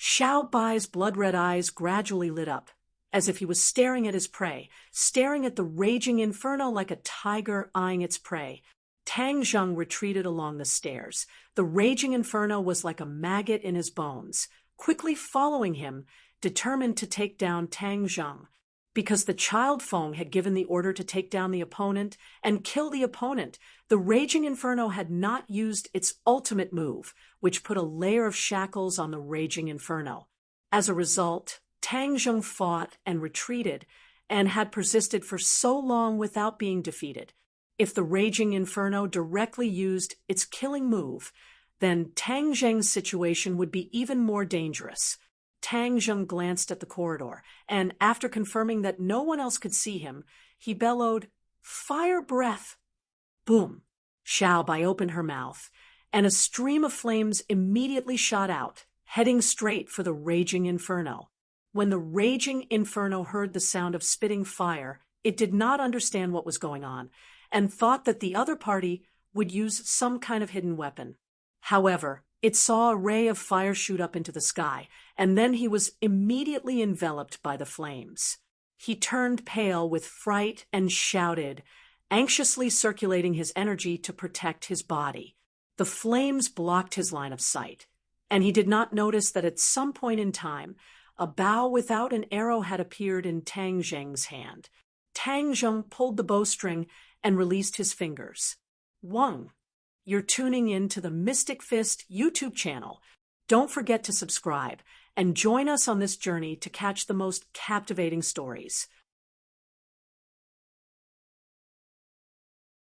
Xiao Bai's blood-red eyes gradually lit up, as if he was staring at his prey, staring at the raging inferno like a tiger eyeing its prey. Tang Zheng retreated along the stairs. The raging inferno was like a maggot in his bones, quickly following him, determined to take down Tang Zheng. Because the child Feng had given the order to take down the opponent and kill the opponent, the raging inferno had not used its ultimate move, which put a layer of shackles on the raging inferno. As a result, Tang Zheng fought and retreated, and had persisted for so long without being defeated. If the raging inferno directly used its killing move, then Tang Zheng's situation would be even more dangerous. Tang Zheng glanced at the corridor, and after confirming that no one else could see him, he bellowed, "Fire breath!" Boom! Xiao Bai opened her mouth, and a stream of flames immediately shot out, heading straight for the raging inferno. When the raging inferno heard the sound of spitting fire, it did not understand what was going on, and thought that the other party would use some kind of hidden weapon. However, it saw a ray of fire shoot up into the sky, and then he was immediately enveloped by the flames. He turned pale with fright and shouted, anxiously circulating his energy to protect his body. The flames blocked his line of sight, and he did not notice that at some point in time, a bow without an arrow had appeared in Tang Zheng's hand. Tang Zheng pulled the bowstring and released his fingers. Wang, you're tuning in to the Mystic Fist YouTube channel. Don't forget to subscribe and join us on this journey to catch the most captivating stories.